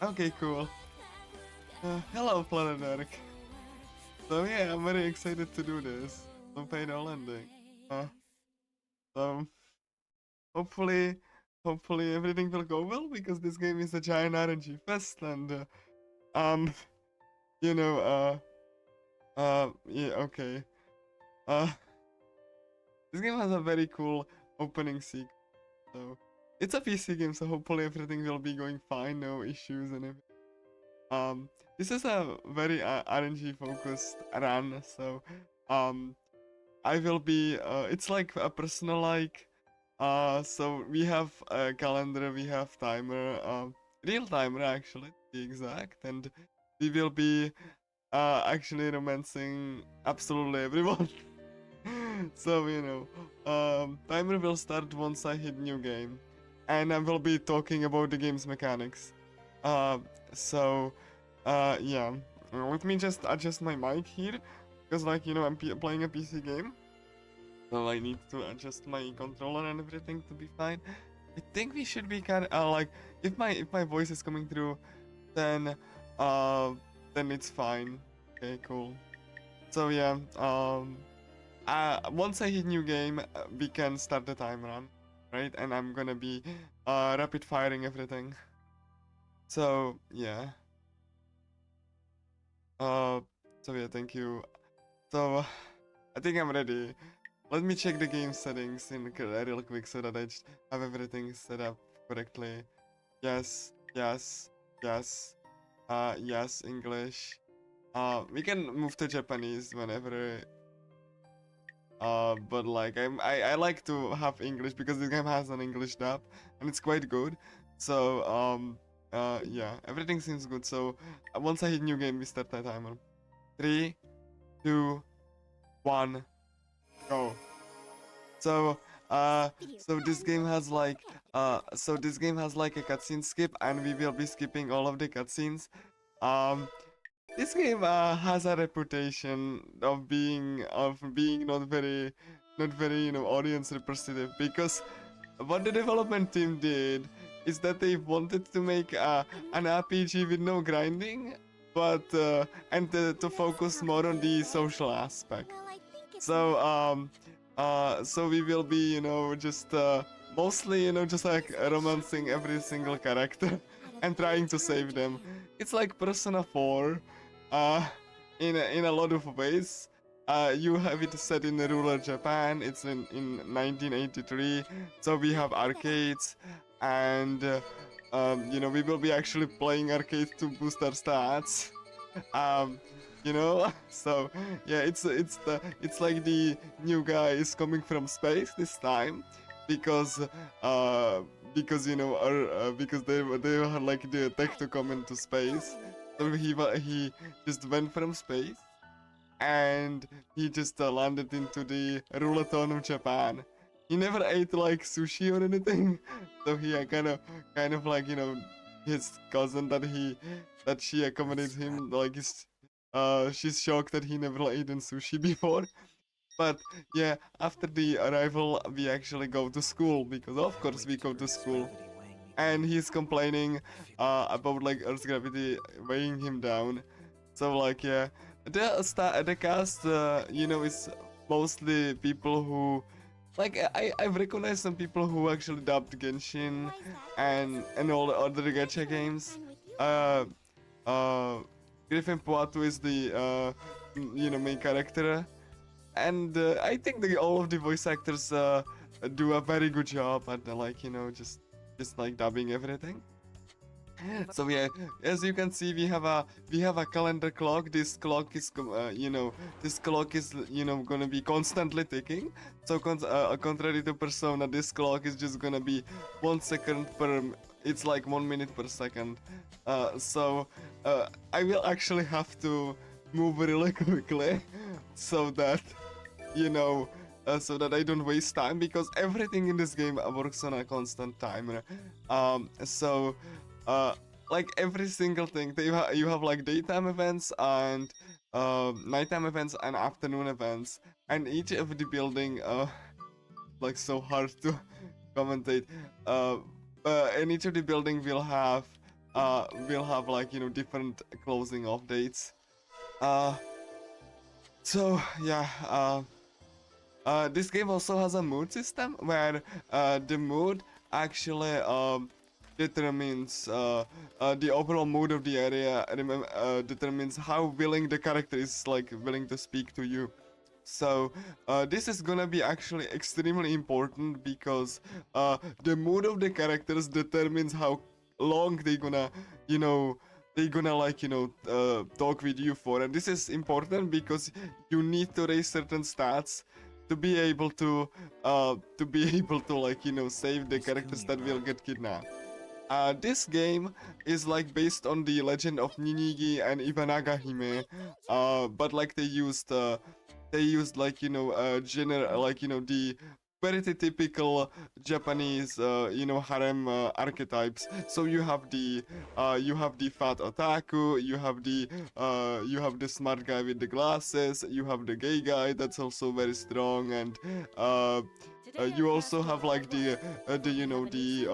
Okay, cool. Hello, Planet Ark. So yeah, I'm very excited to do this. Loop8 ending. So hopefully, hopefully everything will go well because this game is a giant RNG fest and um, you know, yeah, okay. Uh, this game has a very cool opening sequence. So it's a PC game, so hopefully everything will be going fine, no issues and everything. This is a very RNG focused run, so um, I will be. It's like a personal like. So we have a calendar, we have timer, real timer actually, to be exact, and we will be actually romancing absolutely everyone. So timer will start once I hit new game, and I will be talking about the game's mechanics. Uh, so yeah, let me just adjust my mic here, because I'm playing a PC game, so I need to adjust my controller and everything to be fine. I think we should be kind of like if my voice is coming through, then then it's fine. Okay, cool. So yeah, once I hit new game, we can start the time run, right? And I'm gonna be rapid firing everything. So yeah. Uh, so yeah, thank you. So I think I'm ready. Let me check the game settings real quick so that I just have everything set up correctly. Yes, yes, yes. Yes, English. We can move to Japanese whenever. But like I like to have English because this game has an English dub and it's quite good. So yeah, everything seems good. So once I hit new game, we start the timer. 3, 2, 1, go. So so this game has like a cutscene skip, and we will be skipping all of the cutscenes. Um, this game has a reputation of being not very audience representative, because what the development team did is that they wanted to make an RPG with no grinding, but and to focus more on the social aspect. So so we will be just mostly just like romancing every single character and trying to save them. It's like Persona 4 in a lot of ways. You have it set in rural Japan. It's in 1983, so we have arcades, and we will be actually playing arcades to boost our stats. um, so yeah, it's like the new guy is coming from space this time, because uh because they were like the tech to come into space, so he just went from space, and he just landed into the rural town of Japan. He never ate like sushi or anything, so he kind of like his cousin that she accommodates him, like she's shocked that he never eaten sushi before. But yeah, after the arrival, we actually go to school, because of course we go to school, and he's complaining about like Earth's gravity weighing him down. So like yeah, the cast is mostly people who like I've recognized some people who actually dubbed Genshin and all the other gacha games. Uh, uh, Griffin Poitou is the main character, and I think all of the voice actors do a very good job at just like dubbing everything. So yeah, as you can see, we have a calendar clock. This clock is gonna be constantly ticking. So contrary to Persona, this clock is just gonna be 1 second per. It's like 1 minute per second. So I will actually have to move really quickly, so that you know. So that I don't waste time, because everything in this game works on a constant timer. So uh, like every single thing, you have like daytime events and nighttime events and afternoon events, and each of the building like so hard to commentate. And each of the building will have will have like, you know, different closing off dates. Uh, so yeah, this game also has a mood system where the mood actually determines the overall mood of the area. Determines how willing the character is, like willing to speak to you. So this is gonna be actually extremely important because the mood of the characters determines how long they gonna, you know, they gonna like, you know, talk with you for. And this is important because you need to raise certain stats to be able to be able to, like, you know, save the characters that will get kidnapped. This game is like based on the legend of Ninigi and Ibanaga Hime, but like they used like, you know, like, you know, the very typical Japanese you know, harem archetypes. So you have the fat otaku, you have the smart guy with the glasses, you have the gay guy that's also very strong, and you also have like the you know, the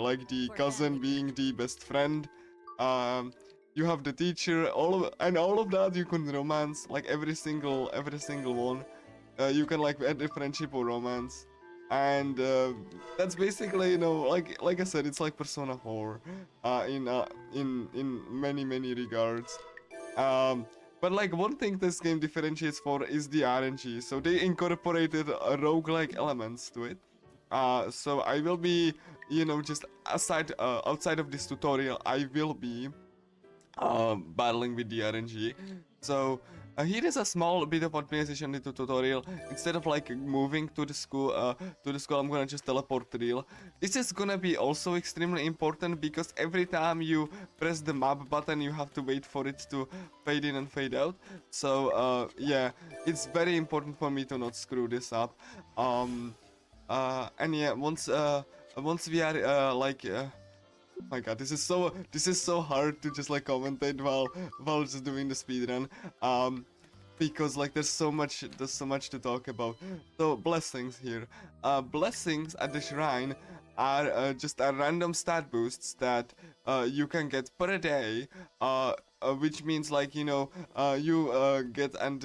like the cousin being the best friend. Um, you have the teacher, all of that you can romance, like every single one. You can like add a friendship or romance, and that's basically, you know, like I said, it's like Persona 4, in many regards. Um, but like one thing this game differentiates for is the RNG. So they incorporated roguelike elements to it. So I will be, you know, just outside of this tutorial, I will be battling with the RNG. So here is a small bit of optimization in the tutorial. Instead of like moving to the school, I'm gonna just teleport real. This is gonna be also extremely important because every time you press the map button, you have to wait for it to fade in and fade out. So yeah, it's very important for me to not screw this up. And yeah, once we are my god, this is so hard to just like commentate while just doing the speedrun. Because like there's so much to talk about. So blessings here. Blessings at the shrine are just a random stat boosts that you can get per day. Which means like, you know, you get and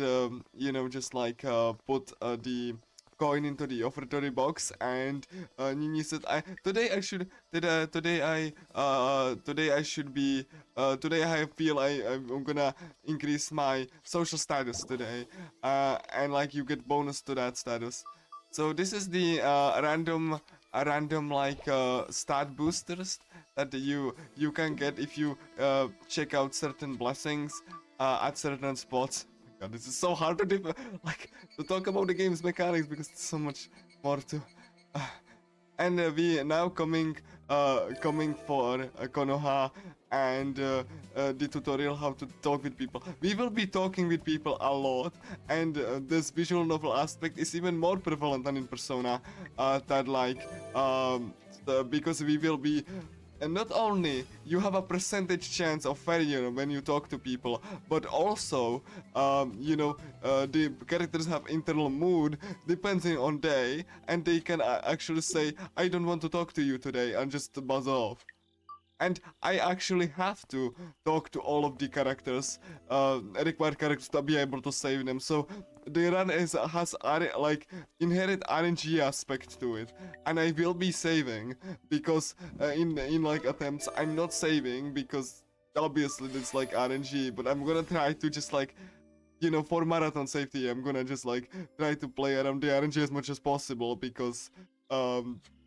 you know, just like put the coin into the offertory box, and Nini said, I today I should today I should be today I feel I'm gonna increase my social status today, and like you get bonus to that status. So this is the random like stat boosters that you can get if you check out certain blessings at certain spots. God, this is so hard to like to talk about the game's mechanics because there's so much more to. Uh, and we now coming for Konoha and the tutorial how to talk with people. We will be talking with people a lot, and this visual novel aspect is even more prevalent than in Persona. That like because we will be, and not only you have a percentage chance of failure when you talk to people, but also, you know, the characters have internal mood depending on day, and they can actually say, I don't want to talk to you today, and just buzz off. And I actually have to talk to all of the characters, required characters, to be able to save them. So the run has like inherent RNG aspect to it, and I will be saving because in like attempts I'm not saving because obviously it's like RNG, but I'm gonna try to just like, you know, for marathon safety, I'm gonna just like try to play around the RNG as much as possible because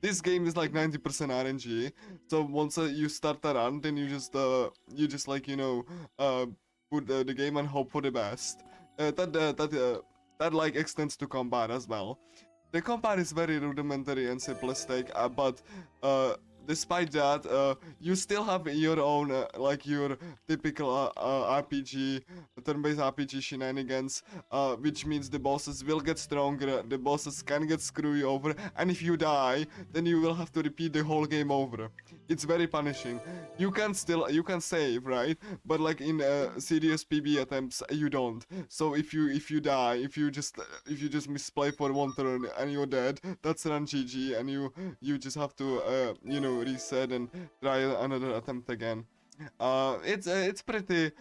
this game is like 90% RNG. So once you start a run, then you just like, you know, put the game and hope for the best. That like extends to combat as well. The combat is very rudimentary and simplistic, but despite that, you still have your own, like your typical RPG, turn-based RPG shenanigans, which means the bosses will get stronger, the bosses can get screw you over, and if you die, then you will have to repeat the whole game over. It's very punishing. You can save, right? But like in serious PB attempts, you don't. So if you die, if you just misplay for one turn and you're dead, that's run GG, and you just have to you know, reset and try another attempt again. It's pretty.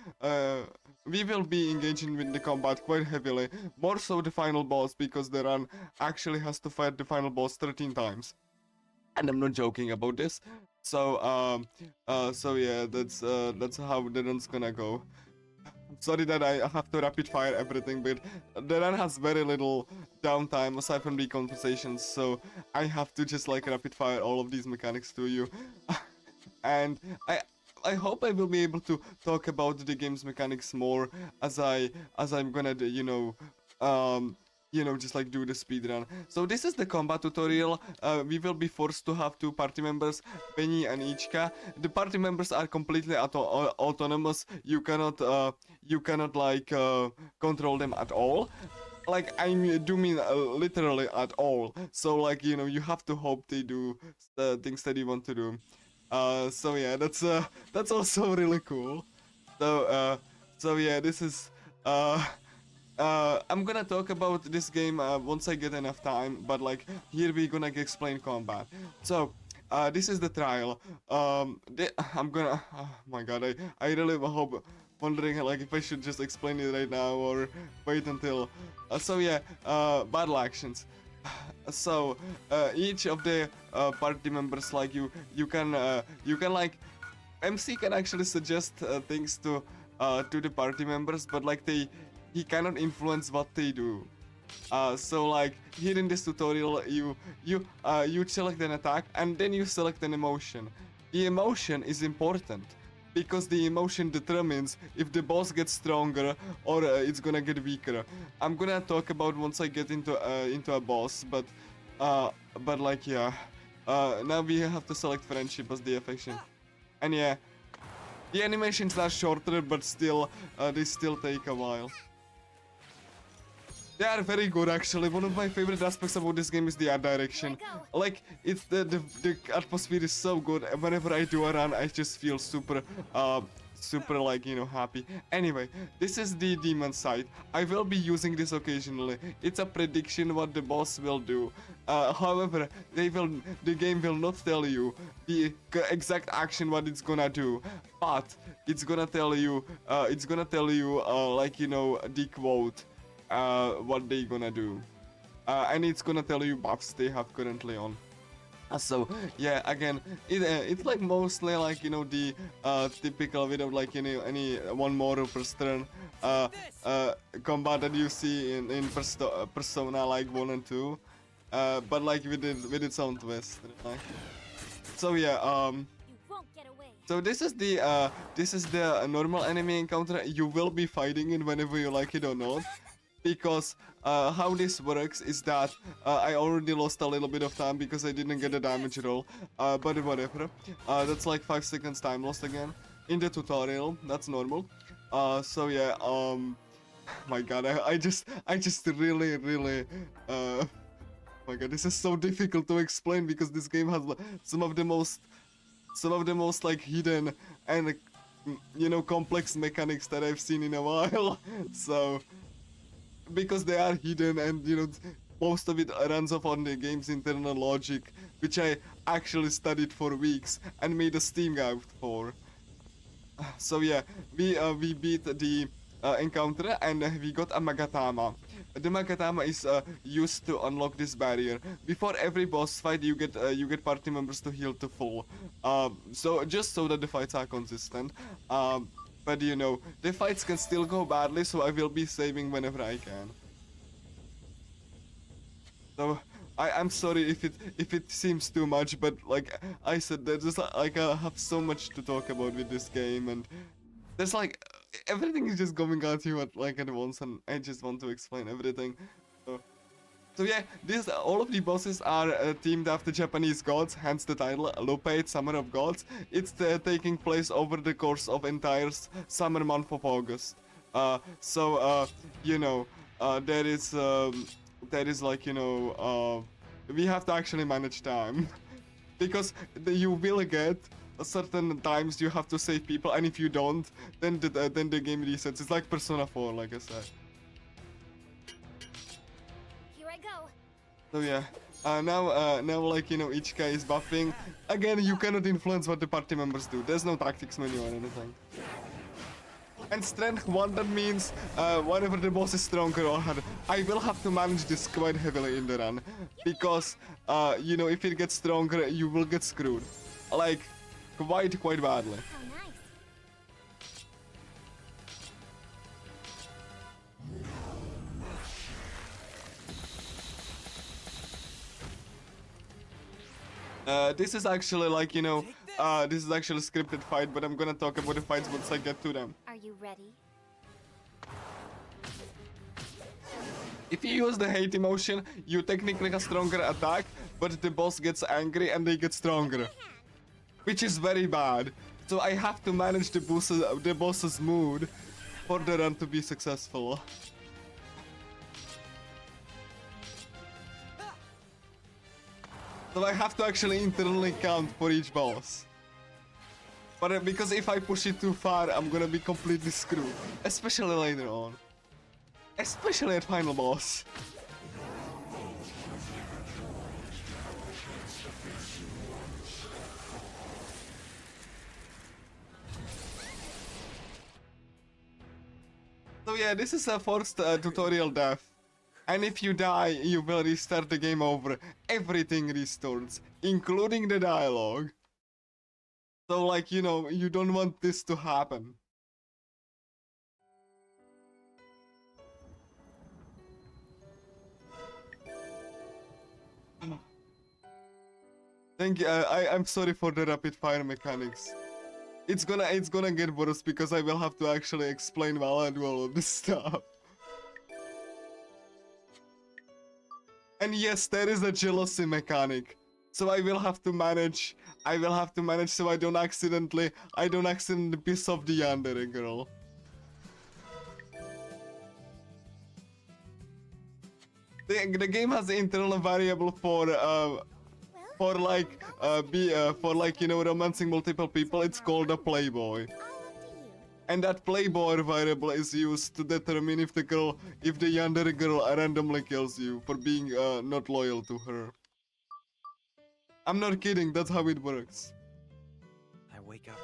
We will be engaging with the combat quite heavily, more so the final boss, because the run actually has to fight the final boss 13 times, and I'm not joking about this. So yeah, that's how the run's gonna go. Sorry that I have to rapid fire everything, but the run has very little downtime aside from the conversations, so I have to just like rapid fire all of these mechanics to you. And I hope I will be able to talk about the game's mechanics more as I'm gonna just like do the speed run. So this is the combat tutorial. We will be forced to have two party members, Penny and Ichka. The party members are completely autonomous. You cannot like control them at all. Like do mean literally at all. So like you have to hope they do the things that you want to do. So yeah, that's also really cool. So yeah, this is I'm gonna talk about this game once I get enough time, but like here we gonna explain combat. So this is the trial. I'm gonna. Oh my god, I really hope wondering like if I should just explain it right now or wait until. So yeah, battle actions. So each of the party members, like you can like MC can actually suggest things to the party members, but like he cannot influence what they do. So like here in this tutorial, you select an attack and then you select an emotion. The emotion is important because the emotion determines if the boss gets stronger or it's gonna get weaker. I'm gonna talk about once I get into a boss, but like yeah, now we have to select friendship as the affection, and yeah, the animations are shorter, but still they still take a while. They are very good actually. One of my favorite aspects about this game is the art direction. Like it's the atmosphere is so good. Whenever I do a run, I just feel super like happy. Anyway, this is the demon side. I will be using this occasionally. It's a prediction what the boss will do. However, the game will not tell you the exact action what it's gonna do, but it's gonna tell you the quote. What they gonna do, and it's gonna tell you buffs they have currently on. So yeah, again, it's like mostly like the typical without like any one more per turn combat that you see in Persona like 1 and 2, but like with its own twist. Like. So yeah, so this is the normal enemy encounter. You will be fighting it whenever you like it or not. Because how this works is that I already lost a little bit of time because I didn't get a damage roll, but whatever. That's like 5 seconds time lost again in the tutorial. That's normal. So yeah, my god, I just really my god, this is so difficult to explain because this game has some of the most like hidden and complex mechanics that I've seen in a while. So because they are hidden and most of it runs off on the game's internal logic, which I actually studied for weeks and made a Steam guide for. So yeah, we beat the encounter and we got a Magatama. The Magatama is used to unlock this barrier. Before every boss fight, you get party members to heal to full. So just so that the fights are consistent. But the fights can still go badly, so I will be saving whenever I can. So I'm sorry if it seems too much, but like I said, there's just like I have so much to talk about with this game, and there's like everything is just going at you at once, and I just want to explain everything. So yeah, all of the bosses are themed after Japanese gods, hence the title Loop8, Summer of Gods. It's taking place over the course of entire summer month of August. There is like we have to actually manage time because you will get certain times you have to save people, and if you don't, then the game resets. It's like Persona 4, like I said. So yeah, Now like, you know, each guy is buffing. Again, you cannot influence what the party members do. There's no tactics menu or anything. And strength 1, that means whenever the boss is stronger or harder, I will have to manage this quite heavily in the run. Because, you know, if it gets stronger, you will get screwed. Like, quite badly. This is actually like, you know, this is actually a scripted fight, but I'm gonna talk about the fights once I get to them. Are you ready? If you use the hate emotion, you technically have stronger attack, but the boss gets angry and they get stronger. Which is very bad. So I have to manage the boss's mood for the run to be successful. So I have to actually internally count for each boss. But because if I push it too far, I'm gonna be completely screwed. Especially later on. Especially at final boss. So yeah, this is a forced tutorial death. And if you die, you will restart the game over. Everything restores, including the dialogue. So like, you know, you don't want this to happen. Thank you. I'm sorry for the rapid fire mechanics. It's gonna get worse because I will have to actually explain while I do all of this stuff. And yes, there is a jealousy mechanic. So I will have to manage so I don't accidentally piss off the yandere girl. The game has the internal variable for like you know, romancing multiple people. It's called a playboy. And that playboy variable is used to determine if the yandere girl randomly kills you for being not loyal to her. I'm not kidding, that's how it works. I wake up.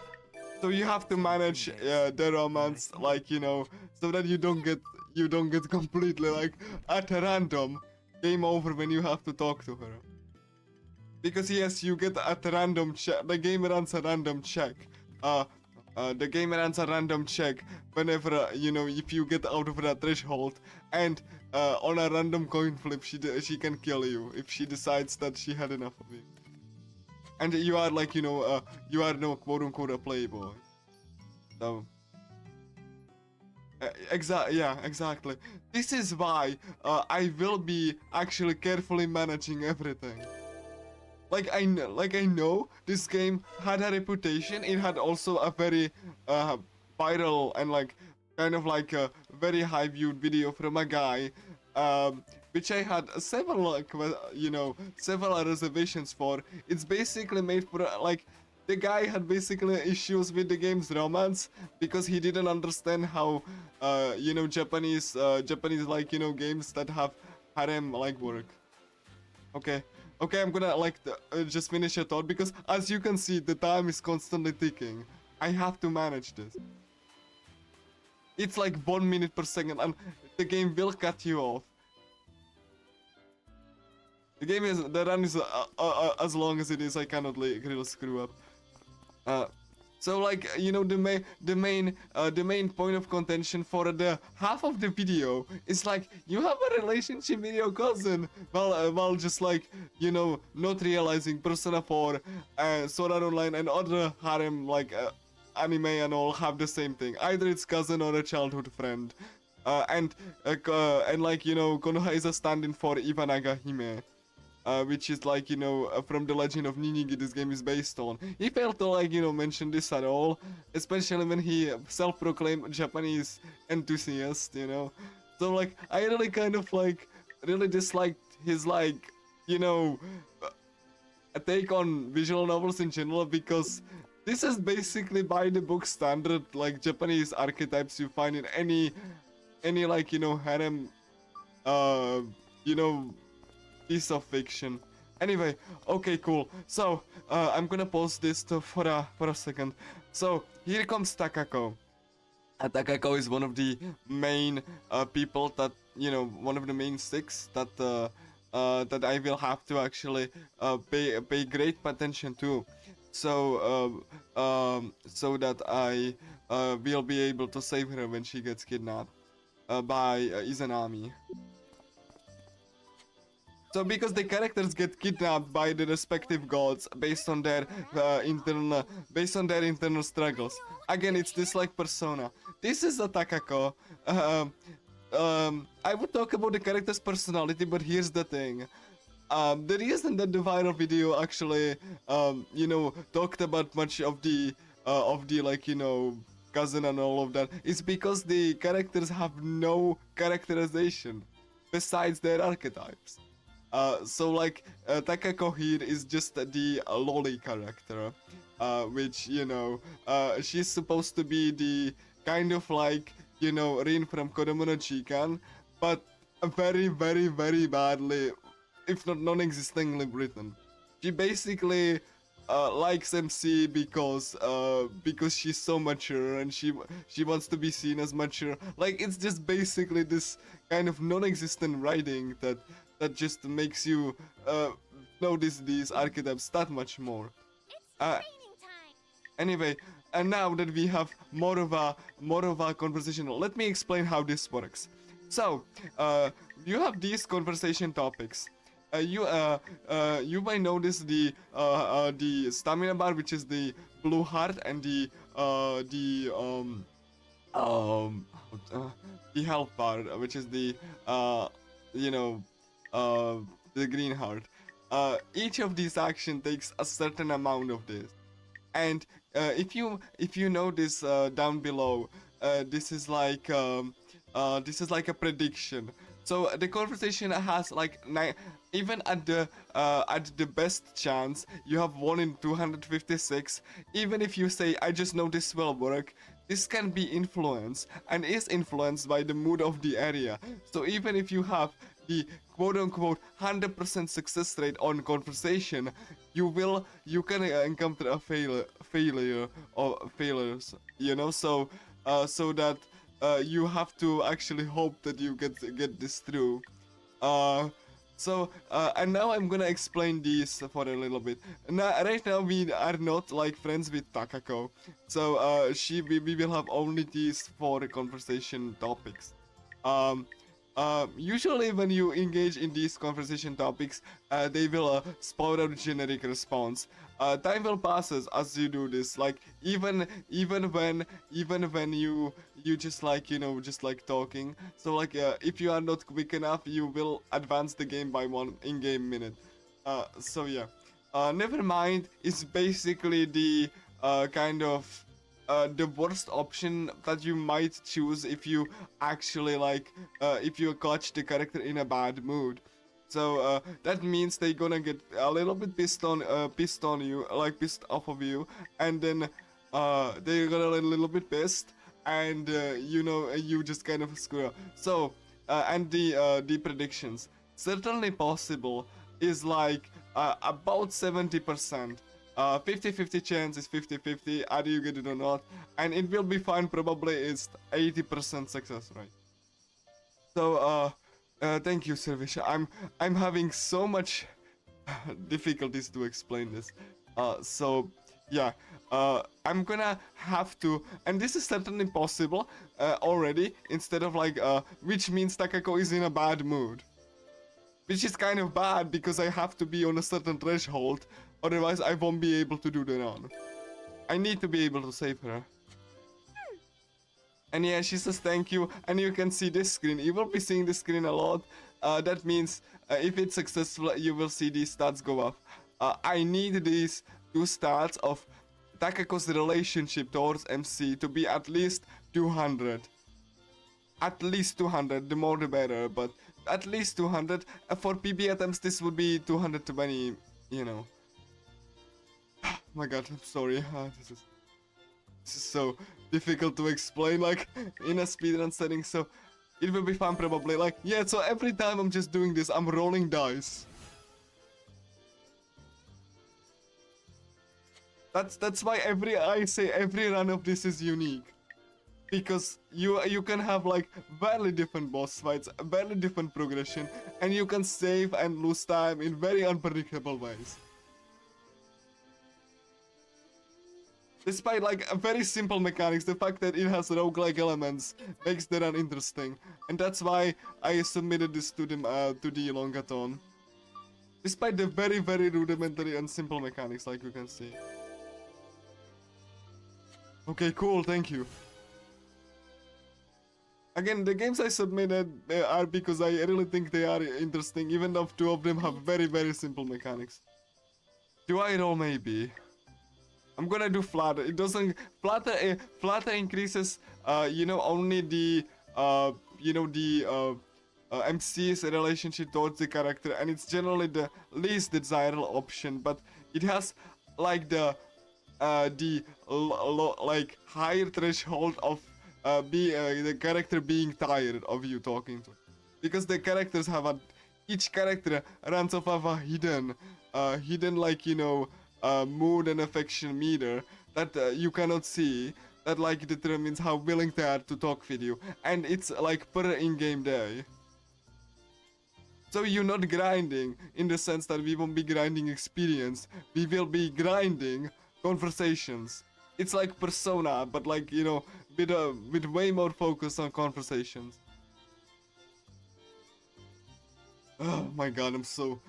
So you have to manage the romance, like, you know, so that you don't get completely like at a random game over when you have to talk to her. Because yes, you get at a random check. The game runs a random check. The game runs a random check whenever, you know, if you get out of that threshold, and on a random coin flip, she can kill you if she decides that she had enough of you. And you are like, you know, you are no quote-unquote a playboy. So... exactly. This is why I will be actually carefully managing everything. Like I know this game had a reputation. It had also a very viral and like kind of like a very high viewed video from a guy, which I had several like, you know, several reservations for. It's basically made for like, the guy had basically issues with the game's romance because he didn't understand how you know, Japanese like, you know, games that have harem like work. Okay, I'm gonna like just finish your thought because as you can see, the time is constantly ticking. I have to manage this. It's like 1 minute per second and the game will cut you off. The run is as long as it is, I cannot like, really screw up. So like, you know, the main point of contention for the half of the video is like, you have a relationship with your cousin, while just like, you know, not realizing Persona 4, Sword Art Online and other harem like anime and all have the same thing. Either it's cousin or a childhood friend, and like, you know, Konoha is a stand-in for Ibanaga Hime. Which is like, you know, from the legend of Ninigi this game is based on. He failed to like, you know, mention this at all, especially when he self-proclaimed Japanese enthusiast, you know. So like, I really kind of like, really disliked his like, you know, a take on visual novels in general, because this is basically by the book standard, like Japanese archetypes you find in any like, you know, harem, you know, piece of fiction. Anyway, okay, cool. So, I'm gonna pause this for a second. So, here comes Takako. Takako is one of the main people that, you know, one of the main six that that I will have to actually pay great attention to, so that I will be able to save her when she gets kidnapped by Izanami. So because the characters get kidnapped by the respective gods based on their internal struggles. Again, it's this like persona. This is a Takako. I would talk about the character's personality, but here's the thing. The reason that the viral video actually, you know, talked about much of the like, you know, cousin and all of that is because the characters have no characterization besides their archetypes. So like Takako here is just the lolly character, which, you know, she's supposed to be the kind of like, you know, Rin from Kodomo no Chikan, but very, very, very badly, if not non-existently written. She basically likes MC because she's so mature and she wants to be seen as mature. Like it's just basically this kind of non-existent writing that just makes you notice these archetypes that much more. Anyway, and now that we have more of a conversation, let me explain how this works. So, you have these conversation topics. You might notice the stamina bar, which is the blue heart, and um the health bar, which is the you know the green heart. Each of these action takes a certain amount of this, and if you notice down below, this is like a prediction. So the conversation has like even at the best chance, you have 1 in 256. Even if you say I just know this will work, this can be influenced and is influenced by the mood of the area. So even if you have the quote-unquote 100% success rate on conversation, you can encounter a failure or failures, you know. So that you have to actually hope that you get this through. And now I'm gonna explain these for a little bit. Now, right now we are not like friends with Takako, so we will have only these 4 conversation topics. Usually when you engage in these conversation topics, they will spout out generic response. Time will passes as you do this. Like even when you just like, you know, just like talking. So like if you are not quick enough, you will advance the game by 1 in-game minute. So yeah. Never mind is basically the kind of the worst option that you might choose if you actually like if you catch the character in a bad mood. So that means they're gonna get a little bit pissed on you, like pissed off of you, and then they're gonna get a little bit pissed, and you know, you just kind of screw up. So and the predictions, certainly possible is like about 70%. 50-50 chance is 50-50, either you get it or not, and it will be fine. Probably is 80% success rate. So thank you, Servisha. I'm having so much difficulties to explain this. So yeah, I'm gonna have to, and this is certainly possible already. Instead of like, which means Takako is in a bad mood. Which is kind of bad because I have to be on a certain threshold, otherwise I won't be able to do the run. I need to be able to save her. And yeah, she says thank you, and you can see this screen. You will be seeing this screen a lot. That means if it's successful, you will see these stats go up. I need these 2 stats of Takako's relationship towards MC to be at least 200. At least 200, the more the better, but at least 200. For PB attempts, this would be 220, you know. My god, I'm sorry. This is so difficult to explain, like, in a speedrun setting, so it will be fun probably. Like, yeah, so every time I'm just doing this, I'm rolling dice. That's why every run of this is unique. Because you can have like barely different boss fights, barely different progression, and you can save and lose time in very unpredictable ways. Despite like a very simple mechanics, the fact that it has roguelike elements makes the run interesting, and that's why I submitted this to the Longathon. Despite the very rudimentary and simple mechanics, like you can see. Okay, cool, thank you. Again, the games I submitted are because I really think they are interesting, even though two of them have very simple mechanics. Do I roll? Maybe. I'm gonna do flutter. It doesn't flutter increases only the MC's relationship towards the character, and it's generally the least desirable option, but it has like the like higher threshold of the character being tired of you talking to, because the characters have each character runs off of a hidden like mood and affection meter that you cannot see, that like determines how willing they are to talk with you, and it's like per in-game day. So you're not grinding in the sense that we won't be grinding experience, we will be grinding conversations. It's like Persona, but like, with way more focus on conversations. Oh my god, oh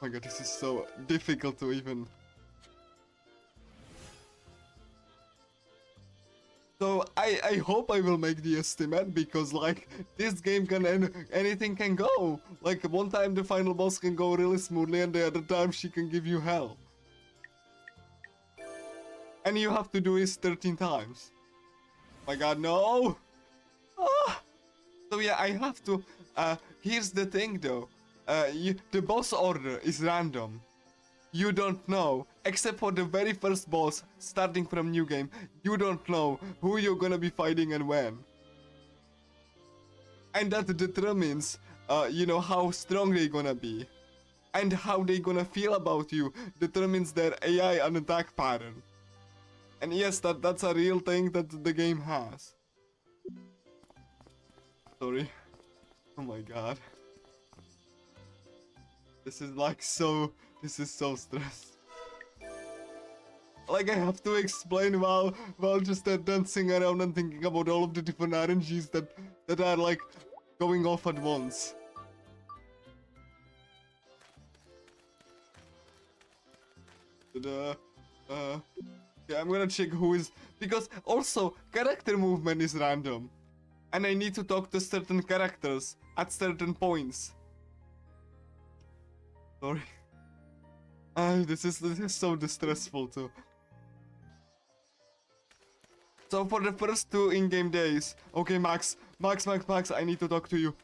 my god, this is so difficult to even... So I hope I will make the estimate, because like this game can anything can go. Like one time the final boss can go really smoothly, and the other time she can give you hell. And you have to do this 13 times. My god, no! Ah! So yeah, I have to... here's the thing though. The boss order is random. You don't know, except for the very first boss, starting from new game, you don't know who you're gonna be fighting and when. And that determines, how strong they're gonna be. And how they gonna feel about you determines their AI and attack pattern. And yes, that's a real thing that the game has. Sorry. Oh my god. This is so stressed. Like I have to explain while just dancing around and thinking about all of the different RNGs that are like going off at once. But, yeah, I'm gonna check who is, because also character movement is random, and I need to talk to certain characters at certain points. Sorry. This is so distressful too. So for the first 2 in-game days, okay, Max, I need to talk to you.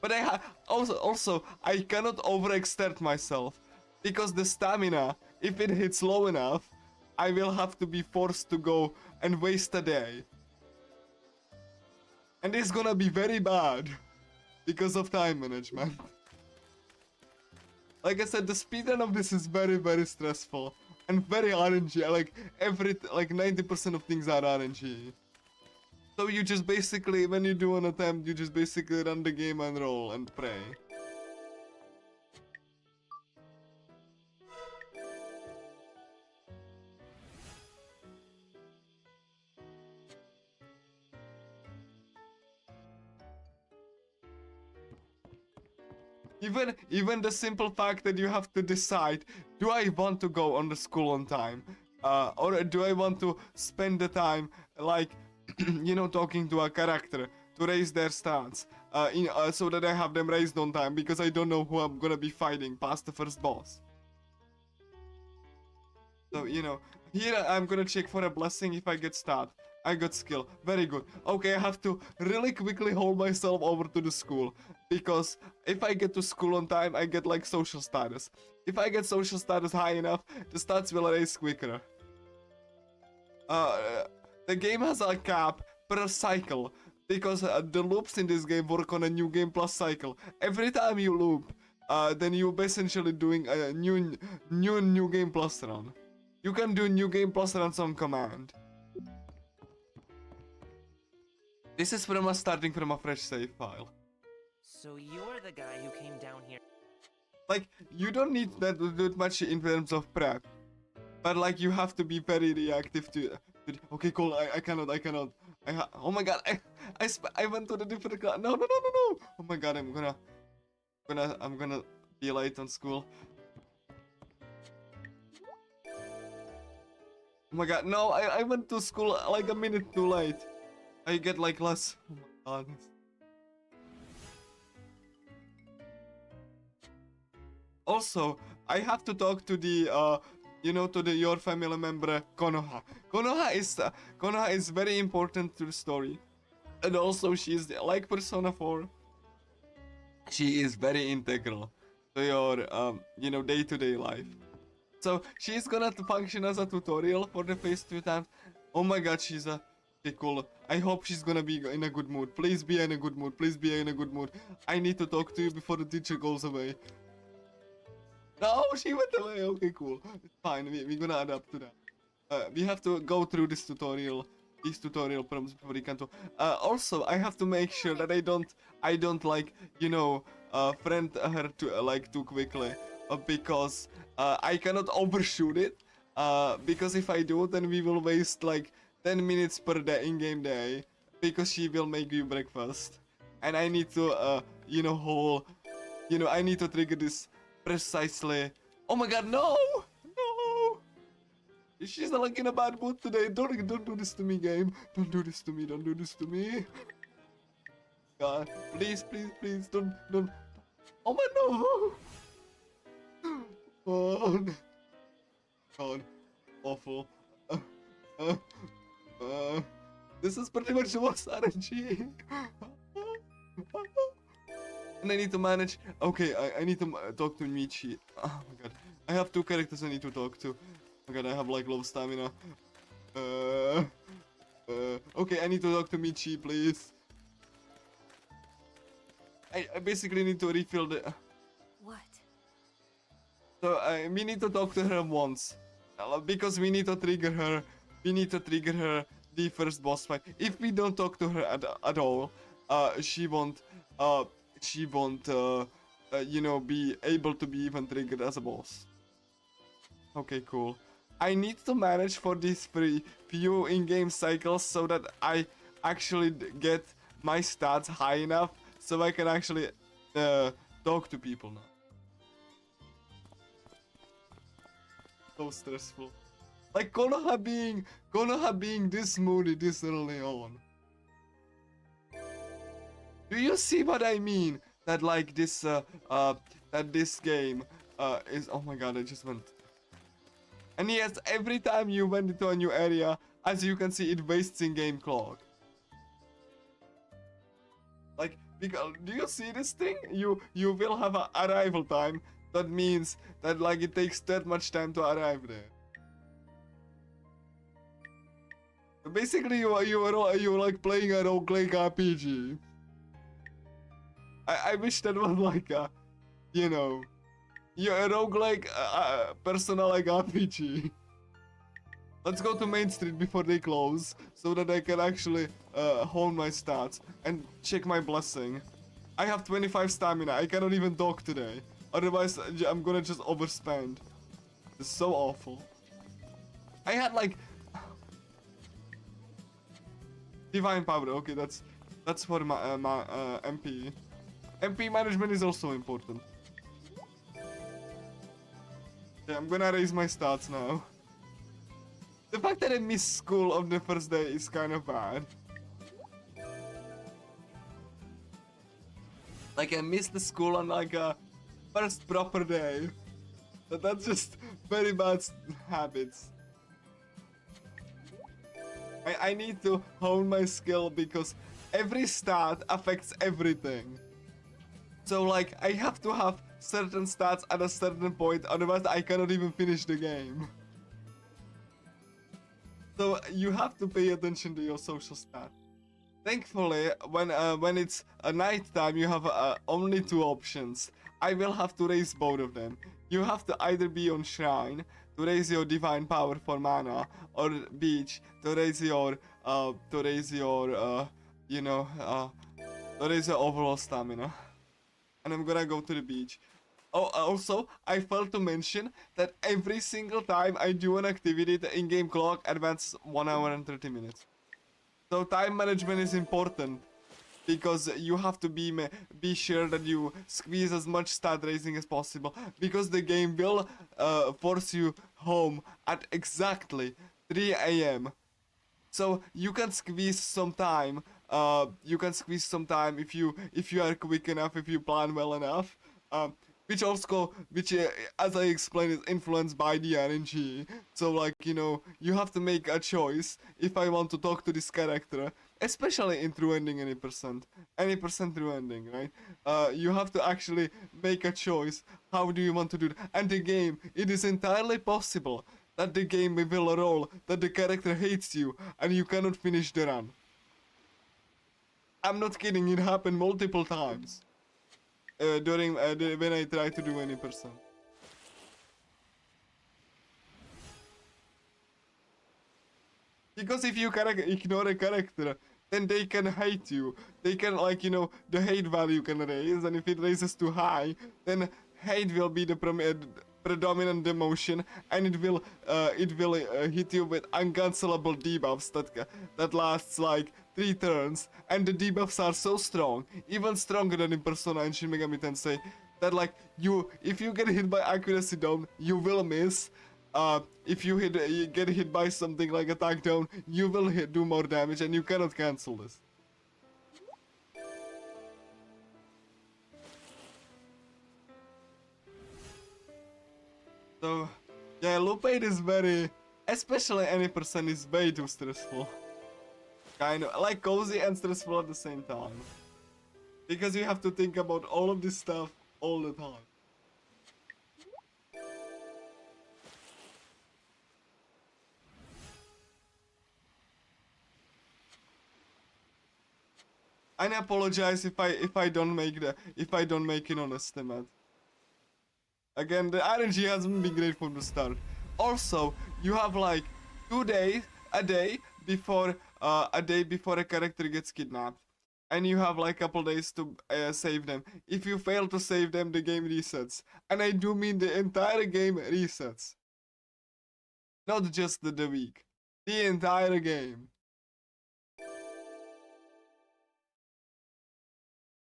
But I also I cannot overexert myself, because the stamina, if it hits low enough, I will have to be forced to go and waste a day. And it's gonna be very bad because of time management. Like I said, the speedrun of this is very stressful and very RNG. Like 90% of things are RNG. So you just basically, when you do an attempt, you just basically run the game and roll and pray. Even the simple fact that you have to decide, do I want to go on the school on time? Or do I want to spend the time, like, talking to a character to raise their stats, so that I have them raised on time, because I don't know who I'm gonna be fighting past the first boss. So, here I'm gonna check for a blessing if I get stat. I got skill. Very good. Okay, I have to really quickly hold myself over to the school, because if I get to school on time, I get like social status. If I get social status high enough, the stats will raise quicker. The game has a cap per cycle, because the loops in this game work on a new game plus cycle. Every time you loop, then you're essentially doing a new game plus run. You can do new game plus ransom command. This is from us starting from a fresh save file. So you're the guy who came down here. Like, you don't need that much in terms of prep. But like, you have to be very reactive to okay, cool, I cannot. Oh my god, I went to the different class. No. Oh my god, I'm gonna be late on school. Oh my god, no, I went to school like a minute too late. I get like less. Oh my god. Also, I have to talk to the your family member Konoha. Konoha is very important to the story, and also she's like Persona 4. She is very integral to your day-to-day life. So she's gonna function as a tutorial for the phase 2 times. Oh my god, she's a okay, cool. I hope she's gonna be in a good mood. Please be in a good mood. Please be in a good mood. I need to talk to you before the teacher goes away. No, she went away. Okay, cool. It's fine. We're gonna adapt to that. We have to go through this tutorial. These tutorial problems before we can talk. Also, I have to make sure that I don't like friend her too quickly, because I cannot overshoot it. Because if I do, then we will waste like 10 minutes per day in-game day, because she will make you breakfast, and I need to I need to trigger this precisely. Oh my god, no! She's not like in a bad mood today. Don't do this to me, game. Don't do this to me. Don't do this to me. God, please, don't. Oh my no! God, awful. This is pretty much the worst RNG. And I need to manage. Okay, I need to talk to Michi. Oh my god, I have 2 characters I need to talk to. Oh my god, I have like low stamina. Okay, I need to talk to Michi, please. I basically need to refill the. What? So we need to talk to her once, because we need to trigger her. We need to trigger her the first boss fight. If we don't talk to her at all, she won't. Be able to be even triggered as a boss. Okay, cool. I need to manage for these few in-game cycles so that I actually get my stats high enough so I can actually talk to people now. So stressful. Like Konoha being this moody this early on. Do you see what I mean? That like this that this game is. Oh my god, I just went. And yes, every time you went into a new area, as you can see, it wastes in-game clock. Like, because, do you see this thing? You will have an arrival time. That means that like it takes that much time to arrive there. Basically, you're like playing a roguelike RPG. I wish that was like a, you're a roguelike personal like RPG. Let's go to Main Street before they close, so that I can actually hone my stats and check my blessing. I have 25 stamina, I cannot even talk today. Otherwise, I'm gonna just overspend. It's so awful. I had like... Divine Power, okay, that's for my MP. MP management is also important. Yeah, I'm gonna raise my stats now. The fact that I missed school on the first day is kind of bad. Like I missed the school on like a first proper day. That's just very bad habits. I need to hone my skill because every stat affects everything. So like I have to have certain stats at a certain point, otherwise I cannot even finish the game. So you have to pay attention to your social stats. Thankfully, when it's a night time, you have only 2 options. I will have to raise both of them. You have to either be on Shrine, to raise your divine power for mana, or beach to raise your you know to raise your overall stamina. And I'm gonna go to the beach. Oh, also, I failed to mention that every single time I do an activity, the in-game clock advances 1 hour and 30 minutes. So time management is important because you have to be sure that you squeeze as much stat raising as possible, because the game will force you home at exactly 3 a.m. So you can squeeze some time. You can squeeze some time if you are quick enough, if you plan well enough. Which as I explained, is influenced by the RNG. So like, you know, you have to make a choice if I want to talk to this character, especially in true ending any percent true ending, right? You have to actually make a choice. How do you want to do it? And the game, it is entirely possible that the game will roll that the character hates you and you cannot finish the run. I'm not kidding, it happened multiple times during when I try to do any percent. Because if you ignore a character, then they can hate you. They can, like, you know, the hate value can raise, and if it raises too high, then hate will be the predominant emotion, and it will hit you with uncancelable debuffs that lasts like 3 turns, and the debuffs are so strong, even stronger than in Persona and Shin Megami Tensei, that like if you get hit by accuracy down, you will miss. If you get hit by something like attack down, you will do more damage, and you cannot cancel this. So, yeah, Loop8 is very, especially any percent, is way too stressful. Kind of like cozy and stressful at the same time, because you have to think about all of this stuff all the time. And I apologize if I don't make it on estimate. Again, the RNG hasn't been great from the start. Also, you have like a day before a character gets kidnapped, and you have like a couple days to save them. If you fail to save them, the game resets, and I do mean the entire game resets, not just the week, the entire game.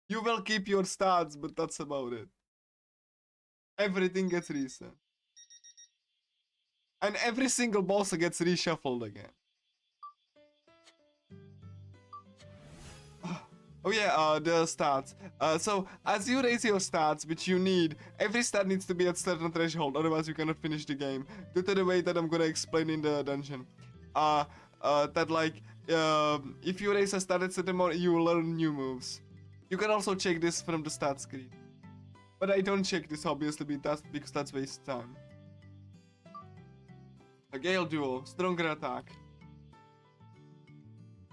You will keep your stats, but that's about it. Everything gets reset. And every single boss gets reshuffled again. Oh yeah, the stats. So as you raise your stats, which you need, every stat needs to be at certain threshold, otherwise you cannot finish the game. Due to the way that I'm gonna explain in the dungeon. That like, if you raise a stat at certain amount, you will learn new moves. You can also check this from the stat screen. But I don't check this obviously because that's waste time. A Gale Duo, stronger attack.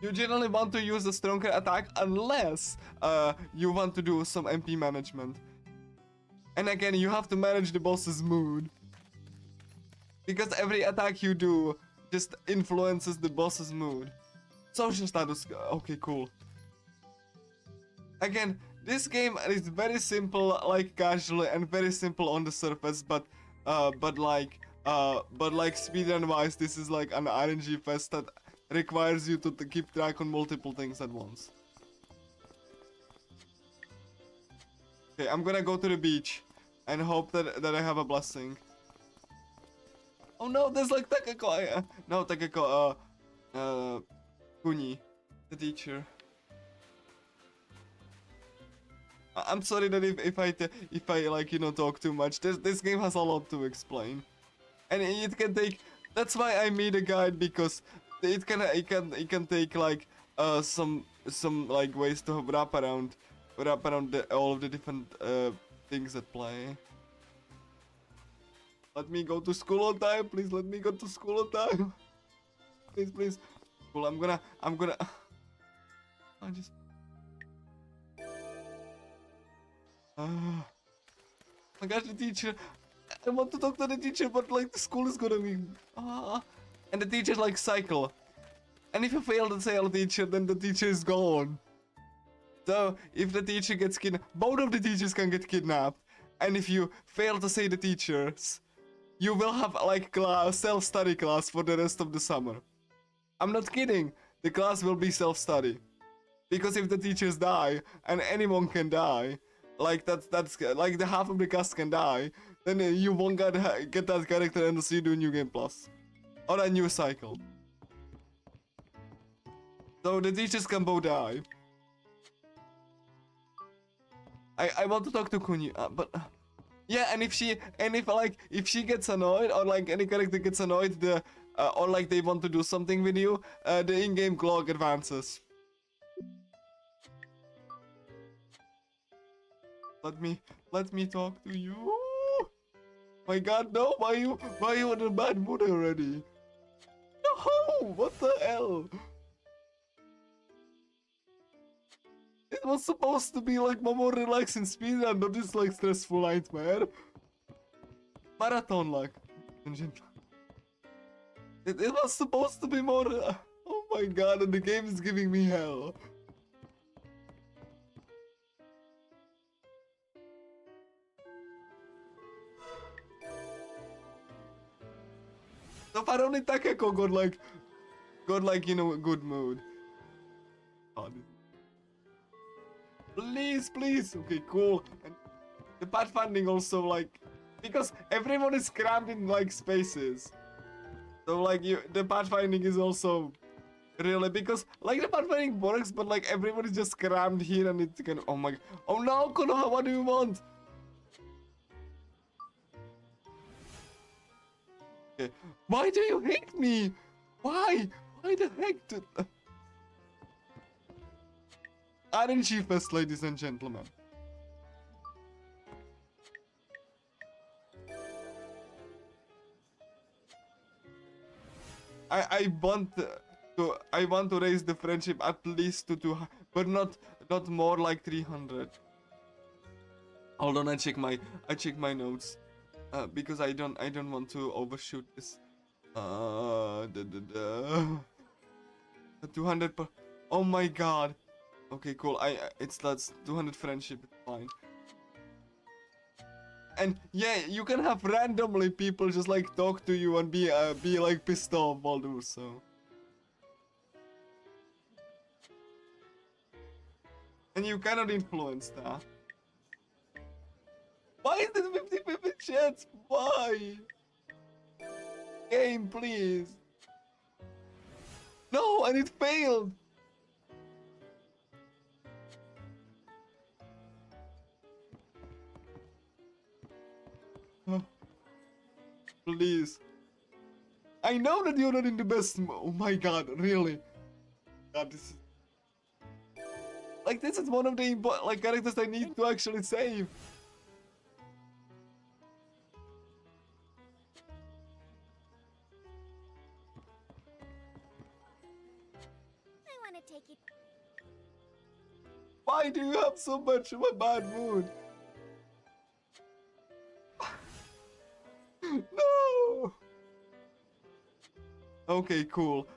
You generally want to use a stronger attack unless you want to do some MP management. And again, you have to manage the boss's mood, because every attack you do just influences the boss's mood. Social status, okay, cool. Again, this game is very simple, like casually, and very simple on the surface, but like speedrun wise, this is like an RNG fest that requires you to keep track on multiple things at once. Okay, I'm gonna go to the beach and hope that I have a blessing. Oh no, there's like Takako. No, Takako. Kuni, the teacher. I'm sorry that if I like, you know, talk too much. This game has a lot to explain, and it can take. That's why I made a guide, because it can take like some like ways to wrap around all of the different things at play. Let me go to school on time, please. Let me go to school on time, please. Cool. I'm gonna. I just. Oh my gosh, the teacher. I want to talk to the teacher, but like the school is gonna be and the teacher like cycle. And if you fail to say the teacher, then the teacher is gone. So if the teacher gets kidnapped, both of the teachers can get kidnapped. And if you fail to say the teachers, you will have like self-study class for the rest of the summer. I'm not kidding. The class will be self-study. Because if the teachers die, and anyone can die, like that's like the half of the cast can die, then you won't get that character unless you do New Game Plus. Or a new cycle. So the teachers can both die. I want to talk to Kunyi, but yeah, and if she gets annoyed, or like any character gets annoyed, or like they want to do something with you, the in-game clock advances. Let me talk to you. My God, no! Why you in a bad mood already? No! What the hell? It was supposed to be like a more relaxing speedrun, not this like stressful nightmare. Marathon like. It was supposed to be more. Oh my God, and the game is giving me hell. So far only Takeko got like you know a good mood. God. Please. Okay, cool. And the pathfinding also like because everyone is crammed in like spaces. So like the pathfinding is also really because like the pathfinding works, but like everyone is just crammed here and it's kind of oh my oh no Konoha, what do you want? Okay. Why do you hate me? Why? Why the heck did RNG Fest, ladies and gentlemen. I want to raise the friendship at least to 200, but not more like 300. Hold on, I check my notes, because I don't want to overshoot this. The 200 per. Oh my God. Okay, cool. That's 200 friendship. It's fine. And yeah, you can have randomly people just like talk to you and be like pissed off while do so. And you cannot influence that. Why is this 50-50 chance? Why? Game, please. No, and it failed. Please. I know that you're not in the best oh my God, really? God, this is... Like, this is one of the like characters I need to actually save. I want to take it. Why do you have so much of a bad mood? No! Okay, cool.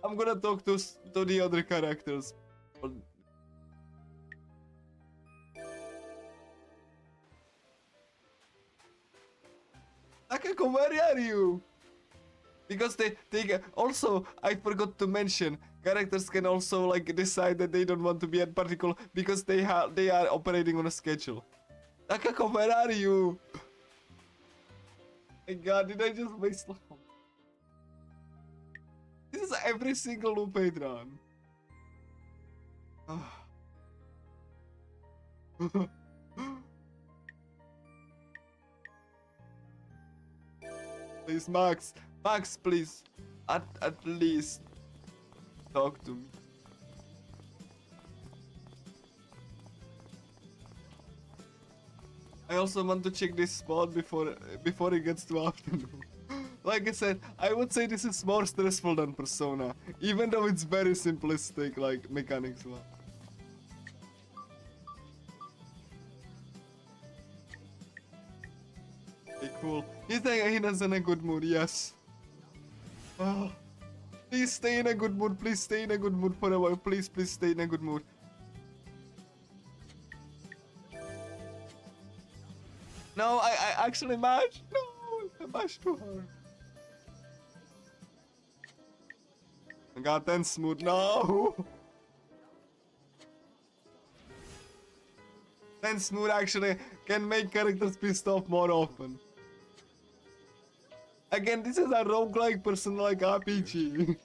I'm gonna talk to the other characters. Takako, where are you? Because they also I forgot to mention characters can also like decide that they don't want to be at particular because they are operating on a schedule. Takako, where are you? My God, did I just waste life? This is every single Loop8 run. Please, Max, please, at least talk to me. I also want to check this spot before it gets to afternoon. Like I said, I would say this is more stressful than Persona, even though it's very simplistic, like mechanics-wise. Okay, cool. He's in a good mood, yes. Oh, please stay in a good mood. Please stay in a good mood for a while. Please stay in a good mood. No, I actually mashed. No, I mashed too hard. I got tense mood. No. Tense mood actually can make characters pissed off more often. Again, this is a roguelike person-like RPG.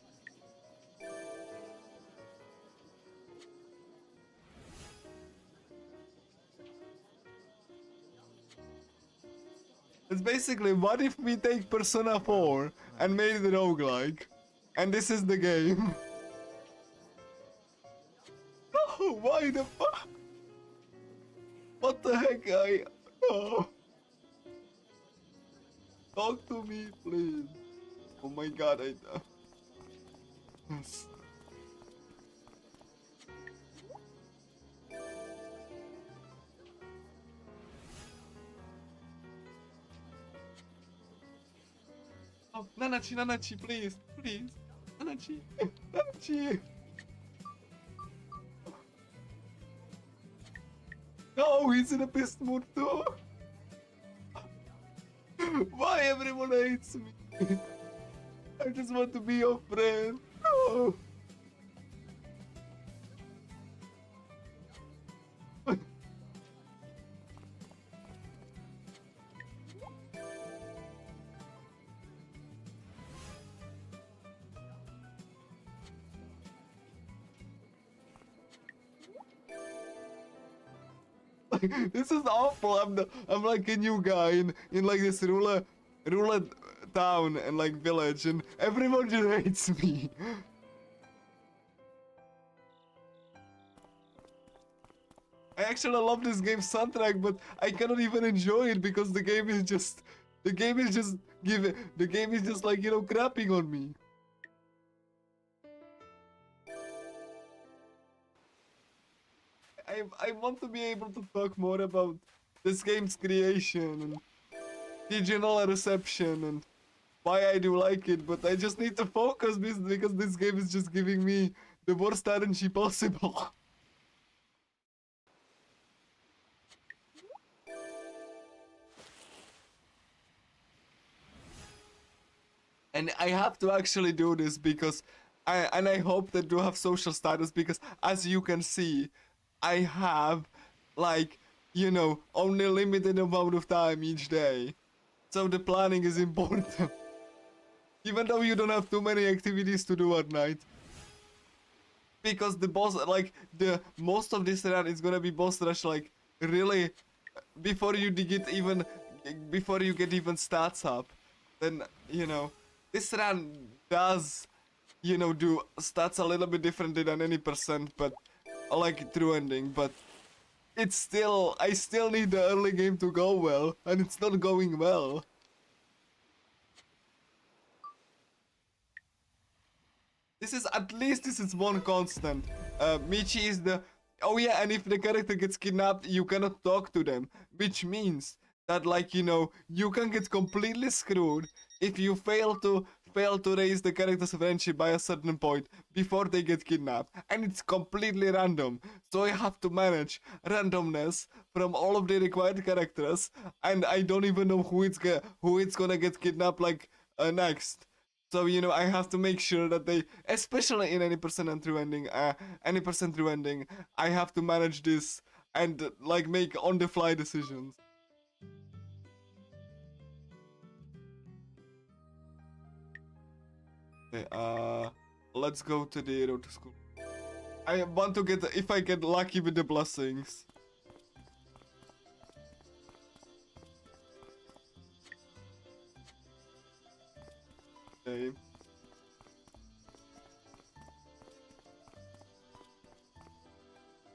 It's basically, what if we take Persona 4 and made it roguelike? And this is the game. No, why the fuck? What the heck, oh. Talk to me, please. Oh my god, Yes. Oh, Nanachi, please. Nanachi. No, he's in a pissed mood too. Why everyone hates me? I just want to be your friend. No. This is awful. I'm like a new guy in like this rural town and like village, and everyone just hates me. I actually love this game's soundtrack, but I cannot even enjoy it because the game is just like, you know, crapping on me. I want to be able to talk more about this game's creation and the general reception and why I do like it, but I just need to focus because this game is just giving me the worst RNG possible. And I have to actually do this because I hope that you have social status, because as you can see, I have like, you know, only limited amount of time each day. So the planning is important. Even though you don't have too many activities to do at night. Because the boss, like, the most of this run is gonna be boss rush, like, really, before you get even stats up. Then, you know, this run does, you know, do stats a little bit differently than any percent, but, like, true ending, but it's still, I still need the early game to go well, and it's not going well. This is one constant. Michi is the... Oh yeah, and if the character gets kidnapped, you cannot talk to them. Which means that, like, you know, you can get completely screwed if you fail to raise the character's friendship by a certain point before they get kidnapped. And it's completely random. So I have to manage randomness from all of the required characters. And I don't even know who it's gonna get kidnapped, like, next. So, you know, I have to make sure that they, especially in any percent through ending, I have to manage this and, like, make on-the-fly decisions. Okay, let's go to the road to school. I want to get, if I get lucky with the blessings. Okay.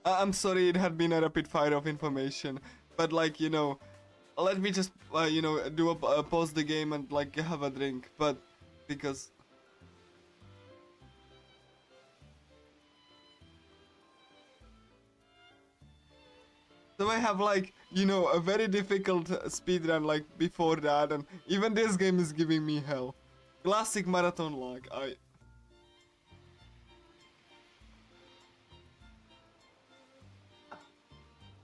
I'm sorry, it had been a rapid fire of information, but, like, you know, let me just, you know, do a pause the game and, like, have a drink, but because... So So I have like, you know, a very difficult speedrun like before that, and even this game is giving me hell. Classic marathon lag.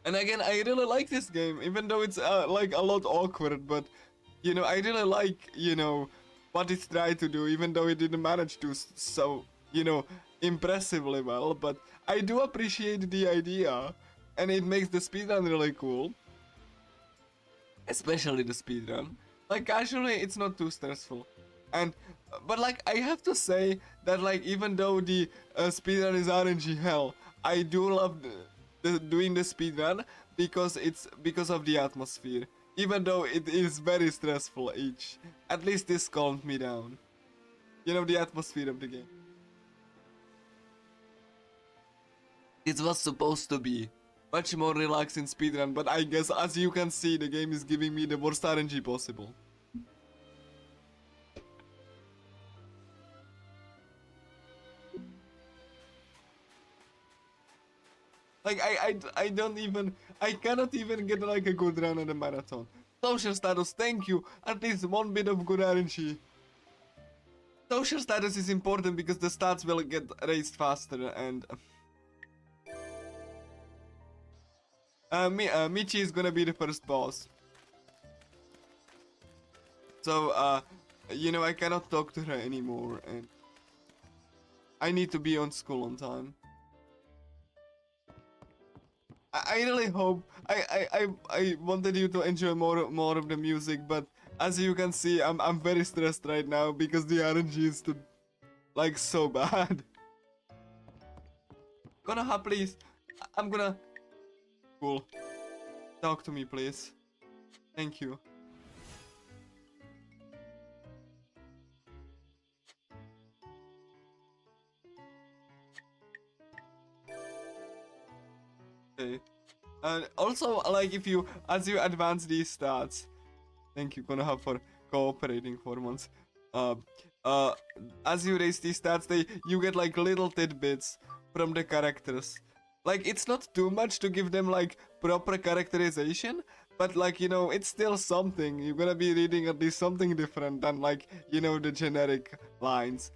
And again, I really like this game, even though it's like a lot awkward, but you know, I really like, you know, what it tried to do, even though it didn't manage to so, you know, impressively well, but I do appreciate the idea, and it makes the speedrun really cool. Especially the speedrun. Like, casually, it's not too stressful. And, but like, I have to say that like, even though the speedrun is RNG hell, I do love doing the speedrun because it's because of the atmosphere. Even though it is very stressful each. At least this calmed me down. You know, the atmosphere of the game. It was supposed to be much more relaxing speedrun, but I guess as you can see, the game is giving me the worst RNG possible. Like, I don't even, I cannot even get like a good run at a marathon. Social status, thank you, at least one bit of good RNG. Social status is important because the stats will get raised faster, and Michi is gonna be the first boss. So, you know, I cannot talk to her anymore, and I need to be on school on time. I really hope I wanted you to enjoy more of the music, but as you can see, I'm very stressed right now because the RNG is like so bad. Konoha, please. I'm gonna. Cool. Talk to me, please. Thank you. Okay. And also, like, if you, as you advance these stats, thank you, Konoha, for cooperating for once. Uh, uh, as you raise these stats, you get like little tidbits from the characters. Like, it's not too much to give them like proper characterization, but like, you know, it's still something. You're gonna be reading at least something different than like, you know, the generic lines.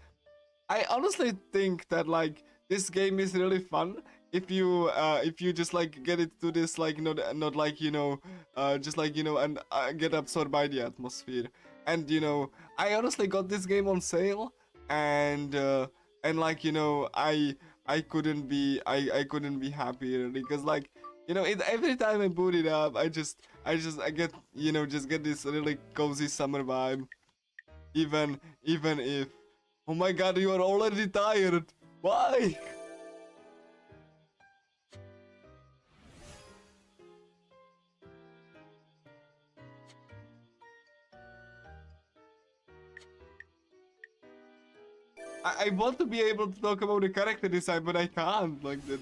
I honestly think that like this game is really fun if you just like get it to this like not like, you know, just like, you know, and get absorbed by the atmosphere. And you know, I honestly got this game on sale, and like, you know, I couldn't be happier because like, you know, every time I boot it up, I get, you know, just get this really cozy summer vibe, even if, oh my god, you are already tired. Why? I want to be able to talk about the character design, but I can't. Like the.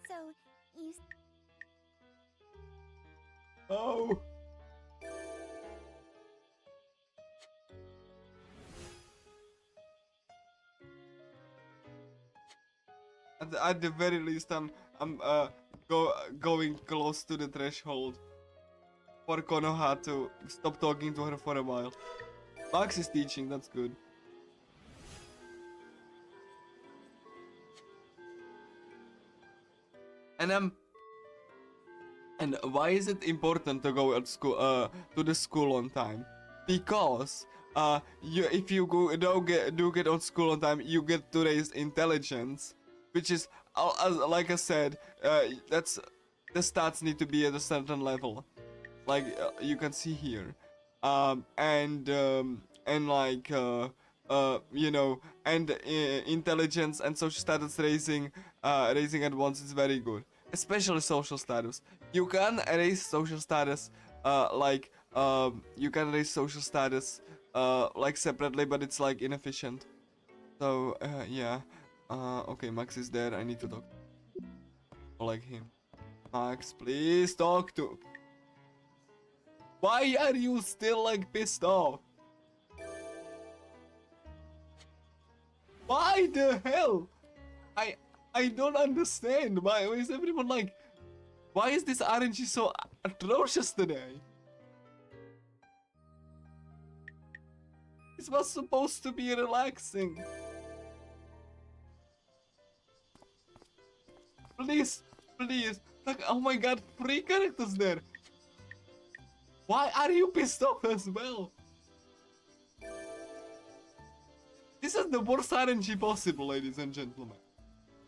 So, you Oh. At the very least, I'm going close to the threshold for Konoha to stop talking to her for a while. Max is teaching, that's good. And and why is it important to go at school to the school on time? Because if you do get on school on time, you get to raise intelligence, which is like I said, that's the stats need to be at a certain level, like you can see here, and like you know, and intelligence and social status raising at once is very good, especially social status. You can raise social status you can raise social status like separately, but it's like inefficient. So yeah. Okay, Max is there. I need to talk like him. Max, please talk to. Why are you still like pissed off? Why the hell? I don't understand. Why is everyone like? Why is this RNG so atrocious today? This was supposed to be relaxing. Please, please. Like, oh my god, 3 characters there. Why are you pissed off as well? This is the worst RNG possible, ladies and gentlemen.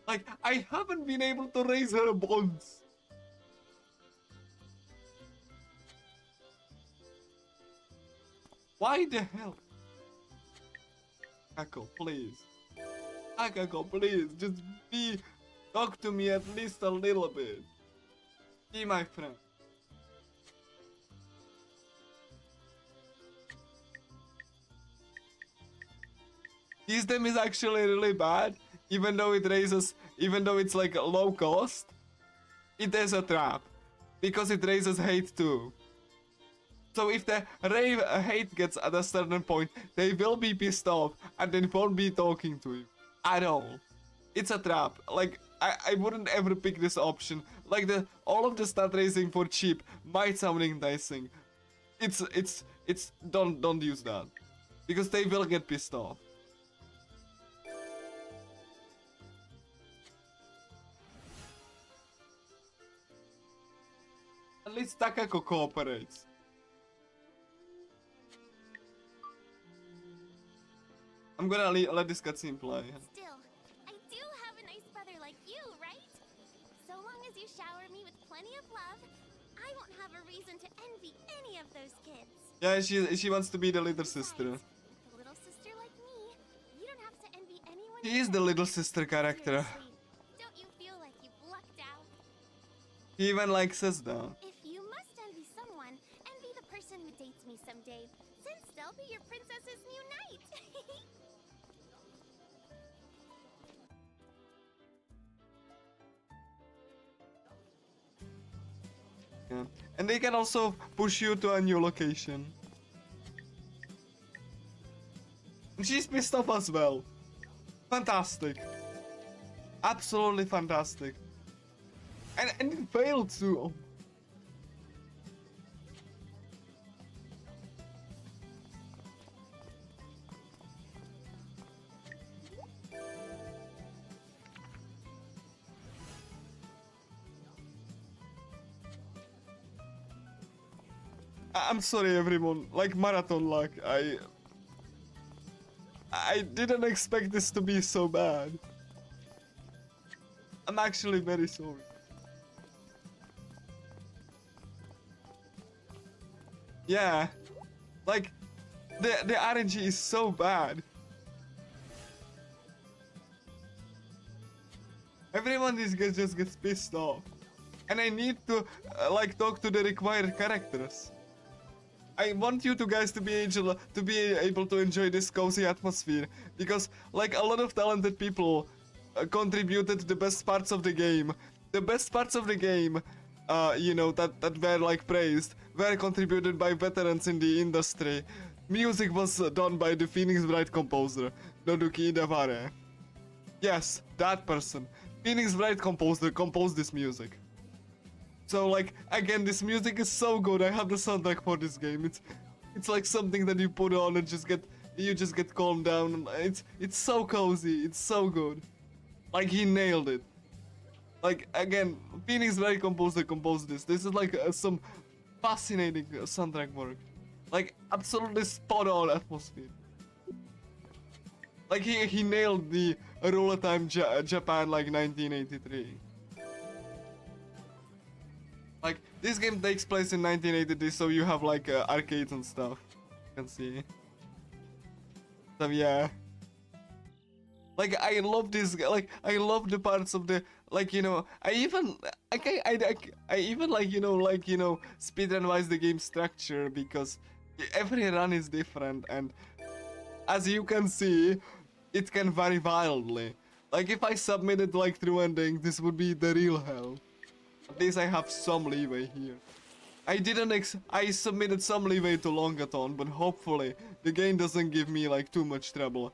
Like, I haven't been able to raise her bonds. Why the hell? Akako, please. Akako, please, just be... Talk to me at least a little bit. Be my friend. This game is actually really bad, even though it raises, even though it's like low cost, it is a trap, because it raises hate too. So if the hate gets at a certain point, they will be pissed off and they won't be talking to you at all. It's a trap. Like I wouldn't ever pick this option. Like all of the stat raising for cheap might sound enticing. Don't use that, because they will get pissed off. At least Takako cooperates. I'm gonna let this cutscene play. Still, I do have a nice brother like you, right? So long as you shower me with plenty of love, I won't have a reason to envy any of those kids. Yeah, she wants to be the little sister. Besides, with a little sister like me, you don't have to envy anyone. She is the little sister character. Seriously, don't you feel like you've lucked out? He even like says that. If you must envy someone, envy the person who dates me someday, since they'll be your princess's new knight. Yeah. And they can also push you to a new location. And she's pissed off as well. Fantastic. Absolutely fantastic. And it failed too. I'm sorry everyone, like marathon luck, I didn't expect this to be so bad. I'm actually very sorry. Yeah, like the RNG is so bad. Everyone just gets pissed off, and I need to like talk to the required characters. I want you guys to be able to enjoy this cozy atmosphere, because like a lot of talented people contributed to the best parts of the game. The best parts of the game, you know, that were like praised, were contributed by veterans in the industry. Music was done by the Phoenix Wright composer, Nobuki Idaware. Yes, that person. Phoenix Wright composer composed this music. So like again, this music is so good. I have the soundtrack for this game. It's like something that you put on and you just get calmed down. It's so cozy. It's so good. Like he nailed it. Like again, Phoenix Wright composed this. This is like some fascinating soundtrack work. Like absolutely spot on atmosphere. Like he nailed the Roller Time Japan like 1983. Like, this game takes place in 1983, so you have like arcades and stuff. You can see. So yeah. Like, I love this, like, I love the parts of the, like, you know, I even like, you know, speedrun-wise the game structure, because every run is different, and as you can see, it can vary wildly. Like, if I submitted like through ending, this would be the real hell. At least I have some leeway here. I submitted some leeway to Longathon, but hopefully the game doesn't give me like too much trouble.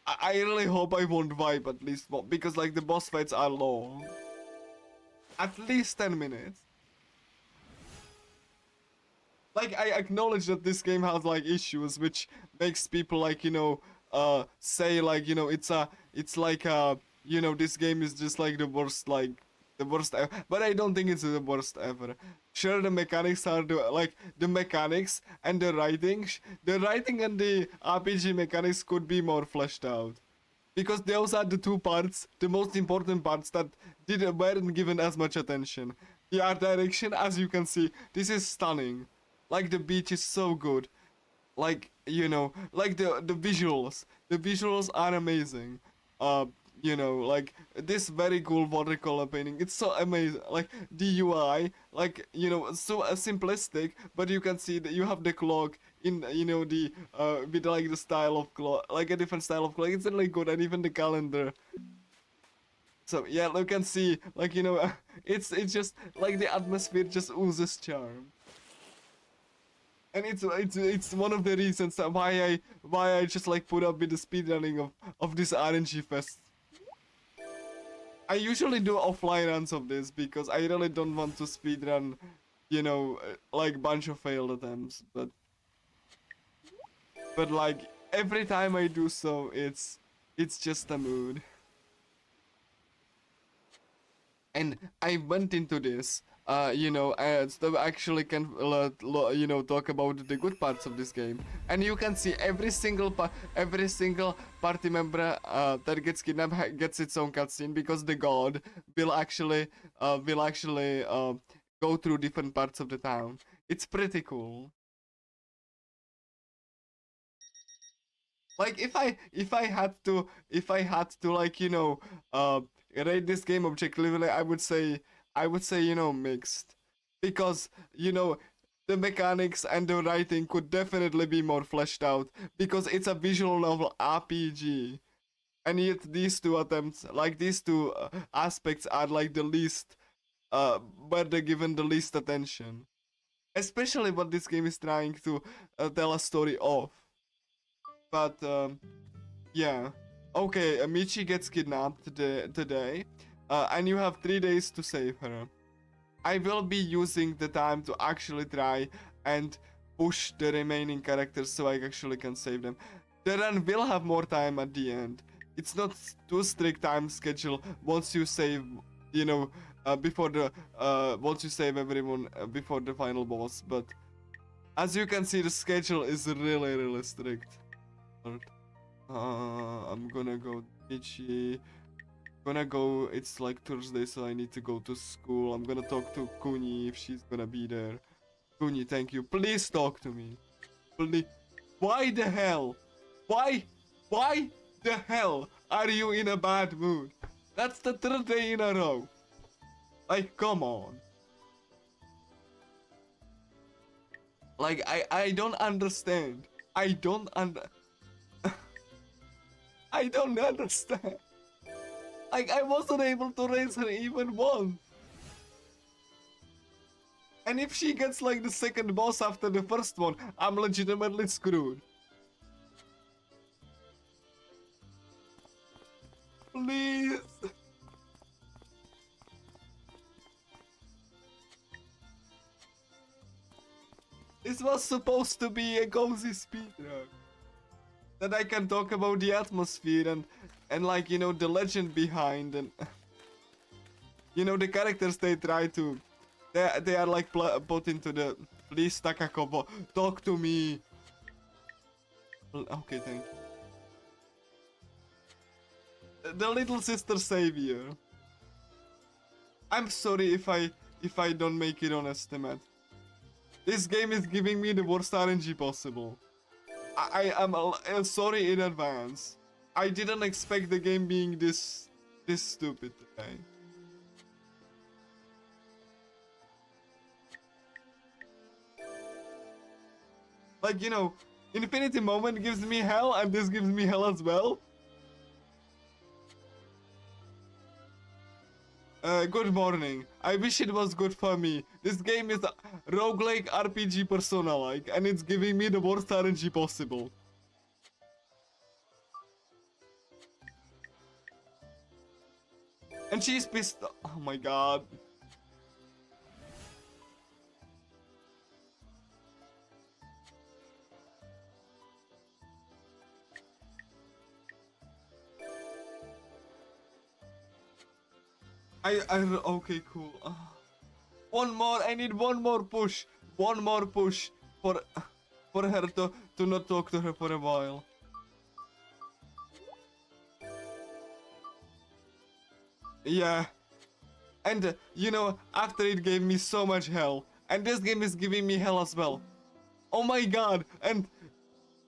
I really hope I won't vibe at least because like the boss fights are long. At least 10 minutes. Like, I acknowledge that this game has like issues, which makes people like, say like, it's like, this game is just like the worst ever. But I don't think it's the worst ever. Sure, the mechanics are the mechanics and the writing and the RPG mechanics could be more fleshed out. Because those are the two parts, the most important parts that weren't given as much attention. The art direction, as you can see, this is stunning. Like the beach is so good. Like, like the visuals. The visuals are amazing. Like this very cool watercolor painting. It's so amazing. Like the UI, like, so simplistic, but you can see that you have the clock in, the with like the style of clock, like a different style of clock. It's really good, and even the calendar. So yeah, you can see, like, it's just like the atmosphere just oozes charm. And it's one of the reasons that why I just like put up with the speedrunning of this RNG fest. I usually do offline runs of this because I really don't want to speedrun, like bunch of failed attempts, but like every time I do so, it's just a mood. And I went into this, so actually can, talk about the good parts of this game. And you can see every single party member that gets kidnapped gets its own cutscene, because the god will actually go through different parts of the town. It's pretty cool. Like if I had to like, rate this game objectively, I would say mixed, because the mechanics and the writing could definitely be more fleshed out, because it's a visual novel RPG, and yet these two aspects are like the least, where they're given the least attention, especially what this game is trying to tell a story of. But yeah. Okay, Michi gets kidnapped today, and you have 3 days to save her. I will be using the time to actually try and push the remaining characters so I actually can save them. The run will have more time at the end. It's not too strict time schedule once you save, before the once you save everyone before the final boss. But as you can see, the schedule is really strict. I'm gonna go Michi. It's like Thursday, so I need to go to school. I'm gonna talk to Kuni if she's gonna be there. Kuni, thank you. Please talk to me. Please. Why the hell? Why the hell are you in a bad mood? That's the 3rd day in a row. Like, come on. Like, I don't understand. I don't understand. Like, I wasn't able to raise her even once. And if she gets like the second boss after the first one, I'm legitimately screwed. Please. This was supposed to be a cozy speedrun. That I can talk about the atmosphere and like, the legend behind, and the characters they try to, they are like put into the, please Takakobo, talk to me. Okay, thank you. The little sister savior. I'm sorry if I don't make it on estimate. This game is giving me the worst RNG possible. I am sorry in advance. I didn't expect the game being this stupid today. Like, Infinity Moment gives me hell, and this gives me hell as well. Good morning. I wish it was good for me. This game is a roguelike RPG Persona-like, and it's giving me the worst RNG possible. And she's pissed. Oh my god. Okay, cool. One more. I need one more push. One more push for her to not talk to her for a while. Yeah. And you know, after it gave me so much hell, and this game is giving me hell as well. Oh my god! And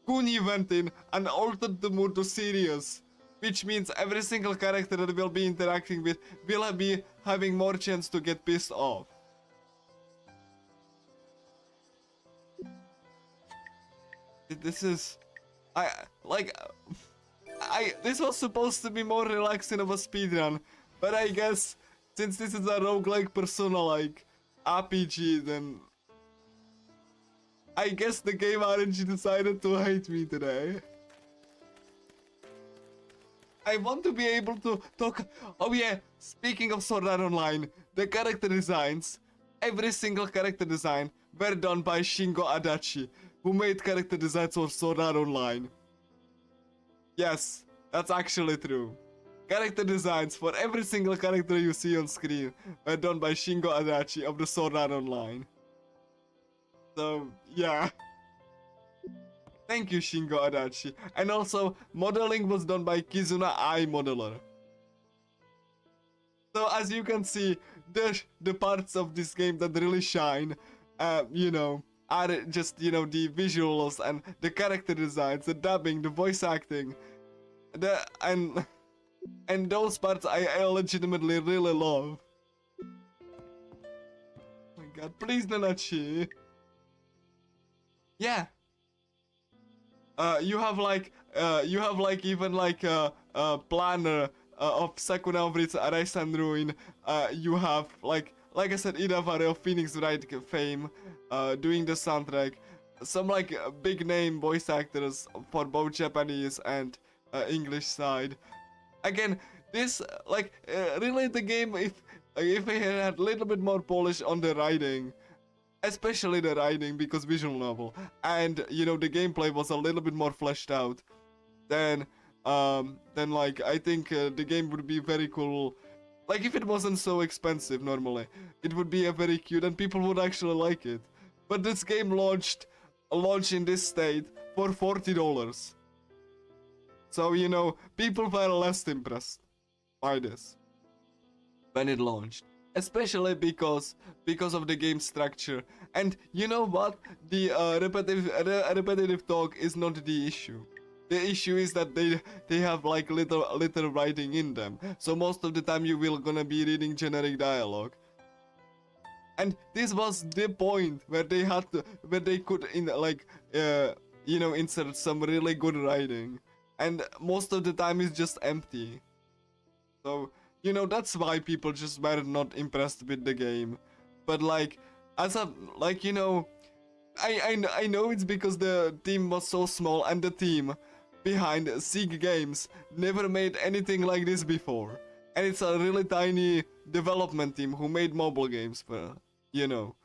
Kuni went in and altered the mood to serious, which means every single character that we'll be interacting with will be having more chance to get pissed off. This is... This was supposed to be more relaxing of a speedrun, but I guess since this is a roguelike Persona-like RPG, then I guess the game RNG decided to hate me today. I want to be able to talk... Oh yeah, speaking of Sword Art Online, the character designs, every single character design were done by Shingo Adachi, who made character designs for Sword Art Online. Yes, that's actually true. Character designs for every single character you see on screen were done by Shingo Adachi of the Sword Art Online. So, yeah. Thank you, Shingo Adachi. And also, modeling was done by Kizuna Ai Modeler. So, as you can see, the parts of this game that really shine, you know, are just, you know, the visuals and the character designs, the dubbing, the voice acting, and those parts I legitimately really love. Oh my god, please Nanachi. Yeah. You have like even like a planner of Sakuna of its Arise and Ruin. You have like I said, Idavare of Phoenix Wright fame, doing the soundtrack. Some like big name voice actors for both Japanese and English side. Again, this really the game, if I had a little bit more polish on the writing, especially the writing, because visual novel, and you know the gameplay was a little bit more fleshed out, then like I think the game would be very cool. Like if it wasn't so expensive normally, it would be a very cute and people would actually like it. But this game launched in this state for $40. So you know people were less impressed by this when it launched. Especially because of the game structure. And you know what? The repetitive talk is not the issue. The issue is that they have like little writing in them. So most of the time you will gonna be reading generic dialogue. And this was the point where they could you know, insert some really good writing. And most of the time it's just empty. So you know, that's why people just were not impressed with the game. But like, you know, I know it's because the team was so small and the team behind Sig Games never made anything like this before. And it's a really tiny development team who made mobile games for, you know,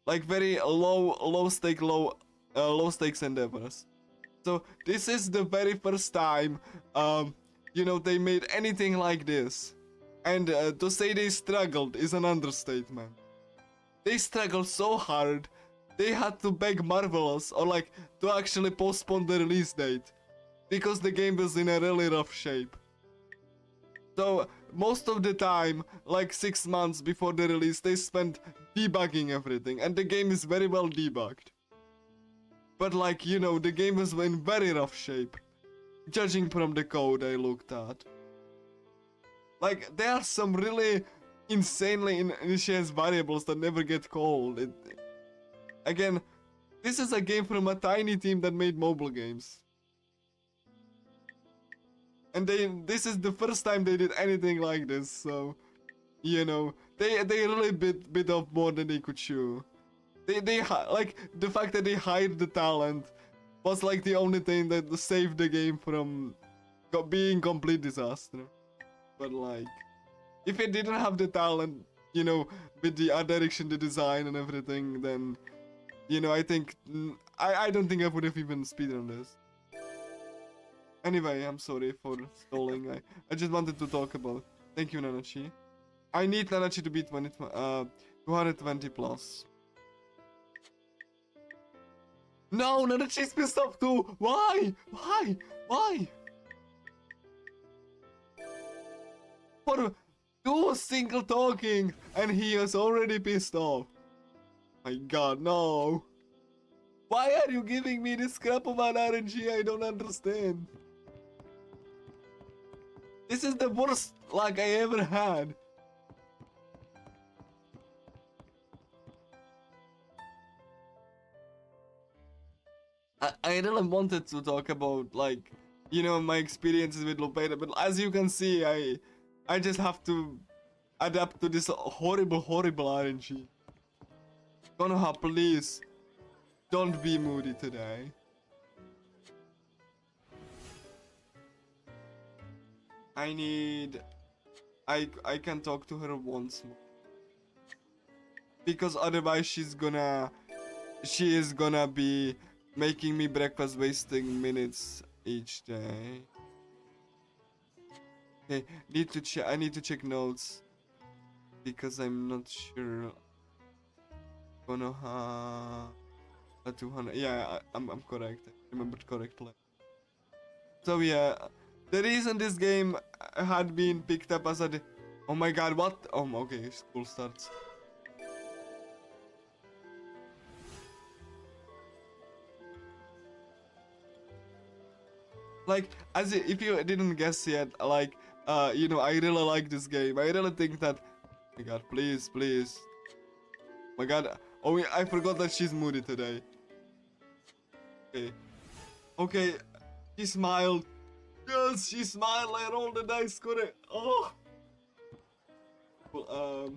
like very low stakes endeavors. So this is the very first time, you know, they made anything like this. And to say they struggled is an understatement. They struggled so hard, they had to beg Marvelous or like to actually postpone the release date because the game was in a really rough shape. So most of the time, like 6 months before the release, they spent debugging everything, and the game is very well debugged. But like, you know, the game was in very rough shape, judging from the code I looked at. Like, there are some really insanely initialized variables that never get called. Again, this is a game from a tiny team that made mobile games. And this is the first time they did anything like this, so... You know, they really bit off more than they could chew. Like the fact that they hired the talent was like the only thing that saved the game from being complete disaster. But like, if it didn't have the talent, you know, with the art direction, the design, and everything, then you know, I think I don't think I would have even speedrun this. Anyway, I'm sorry for stalling. I just wanted to talk about. Thank you, Nanachi. I need Nanachi to beat 220 plus. No, Nanachi's pissed off too. Why? Why? Why? For two single talking, and he is already pissed off. My God, no. Why are you giving me this crap about RNG? I don't understand. This is the worst luck I ever had. I really wanted to talk about, like, you know, my experiences with Loop8, but as you can see, I just have to adapt to this horrible RNG. Konoha, please, don't be moody today. I can talk to her once more. Because otherwise she is gonna be making me breakfast, wasting minutes each day. Okay, I need to check notes because I'm not sure. Konoha 200. Yeah, I'm correct. I remembered correctly. So yeah, the reason this game had been picked up as a. Oh my God! What? Oh, okay. School starts. Like, if you didn't guess yet, like, you know, I really like this game. I really think that. Oh my God, please, please. Oh my God. Oh, I forgot that she's moody today. Okay. Okay. She smiled. Yes, she smiled. I rolled the dice. Correct. Oh. Well,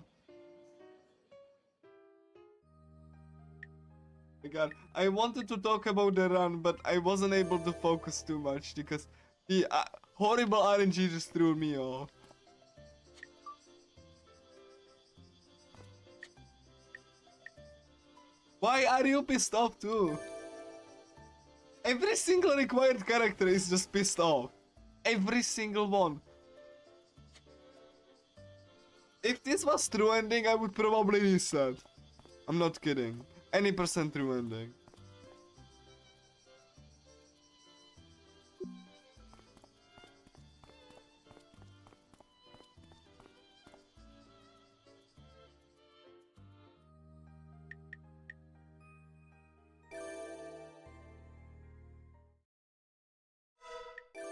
my God, I wanted to talk about the run, but I wasn't able to focus too much because the horrible RNG just threw me off. Why are you pissed off too? Every single required character is just pissed off. Every single one. If this was true ending, I would probably reset. I'm not kidding. Any percent true ending.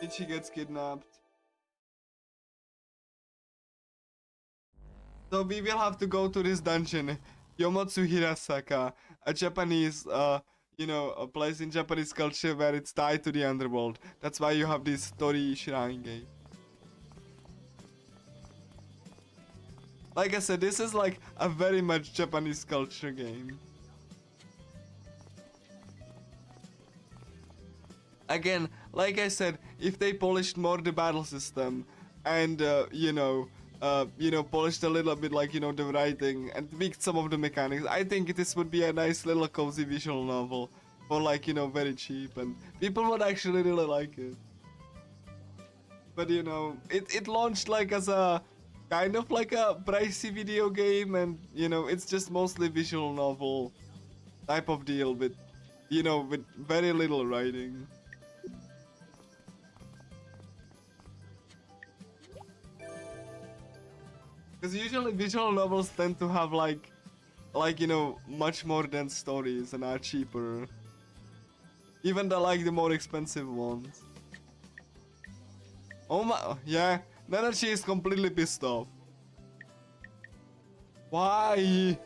Ichi gets kidnapped. So we will have to go to this dungeon, Yomotsu Hirasaka, a Japanese, you know, a place in Japanese culture where it's tied to the underworld. That's why you have this Tori Shrine gate. Like I said, this is like a very much Japanese culture game. Again, like I said, if they polished more the battle system and polished a little bit, like, you know, the writing and tweaked some of the mechanics, I think this would be a nice little cozy visual novel for, like, you know, very cheap, and people would actually really like it. But you know, it launched like as a kind of like a pricey video game, and you know, it's just mostly visual novel type of deal with, you know, with very little writing. Because usually visual novels tend to have like you know, much more dense stories and are cheaper. Even the more expensive ones. Oh my, yeah, Nanachi is completely pissed off. Why?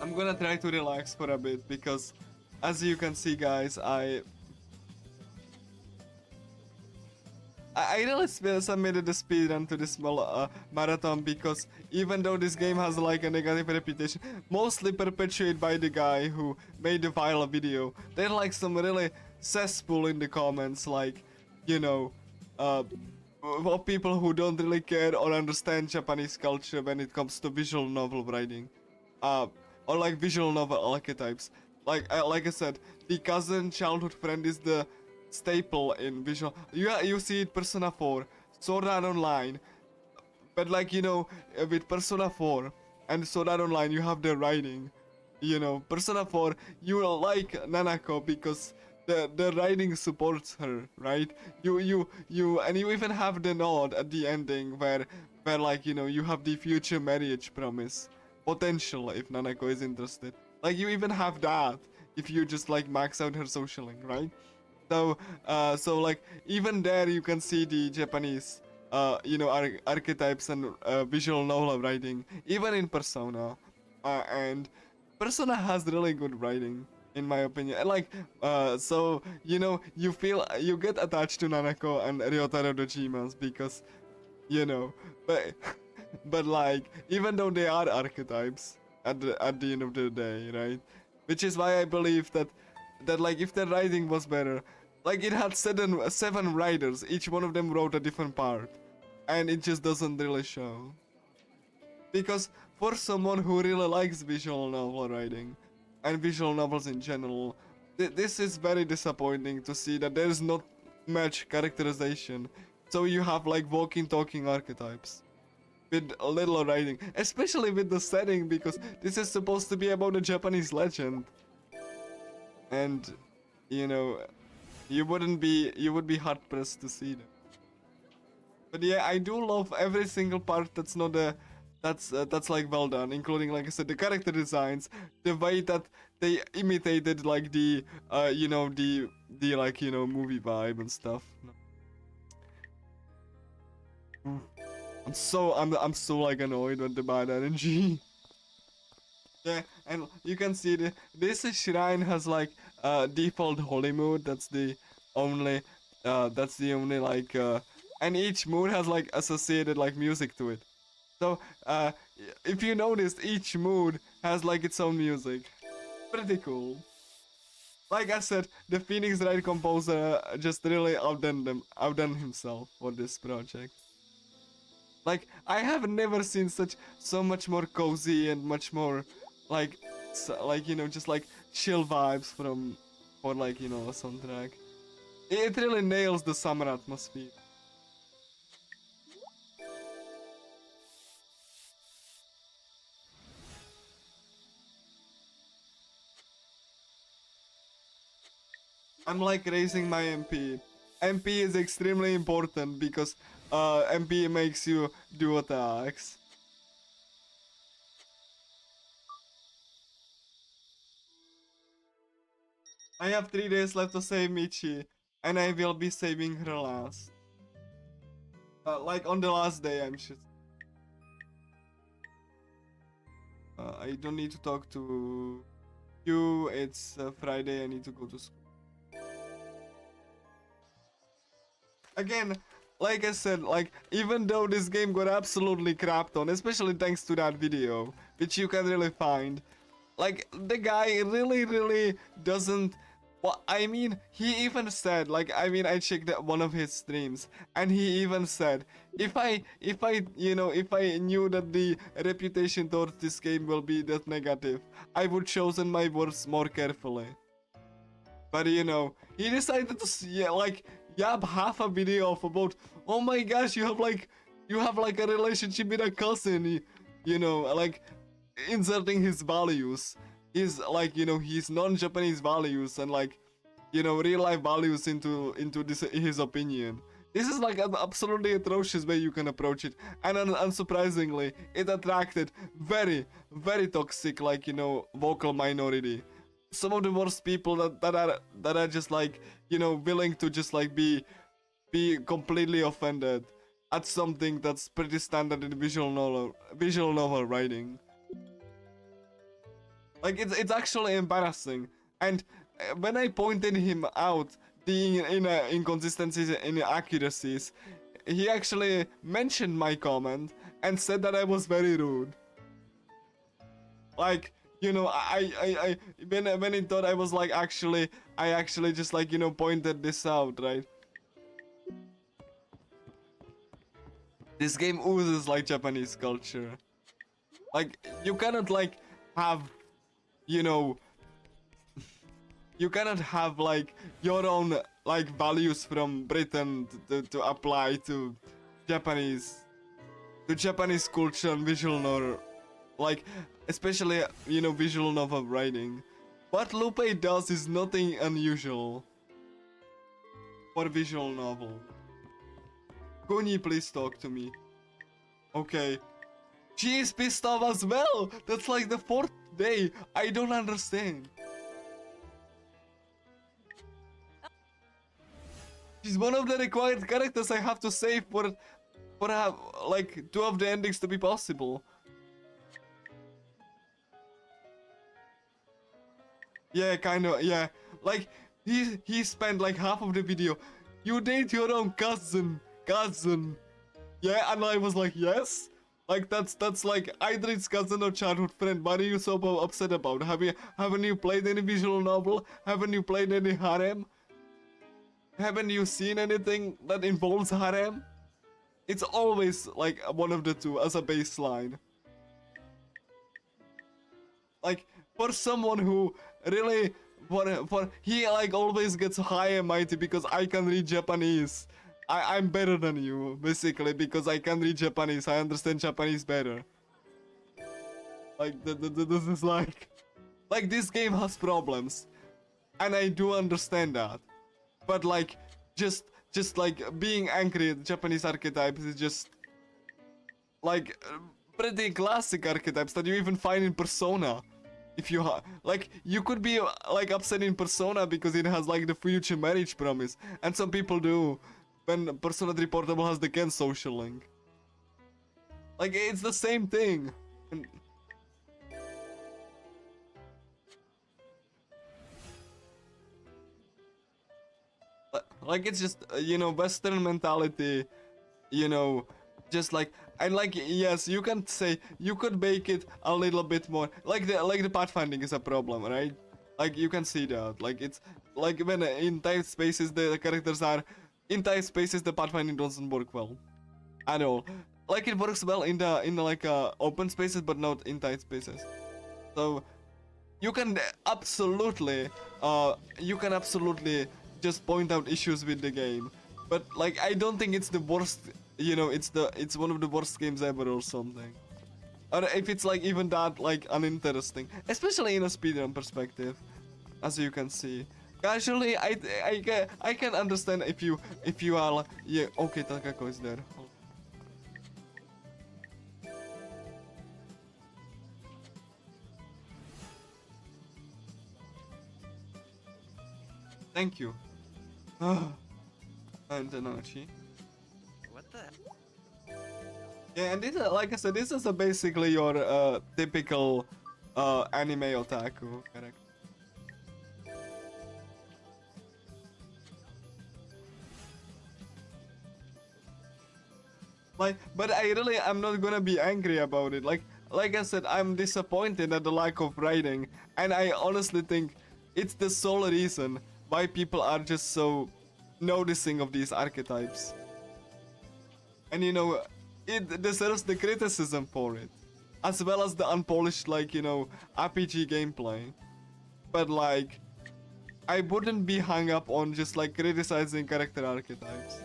I'm gonna try to relax for a bit because, as you can see, guys, I really submitted the speedrun to this small marathon because even though this game has like a negative reputation, mostly perpetuated by the guy who made the viral video, there are like some really cesspool in the comments, like, you know, of people who don't really care or understand Japanese culture when it comes to visual novel writing, uh, or like visual novel archetypes. Like I said, the cousin childhood friend is the staple in visual. You see it Persona 4, Sword Art Online, but like, you know, with Persona 4 and Sword Art Online, you have the writing. You know, Persona 4, you will like Nanako because the writing supports her, right? And you even have the nod at the ending where like, you know, you have the future marriage promise potential if Nanako is interested. Like, you even have that if you just like max out her social link, right? So like even there you can see the Japanese you know, archetypes and visual novel writing even in Persona, and Persona has really good writing in my opinion. And like so, you know, you get attached to Nanako and Ryotaro Dojimas because, you know, but but like, even though they are archetypes at the end of the day, right? Which is why I believe that like if the writing was better, like it had seven writers, each one of them wrote a different part, and it just doesn't really show. Because for someone who really likes visual novel writing and visual novels in general, this is very disappointing to see that there is not much characterization. So you have like walking talking archetypes with a little writing, especially with the setting, because this is supposed to be about a Japanese legend. And, you know, you would be hard pressed to see them. But yeah, I do love every single part that's not a that's like well done, including, like I said, the character designs, the way that they imitated like the you know, the like, you know, movie vibe and stuff. I'm so like annoyed with the bad energy. Yeah, and you can see this shrine has like default holy mood. That's the only like and each mood has like associated like music to it. So if you notice, each mood has like its own music. Pretty cool. Like I said, the Phoenix Wright composer just really outdone himself for this project. Like, I have never seen so much more cozy and much more like like, you know, just like chill vibes from for like, you know, a soundtrack. It really nails the summer atmosphere. I'm like raising my MP. MP is extremely important because MP makes you do attacks. I have 3 days left to save Michi, and I will be saving her last. Like on the last day, I'm sure. I don't need to talk to you. It's Friday. I need to go to school. Again, like I said, like, even though this game got absolutely crapped on, especially thanks to that video, which you can really find, like, the guy really doesn't. Well, I mean, he even said, like, I mean, I checked one of his streams, and he even said, if I knew that the reputation towards this game will be that negative, I would chosen my words more carefully. But you know, he decided to like yab half a video of about, oh my gosh, you have like a relationship with a cousin, you know, like inserting his values, his like, you know, his non-Japanese values and like, you know, real life values into this his opinion. This is like an absolutely atrocious way you can approach it, and unsurprisingly, it attracted very toxic, like, you know, vocal minority. Some of the worst people that are just like, you know, willing to just like be completely offended at something that's pretty standard in visual novel writing. Like it's actually embarrassing. And when I pointed him out the inconsistencies and inaccuracies, he actually mentioned my comment and said that I was very rude. Like, you know, I when he thought I was like I actually just like, you know, pointed this out, right? This game oozes like Japanese culture. Like, you cannot like have, you know, you cannot have like your own like values from Britain to apply to Japanese culture and visual novel, like especially, you know, visual novel writing. What Loop8 does is nothing unusual for visual novel. Kuni, please talk to me. Okay. She is pissed off as well. That's like the 4th day. I don't understand. She's one of the required characters I have to save for like 2 of the endings to be possible. Yeah, kind of, yeah. Like, he spent like half of the video. You date your own cousin. Yeah, and I was like, yes? Like, that's like either it's cousin or childhood friend. What are you so upset about? Haven't you played any visual novel? Haven't you played any harem? Haven't you seen anything that involves harem? It's always like one of the two as a baseline. Like, for someone who really for he like always gets high and mighty because I can read Japanese. I'm better than you, basically, because I can read Japanese. I understand Japanese better. Like, this is like this game has problems, and I do understand that. But like, just like being angry at Japanese archetypes is just like pretty classic archetypes that you even find in Persona. If you like, you could be like upset in Persona because it has like the future marriage promise, and some people do when Persona 3 Portable has the Ken social link. Like, it's the same thing. And like, it's just you know, Western mentality, you know, just like, and like, yes, you can say you could make it a little bit more like the pathfinding is a problem, right? Like, you can see that, like, it's like when in tight spaces the characters are in tight spaces, the pathfinding doesn't work well at all. Like, it works well in the like open spaces, but not in tight spaces. So you can absolutely just point out issues with the game, but like, I don't think it's the worst, you know, it's one of the worst games ever or something, or if it's like even that like uninteresting, especially in a speedrun perspective. As you can see, casually, I can understand if you are like, yeah, okay, Takako is there. Thank you. And Nanachi. What the? Yeah, and this, like I said, this is basically your typical anime otaku character. Like, but I'm not gonna be angry about it. Like I said, I'm disappointed at the lack of writing, and I honestly think it's the sole reason why people are just so noticing of these archetypes. And you know, it deserves the criticism for it, as well as the unpolished, like, you know, RPG gameplay. But like, I wouldn't be hung up on just like criticizing character archetypes.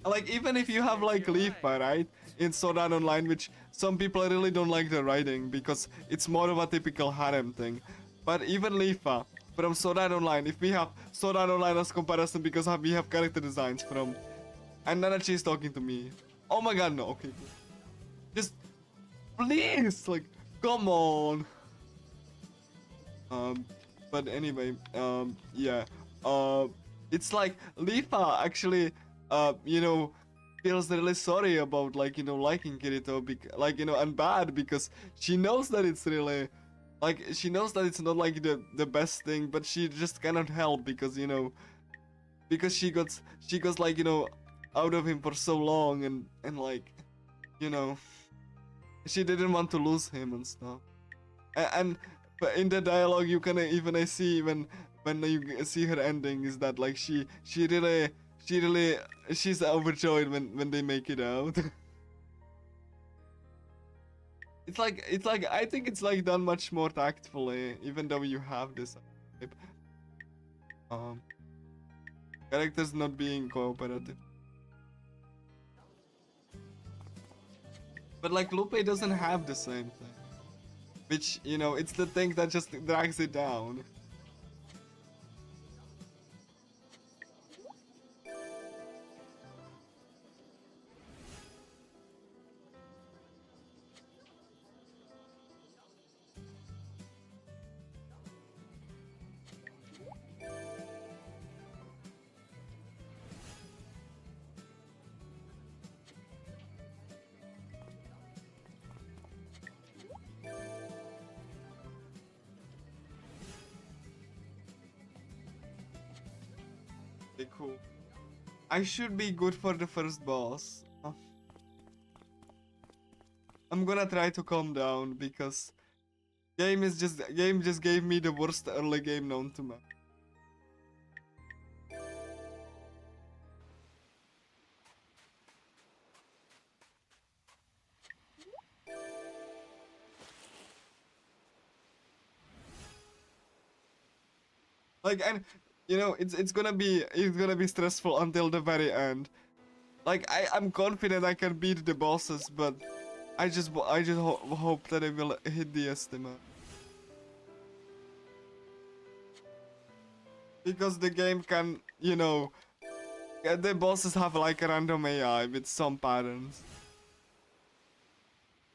Like, even if you have like Leafa, right, in Sword Art Online, which some people really don't like the writing because it's more of a typical harem thing. But even Leafa from Sword Art Online, if we have Sword Art Online as comparison because we have character designs from, and Nanachi is talking to me. Oh my god, no, okay. Just please, like, come on. But anyway, yeah. It's like Lifa actually, you know, feels really sorry about like, you know, liking Kirito, like, you know, and bad because she knows that it's really, like, she knows that it's not like the best thing, but she just cannot help because, you know, because she got like, you know, out of him for so long, and like, you know, she didn't want to lose him and stuff. And but in the dialogue you can even I see when you see her ending is that like she really she's overjoyed when they make it out. It's like I think it's like done much more tactfully, even though you have this type, um characters not being cooperative. But like Lupe doesn't have the same thing, which, you know, it's the thing that just drags it down. Okay, cool. I should be good for the first boss. I'm gonna try to calm down because game just gave me the worst early game known to man. Like, and you know, it's gonna be stressful until the very end. Like, I'm confident I can beat the bosses, but I just hope that I will hit the estimate. Because the game can, you know, the bosses have like a random AI with some patterns.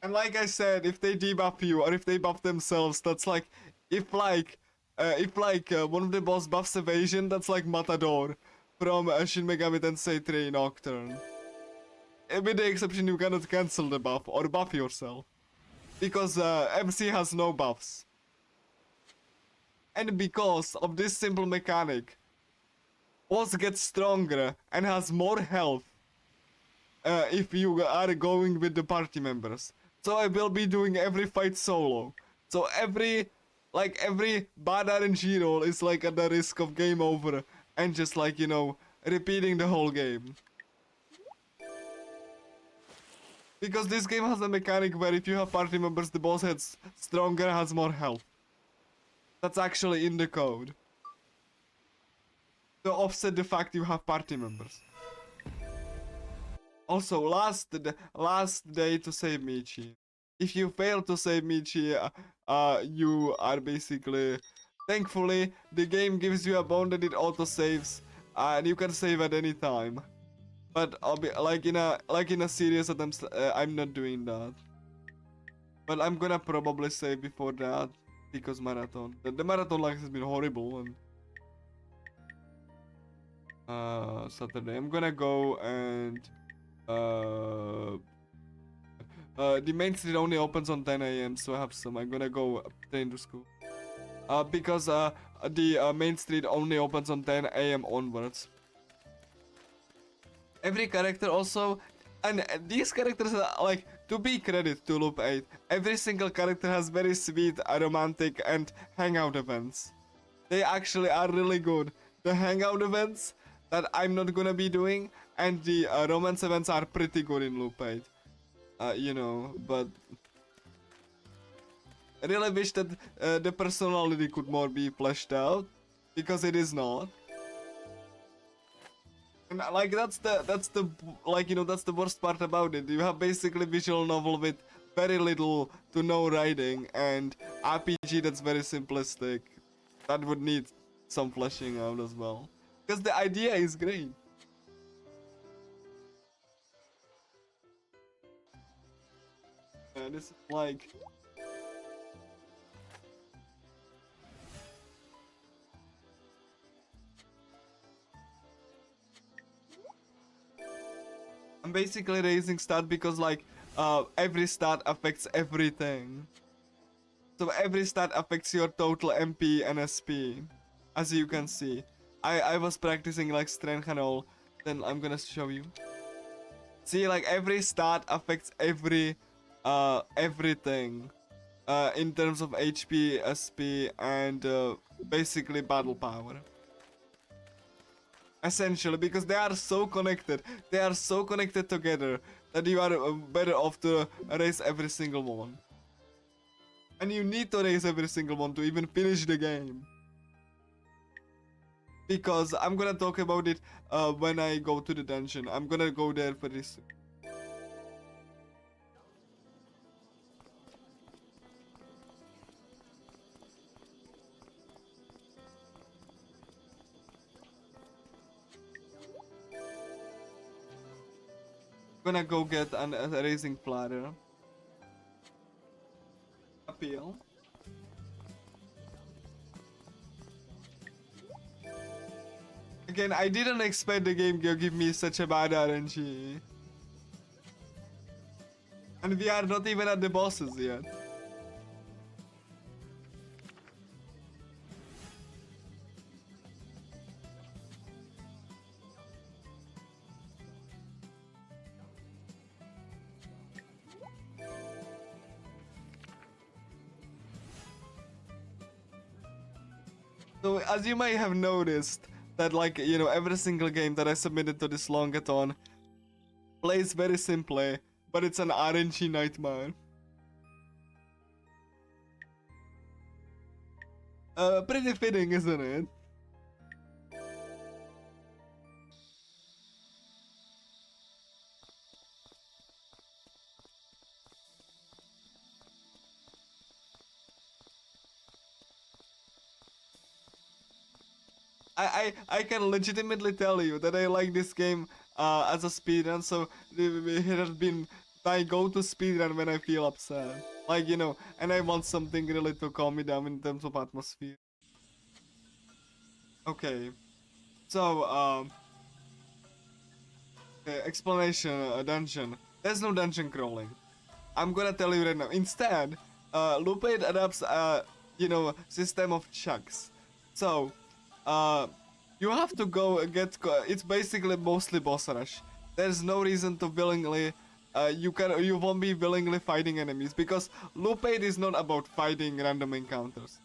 And like I said, if they debuff you or if they buff themselves, that's like, if one of the boss buffs evasion, that's like Matador from Shin Megami Tensei 3 Nocturne. With the exception you cannot cancel the buff or buff yourself. Because MC has no buffs. And because of this simple mechanic, boss gets stronger and has more health if you are going with the party members. So I will be doing every fight solo. So every bad RNG roll is like at the risk of game over and just like, you know, repeating the whole game. Because this game has a mechanic where if you have party members, the boss gets stronger, has more health. That's actually in the code. To offset the fact you have party members. Also, last day to save Michi. If you fail to save Michi, you are basically... Thankfully, the game gives you a bone that it auto-saves, and you can save at any time. But I'll be like in a serious attempt, I'm not doing that. But I'm gonna probably save before that because marathon. The marathon like has been horrible and Saturday I'm gonna go and the main street only opens on 10 a.m. so I have some. I'm gonna go train to school. Because the main street only opens on 10 a.m. onwards. Every character also, and these characters are like, to be credit to Loop8, every single character has very sweet, romantic and hangout events. They actually are really good. The hangout events that I'm not gonna be doing and the romance events are pretty good in Loop8. You know, but I really wish that the personality could more be fleshed out because it is not. And like that's the like, you know, that's the worst part about it. You have basically visual novel with very little to no writing and RPG that's very simplistic. That would need some fleshing out as well. Because the idea is great. And it's like... I'm basically raising stat because like every stat affects everything. So every stat affects your total MP and SP, as you can see. I was practicing like strength and all. Then I'm gonna show you. See, like every stat affects everything. In terms of HP, SP, and basically battle power. Essentially, because they are so connected. They are so connected together that you are better off to raise every single one. And you need to raise every single one to even finish the game. Because I'm gonna talk about it when I go to the dungeon. I'm gonna go there pretty soon. Gonna go get a raising platter. Appeal. Again, I didn't expect the game to give me such a bad RNG. And we are not even at the bosses yet. So, as you might have noticed, that like, you know, every single game that I submitted to this longathon plays very simply, but it's an RNG nightmare. Pretty fitting, isn't it? I can legitimately tell you that I like this game as a speedrun, so it has been my go-to speedrun when I feel upset. Like, you know, and I want something really to calm me down in terms of atmosphere. Okay, so, explanation, dungeon. There's no dungeon crawling. I'm gonna tell you right now. Instead, Loop8 adapts you know, system of chucks. So, you have to go get. It's basically mostly boss rush. There's no reason to willingly. You won't be willingly fighting enemies because Loop8 is not about fighting random encounters.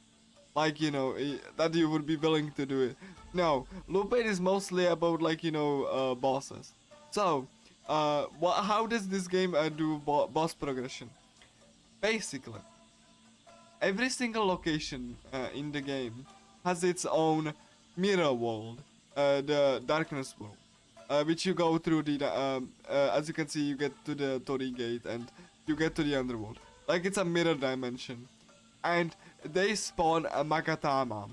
Like, you know, that you would be willing to do it. No, Loop8 is mostly about, like, you know, bosses. So, how does this game do boss progression? Basically, every single location in the game has its own mirror world, the darkness world, which you go through the, as you can see, you get to the Tori gate and you get to the underworld. Like, it's a mirror dimension. And they spawn a Magatama.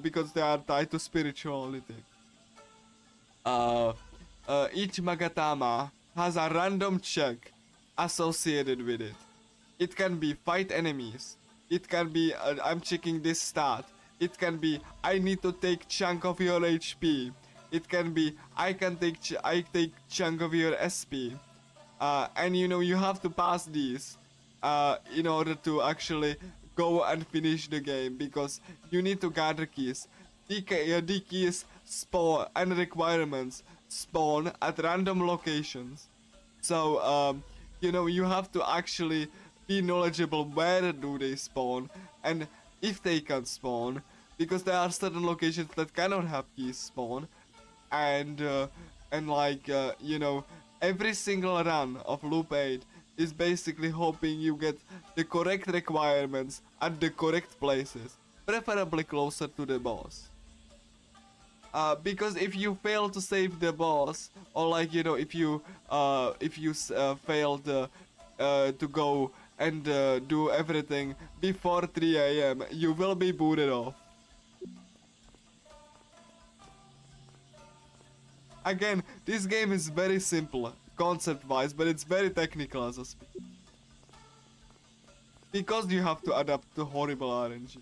Because they are tied to spirituality. Each Magatama has a random check associated with it. It can be fight enemies. It can be I'm checking this stat. It can be I need to take chunk of your HP. It can be I take chunk of your SP. And you know you have to pass these in order to actually go and finish the game because you need to gather keys. The keys spawn and requirements spawn at random locations. So you know you have to actually be knowledgeable where do they spawn and if they can spawn because there are certain locations that cannot have keys spawn and like you know every single run of Loop8 is basically hoping you get the correct requirements at the correct places, preferably closer to the boss. Because if you fail to save the boss, or like you know, if you failed to go and do everything before 3 a.m., you will be booted off. Again, this game is very simple concept-wise, but it's very technical as a speed. Because you have to adapt to horrible RNG.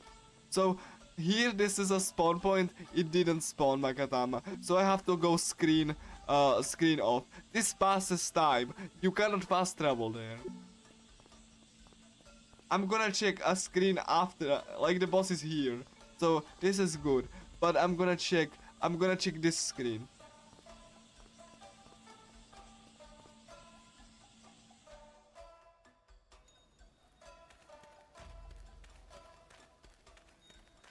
So, here this is a spawn point. It didn't spawn Magatama, so I have to go screen off. This passes time. You cannot fast travel there. I'm gonna check a screen after, like the boss is here, so this is good. But I'm gonna check this screen.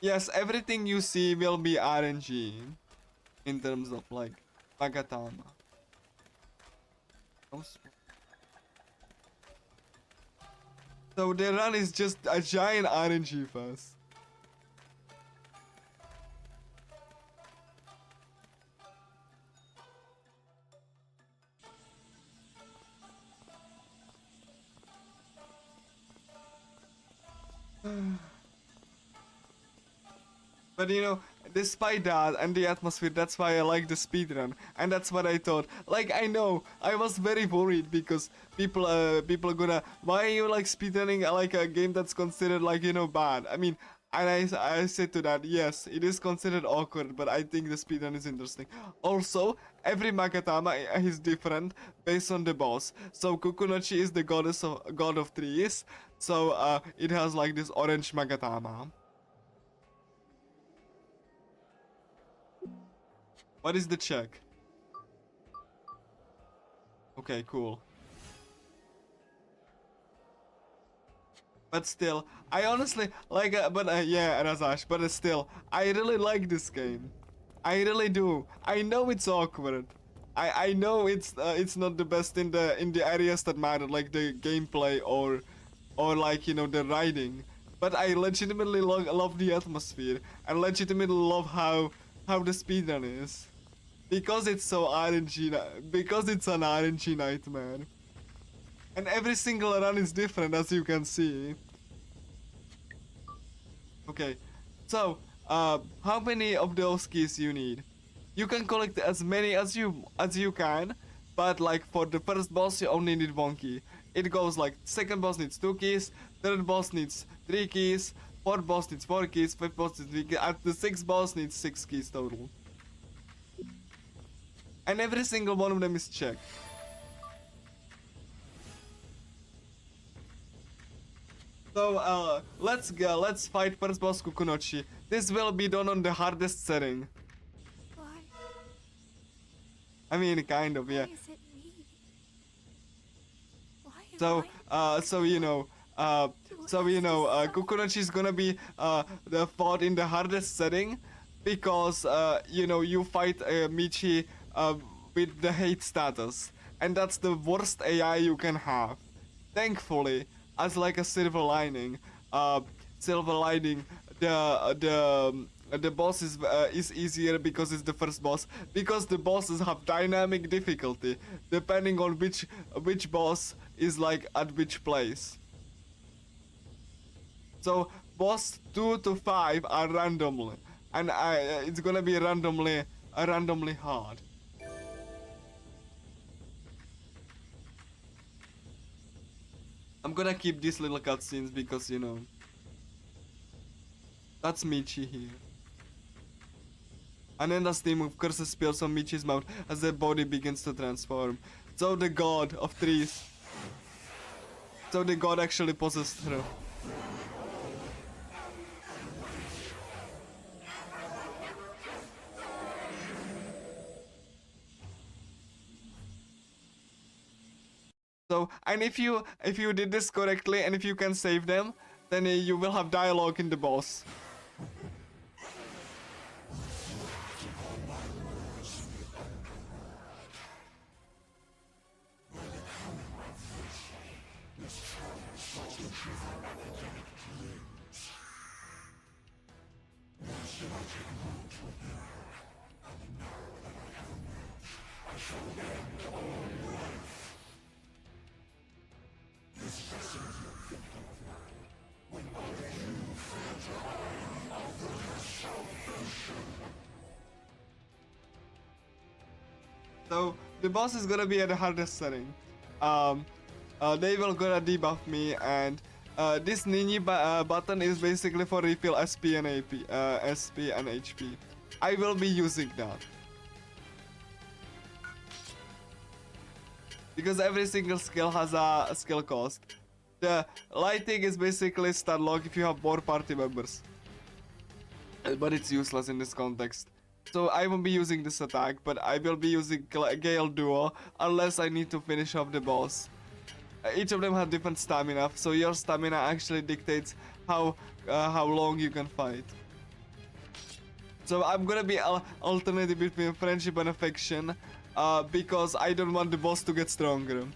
Yes, everything you see will be RNG in terms of like Magatama. So the run is just a giant RNG fest. But you know, despite that and the atmosphere, that's why I like the speedrun, and that's what I thought. Like, I know I was very worried because people gonna, why are you like speedrunning like a game that's considered like, you know, bad? I mean, and I said to that, yes, it is considered awkward, but I think the speedrun is interesting. Also, every Magatama is different based on the boss. So Kukunochi is the god of trees, so it has like this orange Magatama. What is the check? Okay, cool. But still, I honestly like, yeah, Razash, but still, I really like this game. I really do. I know it's awkward. I know it's not the best in the areas that matter, like the gameplay or like, you know, the writing. But I legitimately love the atmosphere and legitimately love how the speedrun is. Because it's so RNG, because it's an RNG nightmare. And every single run is different, as you can see. Okay, so, how many of those keys you need? You can collect as many as you can, but like for the first boss you only need 1 key. It goes like second boss needs 2 keys, third boss needs 3 keys, fourth boss needs 4 keys, fifth boss needs 3 keys, and the sixth boss needs 6 keys total. And every single one of them is checked. So let's fight first boss Kukunochi. This will be done on the hardest setting. Why? I mean, kind of, yeah. Why is it me? Why am So I? Kukunochi is gonna be fought in the hardest setting because you know, you fight Michi with the hate status, and that's the worst AI you can have. Thankfully, as like a silver lining, the boss is easier because it's the first boss, because the bosses have dynamic difficulty depending on which boss is like at which place. So boss 2 to 5 are randomly, and it's gonna be randomly hard. I'm gonna keep these little cutscenes because, you know, that's Michi here. And then that's the move, curses spills on Michi's mouth as their body begins to transform. So the god of trees. So the god actually possessed her. So, and if you did this correctly and if you can save them, then you will have dialogue in the boss. So the boss is gonna be at the hardest setting. They will gonna debuff me, and This Nini button is basically for refill SP and AP, SP and HP. I will be using that. Because every single skill has a skill cost. The lighting is basically stat lock if you have more party members. But it's useless in this context. So I won't be using this attack, but I will be using Gale Duo unless I need to finish off the boss. Each of them have different stamina, so your stamina actually dictates how long you can fight. So I'm gonna be alternating between friendship and affection, because I don't want the boss to get stronger.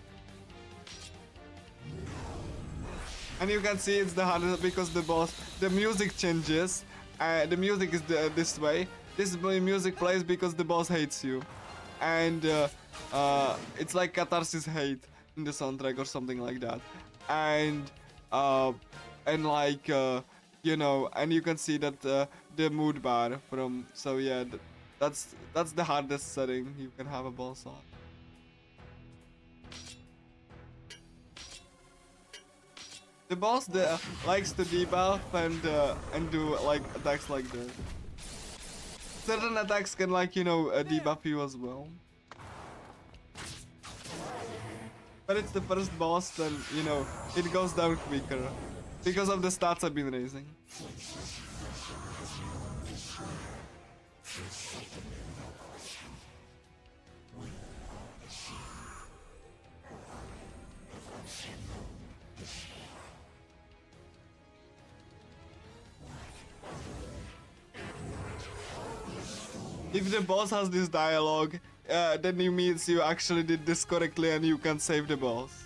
And you can see it's the hardest because the music changes. The music is this way. This music plays because the boss hates you, and it's like catharsis hate in the soundtrack or something like that. And like you know, and you can see that the mood bar from. So yeah, that's the hardest setting you can have a boss on. The boss likes to debuff and do like attacks like that. Certain attacks can like, you know, debuff you as well. But it's the first boss, then, you know, it goes down quicker. Because of the stats I've been raising. If the boss has this dialogue, then it means you actually did this correctly and you can save the boss.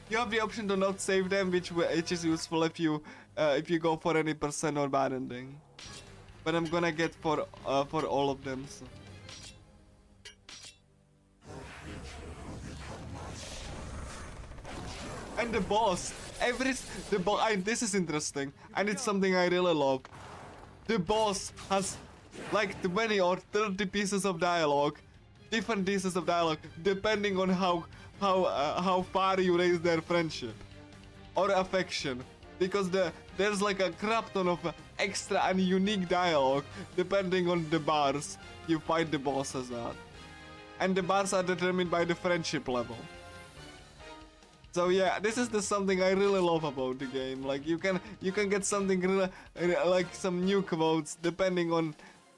You have the option to not save them, which is useful if you go for any percent or bad ending. But I'm gonna get for all of them. So. And the boss, this is interesting, and it's something I really love. The boss has like 20 or 30 pieces of dialogue, different pieces of dialogue, depending on how far you raise their friendship or affection, because there's like a crap ton of extra and unique dialogue depending on the bars you fight the bosses at, and the bars are determined by the friendship level. So yeah, this is something I really love about the game. Like you can get something really, like some new quotes depending on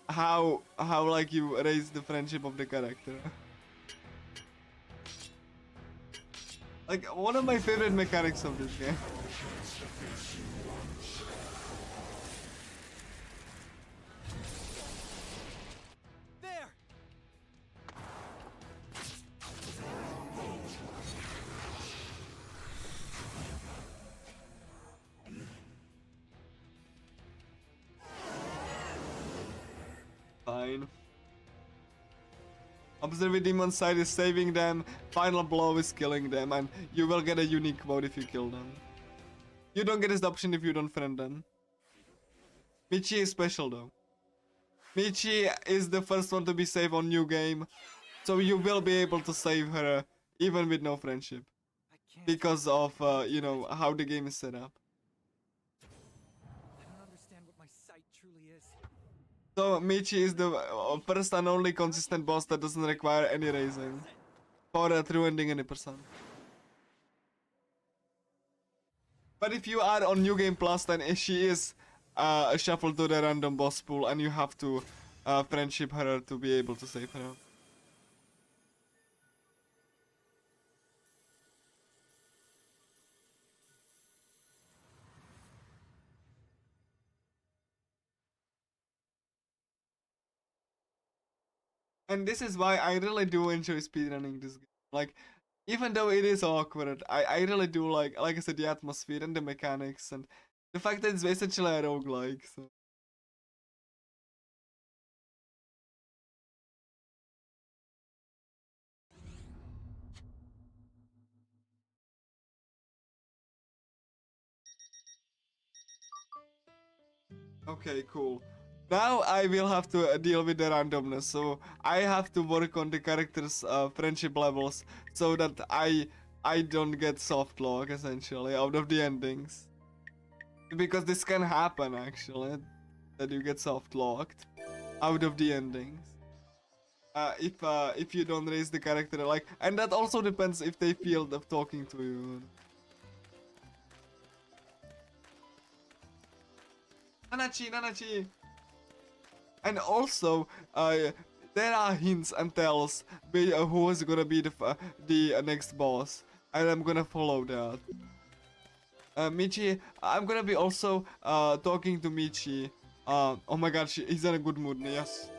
how like you raise the friendship of the character. Like one of my favorite mechanics of this game. There! Fine. Observe Demon's side is saving them, final blow is killing them, and you will get a unique mode if you kill them. You don't get this option if you don't friend them. Michi is special though. Michi is the first one to be saved on new game, so you will be able to save her even with no friendship. Because of, you know, how the game is set up. I don't understand what my sight truly is. So Michi is the first and only consistent boss that doesn't require any raising for a true ending any percent. But if you are on New Game Plus, then she is shuffled to the random boss pool, and you have to friendship her to be able to save her. And this is why I really do enjoy speedrunning this game. Like, even though it is awkward, I really do like I said, the atmosphere and the mechanics and the fact that it's essentially a roguelike. So. Okay, cool. Now I will have to deal with the randomness, so I have to work on the characters' friendship levels so that I I don't get soft lock essentially out of the endings. Because this can happen actually, that you get soft locked out of the endings. If you don't raise the character, like, and that also depends if they feel of talking to you. Nanachi. And also, there are hints and tells who is gonna be the next boss, and I'm gonna follow that. Michi, I'm gonna be also talking to Michi. Oh my god, he's in a good mood. Yes.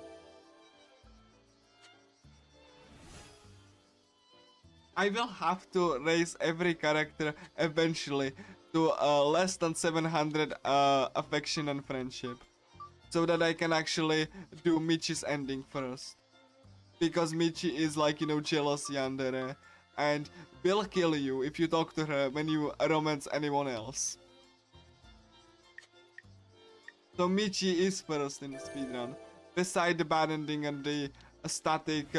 I will have to raise every character eventually to less than 700 affection and friendship, so that I can actually do Michi's ending first. Because Michi is like, jealous yandere, and will kill you if you talk to her when you romance anyone else. So Michi is first in the speedrun, beside the bad ending and the static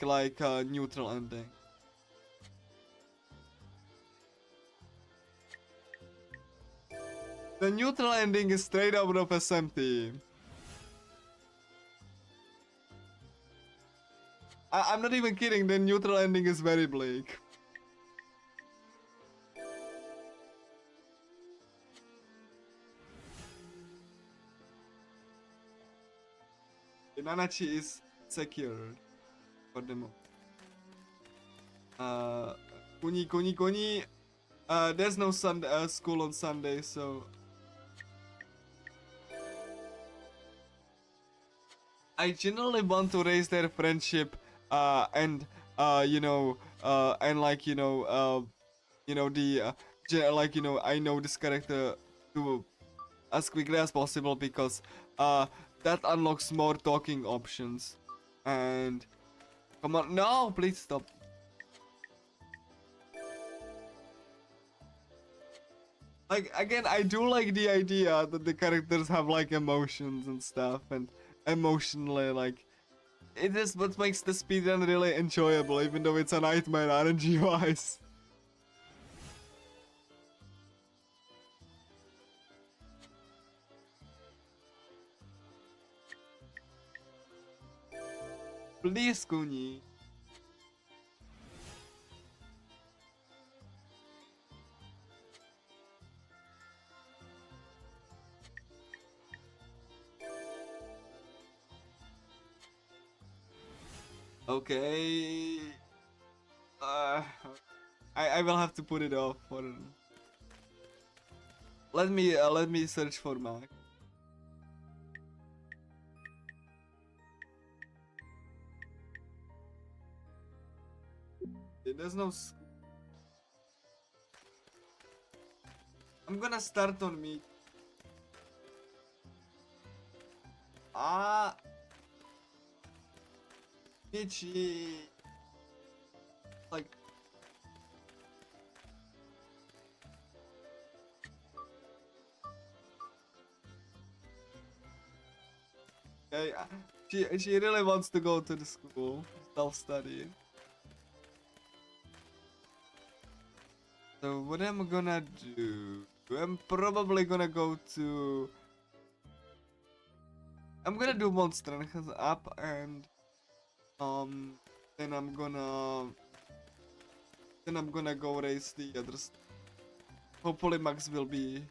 like neutral ending. The neutral ending is straight out of SMT. I'm not even kidding, the neutral ending is very bleak. Nanachi is secured for the moment. Kuni. There's no school on Sunday, so I generally want to raise their friendship, and I know this character to as quickly as possible because that unlocks more talking options. And come on, no, please stop. Like, again, I do like the idea that the characters have like emotions and stuff, and emotionally, like, it is what makes the speedrun really enjoyable, even though it's a nightmare RNG wise. Please, Kuni. Okay. I will have to put it off for. Let me search for Mac. There's no. I'm gonna start on me. Michi. Like. Okay, she really wants to go to the school, self-study. So what am I gonna do? I'm probably gonna go to. I'm gonna do Monster Hunter up and then I'm gonna go race the others. Hopefully Max will be.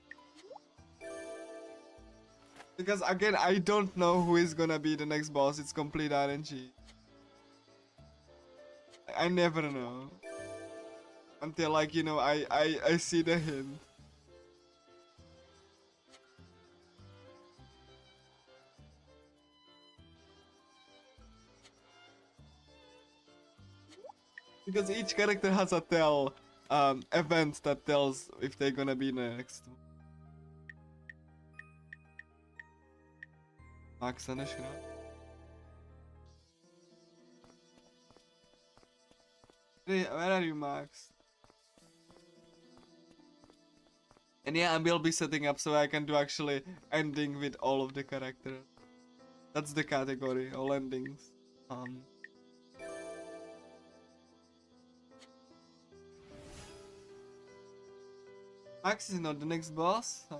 Because again, I don't know who is gonna be the next boss. It's complete RNG. I never know. Until like, I see the hint. Because each character has a event that tells if they're gonna be next. Max and Ashra. Hey, where are you, Max? And yeah, I will be setting up so I can do actually ending with all of the characters. That's the category, all endings. Max is not the next boss. I'm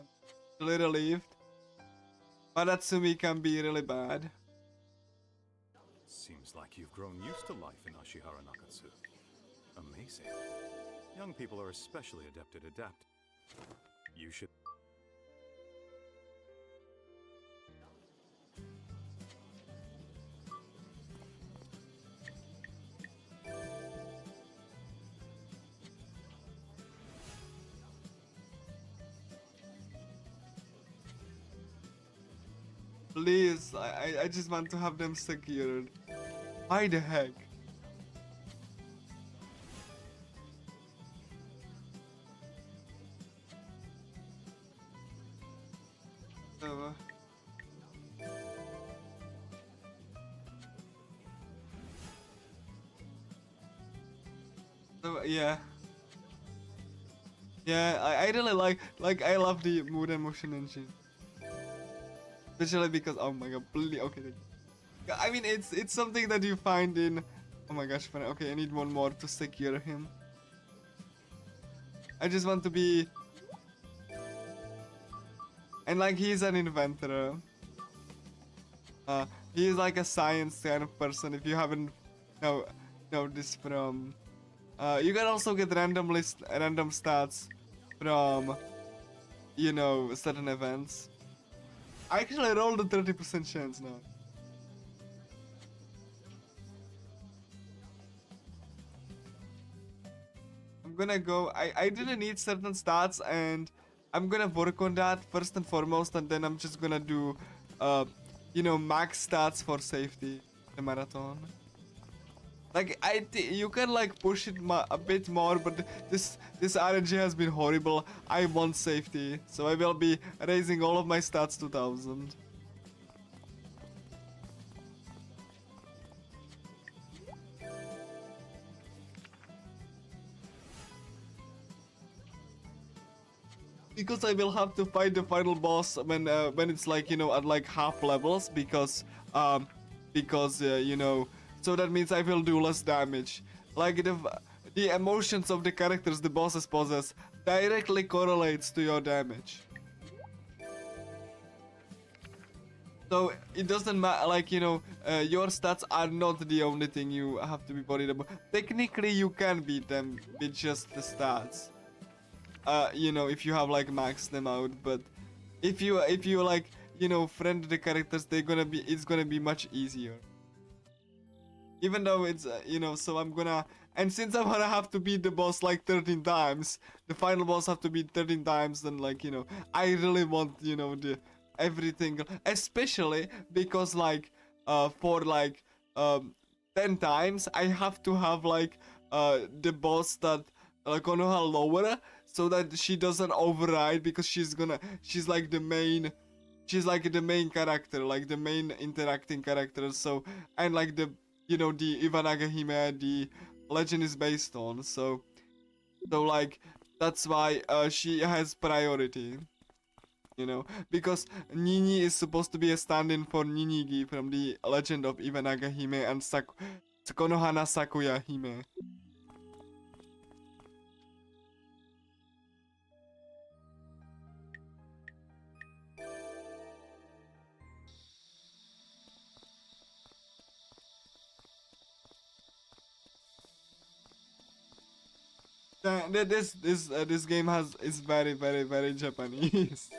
really relieved. But Atsumi can be really bad. Seems like you've grown used to life in Ashihara Nakatsu. Amazing. Young people are especially adept at adapt. You should... Please, I just want to have them secured. Why the heck? Uh, yeah. Yeah, I really like I love the mood and motion engine. Especially because oh my god, please, okay. Yeah, I mean it's something that you find in oh my gosh, fine. Okay, I need one more to secure him. I just want to be and like he's an inventor. He is like a science kind of person. If you haven't know this from, you can also get random stats from, you know, certain events. I actually rolled a 30% chance now. I'm gonna go. I didn't need certain stats, and I'm gonna work on that first and foremost, and then I'm just gonna do, you know, max stats for safety, the marathon. Like you can like push it a bit more, but this RNG has been horrible. I want safety, so I will be raising all of my stats to 1000. Because I will have to fight the final boss when it's like, you know, at like half levels, because you know, so that means I will do less damage. Like the emotions of the characters the bosses possess directly correlates to your damage. So it doesn't matter, like, you know, your stats are not the only thing you have to be worried about. Technically you can beat them with just the stats. You know, if you have like maxed them out, but if you like, you know, friend the characters, it's gonna be much easier. Even though it's you know, so I'm gonna, and since I'm gonna have to beat the boss like 13 times, the final boss have to beat 13 times, then like, you know, I really want, you know, the everything, especially because like for like 10 times I have to have like the boss that Konoha lower, so that she doesn't override, because she's like the main, she's like the main character, like the main interacting character. So, and like the, you know, the Ivanaga Hime the legend is based on, so like that's why she has priority, you know, because Nini is supposed to be a stand-in for Ninigi from the legend of Ivanaga Hime and Konohana Sakuya Hime. This game is very Japanese.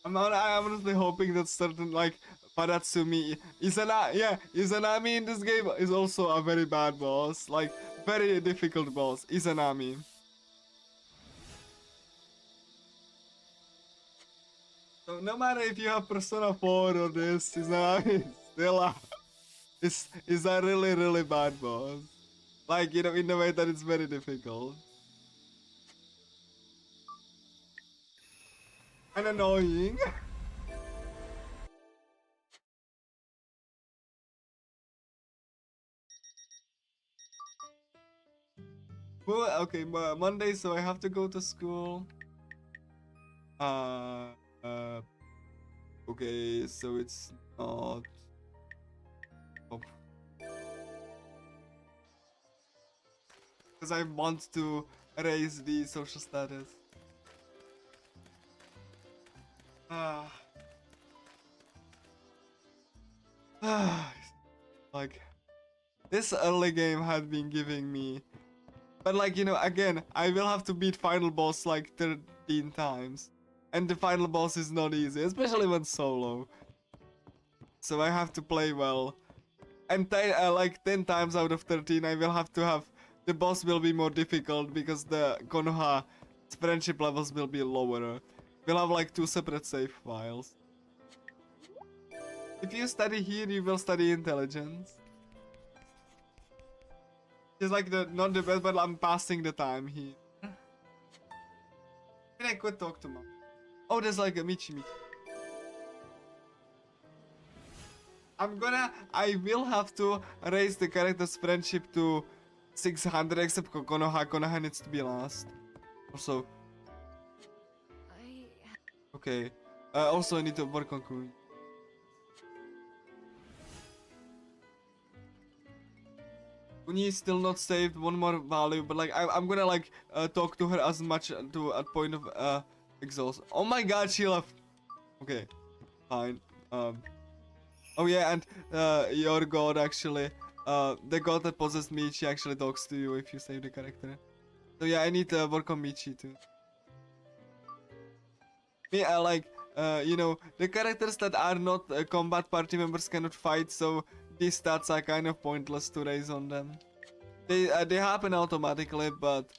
I'm honestly hoping that certain like Paratsumi Izanami in this game is also a very bad boss, like very difficult boss. Izanami. So no matter if you have Persona 4 or this, Izanami is a really bad boss. Like, you know, in a way that it's very difficult. And annoying. Well, okay, Monday, so I have to go to school. Uh, uh, okay, so it's not. Because I want to raise the social status. Ah. Like, this early game had been giving me. But, like, you know, again, I will have to beat final boss like 13 times. And the final boss is not easy, especially when solo. So I have to play well. And like 10 times out of 13, I will have to have. The boss will be more difficult because the Konoha friendship levels will be lower. We'll have like 2 separate save files. If you study here, you will study intelligence. It's like not the best, but I'm passing the time here. And I could talk to mom. Oh, there's like a Michi. I will have to raise the character's friendship to 600, except Konoha. Konoha needs to be last. Also. Okay. Also, I need to work on Kui. Kuni is still not saved, one more value, but like I'm gonna like talk to her as much to a point of exhaust. Oh my god, she left. Okay, fine. Oh yeah, and your god actually, the god that possessed Michi actually talks to you if you save the character. So yeah, I need to work on Michi too. Me, I like, you know, the characters that are not combat party members cannot fight, so these stats are kind of pointless to raise on them. They happen automatically, but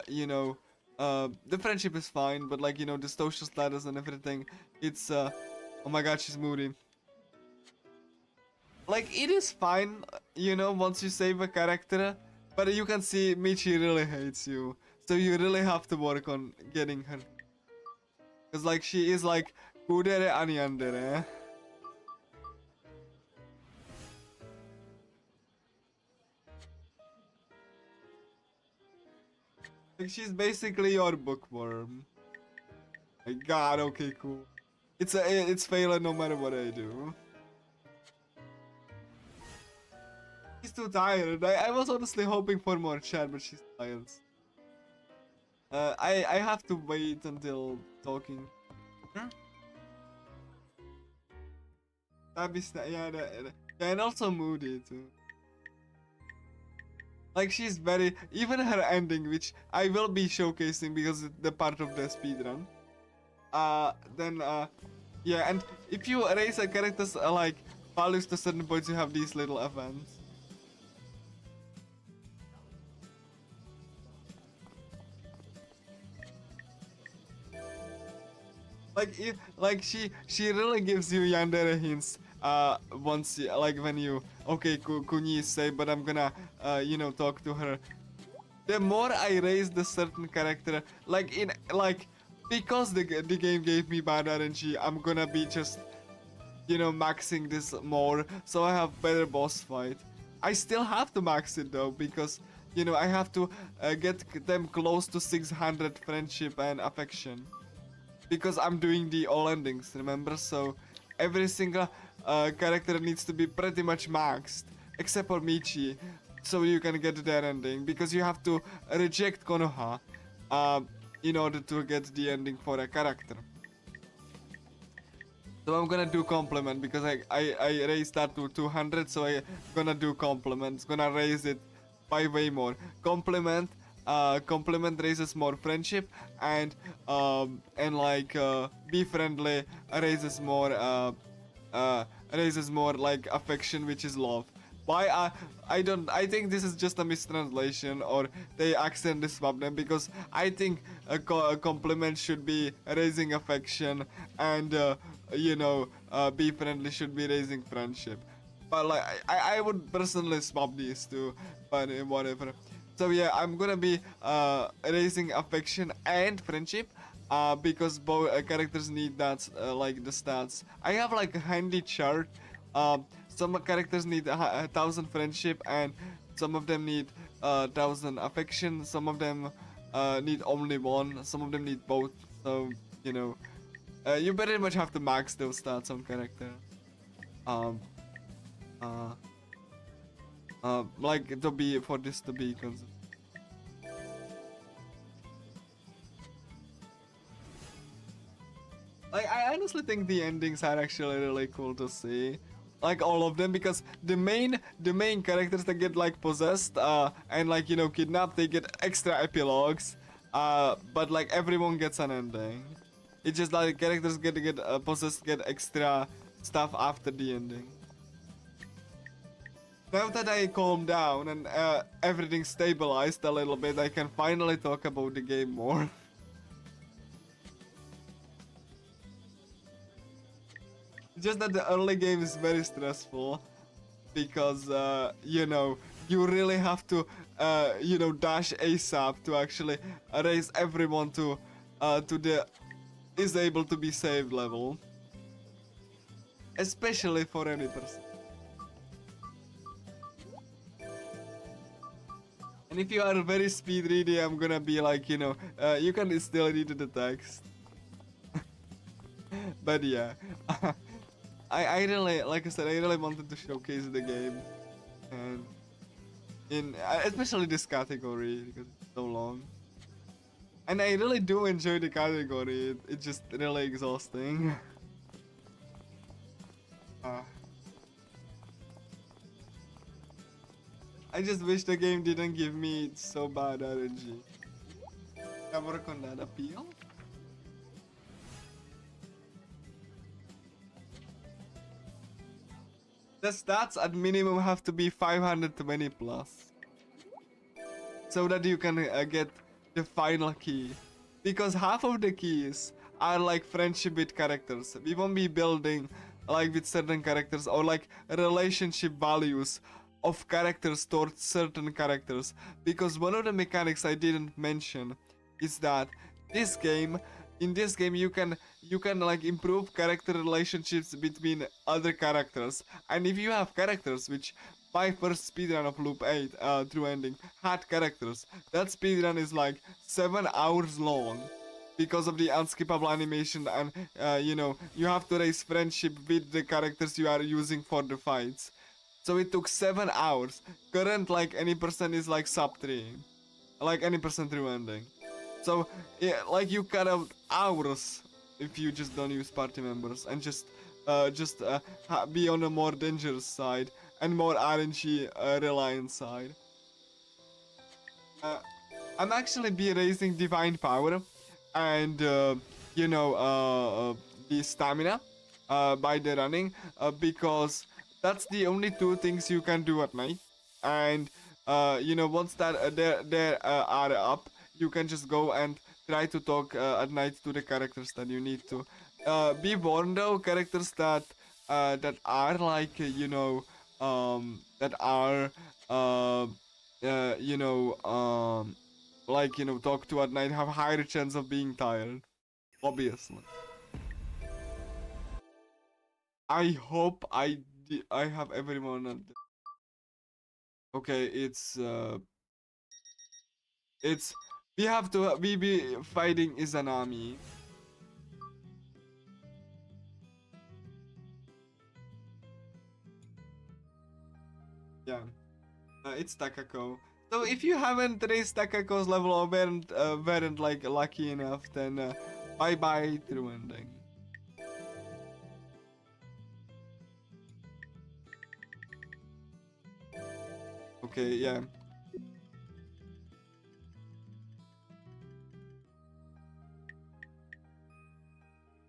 you know, the friendship is fine, but like, you know, the social status and everything, it's oh my god, she's moody. Like, it is fine, you know, once you save a character, but you can see Michi really hates you, so you really have to work on getting her. Cause like she is like kudere and yandere. Like she's basically your bookworm. My god, okay, cool. It's failing no matter what I do. She's too tired. I was honestly hoping for more chat, but she's tired. I have to wait until talking. Yeah, and also moody too. Like she's very, even her ending, which I will be showcasing because it's the part of the speedrun. Yeah, and if you raise a character's like values to certain points, you have these little events. Like she really gives you yandere hints once like when you okay Kuni is safe, but I'm gonna you know, talk to her. The more I raise the certain character, like in like, because the game gave me bad RNG, I'm gonna be just, you know, maxing this more so I have better boss fight. I still have to max it though, because you know I have to get them close to 600 friendship and affection. Because I'm doing the all endings, remember? So every single character needs to be pretty much maxed, except for Michi, so you can get their ending. Because you have to reject Konoha in order to get the ending for a character. So I'm gonna do compliment because I raised that to 200, so I gonna do compliments, gonna raise it by way more. Compliment raises more friendship, and like be friendly raises more like affection, which is love. Why I think this is just a mistranslation, or they accidentally swapped them, because I think a compliment should be raising affection, and you know, be friendly should be raising friendship. But like I would personally swap these two, but whatever. So yeah, I'm gonna be raising affection and friendship, because both characters need that, like the stats. I have like a handy chart. Some characters need 1,000 friendship, and some of them need thousand affection. Some of them need only one. Some of them need both. So you know, you pretty much have to max those stats on character. Um, like to be for this to be consistent. Like I honestly think the endings are actually really cool to see, like all of them, because the main characters that get like possessed and like you know kidnapped, they get extra epilogues, but like everyone gets an ending. It's just like characters get possessed get extra stuff after the ending. Now that I calmed down and everything stabilized a little bit, I can finally talk about the game more. Just that the early game is very stressful because you know you really have to you know dash ASAP to actually raise everyone to the is able to be saved level, especially for any person. And if you are very speed ready, I'm gonna be like, you know, you can still read the text. But yeah, I really, like I said, I really wanted to showcase the game, and in especially this category because it's so long. And I really do enjoy the category. It's just really exhausting. uh, I just wish the game didn't give me so bad RNG. I work on that appeal. The stats at minimum have to be 520 plus, so that you can get the final key. Because half of the keys are like friendship with characters. We won't be building like with certain characters or like relationship values of characters towards certain characters. Because one of the mechanics I didn't mention is that in this game you can like improve character relationships between other characters, and if you have characters which my first speedrun of Loop 8 through ending had characters, that speedrun is like 7 hours long because of the unskippable animation, and you know you have to raise friendship with the characters you are using for the fights. So it took 7 hours. Current like any person is like sub 3, like any person through ending. So, yeah, like you cut out hours if you just don't use party members and just be on a more dangerous side and more RNG reliant side. Uh, I'm actually be raising divine power and you know the stamina by the running because that's the only two things you can do at night, and you know once that they are up, you can just go and try to talk at night to the characters that you need to. Be warned though, characters that are like you know that are you know like you know talk to at night have higher chance of being tired, obviously. I hope I have everyone at okay, it's we have to we be fighting Izanami. Yeah, it's Takako. So if you haven't raised Takako's level or weren't like lucky enough, then bye bye through ending. Okay, yeah.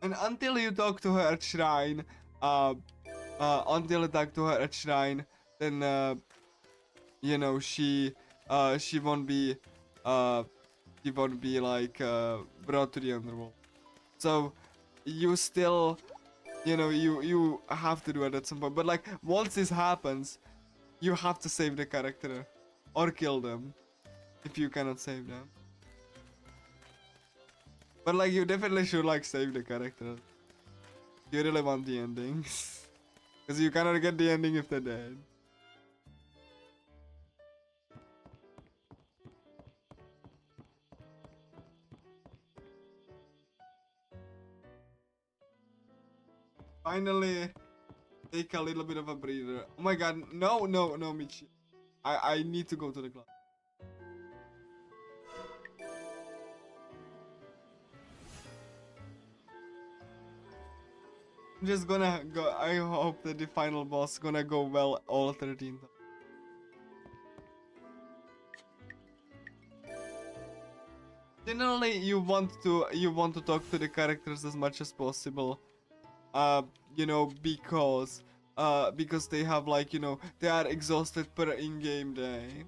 And until you talk to her at shrine, until you talk to her at shrine, then you know she won't be uh she won't be like brought to the underworld. So you still you know you have to do it at some point. But like once this happens, you have to save the character or kill them if you cannot save them. But like you definitely should like save the character. You really want the endings. Because you cannot get the ending if they're dead. Finally take a little bit of a breather. Oh my god, no, Michi. I need to go to the club. I'm just gonna go. I hope that the final boss gonna go well all 13 times. Generally, you want to talk to the characters as much as possible. You know, because they have like, you know, they are exhausted per in-game day.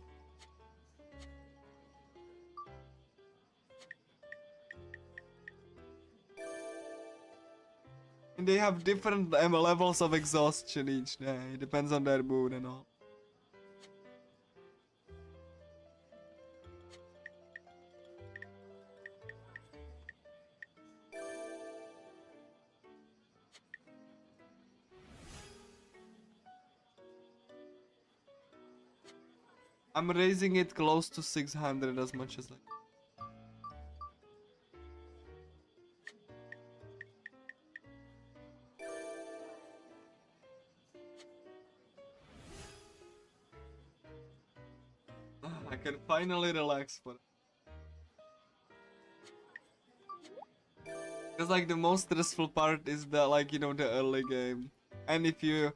And they have different levels of exhaustion each day. It depends on their mood and all. I'm raising it close to 600 as much as I can finally relax for it. Because like the most stressful part is the, like, you know, the early game. And if you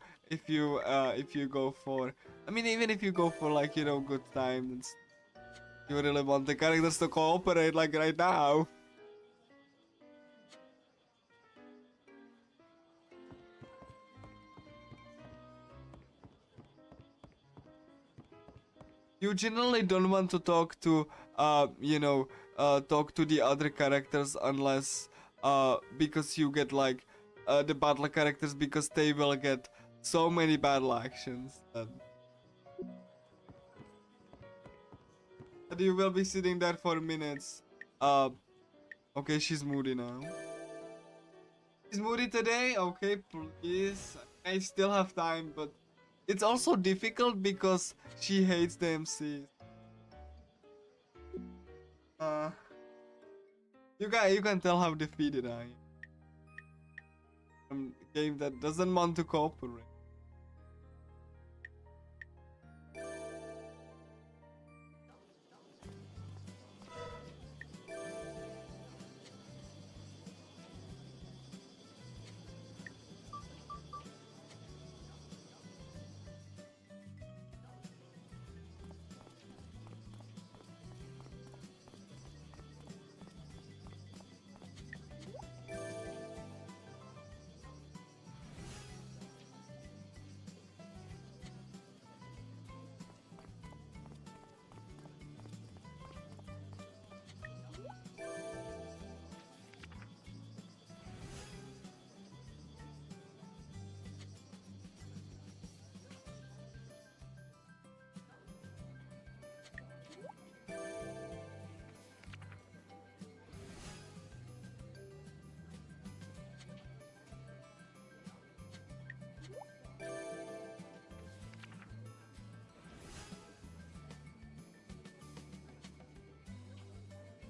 go for, I mean, even if you go for, like, you know, good times, you really want the characters to cooperate like right now. You generally don't want to talk to talk to the other characters unless because you get like the battle characters, because they will get so many battle actions that you will be sitting there for minutes. Okay, she's moody now. She's moody today? Okay, please. I still have time, but it's also difficult because she hates the MCs. You can tell how defeated I am. I'm a game that doesn't want to cooperate.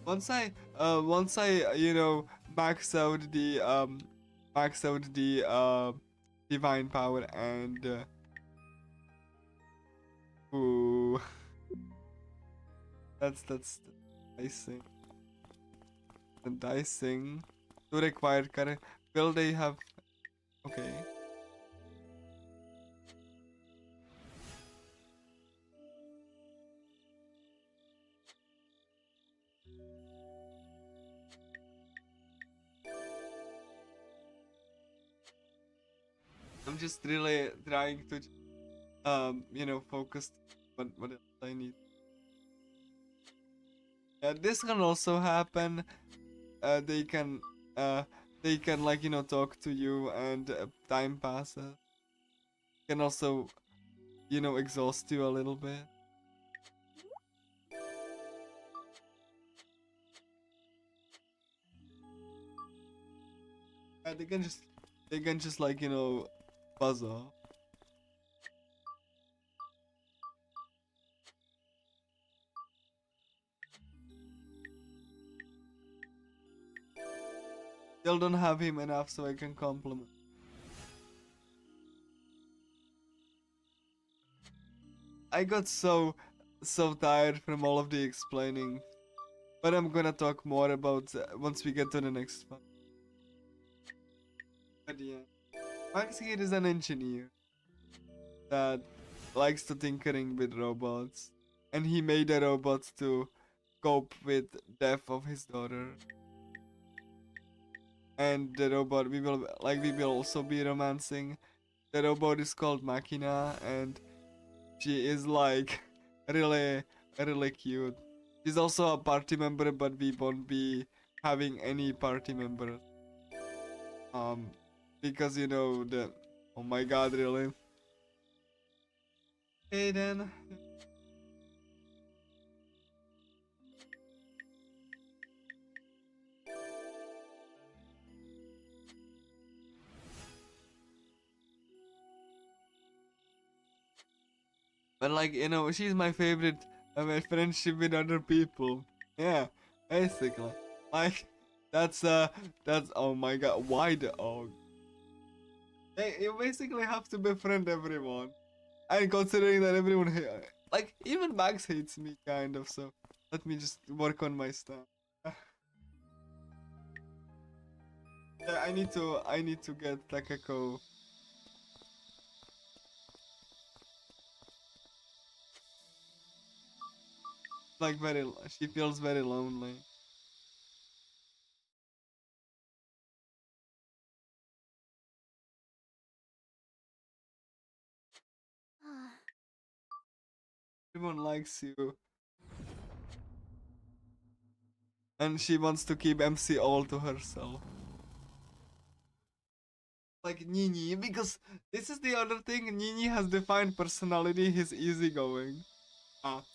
Once I you know max out the divine power and ooh, that's dicing. The dicing to required character. Will they have? Okay. I'm just really trying to focus what else I need. Yeah, this can also happen. They can like, you know, talk to you and time passes. Can also, you know, exhaust you a little bit. They can just like, you know, buzz off. Still don't have him enough so I can compliment. I got so tired from all of the explaining, but I'm gonna talk more about once we get to the next one. But yeah, Max here is an engineer that likes to tinkering with robots, and he made a robot to cope with death of his daughter. And the robot we will also be romancing. The robot is called Machina, and she is like really really cute. She's also a party member, but we won't be having any party members. Um, because you know the. Oh my God, really? Okay then. But like you know, she's my favorite. My friendship with other people. Yeah, basically. Like that's oh my God. Why the Hey, you basically have to befriend everyone. And considering that everyone like even Max hates me kind of. So let me just work on my stuff. Yeah, I need to get Takako. Like she feels very lonely. Everyone likes you. And she wants to keep MC all to herself. Like Nini, because this is the other thing. Nini has defined personality. He's easygoing.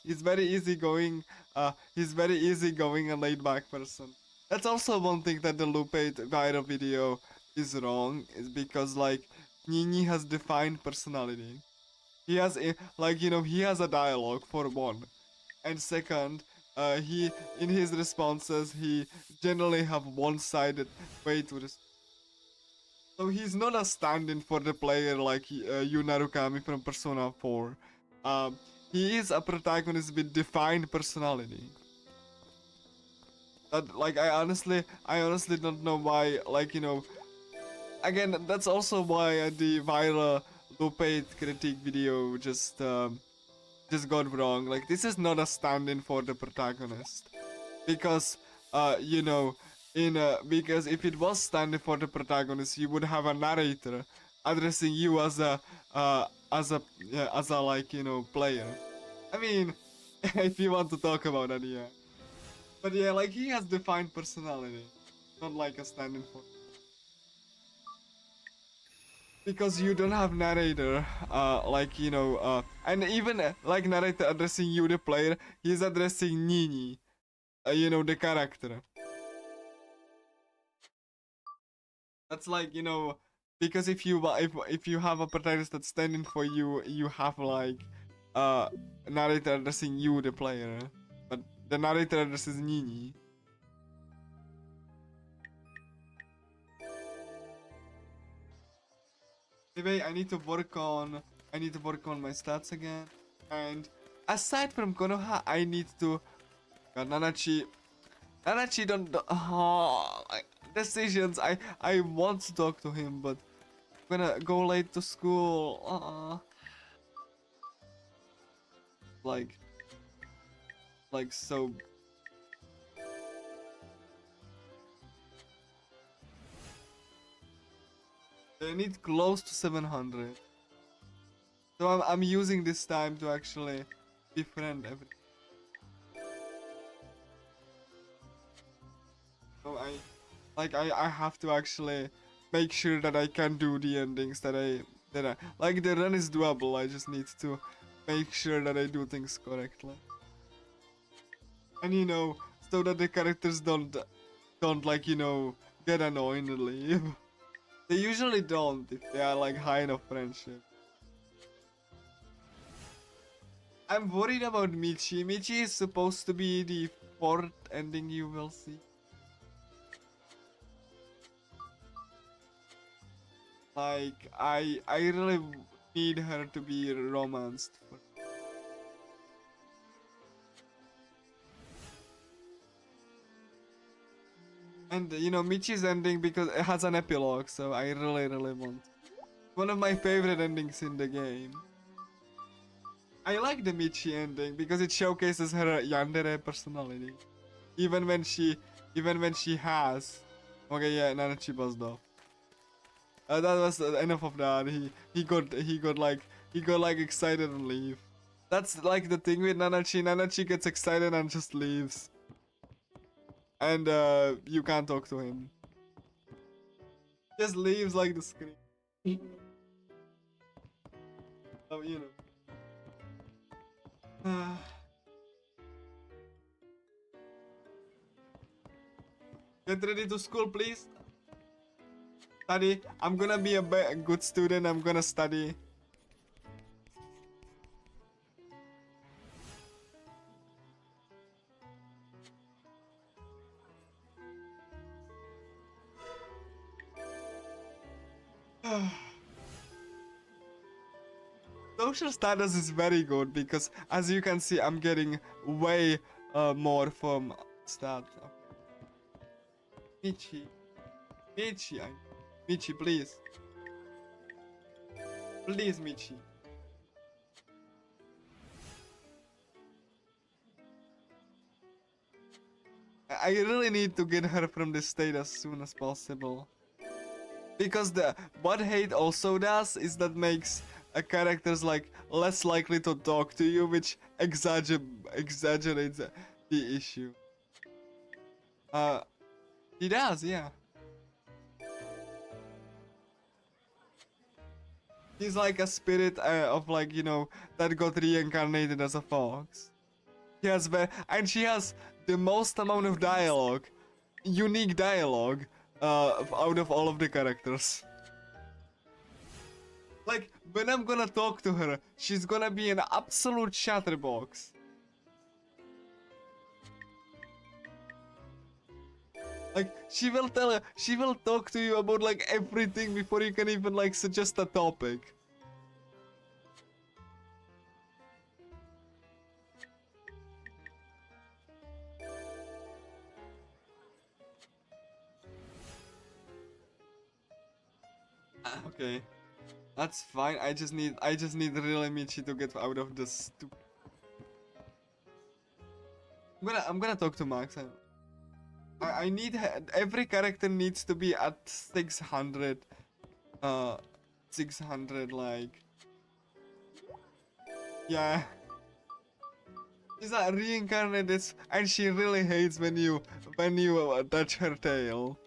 He's very easygoing. He's very easygoing and laid back person. That's also one thing that the Loop8 viral video is wrong. Is because like Nini has defined personality. He has a like you know he has a dialogue for one, and second, he in his responses he generally have one-sided way to respond. So he's not a stand-in for the player like Yu Narukami from Persona 4. He is a protagonist with defined personality. That like I honestly don't know why like you know. Again, that's also why the viral Loop8 critique video just got wrong. Like this is not a stand-in for the protagonist because you know because if it was standing for the protagonist you would have a narrator addressing you as a like you know player. I mean if you want to talk about that, yeah, but yeah, like he has defined personality, not like a standing for, because you don't have narrator like you know and even like narrator addressing you the player, he's addressing Nini, you know, the character. That's like you know, because if you have a protagonist that's standing for you, you have like uh narrator addressing you the player, but the narrator addresses Nini. Anyway, I need to work on my stats again, and aside from Konoha, I need to Nanachi don't like, decisions. I want to talk to him, but I'm gonna go late to school. Like so. They need close to 700. So I'm using this time to actually befriend everyone. So I have to actually make sure that I can do the endings that I like. The run is doable. I just need to make sure that I do things correctly. And you know, so that the characters don't like you know get annoyed and leave. They usually don't if they are like high enough friendship. I'm worried about Michi. Michi is supposed to be the fourth ending you will see. Like I really need her to be romanced. And you know, Michi's ending because it has an epilogue, so I really want. One of my favorite endings in the game. I like the Michi ending because it showcases her yandere personality. Even when she has. Okay, yeah, Nanachi buzzed off. That was enough of that. He got like excited and leave. That's like the thing with Nanachi. Nanachi gets excited and just leaves. And you can't talk to him. Just leaves like the screen. Oh, you know. Get ready to school, please. Study. I'm gonna be a good student. I'm gonna study. Social status is very good because, as you can see, I'm getting way more from stat. Michi, Michi, Michi, please, please, Michi. I really need to get her from this state as soon as possible. Because what hate also does is that makes characters like less likely to talk to you, which exaggerates the issue. He does, yeah. He's like a spirit of like, you know, that got reincarnated as a fox. He has and she has the most amount of dialogue, unique dialogue, out of all of the characters. Like, when I'm gonna talk to her, she's gonna be an absolute chatterbox. Like, she will talk to you about like everything before you can even like suggest a topic. Okay. That's fine. I just need really Michi to get out of this stupid. I'm gonna talk to Max. I need every character needs to be at 600. 600 like. Yeah. She's a reincarnated, and she really hates when you touch her tail.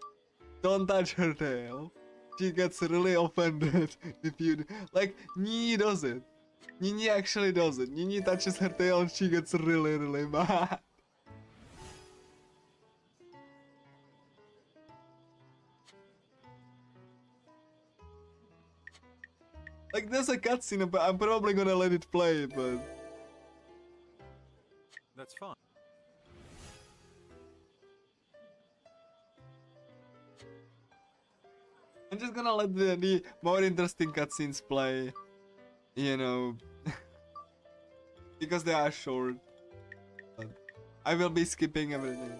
Don't touch her tail. She gets really offended if you like. Nini does it. Nini actually does it. Nini touches her tail and she gets really mad. Like, there's a cutscene, but I'm probably gonna let it play, but... That's fine. I'm just gonna let the more interesting cutscenes play, you know, because they are short. But I will be skipping everything.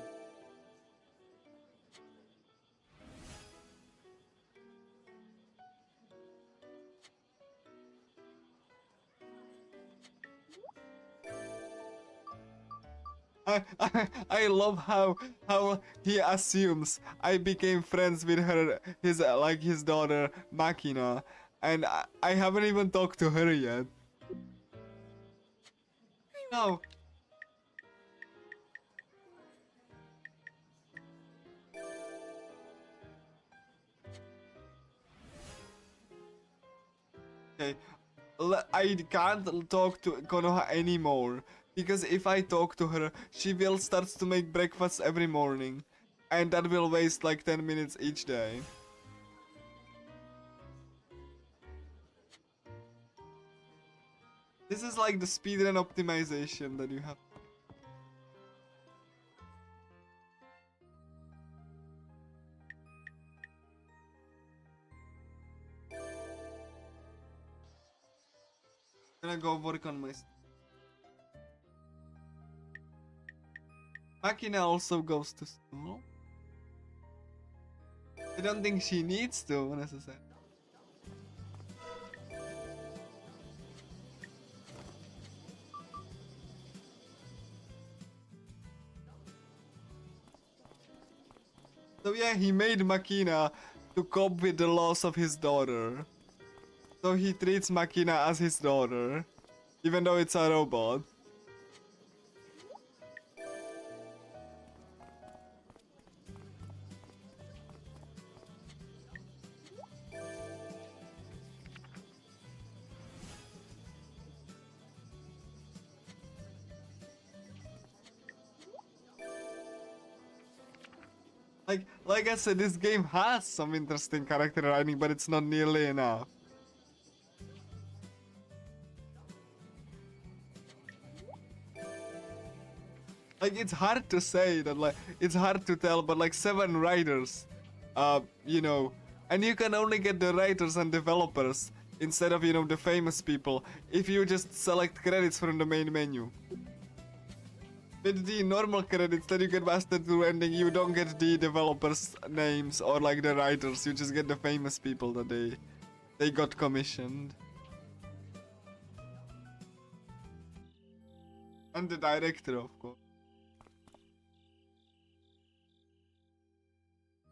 I love how he assumes I became friends with his daughter Makina, and I haven't even talked to her yet. No. Okay, I can't talk to Konoha anymore. Because if I talk to her, she will start to make breakfast every morning. And that will waste like 10 minutes each day. This is like the speedrun optimization that you have. I'm gonna go work on my... Makina also goes to school. I don't think she needs to necessarily. So yeah, he made Makina to cope with the loss of his daughter. So he treats Makina as his daughter, even though it's a robot. Like I said, this game has some interesting character writing, but it's not nearly enough. Like, it's hard to say that, like, it's hard to tell, but like 7 writers, you know, and you can only get the writers and developers instead of, you know, the famous people if you just select credits from the main menu. With the normal credits that you get mastered through ending, you don't get the developers' names or like the writers, you just get the famous people that they got commissioned. And the director, of course.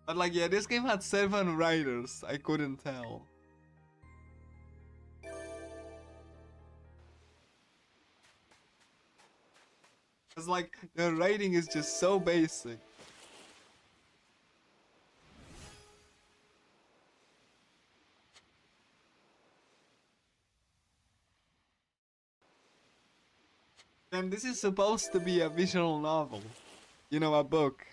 But like, yeah, this game had 7 writers, I couldn't tell. Cause like, the writing is just so basic. And this is supposed to be a visual novel. You know, a book.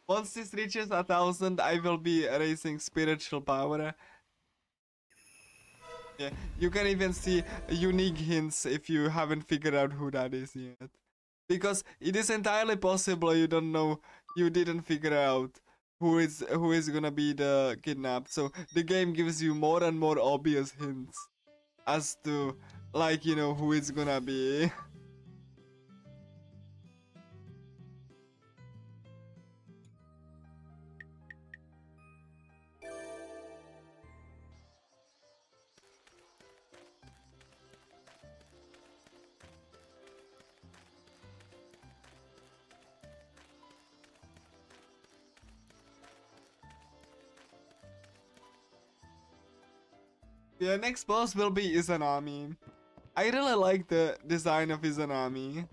Once this reaches 1,000, I will be raising spiritual power. Yeah, you can even see unique hints if you haven't figured out who that is yet. Because it is entirely possible you don't know, you didn't figure out who is gonna be the kidnapped. So the game gives you more and more obvious hints as to, like, you know, who it's gonna be. Yeah, next boss will be Izanami. I really like the design of Izanami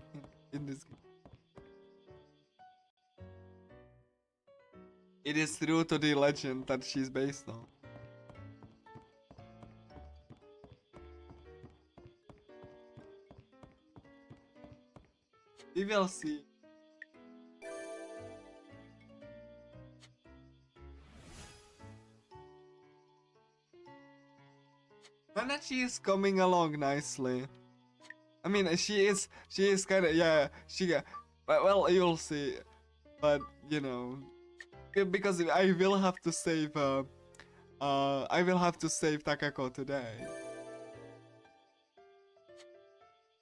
in this game. It is true to the legend that she's based on. We will see. Nanachi is coming along nicely. I mean, she is kind of, yeah, but well, you'll see. But, you know, because I will have to save, I will have to save Takako today.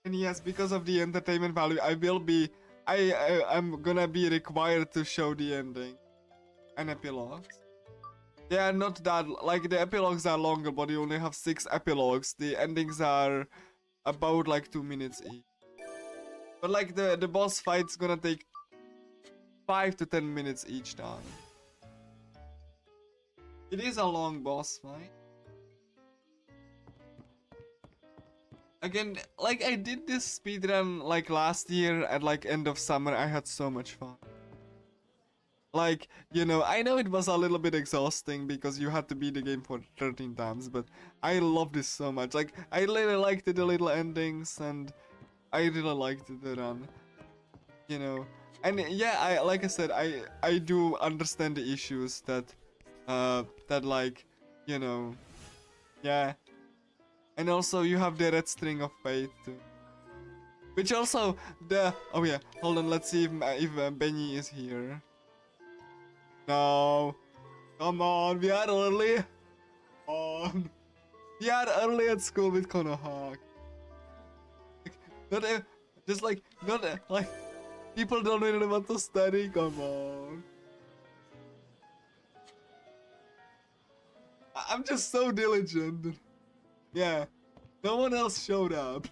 And yes, because of the entertainment value, I'm gonna be required to show the ending and epilogues. They are not that, like, the epilogues are longer, but you only have 6 epilogues. The endings are about like 2 minutes each. But like the boss fight's gonna take 5 to 10 minutes each time. It is a long boss fight. Again, like, I did this speedrun like last year at like end of summer. I had so much fun. Like, you know, I know it was a little bit exhausting because you had to beat the game for 13 times, but I love this so much. Like, I really liked the little endings and I really liked the run. You know, and yeah, like I said, I do understand the issues that like, you know, yeah. And also you have the red string of fate too. Which also the oh yeah, hold on, let's see if Benny is here. No. Come on, we are early. On. We are early at school with Konohawk. Like, not just like not like people don't really want to study. Come on. I'm just so diligent. Yeah. No one else showed up.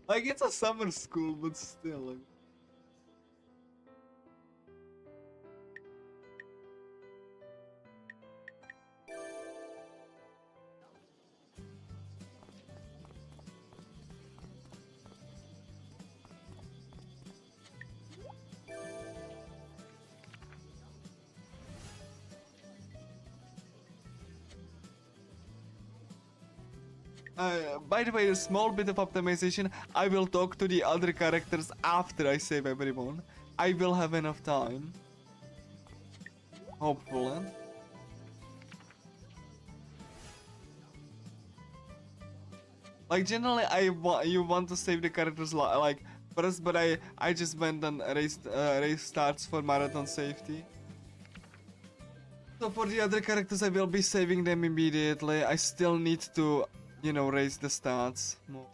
Like it's a summer school, but still. Like, by the way, a small bit of optimization. I will talk to the other characters after I save everyone. I will have enough time. Hopefully. Like generally, you want to save the characters like first, but I just went and race starts for marathon safety. So for the other characters, I will be saving them immediately. I still need to, you know, raise the stats more.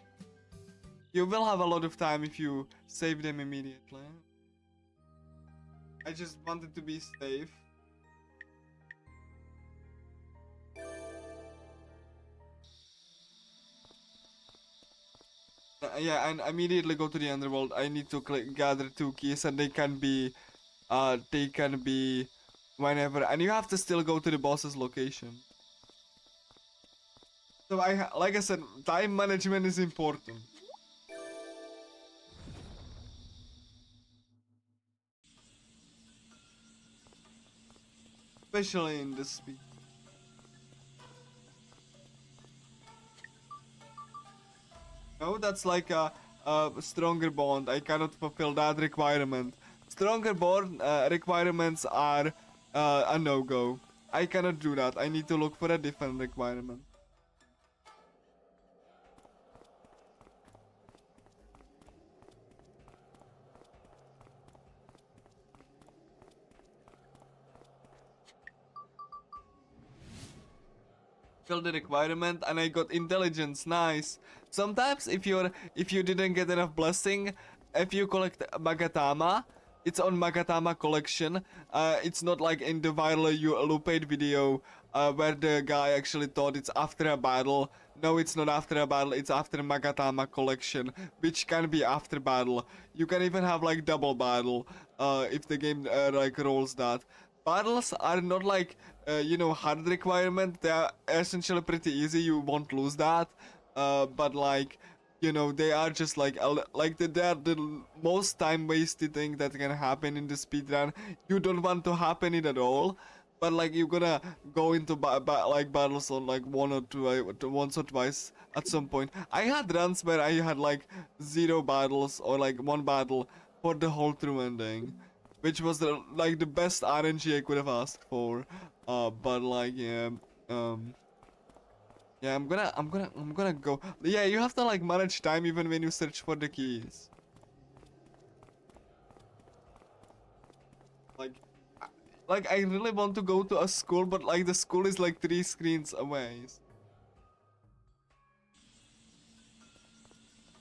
You will have a lot of time if you save them immediately. I just wanted to be safe. Yeah, and immediately go to the underworld. I need to gather 2 keys, and they can be whenever, and you have to still go to the boss's location. So like I said, time management is important. Especially in this speed. No, that's like a stronger bond. I cannot fulfill that requirement. Stronger bond requirements are a no-go. I cannot do that. I need to look for a different requirement. Fill the requirement and I got intelligence. Nice. Sometimes if you didn't get enough blessing, if you collect Magatama, it's on Magatama collection. It's not like in the viral Loop8 video where the guy actually thought it's after a battle. No, it's not after a battle, it's after Magatama collection, which can be after battle. You can even have like double battle if the game like rolls that. Battles are not like you know, hard requirement. They are essentially pretty easy. You won't lose that. But like, you know, they are just like they are the most time wasted thing that can happen in the speedrun. You don't want to happen it at all. But like you're gonna go into like battles on like once or twice at some point. I had runs where I had like 0 battles or like 1 battle for the whole true ending, which was like the best RNG I could have asked for. But like yeah, yeah, I'm gonna go. Yeah, you have to like manage time even when you search for the keys. Like I really want to go to a school, but like the school is like 3 screens away.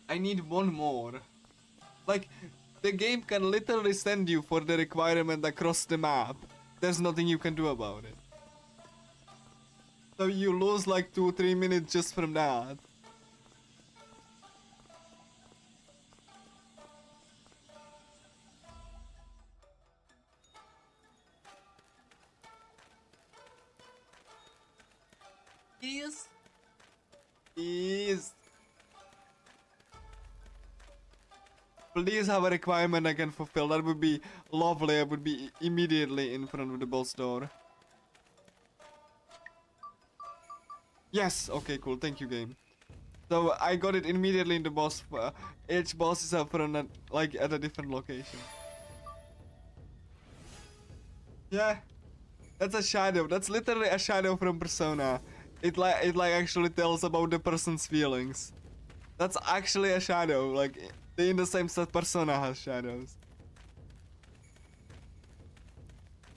I need 1 more. Like, the game can literally send you for the requirement across the map. There's nothing you can do about it. So you lose like 2-3 minutes just from that. Please. Please have a requirement I can fulfill. That would be lovely. I would be immediately in front of the boss door. Yes. Okay, cool. Thank you, game. So I got it immediately in the boss. Each boss is up from like at a different location. Yeah. That's a shadow. That's literally a shadow from Persona. it actually tells about the person's feelings. That's actually a shadow. Like they in the same set persona has shadows.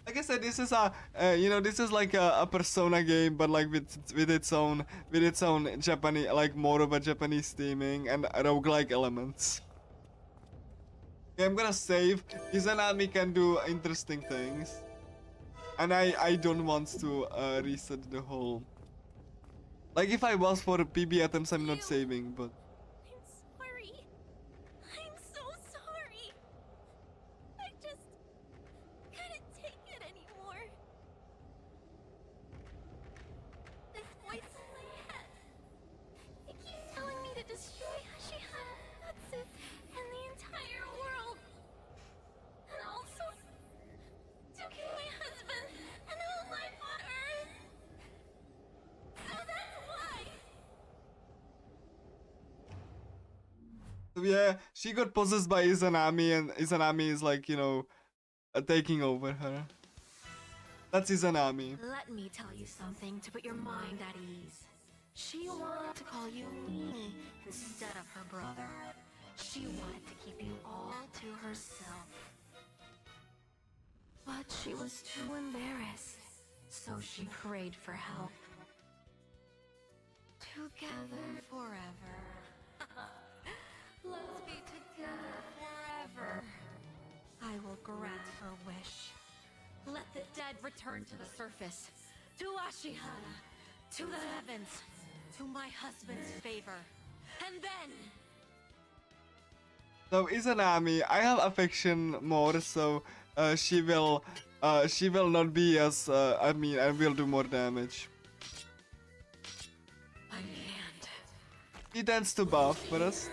Like I said, this is a this is like a Persona game, but like with its own Japanese, like more of a Japanese theming and roguelike elements. Okay, I'm gonna save. Izanami can do interesting things, and I don't want to reset the whole. Like if I was for PB attempts, I'm not saving, but. I'm sorry. I'm so sorry. I just couldn't take it anymore. This voice in my head. It keeps telling me to destroy Ashihara, Natsu, and the entire world. And also to kill my husband and all life on Earth. So that's why. So yeah, she got possessed by Izanami, and Izanami is like, taking over her. That's Izanami. Let me tell you something to put your mind at ease. She wanted to call you Nini instead of her brother. She wanted to keep you all to herself. But she was too embarrassed, so she prayed for help. Together forever. Let's be together forever. I will grant her wish. Let the dead return to the surface. To Ashihara. To the heavens. To my husband's favor. And then... So Izanami, I have affection more, so she will not be as I will do more damage. I can't. He tends to buff first.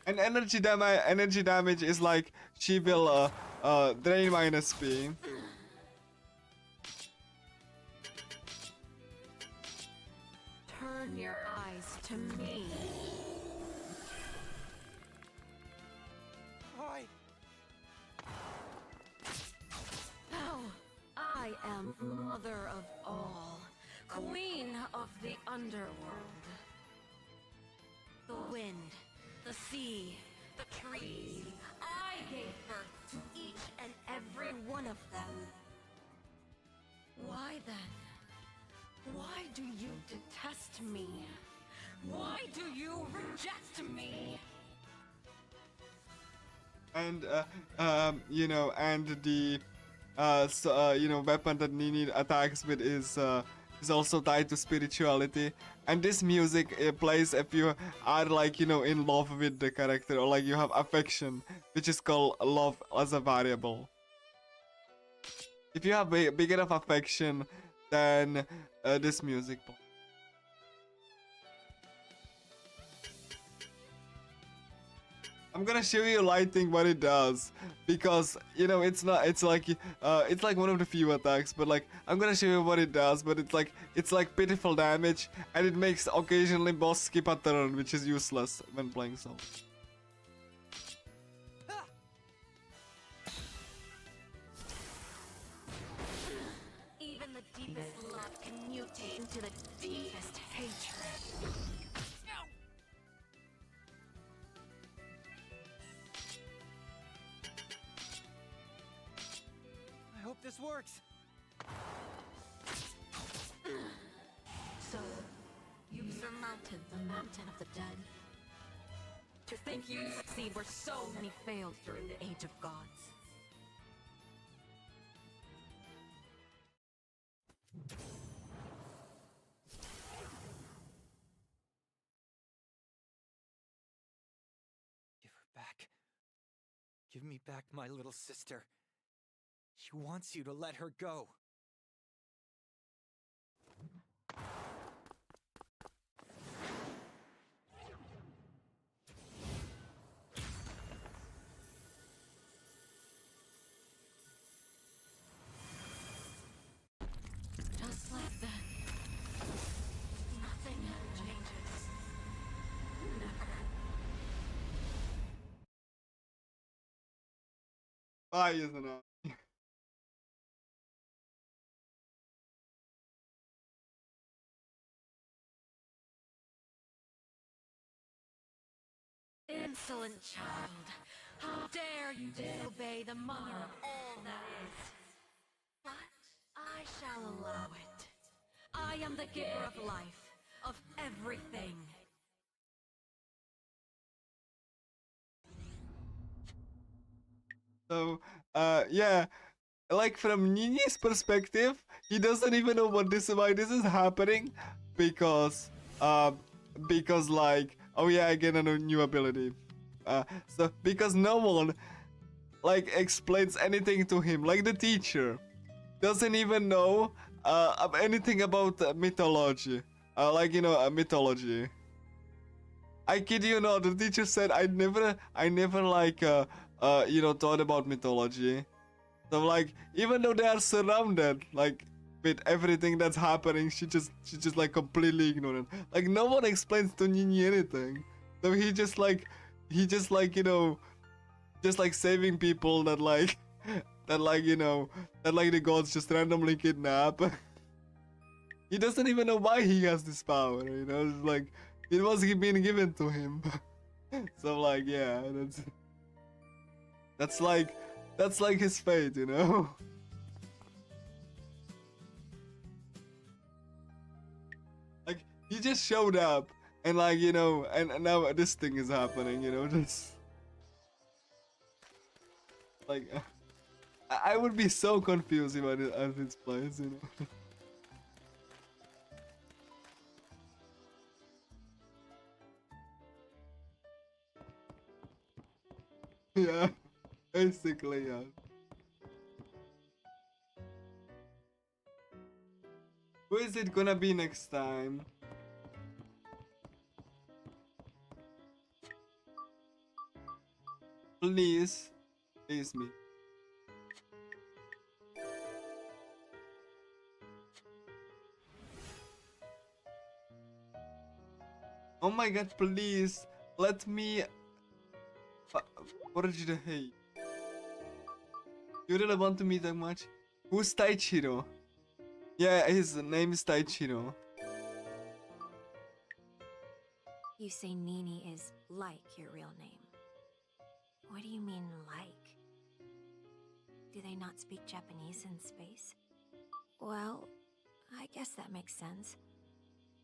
And energy damage is like she will drain my SP. Turn your eyes to me. Why? Now, I am mother of all, queen of the underworld. The wind, the sea, the trees. I gave birth to each and every one of them. Why then? Why do you detest me? Why do you reject me? And and the weapon that Nini attacks with is also tied to spirituality. And this music plays if you are like in love with the character, or like you have affection, which is called love as a variable. If you have big enough affection, then this music plays. I'm gonna show you lighting what it does, because it's like one of the few attacks, but like I'm gonna show you what it does, but it's like pitiful damage, and it makes occasionally boss skip a turn, which is useless when playing solo. Even the deepest love can mutate into the deepest hatred. I hope this works. So, you've surmounted the mountain of the dead. To think you succeed where so many failed during the Age of Gods. Give her back. Give me back my little sister. She wants you to let her go. Just like that. Nothing changes. Never. Bye, isn't it? insolent child! How dare you disobey the mother of all that is! But I shall allow it. I am the giver of life, of everything. So, yeah, like from Nini's perspective, he doesn't even know why this is happening, because, like, oh yeah, I get a new ability. So because no one like explains anything to him, like the teacher doesn't even know anything about mythology, like mythology. I kid you not, the teacher said I never like thought about mythology. So like even though they are surrounded like with everything that's happening, she just like completely ignorant. Like no one explains to Nini anything. So he just like just like saving people that like that like that like the gods just randomly kidnap. He doesn't even know why he has this power, it's like it was being given to him. So like yeah, that's like his fate. Like he just showed up and like and now this thing is happening, just like I would be so confused if I did at his place. Yeah, basically, yeah. Who is it gonna be next time? Please, please me. Oh my god, please let me. What did you hate? You really want to meet that much? Who's Taichiro? Yeah, his name is Taichiro. You say Nini is like your real name. What do you mean, like? Do they not speak Japanese in space? Well, I guess that makes sense.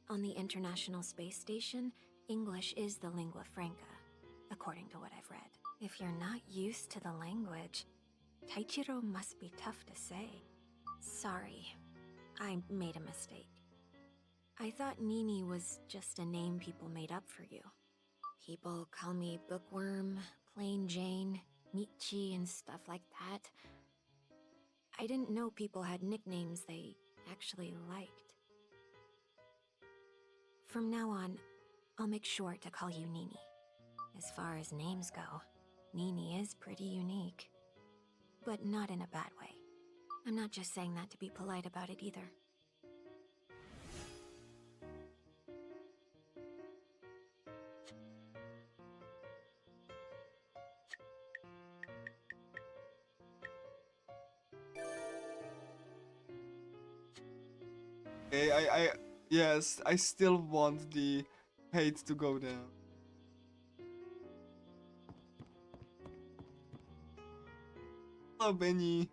On the International Space Station, English is the lingua franca, according to what I've read. If you're not used to the language, Taichiro must be tough to say. Sorry, I made a mistake. I thought Nini was just a name people made up for you. People call me Bookworm, Plain Jane, Michi, and stuff like that. I didn't know people had nicknames they actually liked. From now on, I'll make sure to call you Nini. As far as names go, Nini is pretty unique. But not in a bad way. I'm not just saying that to be polite about it either. Okay, yes, I still want the hate to go down. Hello, Benny.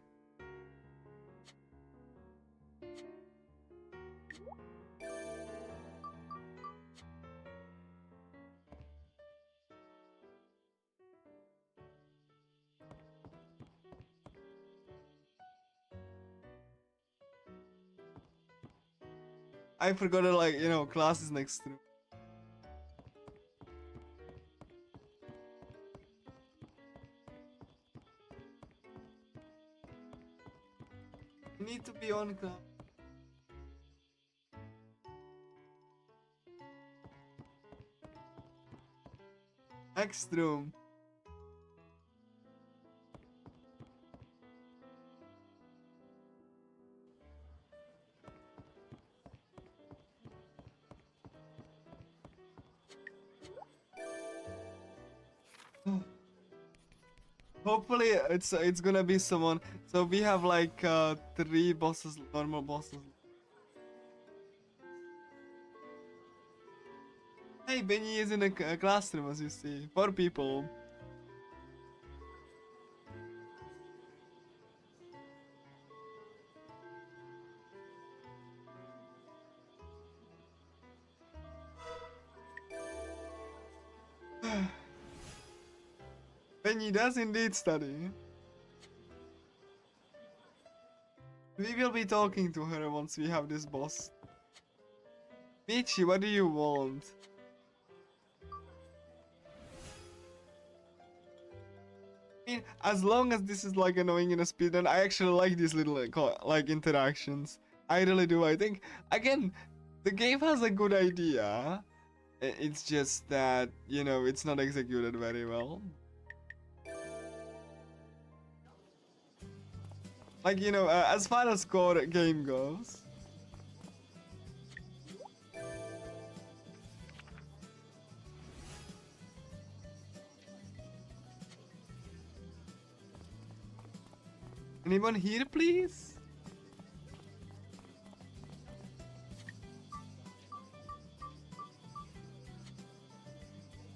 I forgot to like, class is next to. You need to be on class. Next room. Hopefully it's gonna be someone. So we have like 3 bosses, normal bosses. Hey, Benny is in a classroom, as you see. 4 people. Benny does indeed study. We will be talking to her once we have this boss. Michi, what do you want? I mean, as long as this is like annoying in a speedrun, I actually like these little like interactions. I really do. I think again, the game has a good idea. It's just that, you know, it's not executed very well. Like, you know, as far as core game goes. Anyone here, please?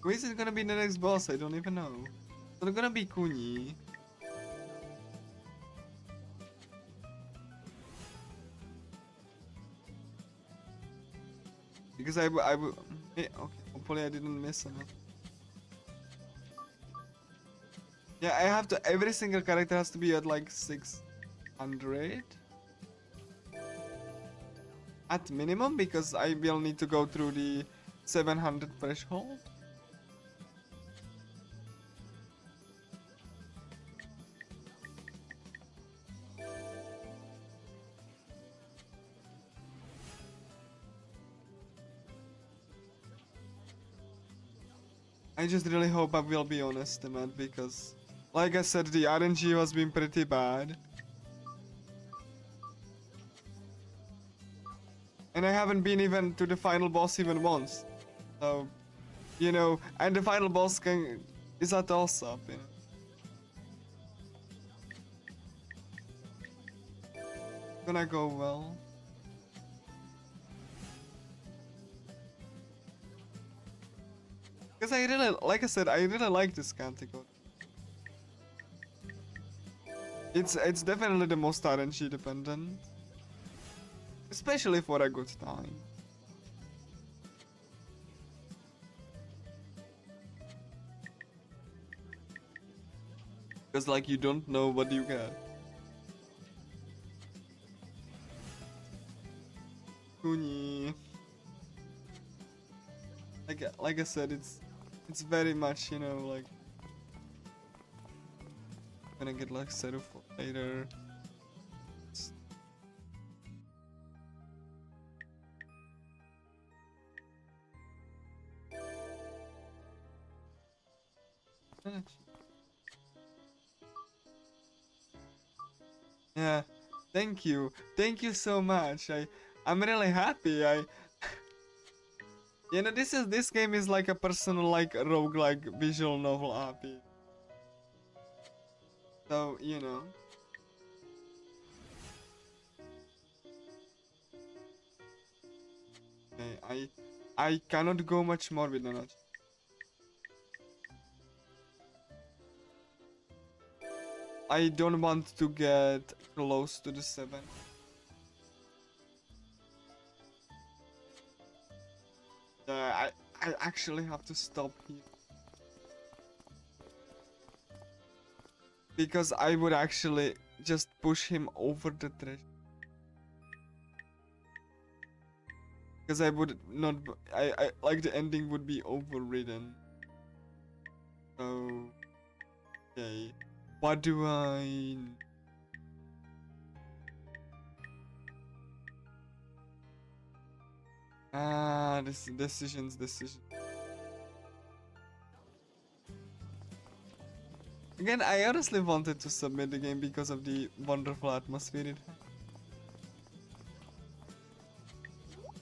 Who is it gonna be the next boss? I don't even know. It's not gonna be Kuni. Because I would. Okay, hopefully I didn't miss enough. Yeah, I have to. Every single character has to be at like 600 at minimum, because I will need to go through the 700 threshold. I just really hope I will be on estimate, because like I said, the RNG has been pretty bad. And I haven't been even to the final boss even once. So, you know, and the final boss is a toss up, you know. Gonna go well. Because I really, like I said, I really like this Cantico. It's definitely the most RNG dependent. Especially for a good time. Because like you don't know what you get. Kuni. Like I said, it's very much, you know, like gonna get like Seru for later. Yeah, thank you so much. I'm really happy. You know, this game is like a personal like roguelike visual novel RP. So, you know. Okay, I cannot go much more with Nanach. I don't want to get close to the 7. I actually have to stop here. Because I would actually just push him over the threshold. Because I would not, I like the ending would be overridden. So, okay. What do I... this decisions. Again, I honestly wanted to submit the game because of the wonderful atmosphere it had.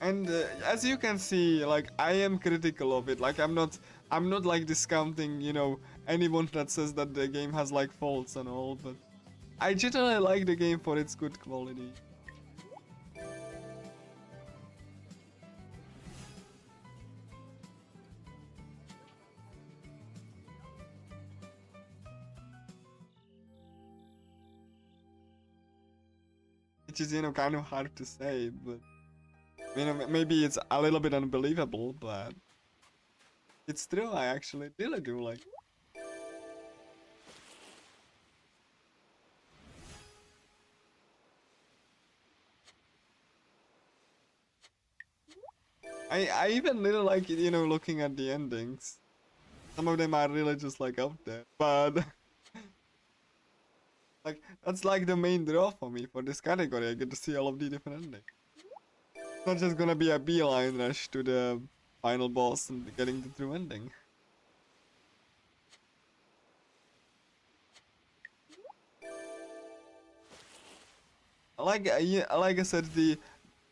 And as you can see, like I am critical of it. Like I'm not like discounting, you know, anyone that says that the game has like faults and all, but I generally like the game for its good quality. which is, you know, kind of hard to say, but you know, maybe it's a little bit unbelievable, but it's true. I actually really do like. I even really like, you know, looking at the endings. Some of them are really just like out there, but like that's like the main draw for me for this category. I get to see all of the different endings. It's not just gonna be a beeline rush to the final boss and getting the true ending. Like yeah, like I said, the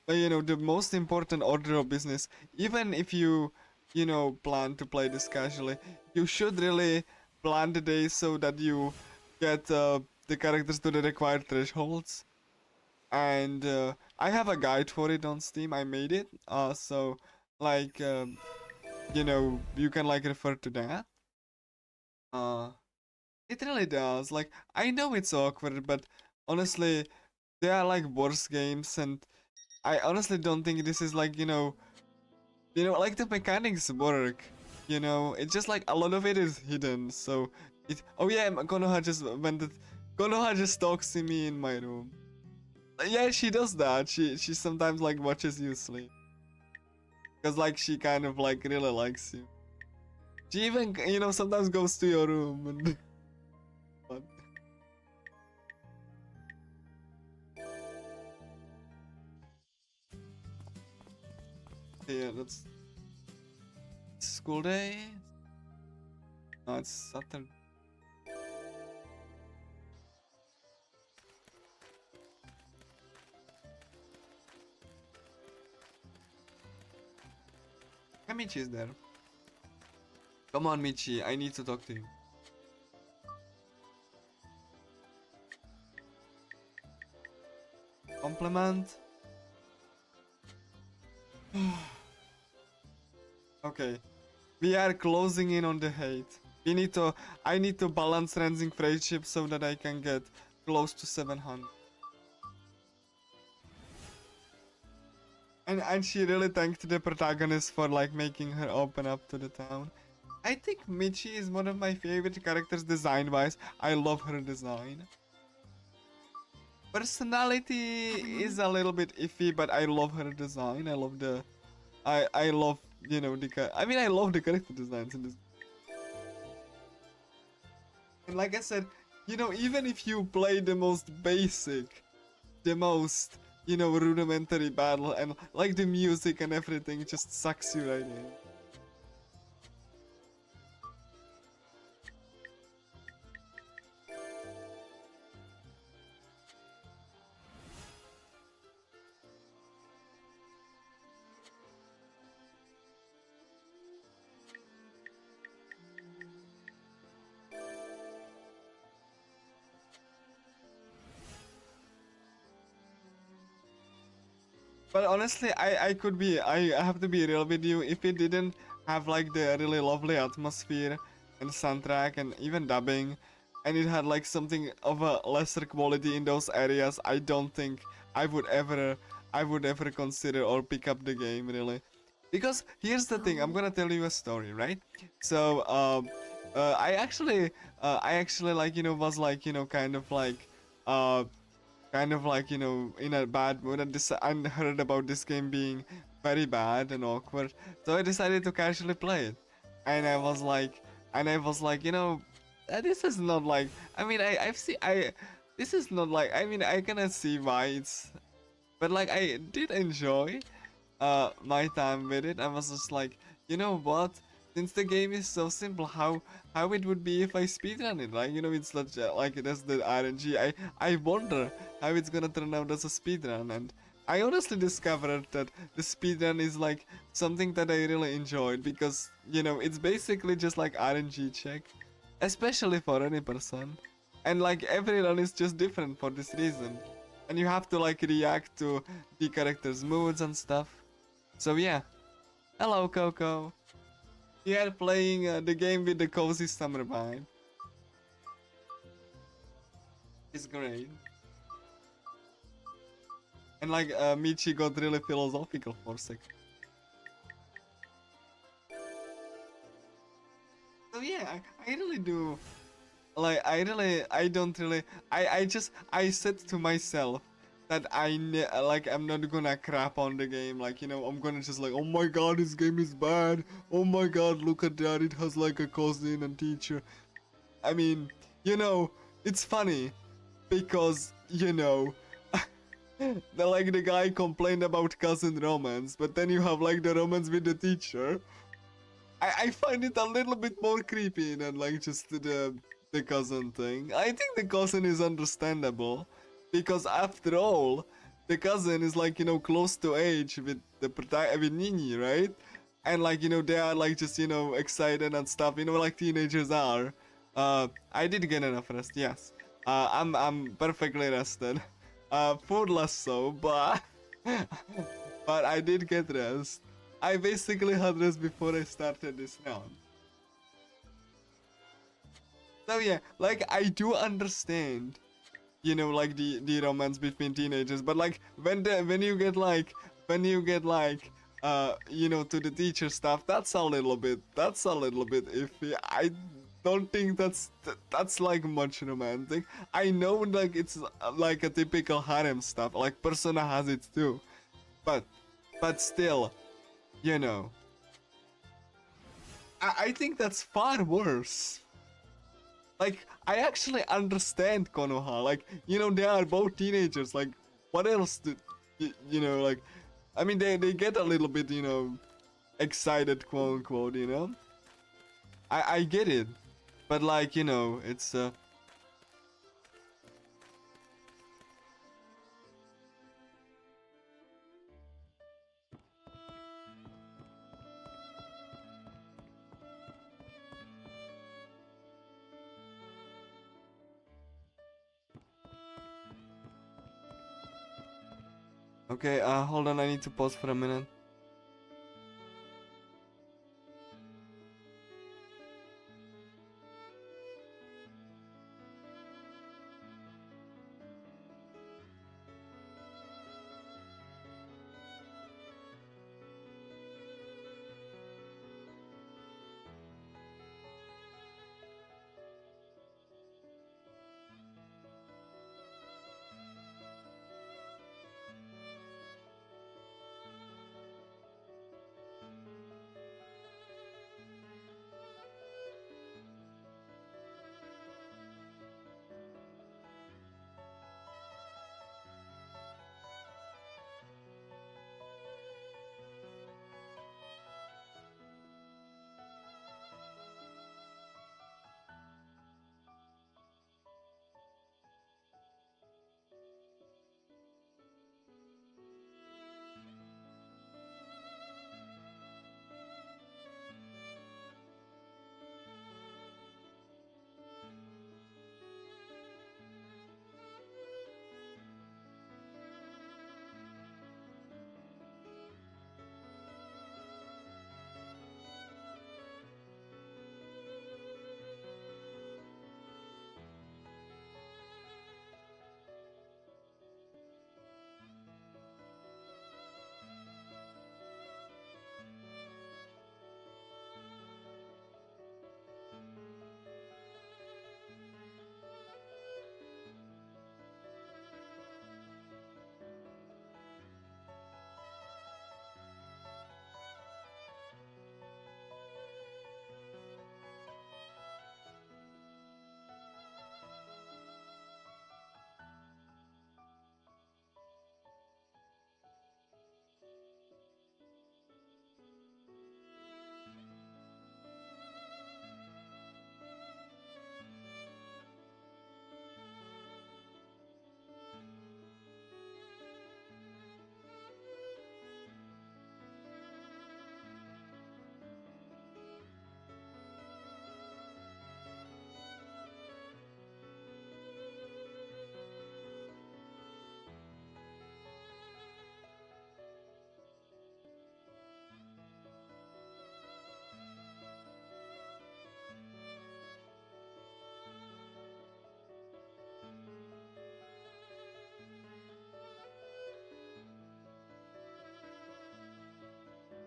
you know, the most important order of business, even if you know, plan to play this casually, you should really plan the days so that you get the characters to the required thresholds. And I have a guide for it on Steam. I made it, so like you know, you can like refer to that. uh it really does. Like, I know it's awkward, but honestly, they are like worse games, and I honestly don't think this is like, you know, like the mechanics work. You know, it's just like a lot of it is hidden. So it. Oh yeah, Konoha just stalks me in my room. Yeah, she does that. She sometimes like watches you sleep, cause like she kind of like really likes you. She even, you know, sometimes goes to your room and. But yeah, that's school day. No, it's Saturday. Michi is there. Come on, Michi, I need to talk to you. Compliment. Okay, we are closing in on the hate. We need to. I need to balance Rensing friendship so that I can get close to 700. And she really thanked the protagonist for like making her open up to the town. I think Michi is one of my favorite characters design wise. I love her design. Personality is a little bit iffy, but I love her design. I love the I love, you know, I mean, I love the character designs in this. And like I said, you know, even if you play the most basic, the most, you know, rudimentary battle, and like the music and everything just sucks you right in. But honestly, I have to be real with you. If it didn't have like the really lovely atmosphere and soundtrack and even dubbing, and it had like something of a lesser quality in those areas, I don't think I would ever consider or pick up the game really. Because here's the thing, I'm gonna tell you a story, right? So I actually like, you know, was like, you know, kind of like, you know, in a bad mood, and I heard about this game being very bad and awkward, so I decided to casually play it. And I was like, you know, this is not like, I mean, I've seen, this is not like, I mean, I cannot see why it's, but like I did enjoy my time with it. I was just like, you know what? Since the game is so simple, how it would be if I speedrun it? Like, you know, it's such like that's the RNG. I wonder how it's gonna turn out as a speedrun, and I honestly discovered that the speedrun is like something that I really enjoyed, because you know it's basically just like RNG check, especially for any person, and like every run is just different for this reason, and you have to like react to the character's moods and stuff. So yeah, hello Coco. We are playing the game with the cozy summer vibe. It's great. And like Michi got really philosophical for a sec. So yeah, I really do. Like I don't really. I said to myself that I'm not gonna crap on the game. Like, you know, I'm gonna just like, oh my god, this game is bad. Oh my god, look at that. It has like a cousin and teacher. I mean, you know, it's funny because, you know, the guy complained about cousin romance, but then you have like the romance with the teacher. I find it a little bit more creepy than like just the cousin thing. I think the cousin is understandable because after all, the cousin is like, you know, close to age with with Nini, right? And like, you know, they are like just, you know, excited and stuff, you know, like teenagers are. I did get enough rest, yes. I'm perfectly rested. Food less so, but but I did get rest. I basically had rest before I started this round. So yeah, like I do understand, you know, like the romance between teenagers, but like when you get like you know, to the teacher stuff, that's a little bit iffy. I don't think that's like much romantic. I know like it's like a typical harem stuff, like Persona has it too, but still, you know, I think that's far worse. Like, I actually understand Konoha. Like, you know, they are both teenagers. Like, what else do you know? Like, I mean, they get a little bit, you know, excited, quote unquote. You know, I get it, but like, you know, it's okay. Hold on, I need to pause for a minute.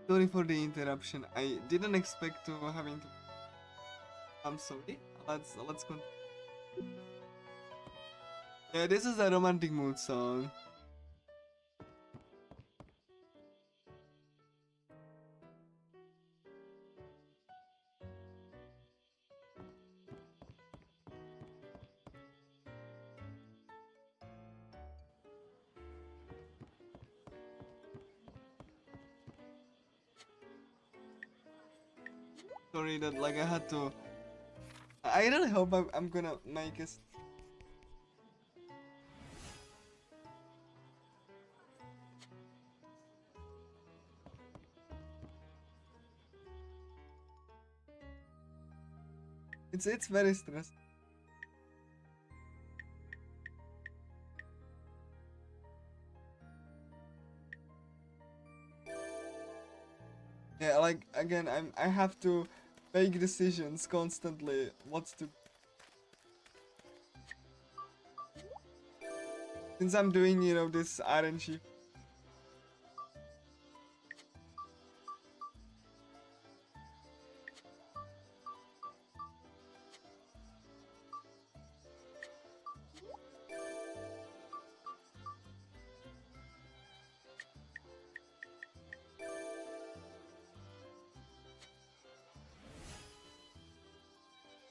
Sorry for the interruption. I didn't expect to having to. I'm sorry. Let's continue. Yeah, this is a romantic mood song. Sorry that like I had to. I really hope I'm gonna make it. It's very stressful. Yeah, like again, I have to make decisions constantly. What's to since I'm doing this RNG.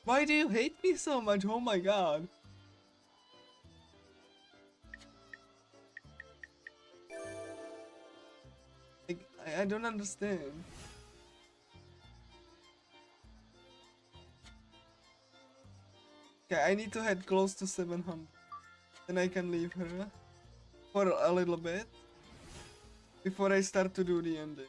Why do you hate me so much? Oh my god. Like, I don't understand. Okay, I need to head close to 700. Then I can leave her for a little bit before I start to do the ending.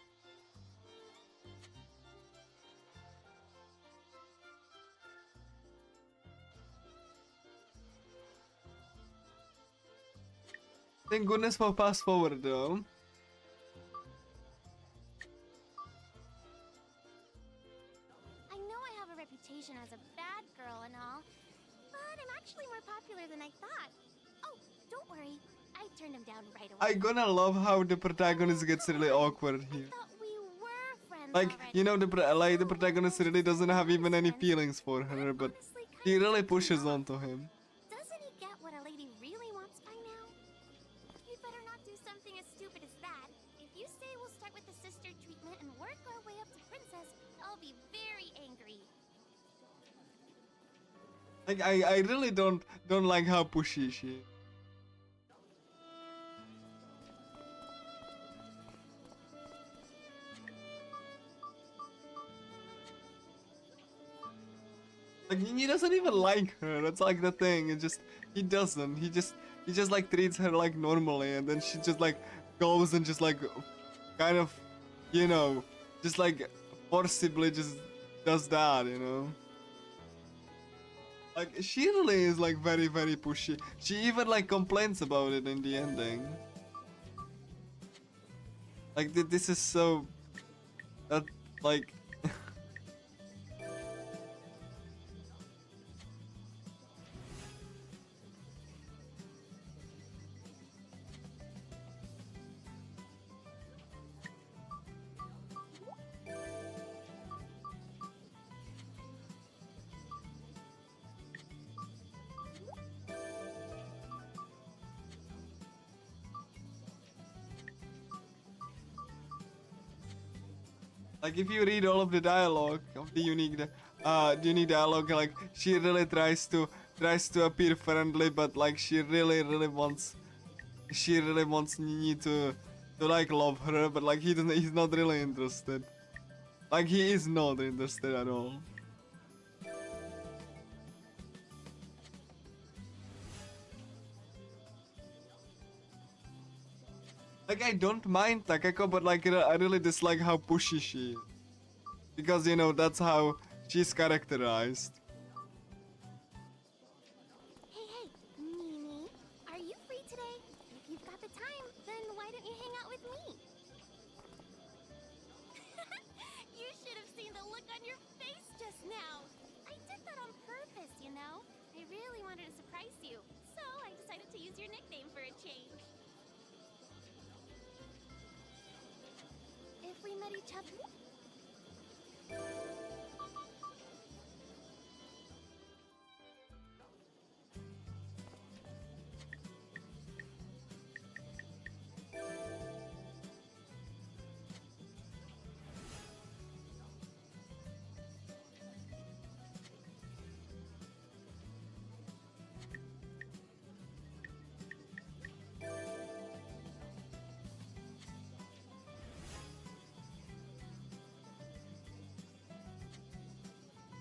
Thank goodness for fast forward though. I know I have a reputation as a bad girl and all, but I'm actually more popular than I thought. Oh, don't worry. I turned him down right away. I gonna love how the protagonist gets really awkward I here. thought we were friends Like, already. the protagonist really doesn't have even any feelings for her, but he really pushes onto him. Doesn't he get what a lady really wants by now? You'd better not do something as stupid as that. If you say we'll start with the sister treatment and work our way up to princess, I'll be very angry. Like, I really don't like how pushy she is. Like he doesn't even like her. That's like the thing. He doesn't. He just like treats her like normally, and then she just like goes and just like kind of, just like forcibly just does that, Like she really is like very very pushy. She even like complains about it in the ending. Like this is so that like. Like if you read all of the dialogue of the unique dialogue, like she really tries to appear friendly, but like she really wants Nini to like love her, but like he's not really interested. Like he is not interested at all. Like I don't mind Takako, but like I really dislike how pushy she is. Because that's how she's characterized. Hey, Nini, are you free today? If you've got the time, then why don't you hang out with me? You should have seen the look on your face just now. I did that on purpose, I really wanted to surprise you, so I decided to use your nickname for a change. If we met each other.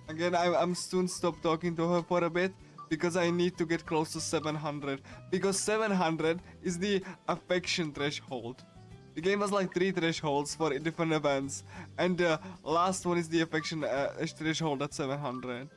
Again, I'm soon stop talking to her for a bit because I need to get close to 700. Because 700 is the affection threshold. The game has like 3 thresholds for different events, and the last one is the affection threshold at 700.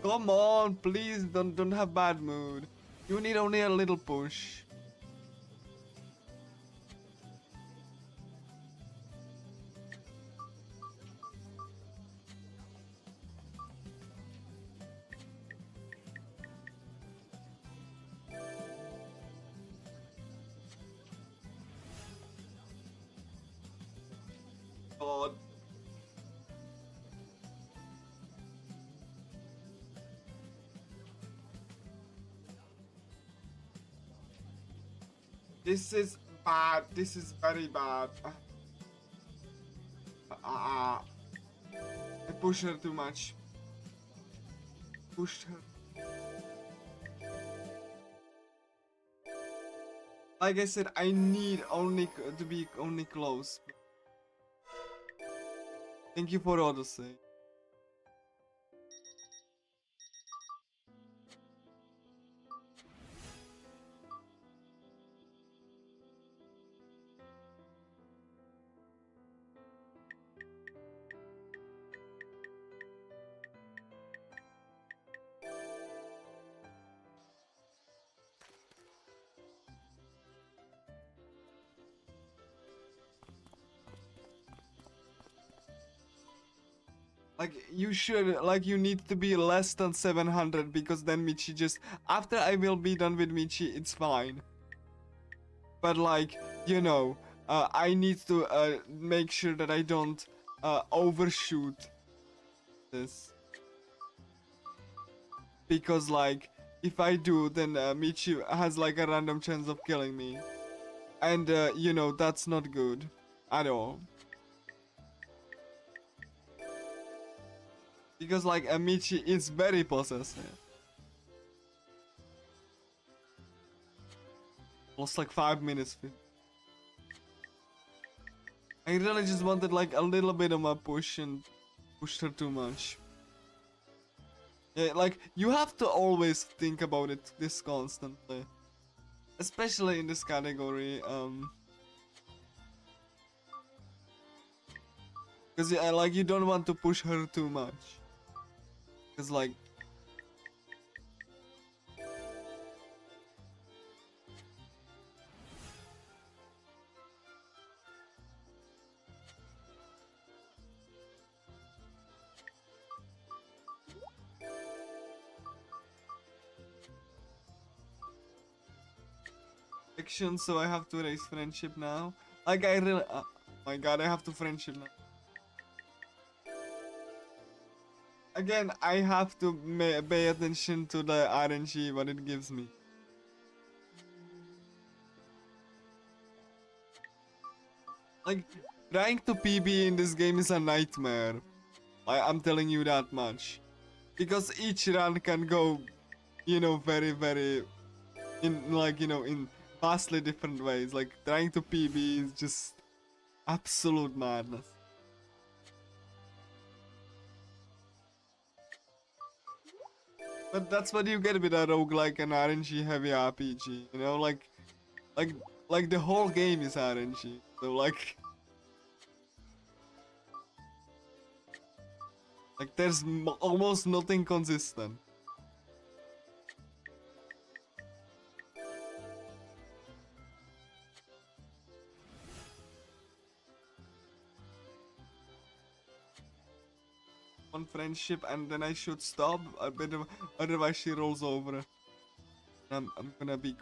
Come on, please don't have bad mood. You need only a little push. God. This is bad. This is very bad. I pushed her too much. Pushed her. Like I said, I need only to be only close. Thank you for Odyssey. Like, you should, like, you need to be less than 700 because then Michi just, after I will be done with Michi, it's fine. But like, you know, I need to make sure that I don't overshoot this. Because like, if I do, then Michi has like a random chance of killing me. And you know, that's not good at all. Because like Amici is very possessive. Lost like 5 minutes. I really just wanted like a little bit of a push and pushed her too much. Yeah, like you have to always think about it this constantly. Especially in this category, because yeah, like you don't want to push her too much. Because like fiction, so I have to raise friendship now. Like I really, oh my god, I have to friendship now. Again, I have to pay attention to the RNG, what it gives me. Like, trying to PB in this game is a nightmare. I'm telling you that much. Because each run can go, you know, very, very, in like, you know, in vastly different ways. Like, trying to PB is just absolute madness. But that's what you get with a roguelike and RNG heavy RPG, you know, like the whole game is RNG, so like there's almost nothing consistent. on friendship, and then I should stop. Otherwise, she rolls over. I'm gonna be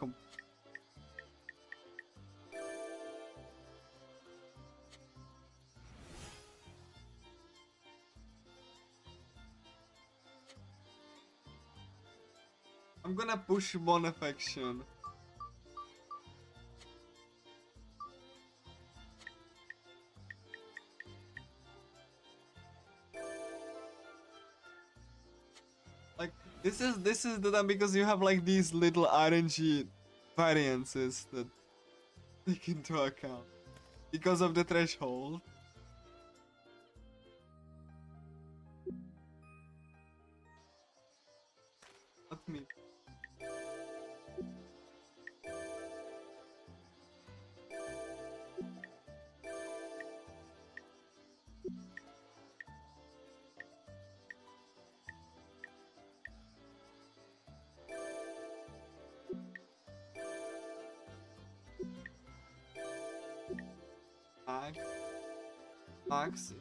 I'm gonna push one affection. Like this is the time because you have like these little RNG variances that take into account because of the threshold. Let me. Max.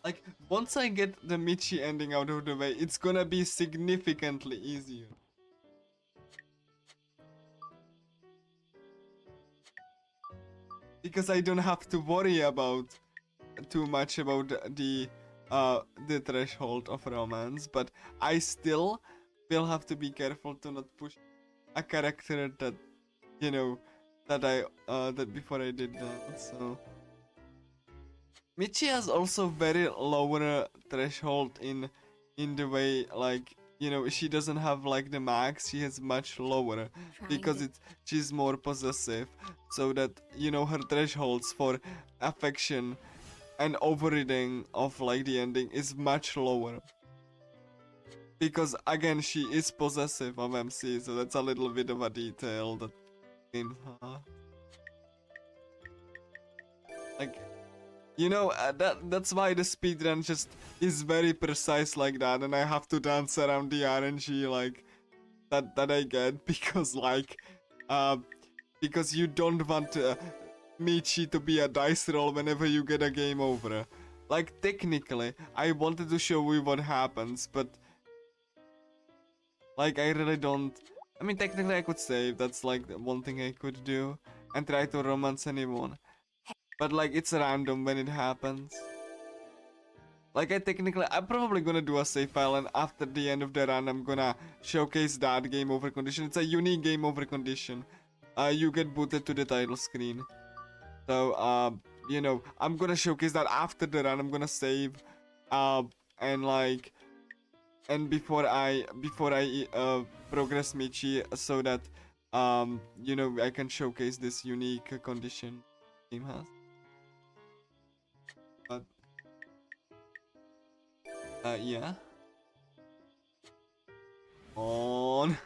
Like, once I get the Michi ending out of the way, it's gonna be significantly easier. Because I don't have to worry about too much about the threshold of romance, but I still will have to be careful to not push a character that, you know, that before I did that, so... Michi has also very lower threshold in the way, like, you know, she doesn't have like the max, she has much lower because she's more possessive, so that, you know, her thresholds for affection and overreading of like the ending is much lower. Because again, she is possessive of MC, so that's a little bit of a detail that in her. Like, you know, that's why the speedrun just is very precise like that, and I have to dance around the RNG like that I get because like because you don't want Michi to be a dice roll whenever you get a game over. Like technically, I wanted to show you what happens, but like I really don't. I mean, technically I could save. That's like the one thing I could do and try to romance anyone. But like it's random when it happens. Like I'm probably gonna do a save file, and after the end of the run I'm gonna showcase that game over condition. It's a unique game over condition. You get booted to the title screen. So you know, I'm gonna showcase that after the run. I'm gonna save and like and before I progress Michi, so that you know, I can showcase this unique condition game has. But yeah. On.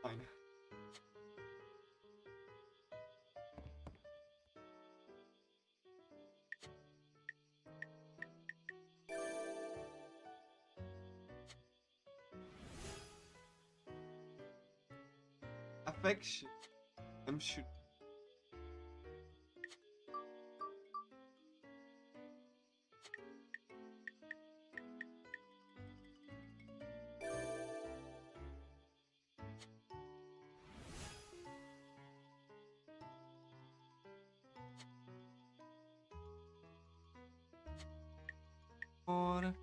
Fine. Affection. I'm sure. Or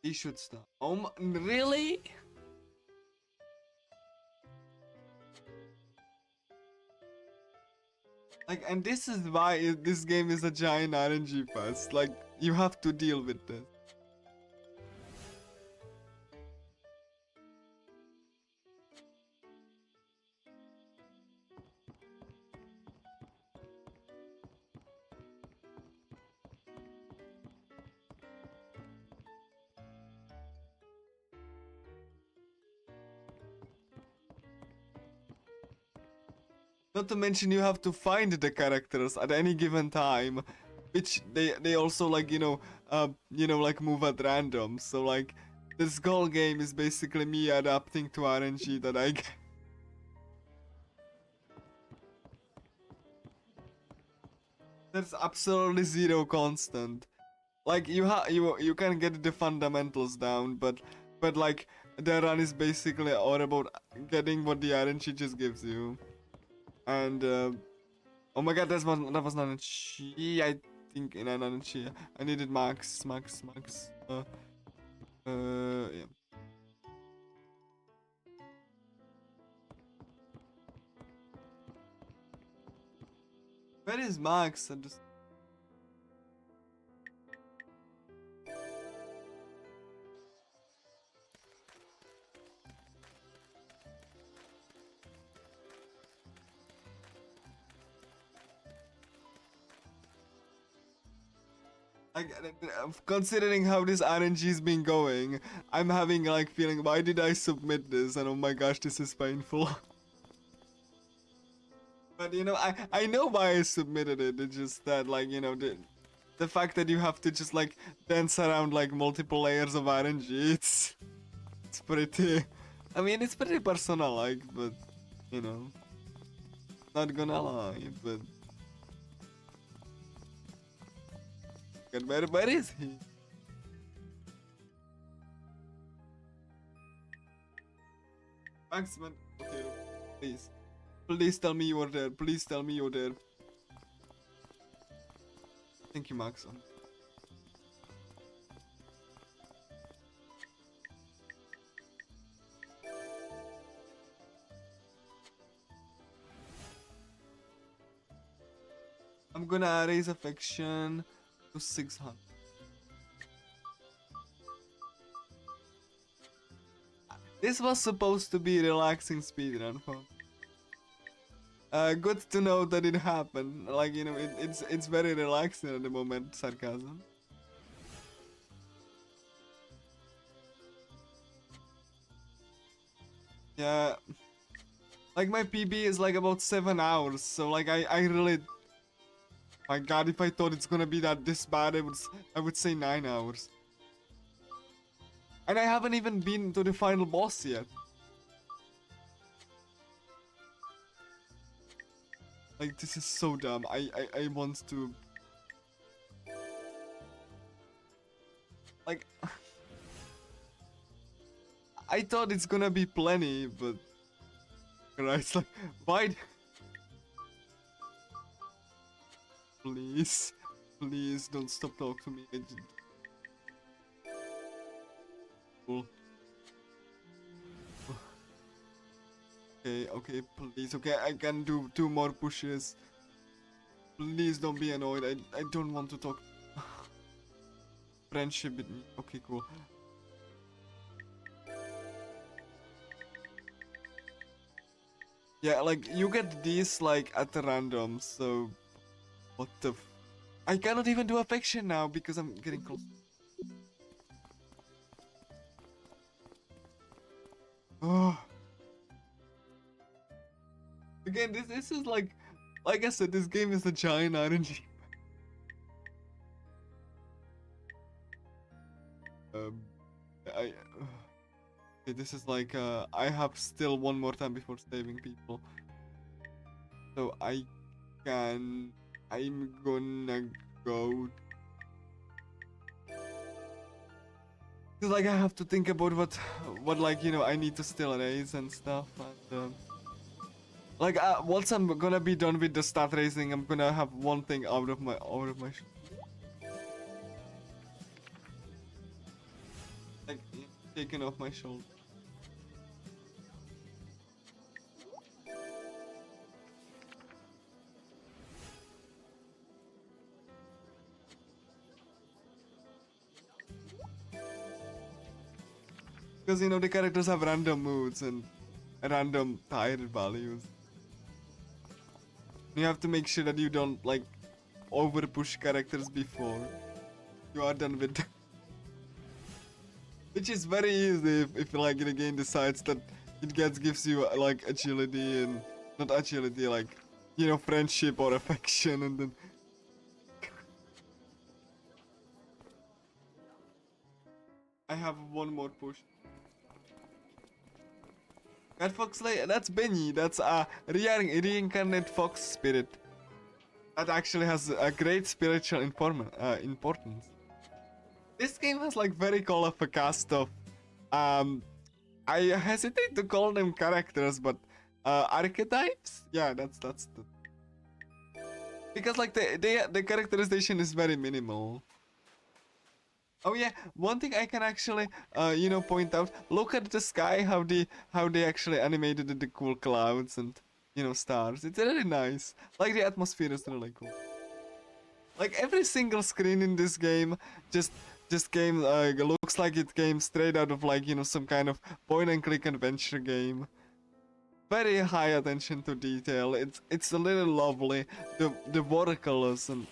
he should stop. Oh my, really? Like, and this is why this game is a giant RNG fest. Like, you have to deal with this. Not to mention you have to find the characters at any given time, which they also like, you know, like move at random. So like this whole game is basically me adapting to RNG that I get. There's absolutely zero constant. Like you can get the fundamentals down, but like the run is basically all about getting what the RNG just gives you. And oh my god, that was not a chi. I think not a chi. I needed max. Yeah. Where is Max? I just like considering how this RNG's been going, I'm having like feeling why did I submit this? And oh my gosh, this is painful. But you know, I know why I submitted it. It's just that like you know the fact that you have to just like dance around like multiple layers of RNG. It's pretty. I mean, it's pretty personal, like, but you know, not gonna lie, but. God, where is he? Maxman, okay, please. Please tell me you were there. Please tell me you're there. Thank you, Max. I'm gonna raise affection to 600. This was supposed to be relaxing speedrun fun. Good to know that it happened. Like you know, it's very relaxing at the moment. Sarcasm. Yeah. Like my PB is like about 7 hours, so like I really. My God, if I thought it's gonna be this bad, I would say 9 hours. And I haven't even been to the final boss yet. Like this is so dumb. I want to. Like. I thought it's gonna be plenty, but. Right, it's like why? Please, please don't stop talking to me. Cool. Okay, please. Okay, I can do 2 more pushes. Please don't be annoyed. I don't want to talk. Friendship with me. Okay, cool. Yeah, like you get these like at random, so what the I cannot even do affection now because I'm getting close. Oh. Again, this is like I said, this game is a giant RNG. I okay, this is like I have still one more time before saving people, so I'm gonna go. Cause like I have to think about what like you know I need to still raise and stuff, and like once I'm gonna be done with the stat raising, I'm gonna have one thing out of my like taken off my shoulder. Because you know the characters have random moods and random tired values. You have to make sure that you don't like over push characters before you are done with them. Which is very easy if like the game decides that it gives you like agility and not agility, like you know, friendship or affection, and then I have one more push. That fox that's Benny. That's a reincarnate fox spirit. That actually has a great spiritual importance. This game has like very colorful cast of I hesitate to call them characters, but archetypes? Yeah, that's the because like the characterization is very minimal. Oh yeah, one thing I can actually you know point out, look at the sky, how they actually animated the cool clouds and you know stars. It's really nice. Like the atmosphere is really cool. Like every single screen in this game just game looks like it came straight out of like you know some kind of point and click adventure game. Very high attention to detail. It's a little lovely. The watercolors and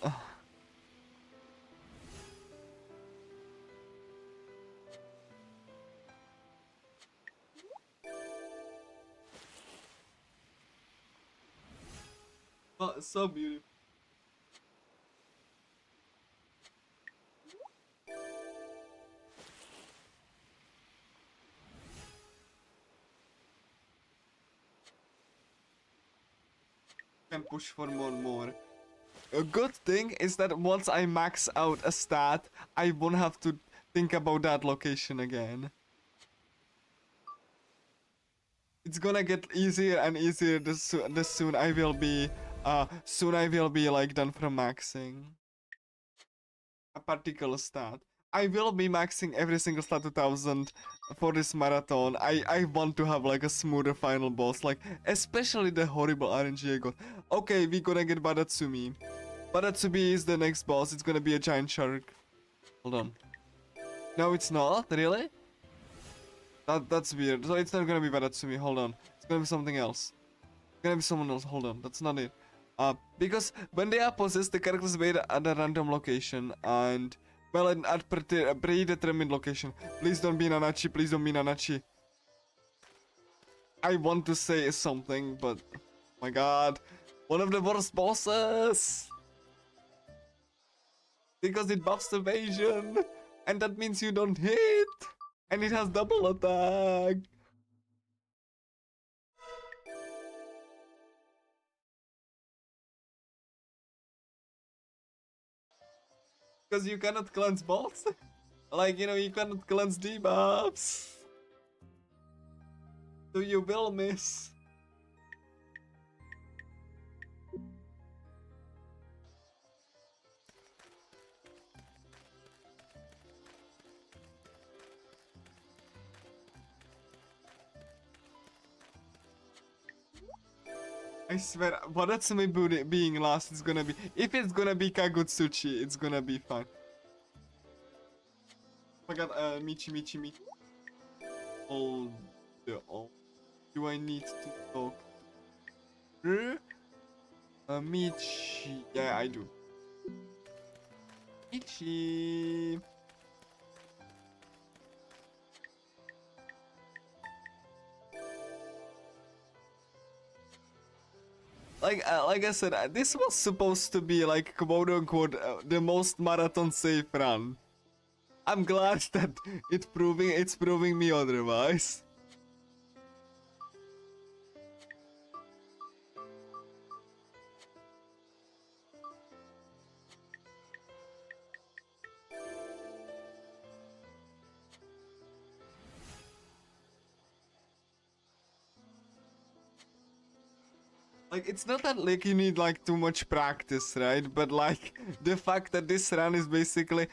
oh, so beautiful. Can push for more and more. A good thing is that once I max out a stat, I won't have to think about that location again. It's gonna get easier and easier the soon I will be like done from maxing a particular stat. I will be maxing every single stat 2000 for this marathon. I want to have like a smoother final boss, like especially the horrible RNG I got. Okay, we gonna get Badatsumi. Badatsumi is the next boss. It's gonna be a giant shark. Hold on. No, it's not. Really? That's weird. So it's not gonna be Badatsumi. Hold on. It's gonna be something else. It's gonna be someone else. Hold on. That's not it. Because when they are possessed, the characters wait at a random location and well, at a predetermined location. Please don't be Nanachi. Please don't be Nanachi. I want to say something, but my God, one of the worst bosses. Because it buffs evasion, and that means you don't hit, and it has double attack. Because you cannot cleanse bots. Like, you know, you cannot cleanse debuffs. So you will miss. I swear, Wadatsumi being last is gonna be... If it's gonna be Kagutsuchi, it's gonna be fine. Oh my god, Michi. Oh, do I need to talk to her? Michi. Yeah, I do. Michi. Like I said, this was supposed to be like quote unquote the most marathon safe run. I'm glad that it's proving me otherwise. Like, it's not that like you need like too much practice, right? But like the fact that this run is basically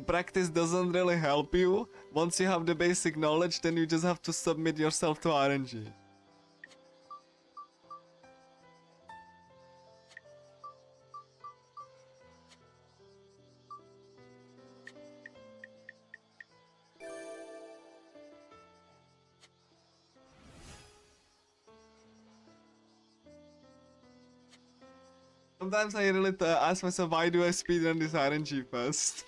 practice doesn't really help you. Once you have the basic knowledge, then you just have to submit yourself to RNG. Sometimes I really ask myself, why do I speedrun this RNG first?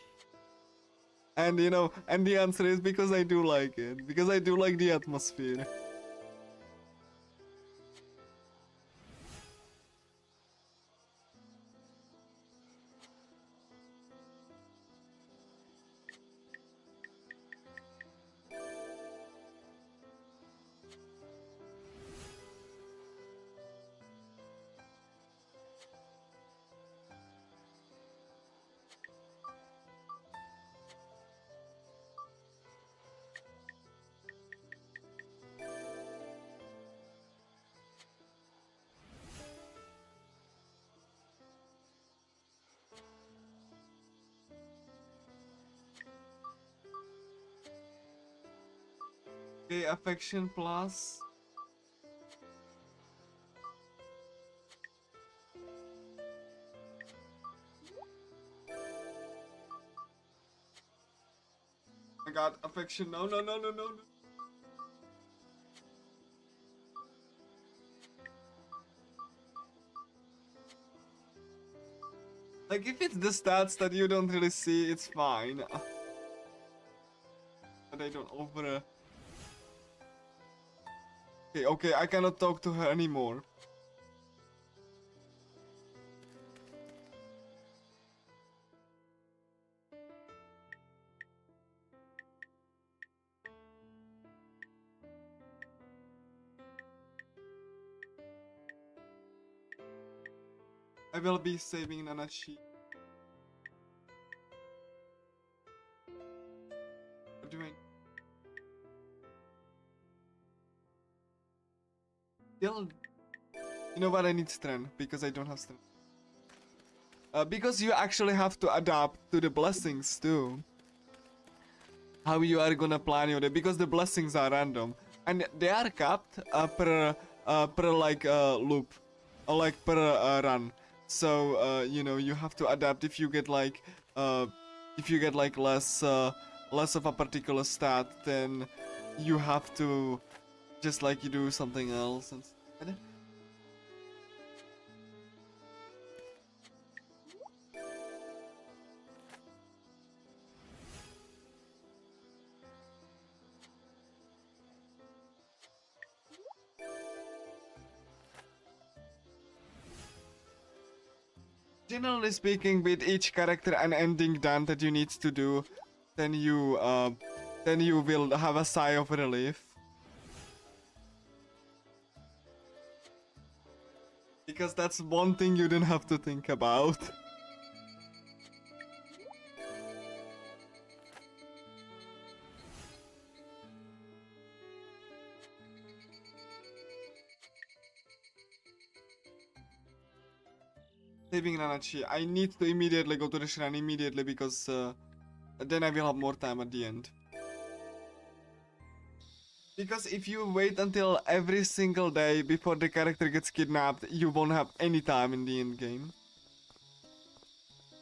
And you know, and the answer is because I do like it. Because I do like the atmosphere. Okay, affection plus. I got affection. No, no, no, no, no, no. Like, if it's the stats that you don't really see, it's fine. But I don't over... Okay, okay, I cannot talk to her anymore. I will be saving Nanashi. What do I... Still... You know what, I need strength, because I don't have strength. Because you actually have to adapt to the blessings too. How you are gonna plan your day, because the blessings are random. And they are capped per like loop. Or like per run. So, you know, you have to adapt if you get like... if you get like less of a particular stat, then you have to just like you do something else instead. Generally speaking, with each character an ending done that you need to do, then you will have a sigh of relief. Because that's one thing you didn't have to think about. Saving Nanachi. I need to immediately go to the shrine immediately because then I will have more time at the end. Because if you wait until every single day before the character gets kidnapped, you won't have any time in the end game.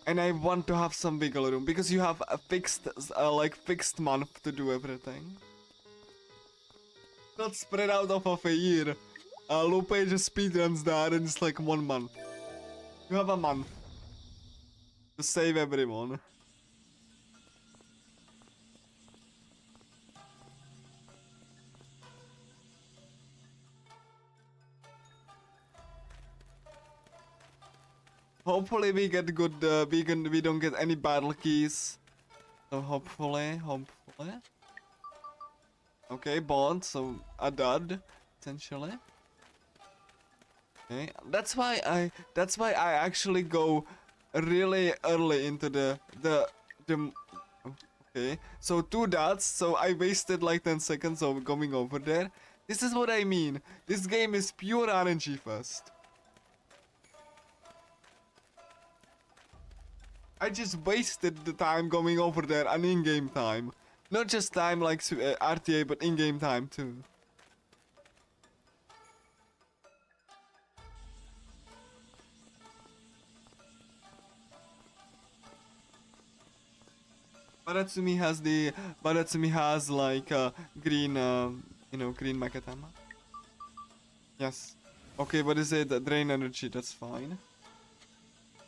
And I want to have some wiggle room because you have a fixed month to do everything. Not spread out of a year. Loop8 just speedruns that and it's like 1 month. You have a month to save everyone. Hopefully we get good, we don't get any battle keys. So hopefully. Okay, bond, so a dud, essentially. Okay, that's why I actually go really early into the okay, so 2 dots, so I wasted like 10 seconds of going over there. This is what I mean. This game is pure RNG first. I just wasted the time going over there and in-game time. Not just time like RTA, but in-game time too. Baratsumi has like green, you know, green Makatama. Yes. Okay, what is it? Drain energy, that's fine.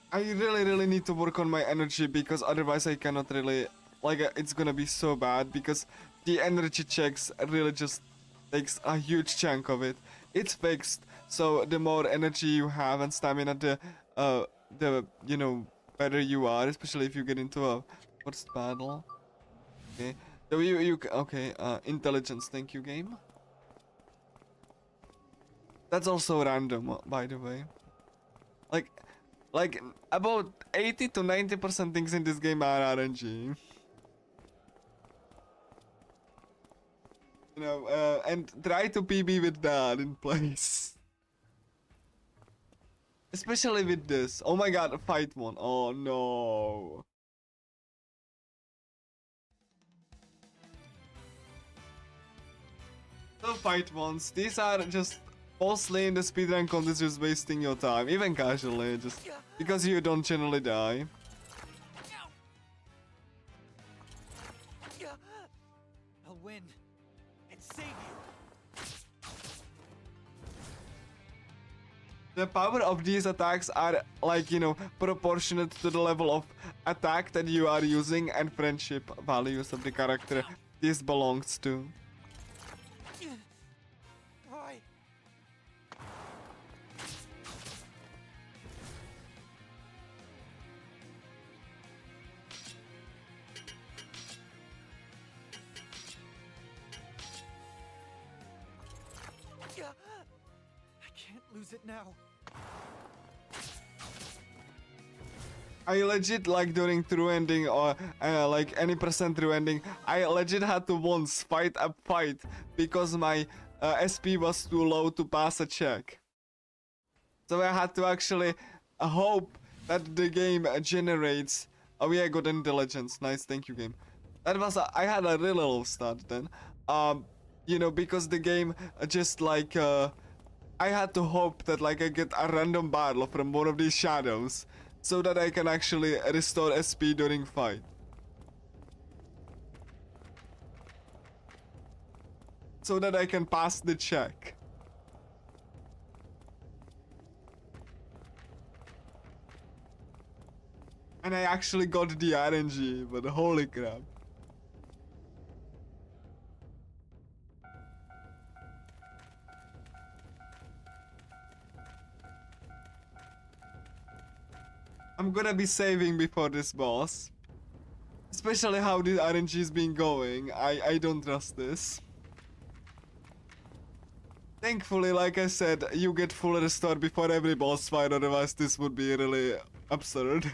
I really need to work on my energy because otherwise I cannot really, like, it's gonna be so bad because the energy checks really just takes a huge chunk of it. It's fixed, so the more energy you have and stamina, the you know, better you are, especially if you get into a first battle. Okay, so okay, intelligence, thank you, game. That's also random, by the way. Like, about 80 to 90% things in this game are RNG. You know, and try to PB with that in place. Especially with this. Oh my god, fight one. Oh no. So fight once. These are just mostly in the speedrun contest, just wasting your time, even casually, just because you don't generally die. I'll win and save you. The power of these attacks are like, you know, proportionate to the level of attack that you are using and friendship values of the character this belongs to. Why? I can't lose it now. I legit, like, during true ending or like any percent true ending, I legit had to once fight a fight because my SP was too low to pass a check. So I had to actually hope that the game generates. Oh yeah, good intelligence. Nice, thank you, game. That was I had a really low start then. You know, because the game just like I had to hope that like I get a random battle from one of these shadows, so that I can actually restore SP during fight. So that I can pass the check. And I actually got the RNG, but holy crap. I'm gonna be saving before this boss. Especially how the RNG's been going. I don't trust this. Thankfully, like I said, you get full restore before every boss fight, otherwise this would be really absurd.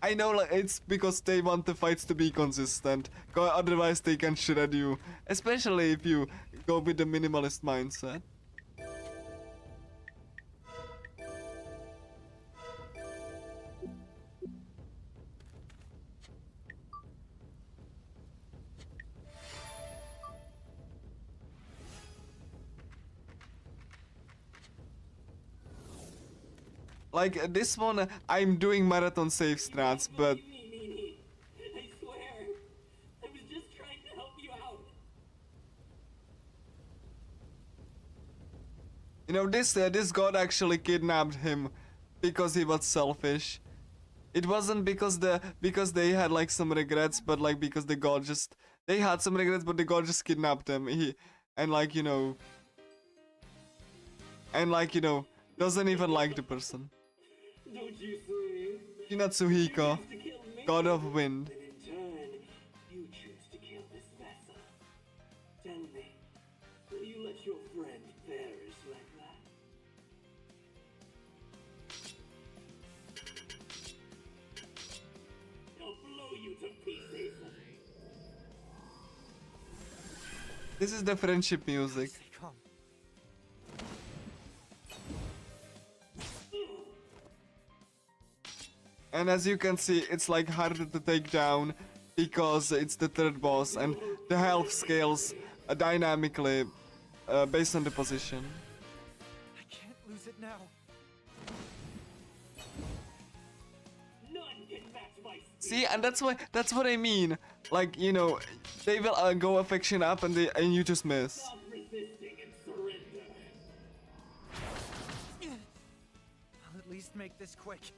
I know, like, it's because they want the fights to be consistent, otherwise they can shred you, especially if you go with the minimalist mindset. Like, this one, I'm doing marathon save strats, but... I swear, I was just trying to help you out. You know, this god actually kidnapped him because he was selfish. It wasn't because they had like some regrets, but like because the god just... They had some regrets, but the god just kidnapped them. And like, you know... And like, you know, doesn't even like the person. Don't you see? Hinatsuhiko, To kill me. god of wind. And in turn, you choose to kill this vessel. Tell me, will you let your friend perish like that? I'll blow you to pieces. This is the friendship music. Stay calm. And as you can see, it's like harder to take down because it's the third boss and the health scales dynamically based on the position. I can't lose it now. None can match my speed. See, and that's what I mean. Like, you know, they will go affection up and you just miss. Stop resisting and surrender. I'll at least make this quick.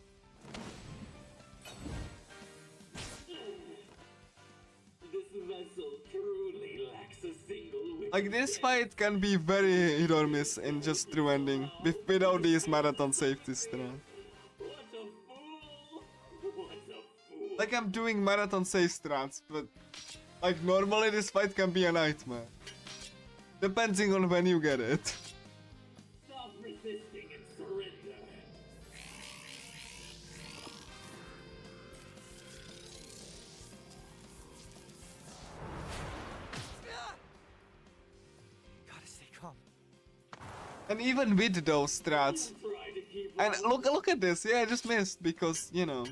This vessel truly lacks a single Like, this fight can be very hit or miss in just true ending without these marathon safety strats. What a fool! What a fool! Like, I'm doing marathon save strats, but like normally this fight can be a nightmare. Depending on when you get it. Stop resisting and surrender. Gotta stay calm. And even with those strats. Try to keep And on. look at this. Yeah, I just missed because, you know.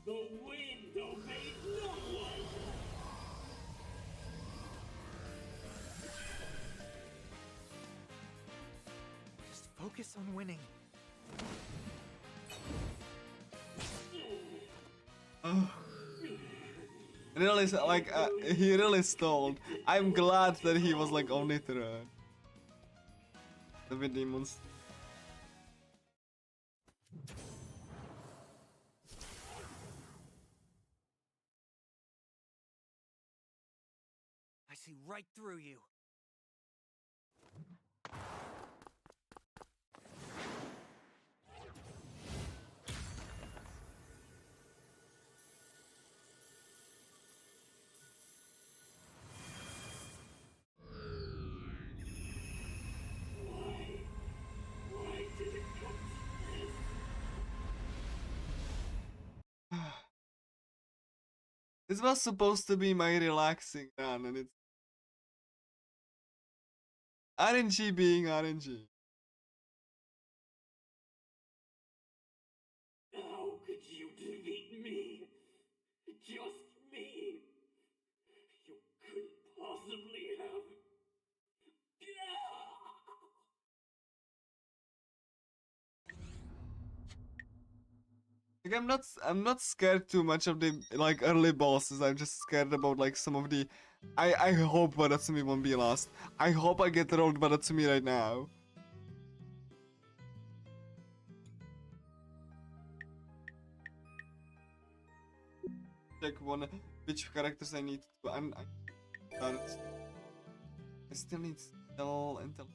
The wind obeys no one. focus on winning. Oh. Really, like, he really stalled. I'm glad that he was like only third. The demons. I see right through you. Why did it come to this? This was supposed to be my relaxing run, and it's RNG being RNG. How could you defeat me? Just me? You couldn't possibly have. Like, I'm not scared too much of the like early bosses. I'm just scared about like some of the. I hope Baratsumi won't be lost. I hope I get rolled Baratsumi right now. Check one which characters I need to. I still need Tell until.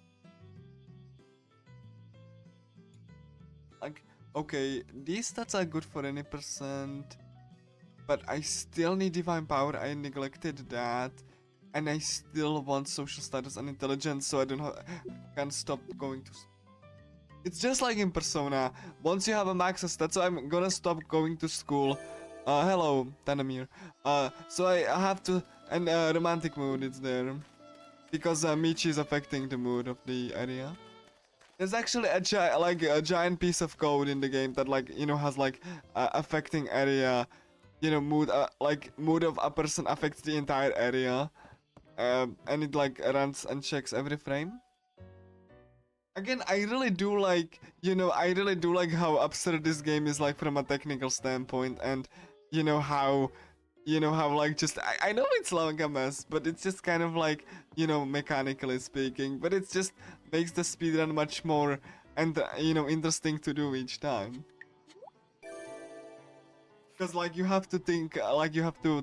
Like, okay, these stats are good for any percent, but I still need divine power. I neglected that, and I still want social status and intelligence, so I can't stop going to. It's just like in Persona. Once you have a max stat, so I'm gonna stop going to school. Hello, Tanamir. So I have to, and romantic mood is there, because Michi is affecting the mood of the area. There's actually a giant piece of code in the game that has affecting area, mood mood of a person affects the entire area, and it like runs and checks every frame. Again, I really do like how absurd this game is like from a technical standpoint, and how like just I know it's like a mess, but it's just kind of like mechanically speaking, but it just makes the speedrun much more and interesting to do each time, because like you have to think you have to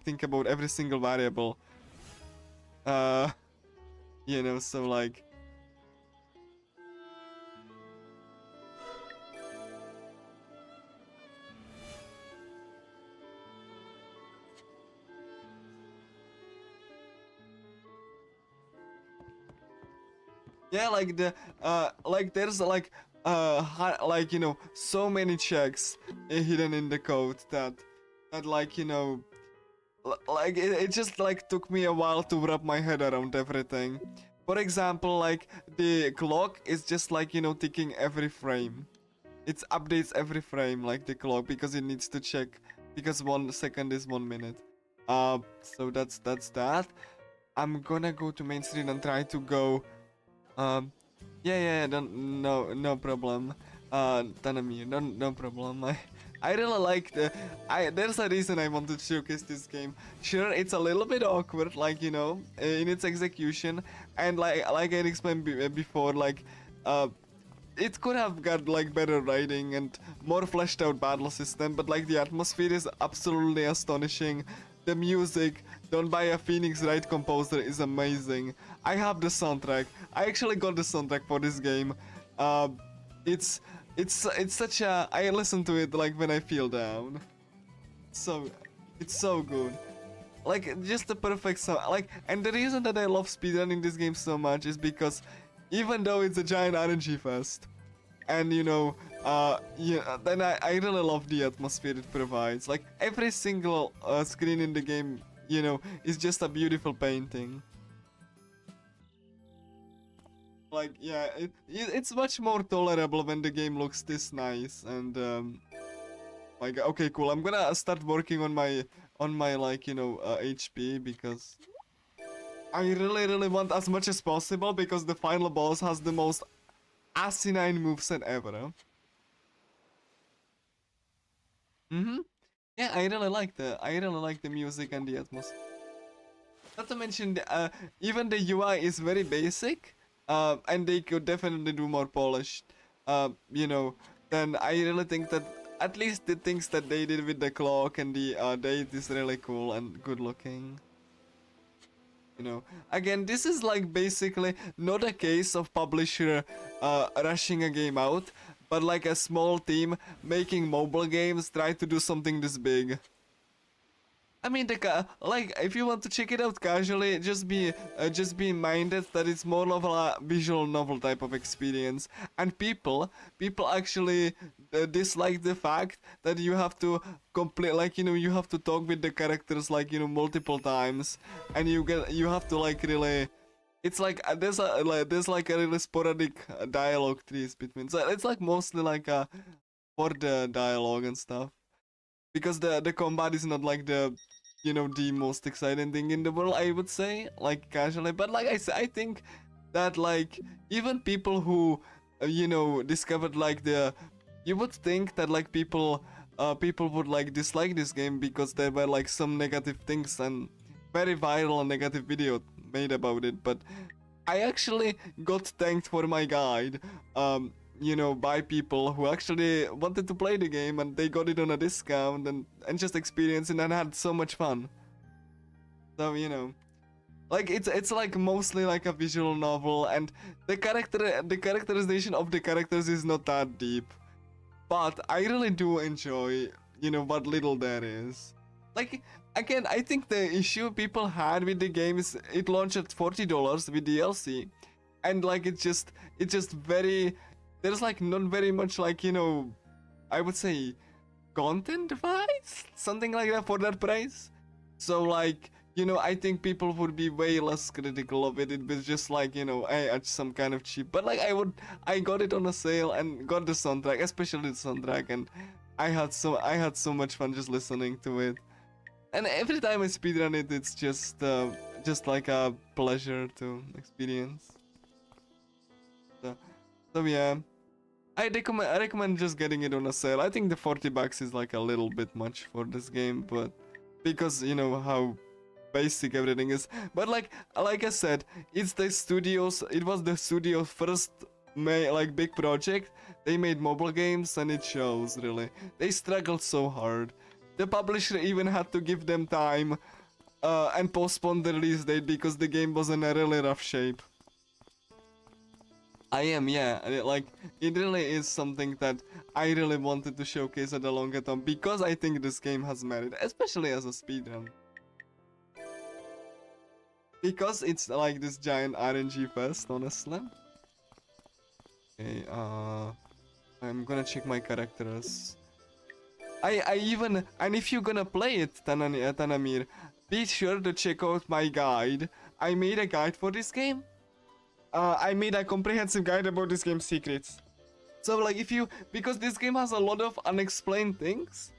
think about every single variable, so like. Yeah, like there's so many checks hidden in the code that it just like took me a while to wrap my head around everything. For example, like the clock is just ticking every frame. It updates every frame like the clock because it needs to check because 1 second is 1 minute. So that's that. I'm gonna go to Main Street and try to go. Yeah, no problem. Tanamir, no problem. I really like there's a reason I want to showcase this game. Sure, it's a little bit awkward, in its execution, and like I explained before, it could have got like better writing and more fleshed out battle system, but like the atmosphere is absolutely astonishing. The music done by a Phoenix Wright composer is amazing. I have the soundtrack. I actually got the soundtrack for this game. It's such a I listen to it like when I feel down. So it's so good. Like just the perfect song. And the reason that I love speedrunning this game so much is because even though it's a giant RNG fest, and then I really love the atmosphere it provides. Like every single screen in the game, is just a beautiful painting. Like yeah, it's much more tolerable when the game looks this nice, and like okay, cool. I'm gonna start working on my HP, because I really want as much as possible, because the final boss has the most asinine moveset ever. Huh? Yeah, I really like the music and the atmosphere. Not to mention, even the UI is very basic, and they could definitely do more polished. You know, then I really think that at least the things that they did with the clock and the date is really cool and good looking. You know, again, this is like basically not a case of publisher rushing a game out, but like a small team making mobile games try to do something this big. I mean, like if you want to check it out casually, just be minded that it's more of a visual novel type of experience, and people actually dislike the fact that you have to complete, like, you know, you have to talk with the characters, like, you know, multiple times, and you have to like really. It's like there's like a really sporadic dialogue trees between, so it's like mostly like for the dialogue and stuff, because the combat is not like the, you know, the most exciting thing in the world, I would say, like casually. But like I said, I think that like even people who you know, discovered like the, you would think that like people would like dislike this game because there were like some negative things and very viral negative video made about it, but I actually got thanked for my guide, you know, by people who actually wanted to play the game, and they got it on a discount and just experienced it and had so much fun. So, you know, like it's like mostly like a visual novel, and the characterization of the characters is not that deep. But I really do enjoy, you know, what little there is. Like, again, I think the issue people had with the game is it launched at $40 with DLC, and like it's just very, there's like not very much, like, you know, I would say content wise, something like that for that price. So like, you know, I think people would be way less critical of it. It was just like, you know, at some kind of cheap. But like I got it on a sale and got the soundtrack, especially the soundtrack, and I had so much fun just listening to it. And every time I speedrun it, it's just like a pleasure to experience. So yeah, I recommend just getting it on a sale. I think the $40 is like a little bit much for this game, but because you know how basic everything is. But like I said, it was the studio's first like big project. They made mobile games, and it shows really. They struggled so hard. The publisher even had to give them time and postpone the release date because the game was in a really rough shape. Yeah. Like, it really is something that I really wanted to showcase at the longer term, because I think this game has merit, especially as a speedrun. Because it's like this giant RNG fest, honestly. Okay, I'm gonna check my characters. I even, and if you're gonna play it, Tanamir, be sure to check out my guide. I made a guide for this game. I made a comprehensive guide about this game's secrets. So like because this game has a lot of unexplained things,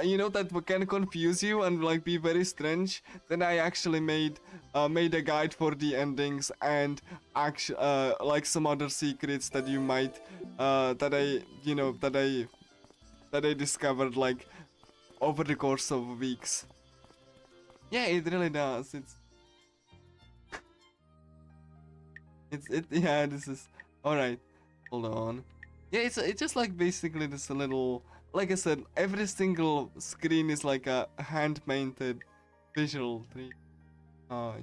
you know, that can confuse you and like be very strange, then I actually made a guide for the endings and like some other secrets that you might, that I discovered like over the course of weeks. Yeah, it really does. Yeah, this is alright. Hold on. Yeah, it's just like basically this little, like I said, every single screen is like a hand painted visual tree. Well,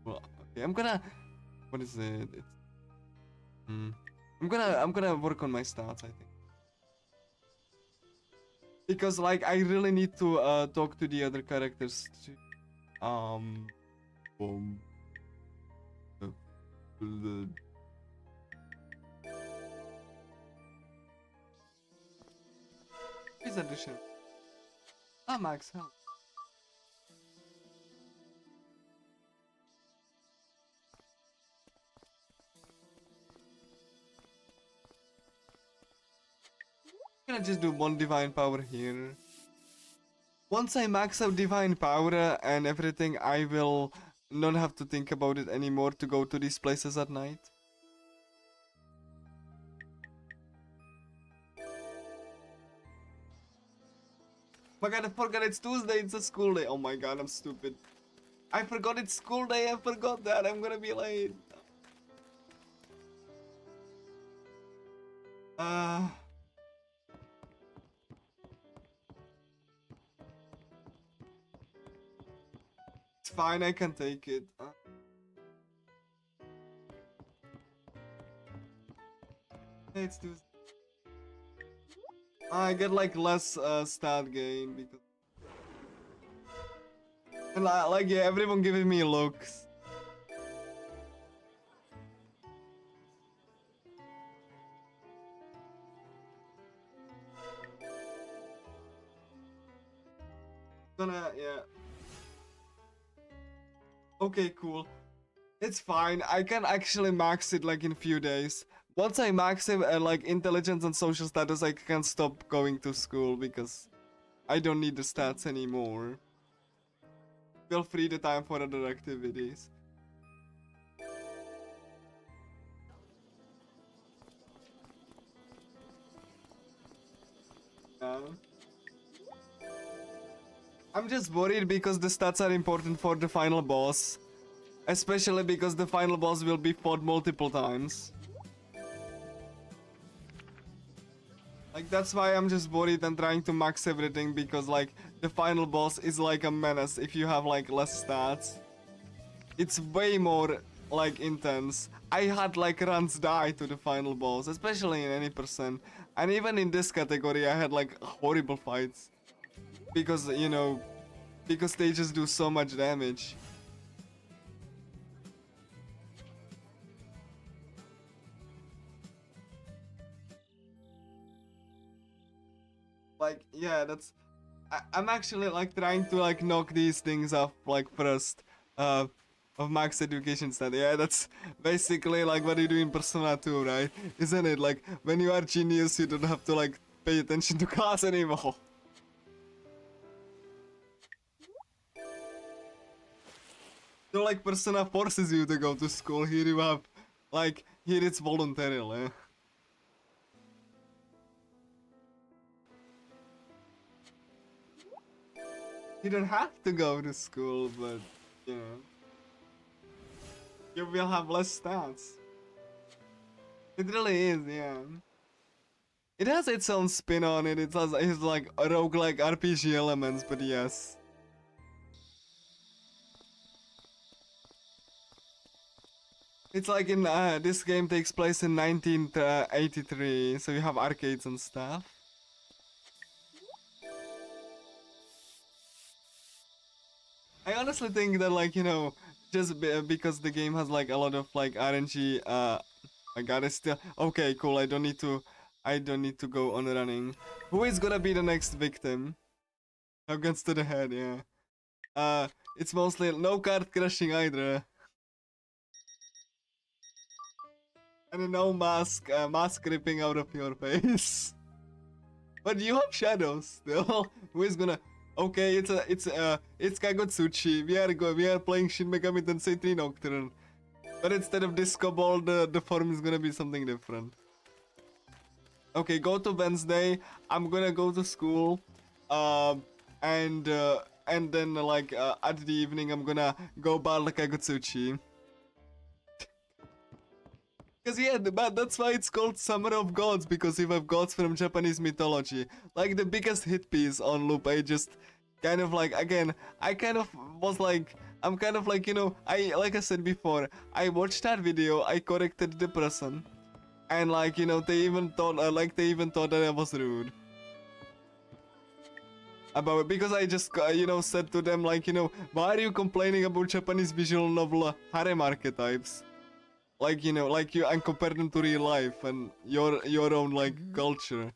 okay, I'm gonna, what is it? It's, I'm gonna work on my stats, I think. Because like I really need to talk to the other characters too. Boom. Is addition. Max help. I'm gonna just do one divine power here. Once I max out divine power and everything, I will not have to think about it anymore to go to these places at night. my god, I forgot it's Tuesday, it's a school day. Oh my god, I'm stupid. I forgot it's school day, I forgot that. I'm gonna be late. Uh... It's fine, I can take it. It's Tuesday. I get like less stat gain because... And like, yeah, everyone giving me looks. Yeah. Okay, cool. It's fine. I can actually max it like in few days. Once I max it like intelligence and social status, I can stop going to school because I don't need the stats anymore. Feel free the time for other activities. Yeah. I'm just worried because the stats are important for the final boss. Especially because the final boss will be fought multiple times. Like, that's why I'm just worried and trying to max everything, because like the final boss is like a menace if you have like less stats. It's way more like intense. I had like runs die to the final boss, especially in any percent. And even in this category I had like horrible fights. Because, you know, because they just do so much damage. Like, yeah, that's... I'm actually like trying to like knock these things off like first. Of max education stat. Yeah, that's basically like what you do in Persona 2, right? Isn't it? Like, when you are genius, you don't have to like pay attention to class anymore. So like Persona forces you to go to school. Here you have, like, here it's voluntary. You don't have to go to school, but, you know, you will have less stats. It really is, yeah. It has its own spin on it. It has like roguelike RPG elements, but yes. It's like in this game takes place in 1983, so you have arcades and stuff. I honestly think that, like, you know, just because the game has like a lot of like RNG, I gotta still... Okay, cool. I don't need to go on running. Who is gonna be the next victim? Guns to the head, yeah. It's mostly no card crashing either. And no mask ripping out of your face. But you have shadows still. Who is gonna... Okay, it's Kagotsuchi. We are playing Shin Megami Tensei 3 Nocturne. But instead of Disco Ball, the form is gonna be something different. Okay, go to Wednesday. I'm gonna go to school. And then like at the evening I'm gonna go battle Kagotsuchi. Because yeah, but that's why it's called Summer of Gods, because you have gods from Japanese mythology. Like the biggest hit piece on Loop8, just kind of like, again, I kind of was like, I'm kind of like, you know, like I said before, I watched that video, I corrected the person, and like, you know, they even thought that I was rude. About it, because I just, you know, said to them like, you know, why are you complaining about Japanese visual novel harem archetypes? Like, you know, like you, and compare them to real life and your own like culture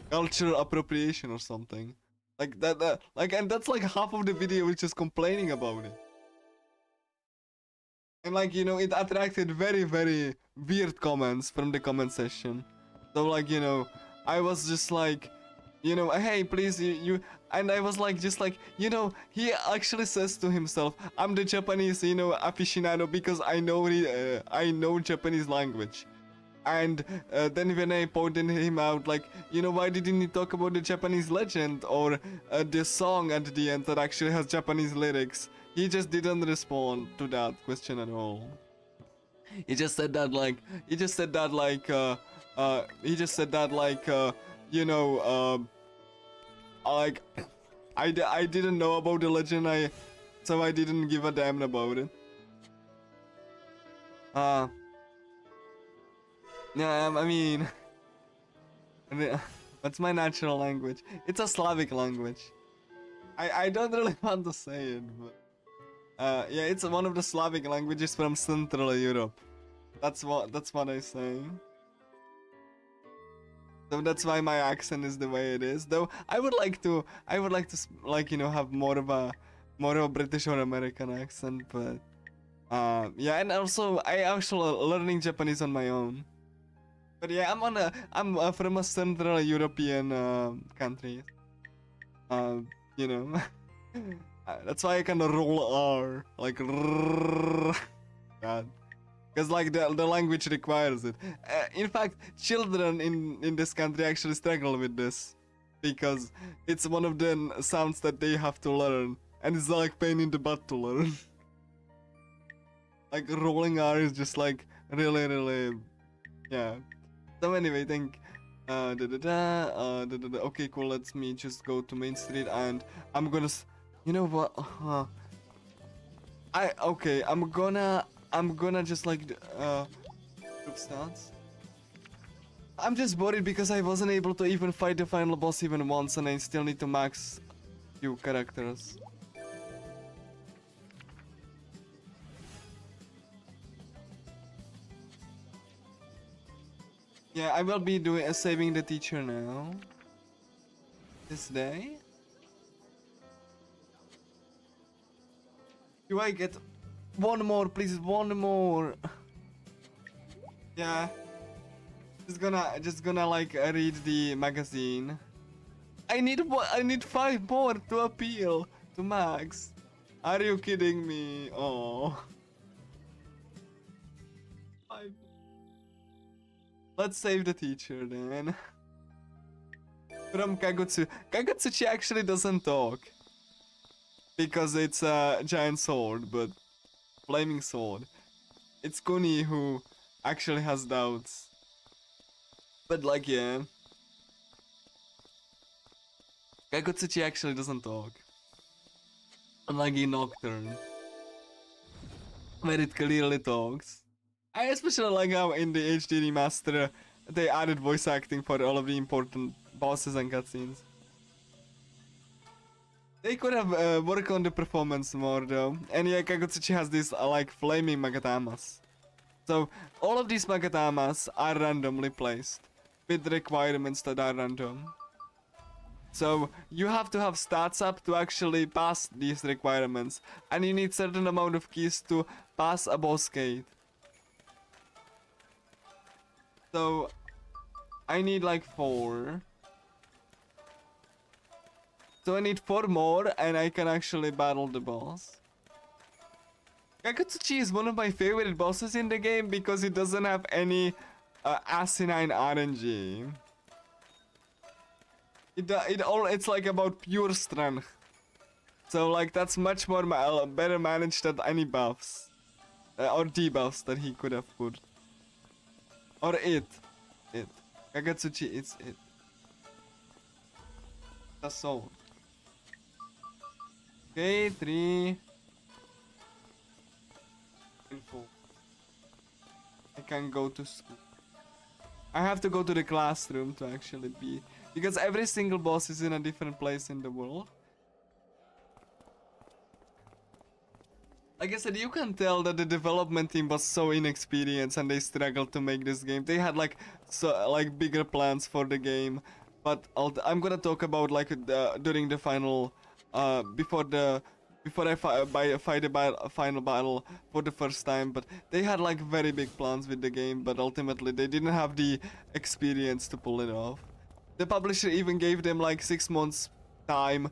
appropriation or something like that, like, and that's like half of the video is just complaining about it. And like, you know, it attracted very weird comments from the comment section. So like, you know, I was just like, you know, hey, please, you and I was like, just like, you know, he actually says to himself, I'm the Japanese, you know, aficionado, because I know Japanese language. And then when I pointed him out, like, why didn't you talk about the Japanese legend or the song at the end that actually has Japanese lyrics? He just didn't respond to that question at all. He just said that like, he just said that like, like, I didn't know about the legend, so I didn't give a damn about it. Yeah, I mean, what's my natural language? It's a Slavic language. I don't really want to say it, but yeah, it's one of the Slavic languages from Central Europe. That's what I say. So that's why my accent is the way it is. Though I would like to like have more of a British or American accent, but yeah, and also I actually learning Japanese on my own. But yeah, I'm from a Central European country. You know, that's why I kind of roll R like that. Because like the language requires it. In fact, children in this country actually struggle with this because it's one of the sounds that they have to learn, and it's like pain in the butt to learn. Like rolling R is just like really yeah. So anyway, think okay, cool. Let me just go to Main Street and I'm gonna you know what? I'm gonna just like group stats. I'm just worried because I wasn't able to even fight the final boss even once, and I still need to max few characters. Yeah, I will be doing saving the teacher now. This day. Do I get one more, please? One more. Yeah. Just gonna like read the magazine. I need 5 more to appeal to Max. Are you kidding me? Oh. 5. Let's save the teacher then. From Kagutsu. Kagutsuchi actually doesn't talk. Because it's a giant sword, but flaming sword. It's Kuni who actually has doubts. But like, yeah. Kagutsuchi actually doesn't talk. Unlike in Nocturne. Where it clearly talks. I especially like how in the HD remaster they added voice acting for all of the important bosses and cutscenes. They could have worked on the performance more though. And yeah, Kagutsuchi has these like flaming Magatamas. So all of these Magatamas are randomly placed with requirements that are random. So you have to have stats up to actually pass these requirements, and you need certain amount of keys to pass a boss gate. So I need like 4. So I need 4 more and I can actually battle the boss. Kagutsuchi is one of my favorite bosses in the game because it doesn't have any asinine RNG. It's like about pure strength. So like that's much more better managed than any buffs. Or debuffs that he could have put. Or it. Kagutsuchi, it's it. The soul. Okay, 3 and 4. I can go to school. I have to go to the classroom to actually be, because every single boss is in a different place in the world. Like I said, you can tell that the development team was so inexperienced and they struggled to make this game. They had like bigger plans for the game, but I'm gonna talk about like during the final, before I fight the final battle for the first time. But they had like very big plans with the game, but ultimately they didn't have the experience to pull it off. The publisher even gave them like 6 months time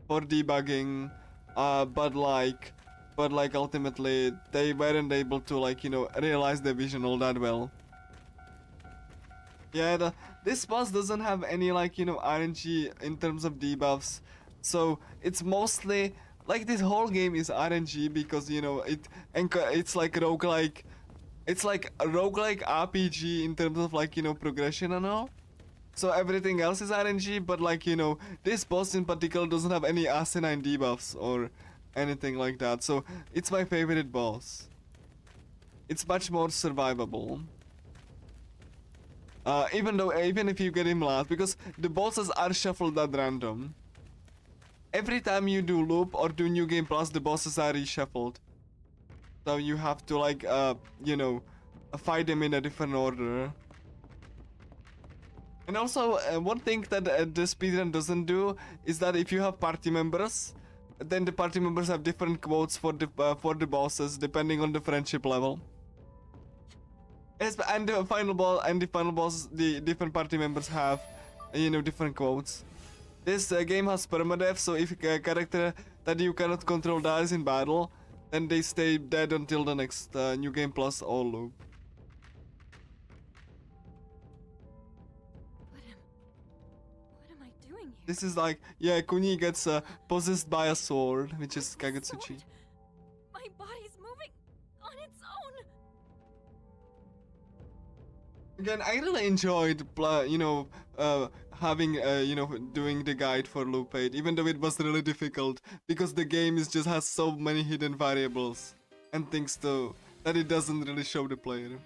for debugging, but like ultimately they weren't able to like realize the vision all that well. Yeah, this boss doesn't have any like RNG in terms of debuffs, so it's mostly like this whole game is RNG because it's like roguelike, it's like a roguelike RPG in terms of like progression and all. So everything else is RNG, but like this boss in particular doesn't have any asinine debuffs or anything like that. So it's my favorite boss. It's much more survivable. Even if you get him last, because the bosses are shuffled at random. Every time you do loop or do new game plus, the bosses are reshuffled. So you have to like fight them in a different order. And also, one thing that the speedrun doesn't do is that if you have party members, then the party members have different quotes for the bosses depending on the friendship level. And the final boss, the different party members have, different quotes. This game has permadeath, so if a character that you cannot control dies in battle, then they stay dead until the next new game plus or loop. What am I doing here? This is like, yeah, Kuni gets possessed by a sword, which is Kagutsuchi. Sword? My body's moving on its own. Again, I really enjoyed, having, doing the guide for Loop8, even though it was really difficult, because the game just has so many hidden variables and things that it doesn't really show the player.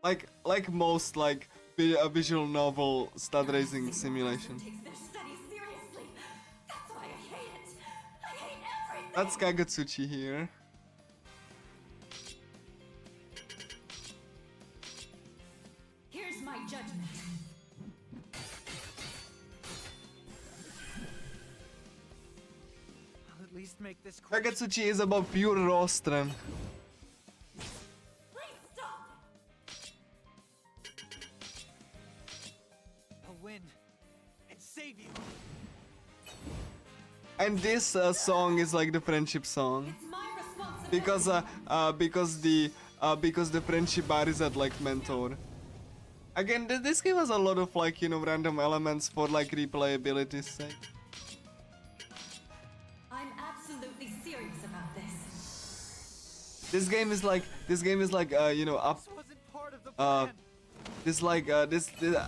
Like most, like, a visual novel stat raising simulation. Takes their studies seriously. That's why I hate it. I hate everything. That's Kagutsuchi here. Here's my judgment. I'll at least make this quick. Kagutsuchi is about pure raw strength. Please stop. I'll win and save you. And this song is like the friendship song. It's my responsibility. Because the friendship bar is at like mentor. Again, this game has a lot of like random elements for like replayability's sake. I'm absolutely serious about this. This game is like up. This wasn't part of the plan. This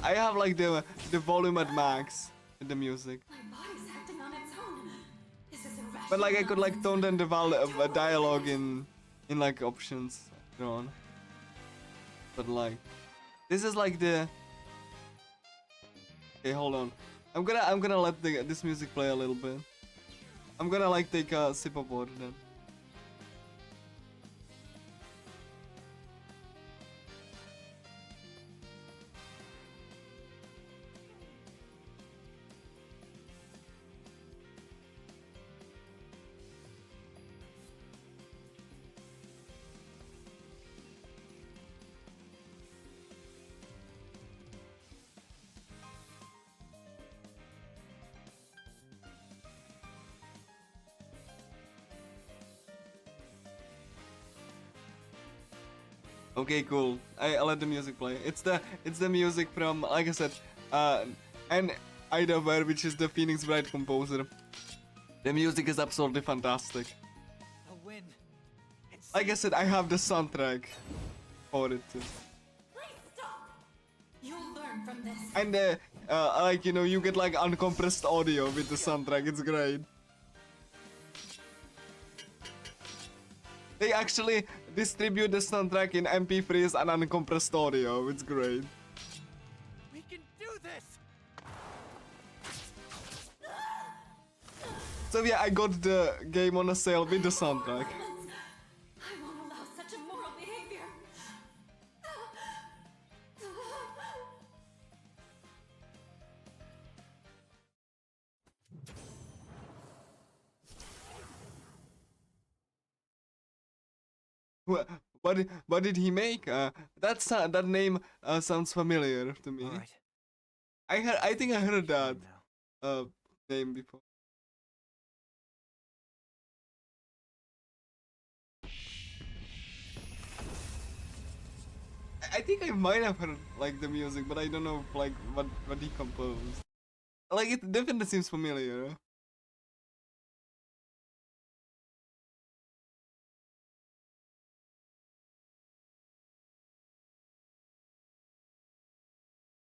I have like the volume at max in the music. My body's acting on its own. This is irrational. But like I could like tone down the dialogue in like options later on. But like this is like the. Okay, hold on. I'm gonna let this music play a little bit. I'm gonna like take a sip of water then. Okay, cool. I let the music play. It's the music from, like I said, and Idaware, which is the Phoenix Wright composer. The music is absolutely fantastic. I'll win and save Like I said, I have the soundtrack for it too. Please stop. You'll learn from this. And like you get like uncompressed audio with the soundtrack. It's great. They actually distribute the soundtrack in MP3s and uncompressed audio. It's great. We can do this. So yeah, I got the game on a sale with the soundtrack. I won't allow such immoral behavior. What did he make? That name sounds familiar to me. All right. I think I heard that Now. name before. I think I might have heard like the music, but I don't know like what he composed. Like it definitely seems familiar.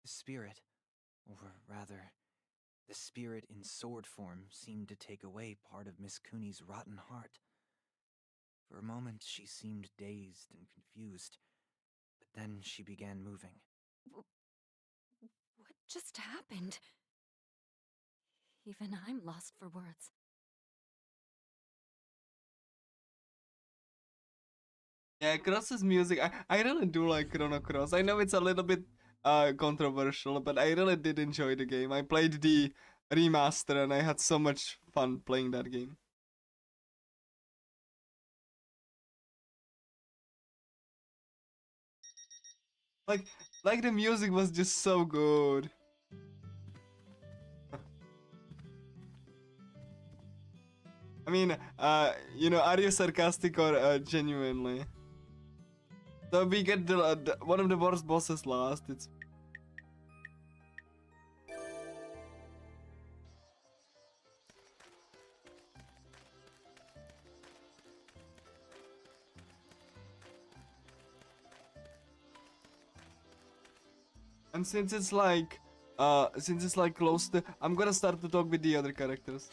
The spirit, or rather, the spirit in sword form, seemed to take away part of Miss Cooney's rotten heart. For a moment, she seemed dazed and confused, but then she began moving. What just happened? Even I'm lost for words. Yeah, Cross's music, I really do like Chrono Cross. I know it's a little bit controversial, but I really did enjoy the game. I played the remaster and I had so much fun playing that game. Like like the music was just so good. I mean, you know, are you sarcastic or genuinely? So we get one of the worst bosses last. It's and since it's like close to, I'm gonna start to talk with the other characters.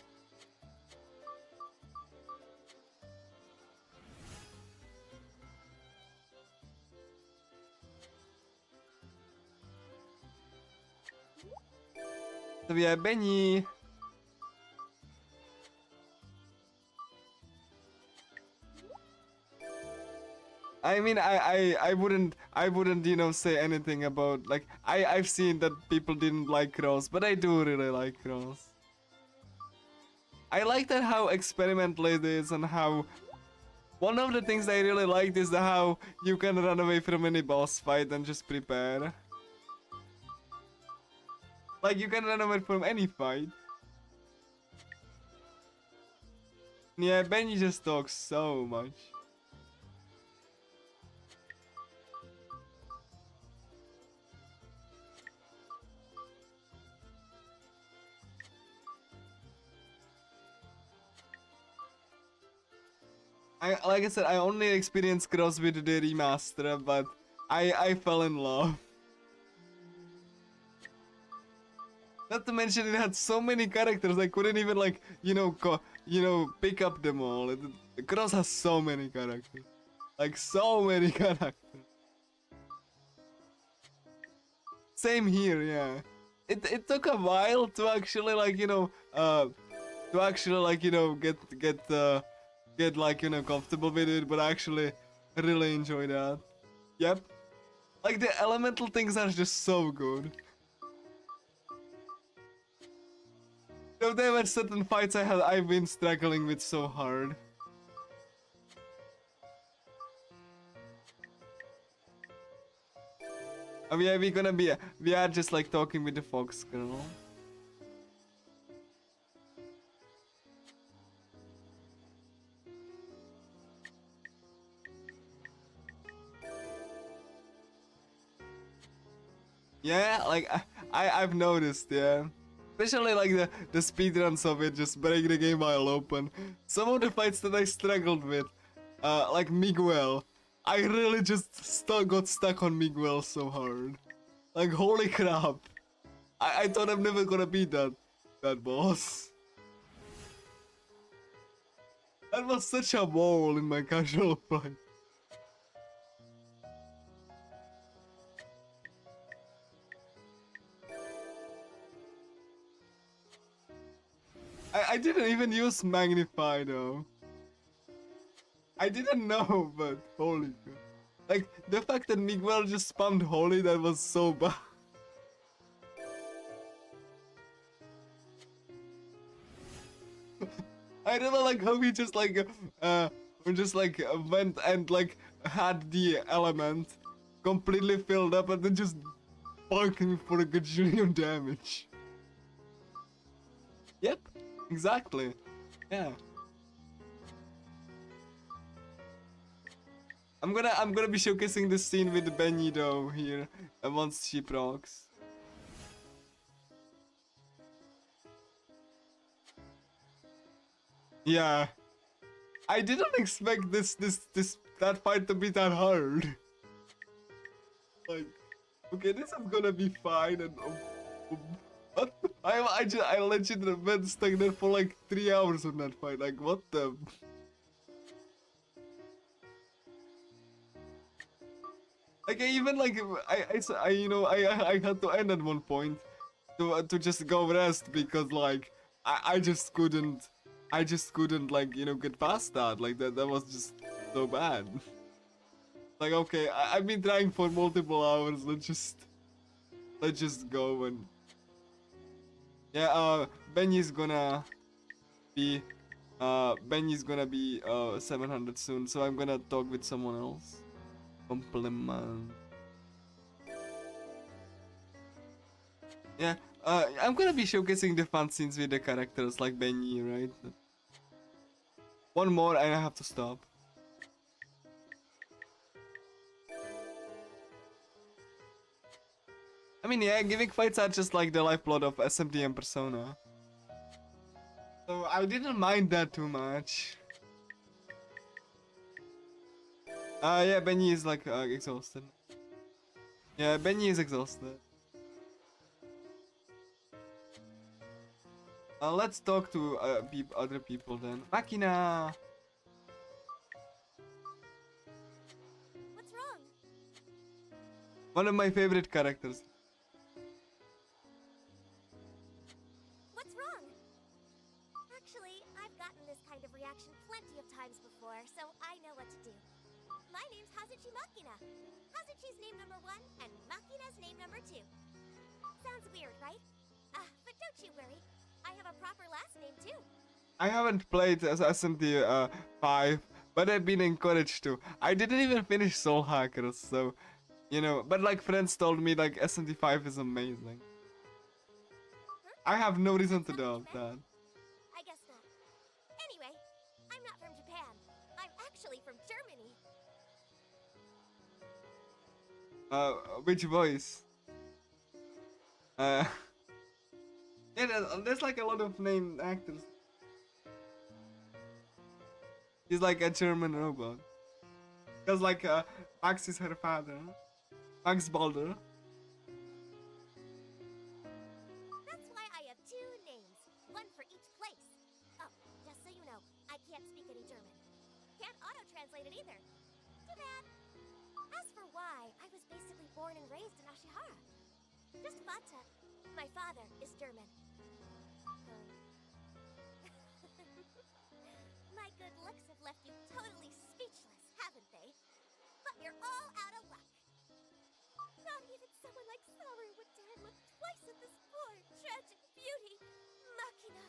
So we have Benny. I mean, I wouldn't, you know, say anything about like I've seen that people didn't like Cross, but I do really like Cross. I like that how experimental it is and how one of the things I really liked is the how you can run away from any boss fight and just prepare. Like you can run away from any fight. Yeah, Benny just talks so much. Like I said, I only experienced Cross with the remaster, but I fell in love. Not to mention it had so many characters I couldn't even like pick up them all. Cross has so many characters, like so many characters. Same here, yeah. It took a while to actually like get like comfortable with it, but I actually really enjoy that. Yep. Like the elemental things are just so good. There were certain fights I've been struggling with so hard. Yeah, we are just like talking with the fox girl. Yeah, like I've noticed, yeah. Especially like the speedruns of it, just break the game while open. Some of the fights that I struggled with, like Miguel, I really just got stuck on Miguel so hard. Like holy crap, I thought I'm never gonna beat that boss. That was such a wall in my casual fight. I didn't even use Magnify though. I didn't know, but holy crap. Like, the fact that Miguel just spammed Holy, that was so bad. I don't like how he just went and like had the element completely filled up and then just bunked me for a gajillion damage. Yep, exactly. Yeah. I'm gonna be showcasing this scene with Benny though here once she procs. Yeah, I didn't expect that fight to be that hard. Like, okay, this is gonna be fine and what? I legit been stuck there for like 3 hours on that fight. Like, what the? Like, I even like I had to end at one point to just go rest because like I just couldn't like get past that. Like that was just so bad. Like, okay, I've been trying for multiple hours. Let's just go. And yeah, Benny's gonna be 700 soon, so I'm gonna talk with someone else. Compliment. Yeah, I'm gonna be showcasing the fun scenes with the characters like Benny, right? One more and I have to stop. I mean, yeah, giving fights are just like the lifeblood of SMT and Persona. So I didn't mind that too much. Yeah, Benny is like exhausted. Yeah, Benny is exhausted. Let's talk to other people then. Makina! What's wrong? One of my favorite characters. What's wrong? Actually, I've gotten this kind of reaction plenty of times before, so I know what to do. My name's Hazuchi Makina. Hazuchi's name number 1, and Makina's name number 2. Sounds weird, right? But don't you worry. I have a proper last name, too. I haven't played as SMT 5, but I've been encouraged to. I didn't even finish Soul Hackers, so, but like friends told me like SMT 5 is amazing. I have no reason to doubt that. I guess not. Anyway, I'm not from Japan. I'm actually from Germany. Which voice? Yeah, there's like a lot of named actors. He's like a German robot. Because like Max is her father. Max Balder. That's why I have 2 names, one for each place. Oh, just so you know, I can't speak any German. Can't auto-translate it either. Too bad. As for why, I was basically born and raised in Ashihara. Just Fata. My father is German. My good looks have left you totally speechless, haven't they? But you're all out of luck. Not even someone like Saru would dare look twice at this poor, tragic beauty, Makina.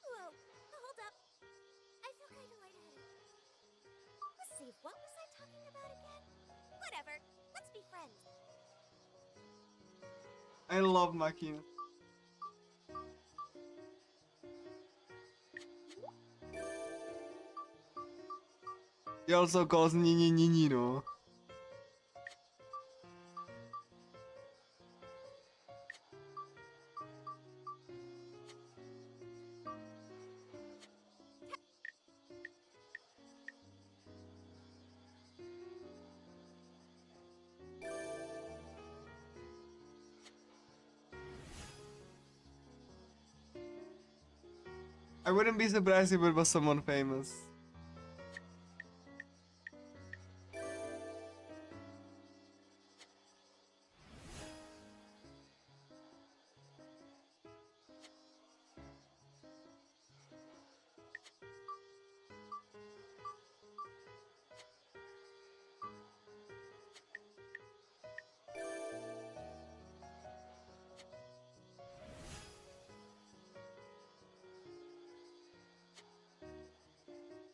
Whoa, hold up. I feel kind of lightheaded. Let's see, what was I talking about again? Whatever, let's be friends. I love Makina. He also calls Nini no. I wouldn't be surprised if it was someone famous.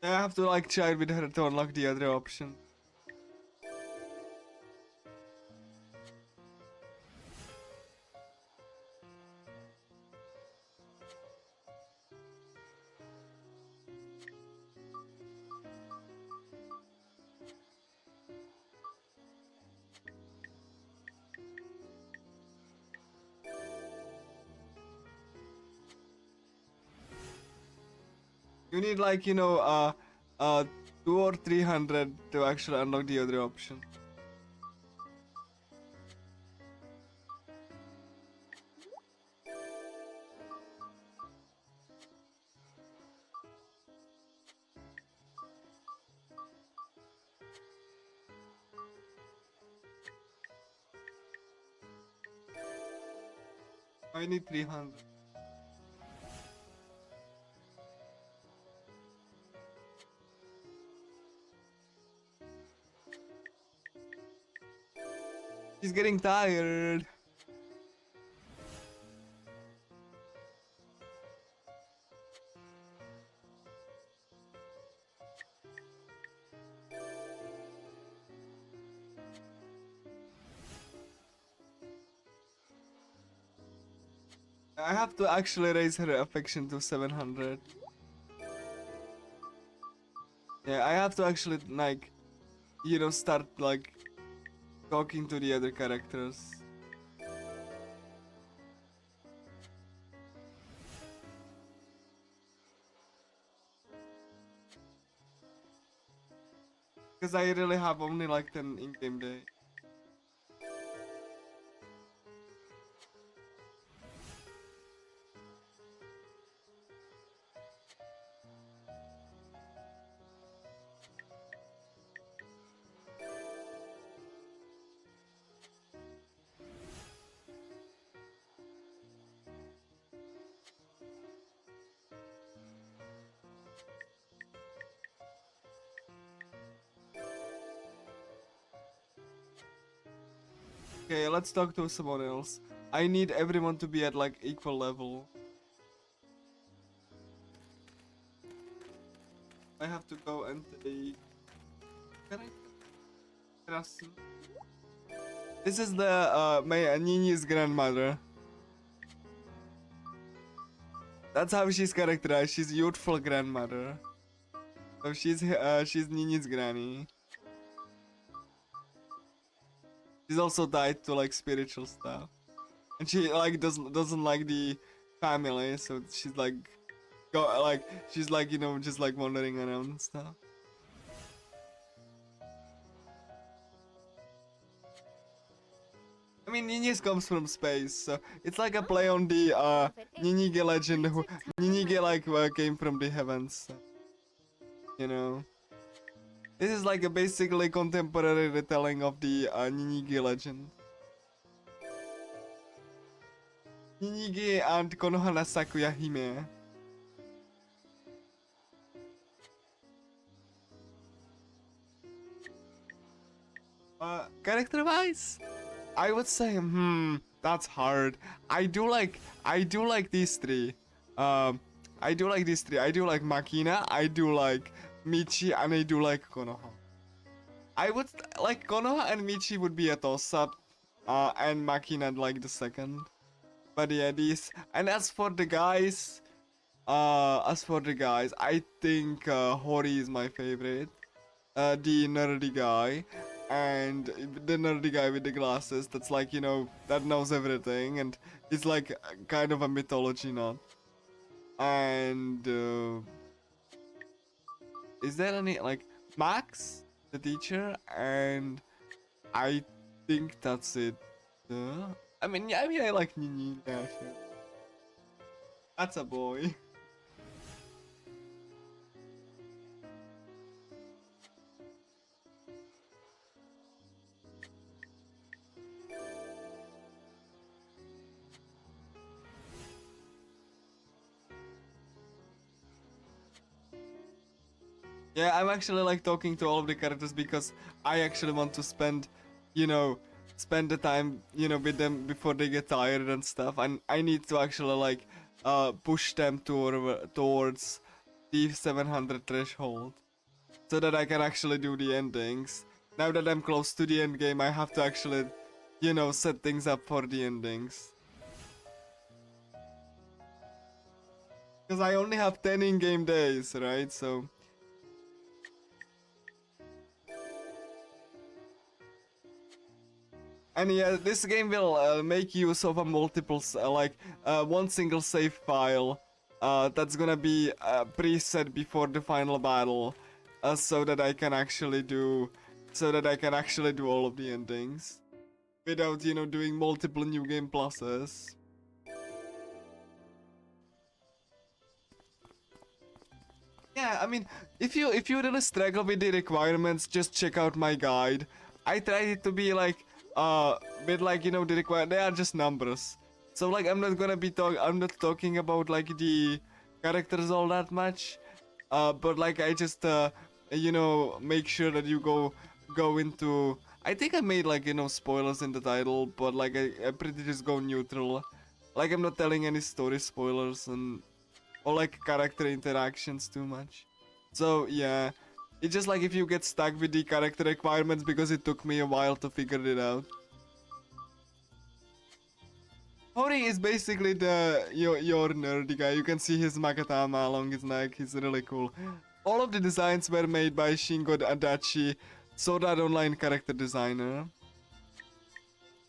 I have to like chat with her to unlock the other option. You need like, you know, 2 or 300 to actually unlock the other option. I need 300. He's getting tired. I have to actually raise her affection to 700. Yeah, I have to actually, like, you know, start, like, talking to the other characters. Because I really have only, like, 10 in-game day. Okay, let's talk to someone else. I need everyone to be at, like, equal level. I have to go and take... Can I... Krasu? This is the, my Nini's grandmother. That's how she's characterized. She's youthful grandmother. So she's Nini's granny. She's also tied to like spiritual stuff, and she like doesn't like the family, so she's like she's like, you know, just like wandering around and stuff. I mean, Nini's comes from space, so it's like a play on the Ninige legend. Who Ninige like came from the heavens, so, you know. This is like a basically contemporary retelling of the Ninige legend. Ninige and Konohana Sakuya Hime. Character-wise, I would say, that's hard. I do like these three. I do like these three. I do like Makina, I do like Michi, and I do like Konoha. I would like Konoha and Michi would be a toss-up, and Makina like the second. But yeah, these. And as for the guys, I think Hori is my favorite. The nerdy guy, and the nerdy guy with the glasses. That's like, you know, that knows everything, and it's like kind of a mythology nut. And is there any like Max, the teacher, and I think that's it. I mean, yeah, I like Nini. Yeah, sure. That's a boy. Yeah, I'm actually like talking to all of the characters because I actually want to spend, you know, spend the time, you know, with them before they get tired and stuff. And I need to actually like push them towards the 700 threshold so that I can actually do the endings. Now that I'm close to the end game, I have to actually, you know, set things up for the endings. Because I only have 10 in-game days, right? So... And yeah, this game will make use of a multiple, one single save file that's gonna be preset before the final battle, so that I can actually do all of the endings without doing multiple new game pluses. Yeah, I mean, if you really struggle with the requirements, just check out my guide. I tried it to be like with like the they are just numbers. So like I'm not talking about like the characters all that much. But like I just make sure that you go into. I think I made like spoilers in the title, but like I pretty just go neutral. Like I'm not telling any story spoilers and or like character interactions too much. So yeah, it's just like if you get stuck with the character requirements because it took me a while to figure it out. Hori is basically the your nerdy guy. You can see his Magatama along his neck. He's really cool. All of the designs were made by Shingo Adachi, Sword Art Online character designer.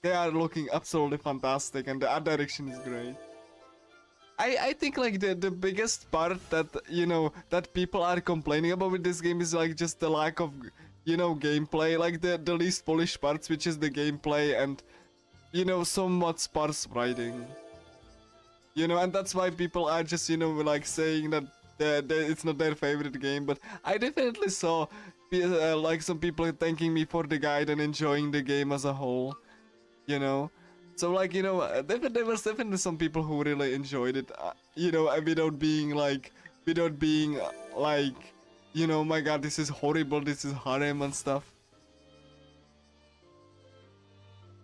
They are looking absolutely fantastic and the art direction is great. I think like the biggest part that that people are complaining about with this game is like just the lack of gameplay, like the least polished parts, which is the gameplay and somewhat sparse writing. And that's why people are just like saying that it's not their favorite game, but I definitely saw like some people thanking me for the guide and enjoying the game as a whole. So like there was definitely some people who really enjoyed it. Without being like my god, this is horrible, this is harem and stuff.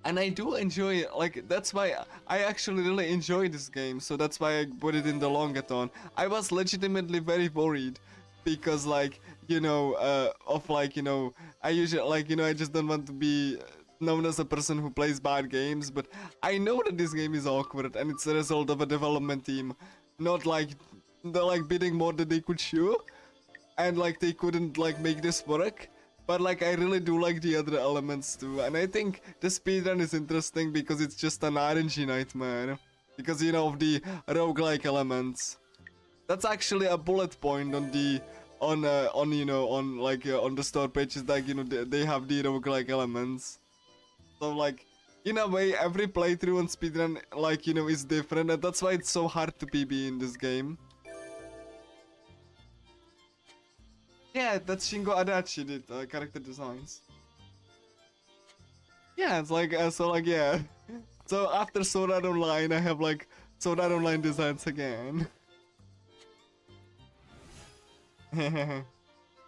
And I do enjoy it. Like that's why I actually really enjoy this game. So that's why I put it in the longathon. I was legitimately very worried because like of like I usually like I just don't want to be known as a person who plays bad games, but I know that this game is awkward and it's a result of a development team not like they're like bidding more than they could chew, and like they couldn't like make this work. But like I really do like the other elements too, and I think the speedrun is interesting because it's just an RNG nightmare because of the roguelike elements. That's actually a bullet point on the on the store pages, like they have the roguelike elements. So like in a way every playthrough and speedrun like is different, and that's why it's so hard to PB in this game. Yeah, that's Shingo Adachi did character designs. Yeah, it's like so like yeah. So after Sword Art Online I have like Sword Art Online designs again.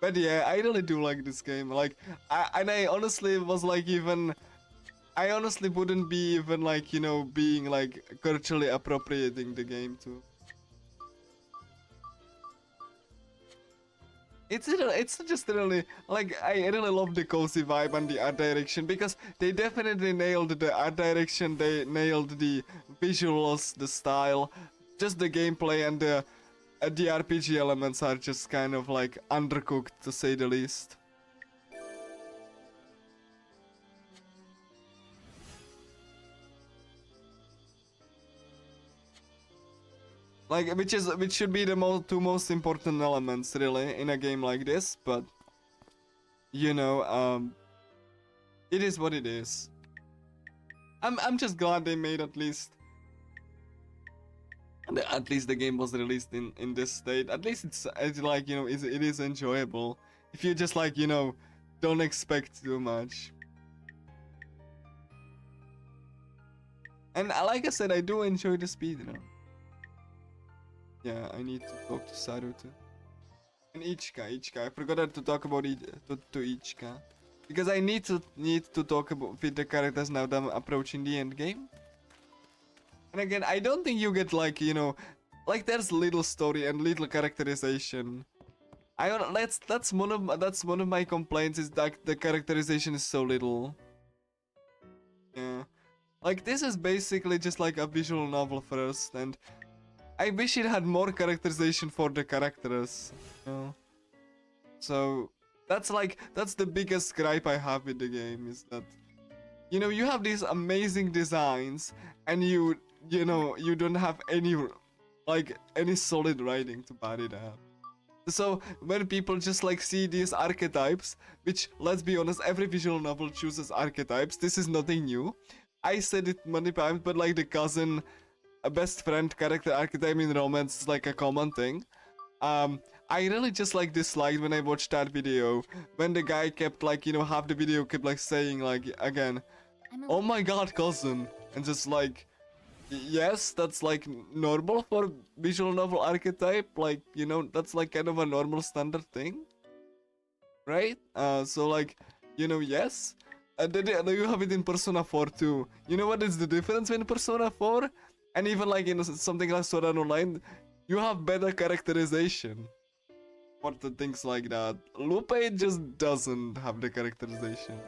But yeah, I really do like this game. Like I honestly was like I honestly wouldn't be even like, being like culturally appropriating the game too. It's just really, like, I really love the cozy vibe and the art direction because they definitely nailed the art direction, they nailed the visuals, the style, just the gameplay and the RPG elements are just kind of like undercooked to say the least. Like, which should be the two most important elements really in a game like this, but it is what it is. I'm just glad they made at least the game was released in this state. At least it's like it is enjoyable if you just like don't expect too much. And like I said, I do enjoy the speedrun. Yeah, I need to talk to Saru too. And Ichika. I forgot to talk about to Ichika. Because I need to talk about with the characters now that I'm approaching the end game. And again, I don't think you get like, like there's little story and little characterization. That's one of my complaints is that the characterization is so little. Yeah. Like this is basically just like a visual novel first, and I wish it had more characterization for the characters. So that's the biggest gripe I have with the game is that you have these amazing designs and you don't have any like any solid writing to back it up. So when people just like see these archetypes, which, let's be honest, every visual novel chooses archetypes. This is nothing new. I said it many times, but like the cousin, a best friend character archetype in romance is like a common thing. I really just like disliked when I watched that video, when the guy kept like, half the video kept like saying like again, oh my god, cousin, and just like, yes, that's like normal for visual novel archetype, like, that's like kind of a normal standard thing, right? So like, yes. And then you have it in Persona 4 too. You know what is the difference in Persona 4? And even like in something like Sword Art Online, you have better characterization for the things like that. Loop8 just doesn't have the characterization,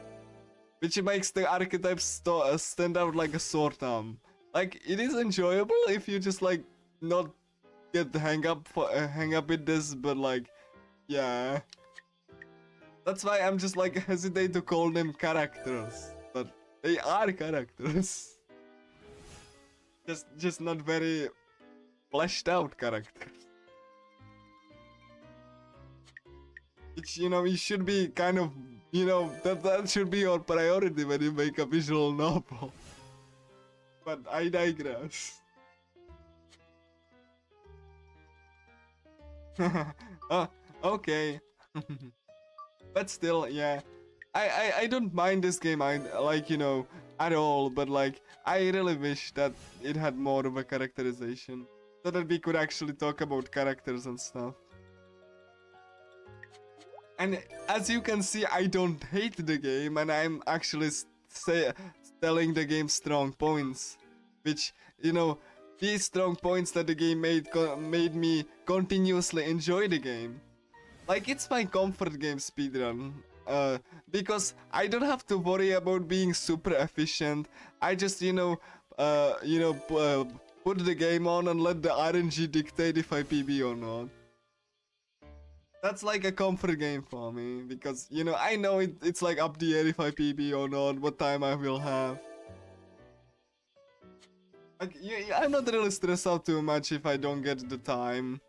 which makes the archetype stand out like a sore thumb. Like, it is enjoyable if you just like not get hang up with this, but like, yeah. That's why I'm just like hesitate to call them characters, but they are characters. Just not very fleshed out characters. Which, you should be kind of, that should be your priority when you make a visual novel. But I digress. Okay. But still, yeah. I don't mind this game, at all, but like, I really wish that it had more of a characterization, so that we could actually talk about characters and stuff. And as you can see, I don't hate the game, and I'm actually telling the game strong points, which, these strong points that the game made me continuously enjoy the game. Like, it's my comfort game speedrun, because I don't have to worry about being super efficient. I just, put the game on and let the RNG dictate if I PB or not. That's like a comfort game for me, because, I know it's like up the air if I PB or not, what time I will have. Like, I'm not really stressed out too much if I don't get the time.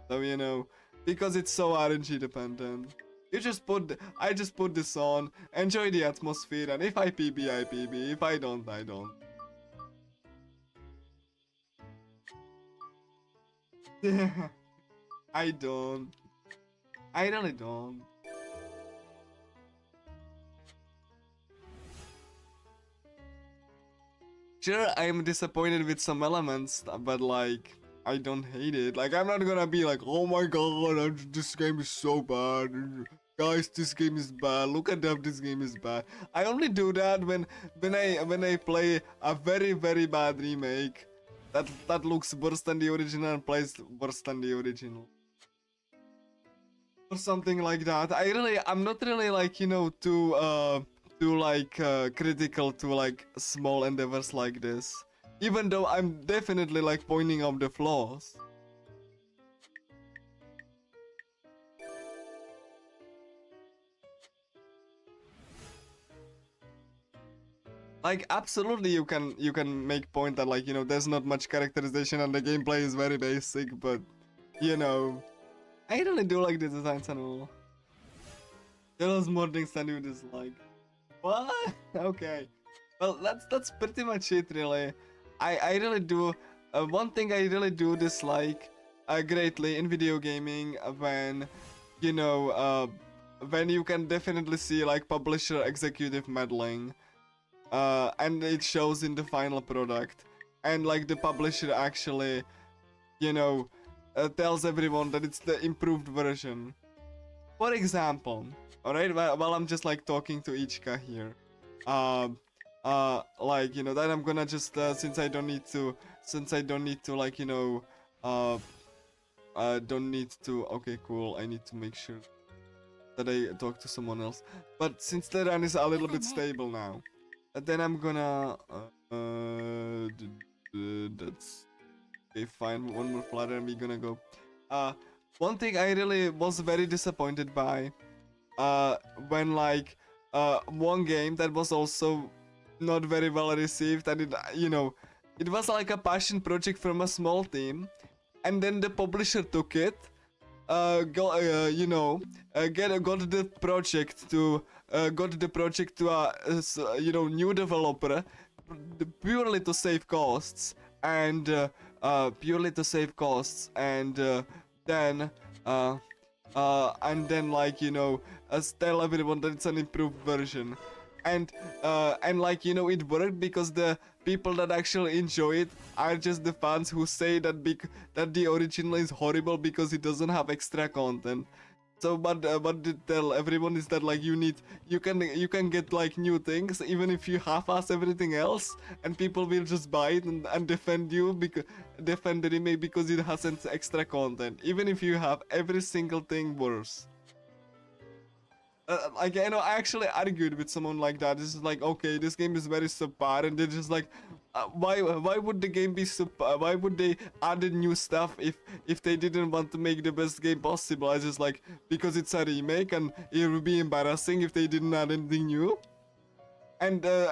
So, because it's so RNG dependent. I just put this on, enjoy the atmosphere, and if I PB, I PB. If I don't, I don't. I don't. I really don't. Sure, I'm disappointed with some elements, but like, I don't hate it. Like, I'm not gonna be like, oh my god, this game is so bad. Guys, this game is bad. Look at that, this game is bad. I only do that when I play a very, very bad remake that looks worse than the original and plays worse than the original. Or something like that. I'm not really like, too critical to like small endeavors like this. Even though I'm definitely like pointing out the flaws. Like, absolutely you can make point that like, there's not much characterization and the gameplay is very basic, but I really do like the designs and all. There was more things than you dislike. What? Okay. Well, that's pretty much it, really. I really do. One thing I really do dislike greatly in video gaming when, when you can definitely see like publisher executive meddling, and it shows in the final product, and like the publisher actually, tells everyone that it's the improved version. For example, alright, while I'm just like talking to Ichika here, like, that I'm gonna just, since I don't need to like, don't need to, okay, cool, I need to make sure that I talk to someone else. But since the run is a little bit stable now, then I'm gonna, that's, okay, fine, one more flutter and we're gonna go. One thing I really was very disappointed by, when like, one game that was also not very well received, and it, It was like a passion project from a small team, and then the publisher took it, got the project to new developer, purely to save costs, and then tell everyone that it's an improved version, and it worked because the people that actually enjoy it are just the fans who say that that the original is horrible because it doesn't have extra content. So, what they tell everyone is that like you can get like new things even if you half-ass everything else, and people will just buy it and defend the remake because it hasn't extra content, even if you have every single thing worse. I actually argued with someone like that. This is like, okay, this game is very subpar, and they're just like, why would the game be subpar? Why would they add in new stuff if they didn't want to make the best game possible? I just like, because it's a remake, and it would be embarrassing if they didn't add anything new. And the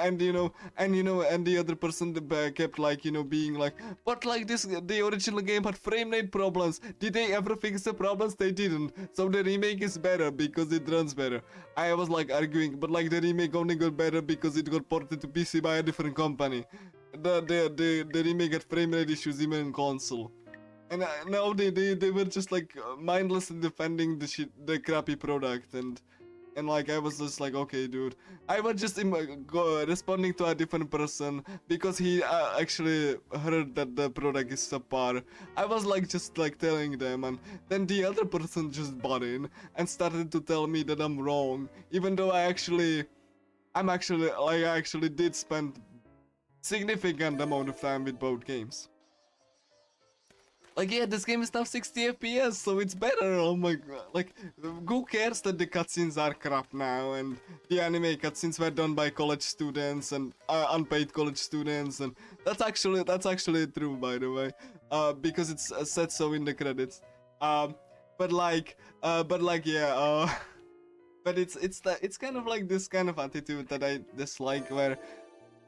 other person kept like being like, but like the original game had frame rate problems. Did they ever fix the problems? They didn't. So the remake is better because it runs better. I was like arguing, but like the remake only got better because it got ported to PC by a different company. The remake had frame rate issues even in console. And now they were just like mindlessly defending the crappy product, and like I was just like, okay, dude. I was just responding to a different person because he actually heard that the product is subpar. I was like just like telling them, and then the other person just bought in and started to tell me that I'm wrong, even though I actually did spend significant amount of time with both games. Like, yeah, this game is now 60 FPS, so it's better. Oh my god. Like, who cares that the cutscenes are crap now, and the anime cutscenes were done by college students and unpaid college students, and that's actually true, by the way, because it's said so in the credits. But it's kind of like this kind of attitude that I dislike, where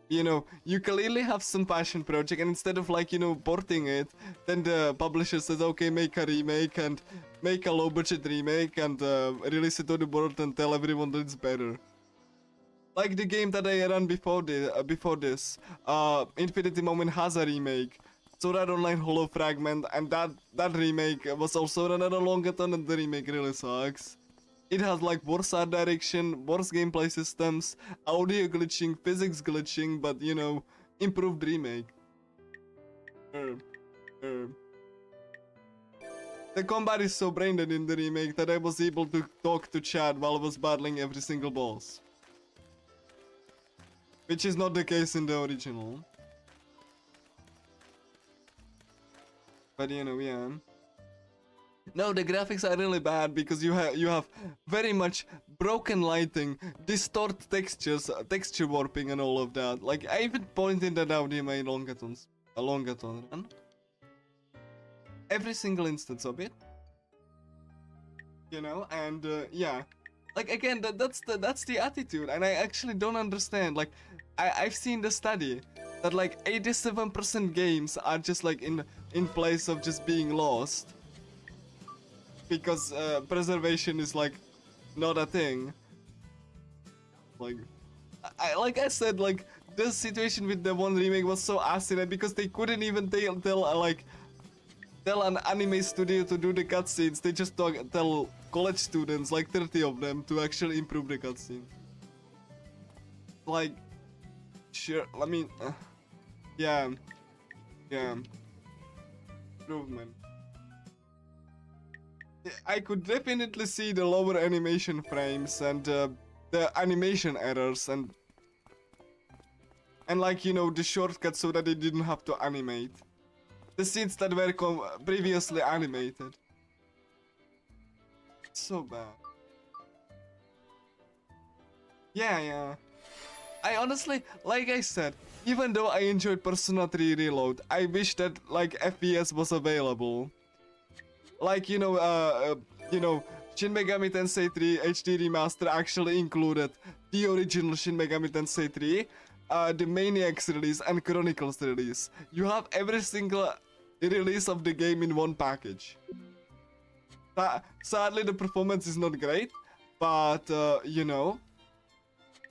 you clearly have some passion project, and instead of like porting it, then the publisher says, okay, make a remake and make a low budget remake and release it to the world and tell everyone that it's better. Like the game that I ran before this, Infinity Moment has a remake, Sword Art Online Hollow Fragment, and that remake was also run at a longathon, and the remake really sucks. It has like worse art direction, worse gameplay systems, audio glitching, physics glitching, but improved remake. The combat is so brain dead in the remake that I was able to talk to chat while I was battling every single boss. Which is not the case in the original. But yeah. No, the graphics are really bad because you have very much broken lighting, distort textures, texture warping, and all of that. Like I even pointed that out in my longathon run. Every single instance of it, and yeah, like again, that's the attitude, and I actually don't understand. Like I've seen the study that like 87% games are just like in place of just being lost. Because preservation is like not a thing. Like I said, like the situation with the one remake was so asinine because they couldn't even tell an anime studio to do the cutscenes. They just tell college students, like 30 of them, to actually improve the cutscene. Like, sure. I mean, yeah. Improvement. I could definitely see the lower animation frames and the animation errors and like the shortcuts so that they didn't have to animate the scenes that were previously animated. So bad. Yeah. I honestly, like I said, even though I enjoyed Persona 3 Reload, I wish that like FPS was available. Like Shin Megami Tensei 3 HD Remaster actually included the original Shin Megami Tensei 3 the Maniacs release and Chronicles release. You have every single release of the game in one package. Sadly, the performance is not great, but you know,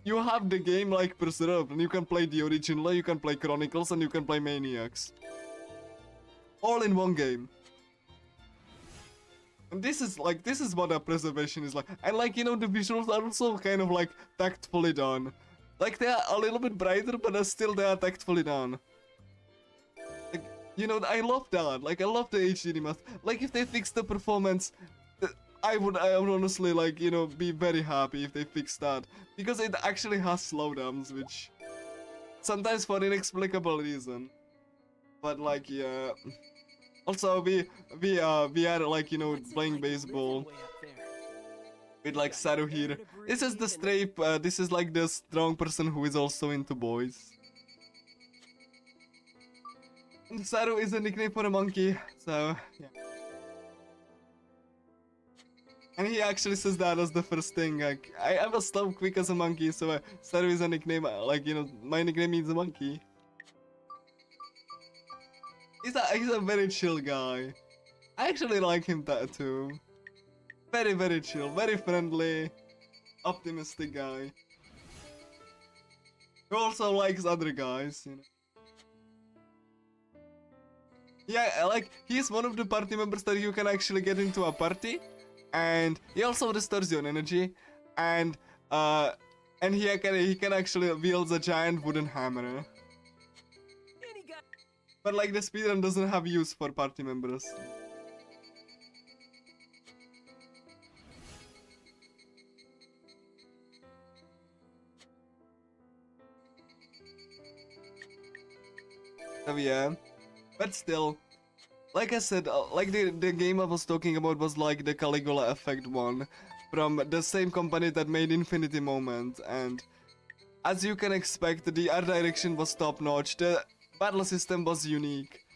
you have the game like preserved, and you can play the original, you can play Chronicles, and you can play Maniacs. All in one game. And this is what a preservation is like. And like, you know, the visuals are also kind of like tactfully done. Like they are a little bit brighter, but still they are tactfully done. Like, you know, I love that. Like I love the HD remaster. Like if they fix the performance, I would honestly like, you know, be very happy if they fix that. Because it actually has slowdowns, which sometimes for inexplicable reason. But like, yeah. Also, we are like, you know, playing baseball with like Saru here. This is the strape. This is like the strong person who is also into boys. And Saru is a nickname for a monkey, so yeah. And he actually says that as the first thing. Like, I was so quick as a monkey, so Saru is a nickname. Like, you know, my nickname means a monkey. He's a very chill guy. I actually like him too. Very, very chill, very friendly, optimistic guy. Who also likes other guys, you know. Yeah, like, he's one of the party members that you can actually get into a party. And he also restores your energy. And he can actually wield a giant wooden hammer. But like the speedrun doesn't have use for party members. So yeah, but still, like I said, like the game I was talking about was like the Caligula Effect one, from the same company that made Infinity Moment, and as you can expect, the art direction was top notch, the battle system was unique,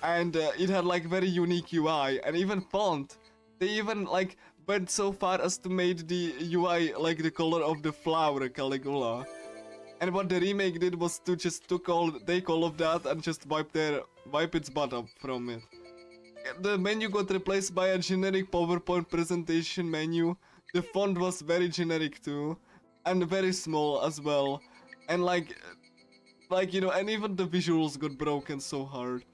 and it had like very unique UI, and even font. They even like went so far as to made the UI like the color of the flower Caligula. And what the remake did was to just take all of that and just wipe its butt up from it. The menu got replaced by a generic PowerPoint presentation menu. The font was very generic too, and very small as well. And like you know, and even the visuals got broken so hard.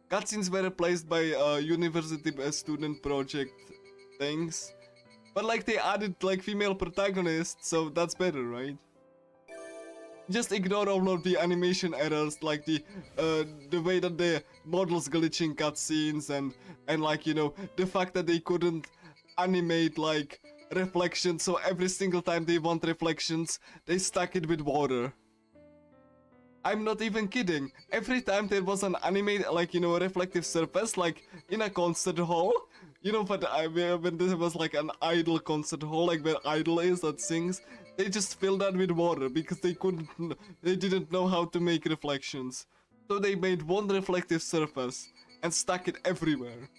Cutscenes were replaced by university student project things, but like they added like female protagonists, so that's better, right? Just ignore all of the animation errors, like the way that the models glitching cutscenes, and like, you know, the fact that they couldn't animate like reflections, so every single time they want reflections, they stuck it with water. I'm not even kidding. Every time there was an animated, like, you know, a reflective surface, like in a concert hall, you know, but when there was like an idol concert hall, like where idol is that sings, they just filled that with water because they didn't know how to make reflections. So they made one reflective surface and stuck it everywhere.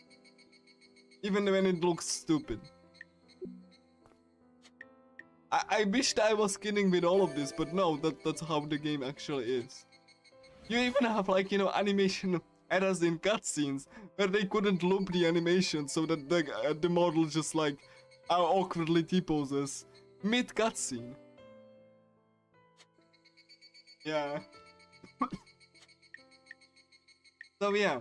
Even when it looks stupid. I wished I was kidding with all of this, but no, that's how the game actually is. You even have like, you know, animation errors in cutscenes where they couldn't loop the animation so that the model just like awkwardly T-poses mid cutscene. Yeah. So yeah.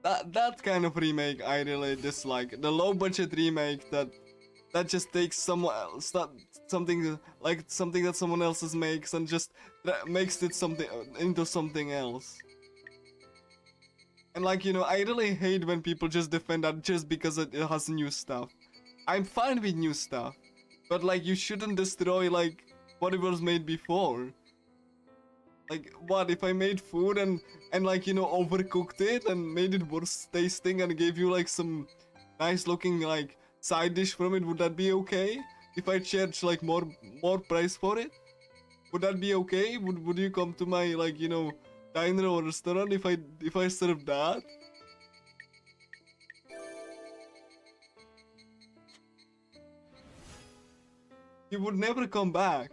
That kind of remake I really dislike. The low budget remake that just takes something that someone else's makes and just makes it into something else. And like, you know, I really hate when people just defend that just because it has new stuff. I'm fine with new stuff, but like you shouldn't destroy like what it was made before. Like, what if I made food and like, you know, overcooked it and made it worse tasting and gave you like some nice looking like side dish from it? Would that be okay? If I charge like more price for it? Would that be okay? Would you come to my like, you know, diner or restaurant if I serve that? You would never come back.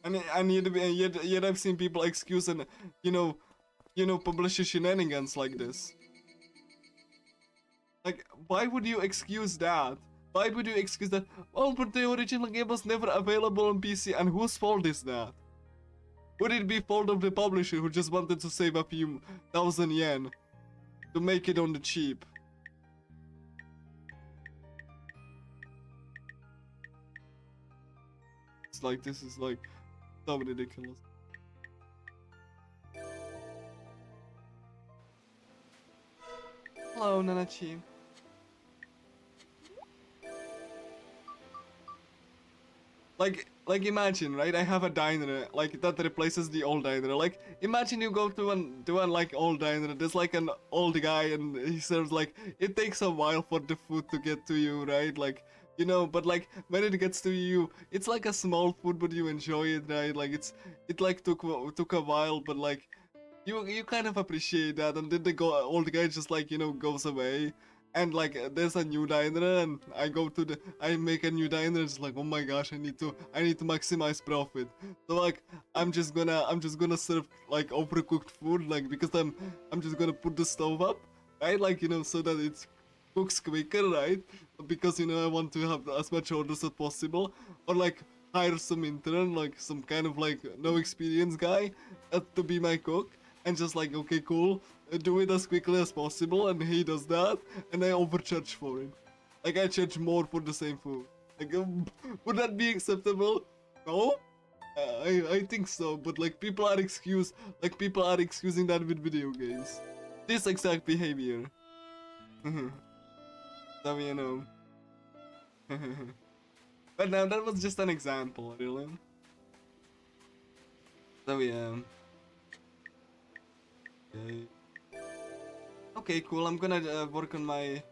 And yet I've seen people excuse and publish shenanigans like this. Like, why would you excuse that? Why would you excuse that? Well, but the original game was never available on PC, and whose fault is that? Would it be fault of the publisher who just wanted to save a few thousand yen to make it on the cheap? It's like, this is like so ridiculous. Hello, Nanachi. Like imagine, right? I have a diner, like that replaces the old diner. Like imagine you go to one like old diner. There's like an old guy and he serves like it takes a while for the food to get to you, right? Like but like when it gets to you, it's like a small food, but you enjoy it, right? Like it like took a while, but like you kind of appreciate that, and then the old guy just like goes away. And like there's a new diner and I make a new diner. It's like, oh my gosh, I need to maximize profit. So like I'm just gonna serve like overcooked food, like because I'm just gonna put the stove up, right? Like so that it cooks quicker, right? Because I want to have as much orders as possible. Or like hire some intern, like some kind of like no experience guy to be my cook, and just like, okay, cool, do it as quickly as possible, and he does that, and I overcharge for it. Like I charge more for the same food. Like, would that be acceptable? No, I think so. But like people are excusing that with video games. This exact behavior. So But now that was just an example, really. So yeah. Okay, cool. I'm gonna work on my.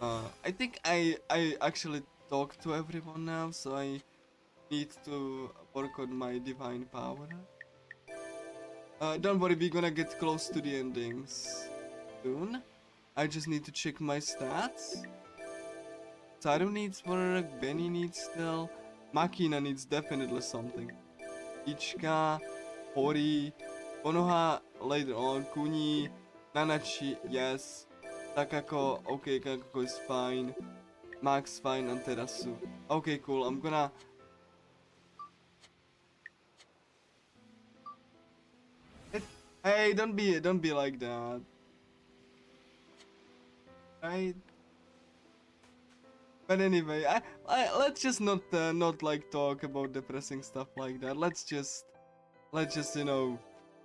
I think I actually talked to everyone now, so I need to work on my divine power. Don't worry, we're gonna get close to the endings soon. I just need to check my stats. Saru needs work, Benny needs still, Makina needs definitely something. Ichika, Hori, Konoha later on, Kuni, Nanachi, yes. Takako, okay, Takako is fine. Max fine, and Terasu. Okay, cool, I'm gonna... Hey, don't be like that. Right? But anyway, let's just not like talk about depressing stuff like that. Let's just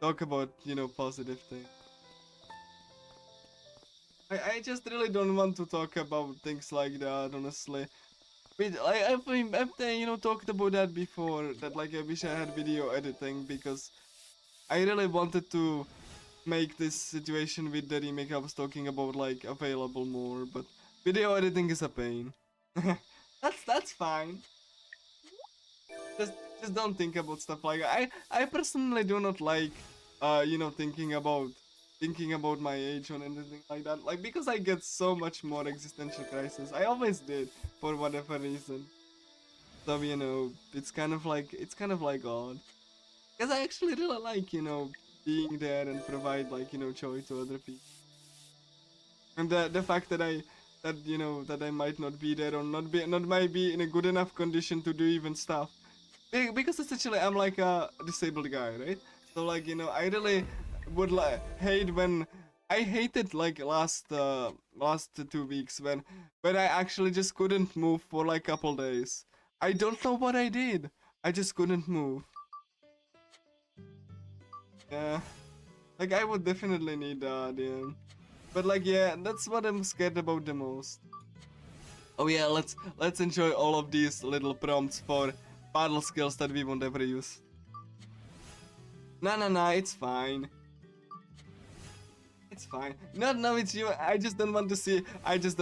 talk about positive things. I just really don't want to talk about things like that, honestly. I've talked about that before, that like I wish I had video editing, because I really wanted to make this situation with the remake I was talking about like available more, but video editing is a pain. That's fine. Just don't think about stuff like that. I personally do not like thinking about my age or anything like that. Like, because I get so much more existential crisis. I always did, for whatever reason. So it's kind of like odd. Because I actually really like being there and provide like joy to other people. And the fact that I might not be there, or not might be in a good enough condition to do even stuff. Because essentially I'm like a disabled guy, right? So like I really would like I hated like last 2 weeks when I actually just couldn't move for like couple days. I don't know what I did. I just couldn't move. Yeah, like I would definitely need that, yeah. But like yeah, that's what I'm scared about the most. Oh yeah, let's enjoy all of these little prompts for battle skills that we won't ever use. No, it's fine. It's fine. No, it's you. I just don't want to see. Like I just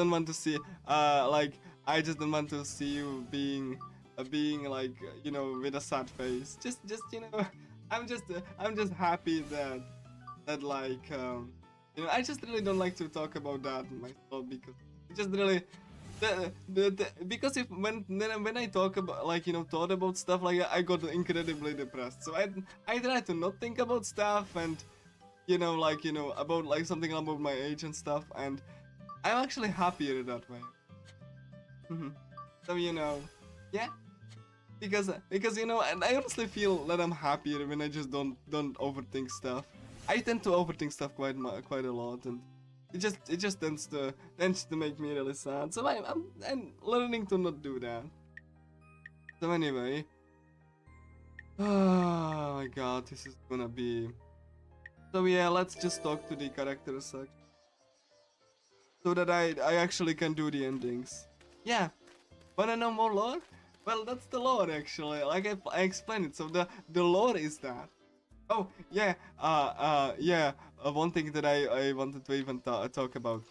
don't want to see you being like with a sad face. Just I'm just happy that like I just really don't like to talk about that myself, because it just really because if when I talk about like thought about stuff like that, I got incredibly depressed. So I try to not think about stuff and about like something about my age and stuff, and I'm actually happier that way. So yeah, because and I honestly feel that I'm happier when I just don't overthink stuff. I tend to overthink stuff quite a lot, and it just tends to make me really sad. So I'm learning to not do that. So anyway, oh my god, this is gonna be. So yeah, let's just talk to the characters so that I actually can do the endings. Yeah, wanna know more lore? Well, that's the lore actually. Like I explained it. So the lore is that. Oh yeah, yeah. One thing that I wanted to even talk about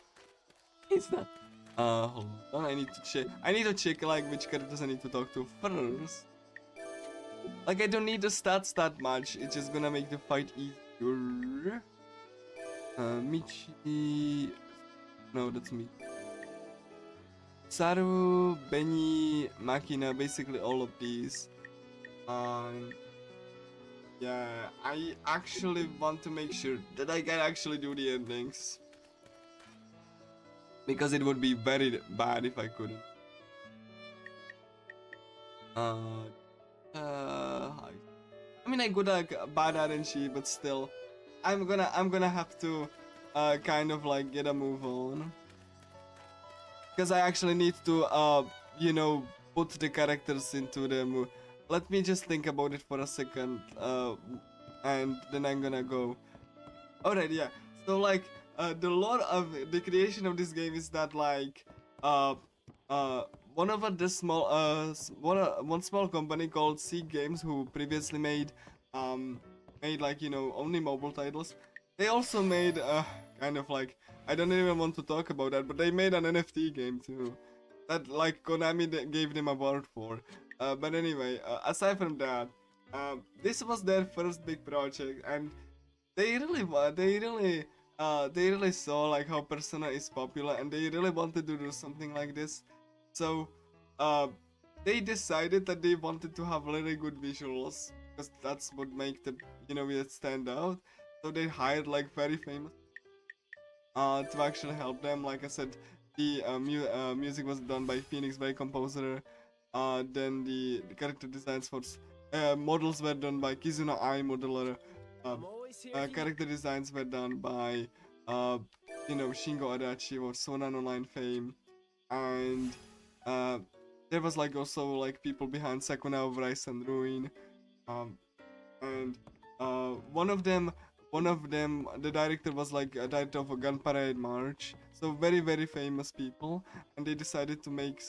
is that. Hold on. I need to check. I need to check like which characters I need to talk to first. Like I don't need the stats that much. It's just gonna make the fight easier. Michi. No, that's me. Saru, Benny, Makina, basically all of these. Yeah, I actually want to make sure that I can actually do the endings. Because it would be very bad if I couldn't. I mean, I could like bad RNG, but still, I'm gonna have to kind of like get a move on. Because I actually need to put the characters into the move. Let me just think about it for a second, and then I'm gonna go. Alright, yeah. So like, the lore of the creation of this game is that like, uh, one of the small, one small company called Seek Games, who previously made like only mobile titles. They also made kind of like, I don't even want to talk about that, but they made an NFT game too, that like Konami gave them award for. But anyway, aside from that, this was their first big project, and they really saw like how Persona is popular, and they really wanted to do something like this. So uh, they decided that they wanted to have really good visuals, because that's what make the it stand out. So they hired like very famous to actually help them. Like I said, the music was done by Phoenix, by composer. Then the character designs for models were done by Kizuna Ai Modeler. Uh, Character designs were done by Shingo Adachi or Sonan Online fame, and uh, there was like also like people behind Sakuna of Rise and Ruin, um, and one of them, the director was like a director of a Gun Parade March, so very very famous people, and they decided to make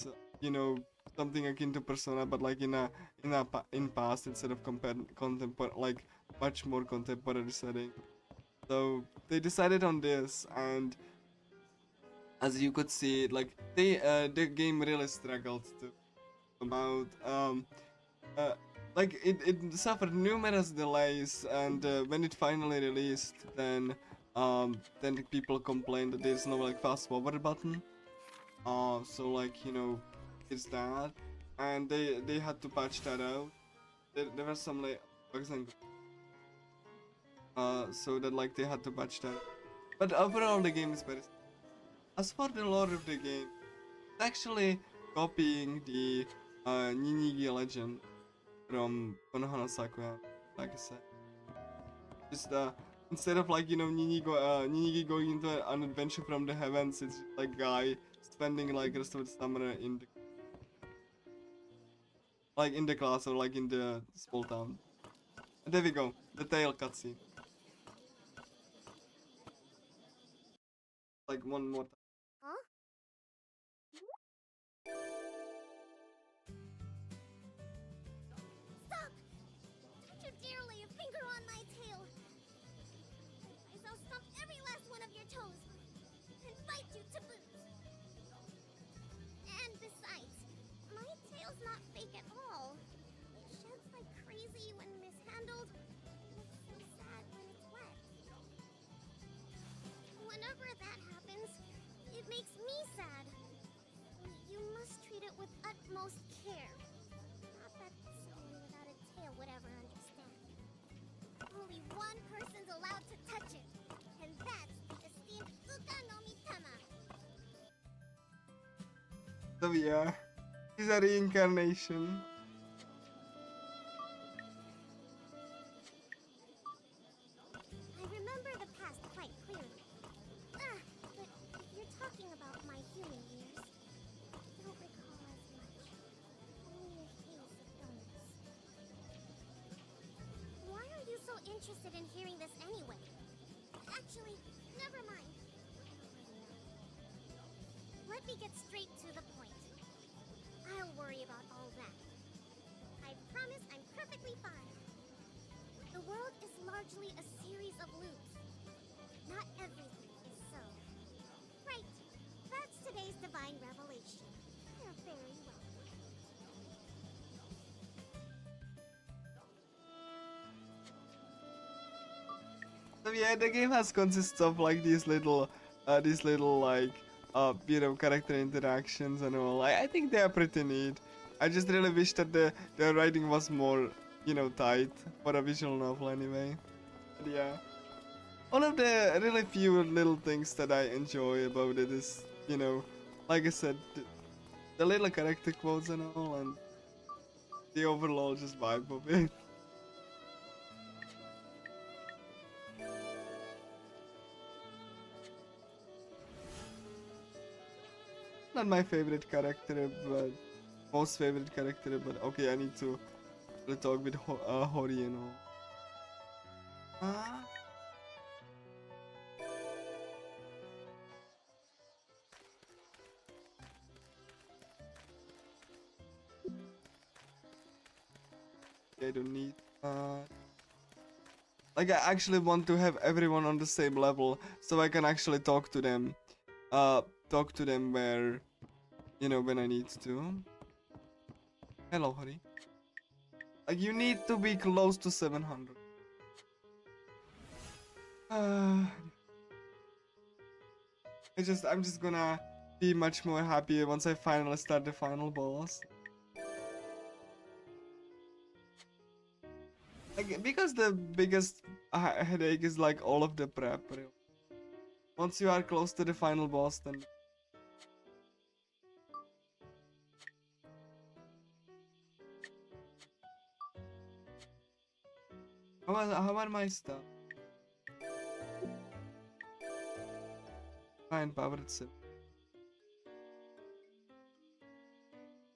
something akin to Persona, but like in past instead of contemporary, like much more contemporary setting. So they decided on this, and as you could see, like the game really struggled to about uh, like it suffered numerous delays, and when it finally released, then the people complained that there's no like fast forward button. So like it's that, and they had to patch that out. There were some like bugs and so that like they had to patch that. But overall, the game is very. As for the lore of the game, it's actually copying the Ninigi legend from Konohana Sakuya, like I said. Just instead of like Ninigi going into an adventure from the heavens, it's just like guy spending like rest of the summer in the class or like in the small town. And there we go, the tail cutscene. Like one more time. Huh? Stop! Don't you dare lay a finger on my tail! Otherwise I'll stomp every last one of your toes and bite you to boot. And besides, my tail's not fake at all. It sheds like crazy when mishandled. It looks so sad when it's wet. Whenever that happens, it makes me sad. You utmost care. Not that someone without a tail would ever understand. Only one person's allowed to touch it, and that's the esteemed Uka no Mitama. So yeah, he's a reincarnation. I remember the past quite clearly. But if you're talking about my human years, I don't recall as much. Only a haze of illness. Why are you so interested in hearing this anyway? Actually, never mind. Let me get straight to the point. I'll worry about all that. I promise I'm perfectly fine. The world is largely a series of loops. Not everything is so. Right. That's today's divine revelation. You're very welcome. So yeah, the game has consists of like these little like character interactions and all. I think they are pretty neat. I just really wish that the writing was more tight for a visual novel anyway. But yeah, one of the really few little things that I enjoy about it is like I said, the little character quotes and all, and the overall just vibe of it. Not my favorite character, but most favorite character. But okay, I need to talk with Hori and all. Ah. I don't need. Like I actually want to have everyone on the same level, so I can actually talk to them. Talk to them where, when I need to. Hello, Hori. Like you need to be close to 700. I'm just gonna be much more happy once I finally start the final boss. Like, because the biggest headache is like all of the prep. Really. Once you are close to the final boss, then how are my stuff? Fine, powered sim.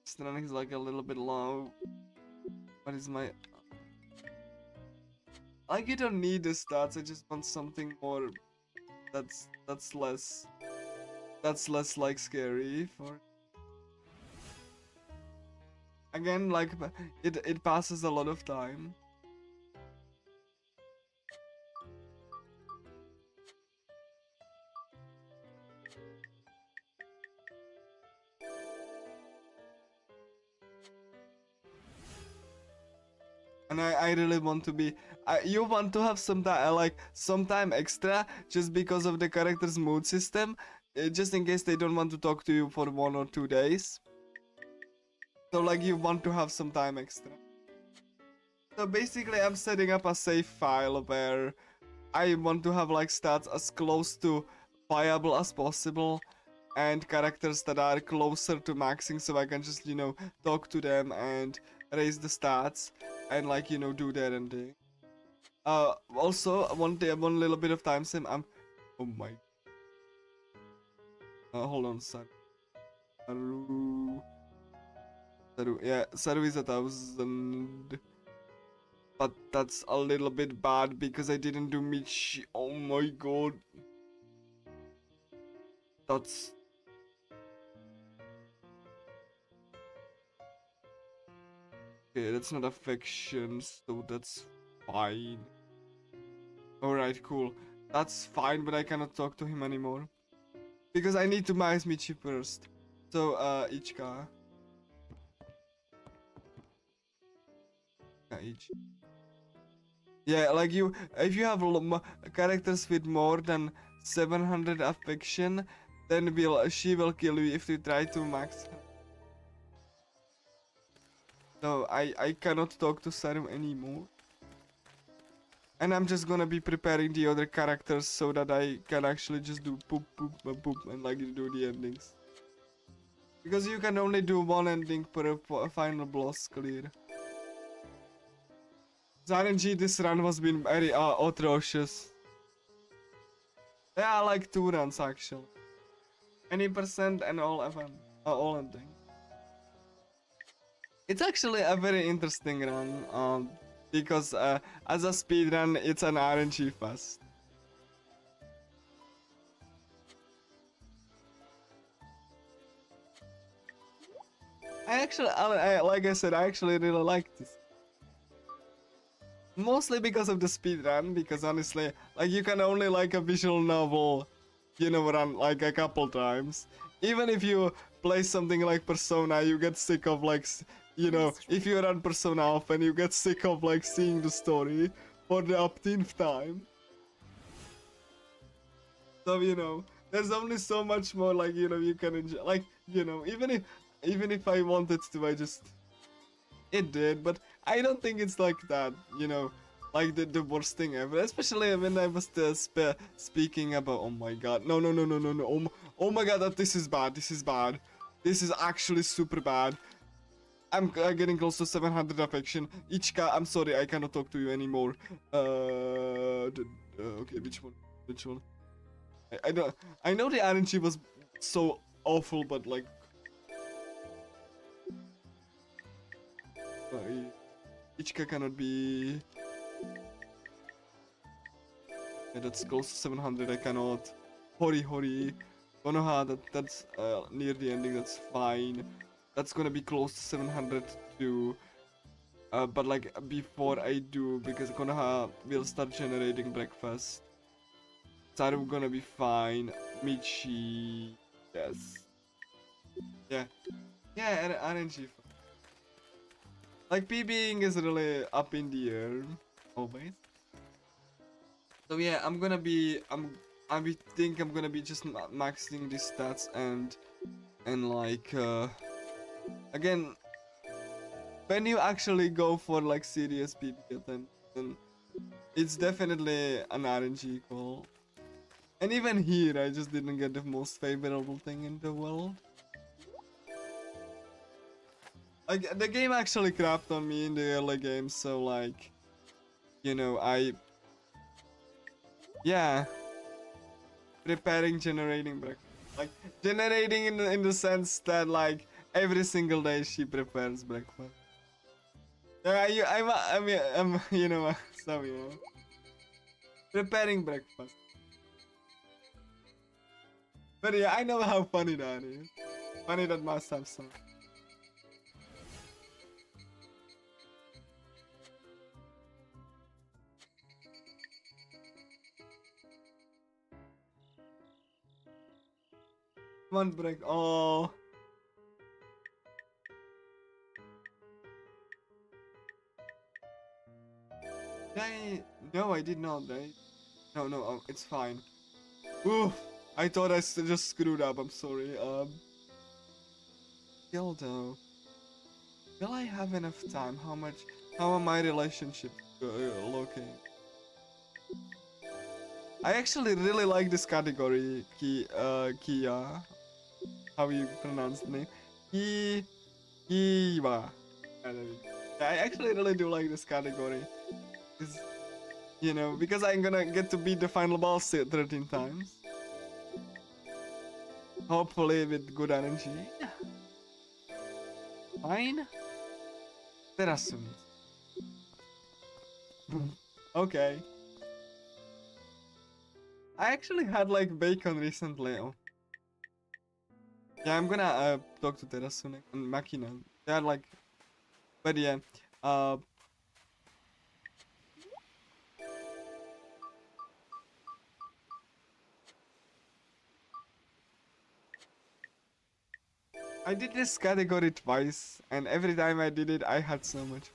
Strength is like a little bit low. What is my? Like you don't need the stats. I just want something more. That's less. That's less like scary for. Again, like it passes a lot of time. And I really want to be. You want to have some time, like some time extra, just because of the character's mood system, just in case they don't want to talk to you for 1 or 2 days. So like you want to have some time extra. So basically, I'm setting up a save file where I want to have like stats as close to viable as possible, and characters that are closer to maxing, so I can just talk to them and raise the stats and like do their ending. Also one little bit of time sim. Oh my. Hold on, Saru. Yeah, Saru is 1,000. But that's a little bit bad because I didn't do Michi. Oh my god. That's. Okay, that's not affection, so that's fine. Alright, cool. That's fine, but I cannot talk to him anymore. Because I need to max Michi first. So, Ichika. Yeah, yeah, like if you have characters with more than 700 affection, then she will kill you if you try to max her. So I cannot talk to Saru anymore. And I'm just gonna be preparing the other characters so that I can actually just do poop, poop, poop, and like do the endings. Because you can only do one ending per final boss clear. The RNG this run was been very atrocious. Yeah, like 2 runs actually. Any percent and all event, all ending. It's actually a very interesting run, because as a speed run, it's an RNG fest. Like I said, I actually really like this. Mostly because of the speed run, because honestly, like you can only like a visual novel, you know, run like a couple times. Even if you play something like Persona, you get sick of like, you know, if you run Persona often, you get sick of like seeing the story for the upteenth time. So you know, there's only so much more like you know you can enjoy. Like you know, even if I wanted to, I just it did. But I don't think it's like that. You know, like the worst thing ever. Especially when I was speaking about. Oh my god! No! Oh my god! This is bad. This is bad. This is actually super bad. I'm getting close to 700 affection. Ichika, I'm sorry, I cannot talk to you anymore. Okay, which one? Which one? I don't. I know the RNG was so awful, but like, Ichika cannot be. Yeah, that's close to 700. I cannot. Hori. Konoha, that's near the ending. That's fine. That's gonna be close to 700 too. But like before I do, because Konoha will start generating breakfast. Saru gonna be fine. Michi, yes. Yeah. Yeah, RNG. Like PBing is really up in the air, always. So yeah, I think I'm gonna be just maxing these stats and like again, when you actually go for like serious PB, then it's definitely an RNG call. And even here, I just didn't get the most favorable thing in the world. Like the game actually crapped on me in the early game, so like, you know, yeah, preparing generating breakfast, like generating in the sense that like every single day she prepares breakfast. Yeah, I'm you know, so you know, preparing breakfast. But yeah, I know how funny that is. Funny that must have some. One break. Oh. No, I did not, right? No, it's fine. Oof, I thought I just screwed up, I'm sorry. Gildo, will I have enough time? How are my relationship looking? I actually really like this category, Kia. How you pronounce the name? Kiwa. I actually really do like this category. It's, you know, because I'm gonna get to beat the final boss 13 times. Hopefully with good energy. Fine. Terasumi. Okay. I actually had like bacon recently. Oh. Yeah, I'm gonna talk to Terasune and Makina. They're like, but yeah, I did this category twice, and every time I did it, I had so much.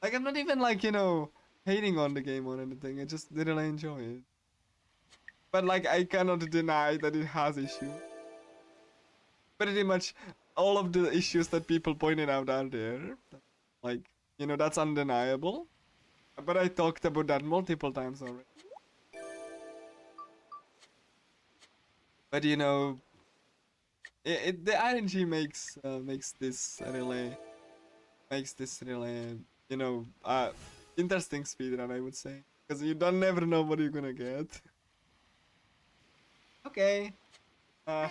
Like, I'm not even like, you know, hating on the game or anything. I just didn't really enjoy it. But like, I cannot deny that it has issue. Pretty much, all of the issues that people pointed out are there. Like, you know, that's undeniable. But I talked about that multiple times already. But you know, the RNG makes this really, you know, interesting speedrun, I would say, because you don't never know what you're gonna get. Okay. I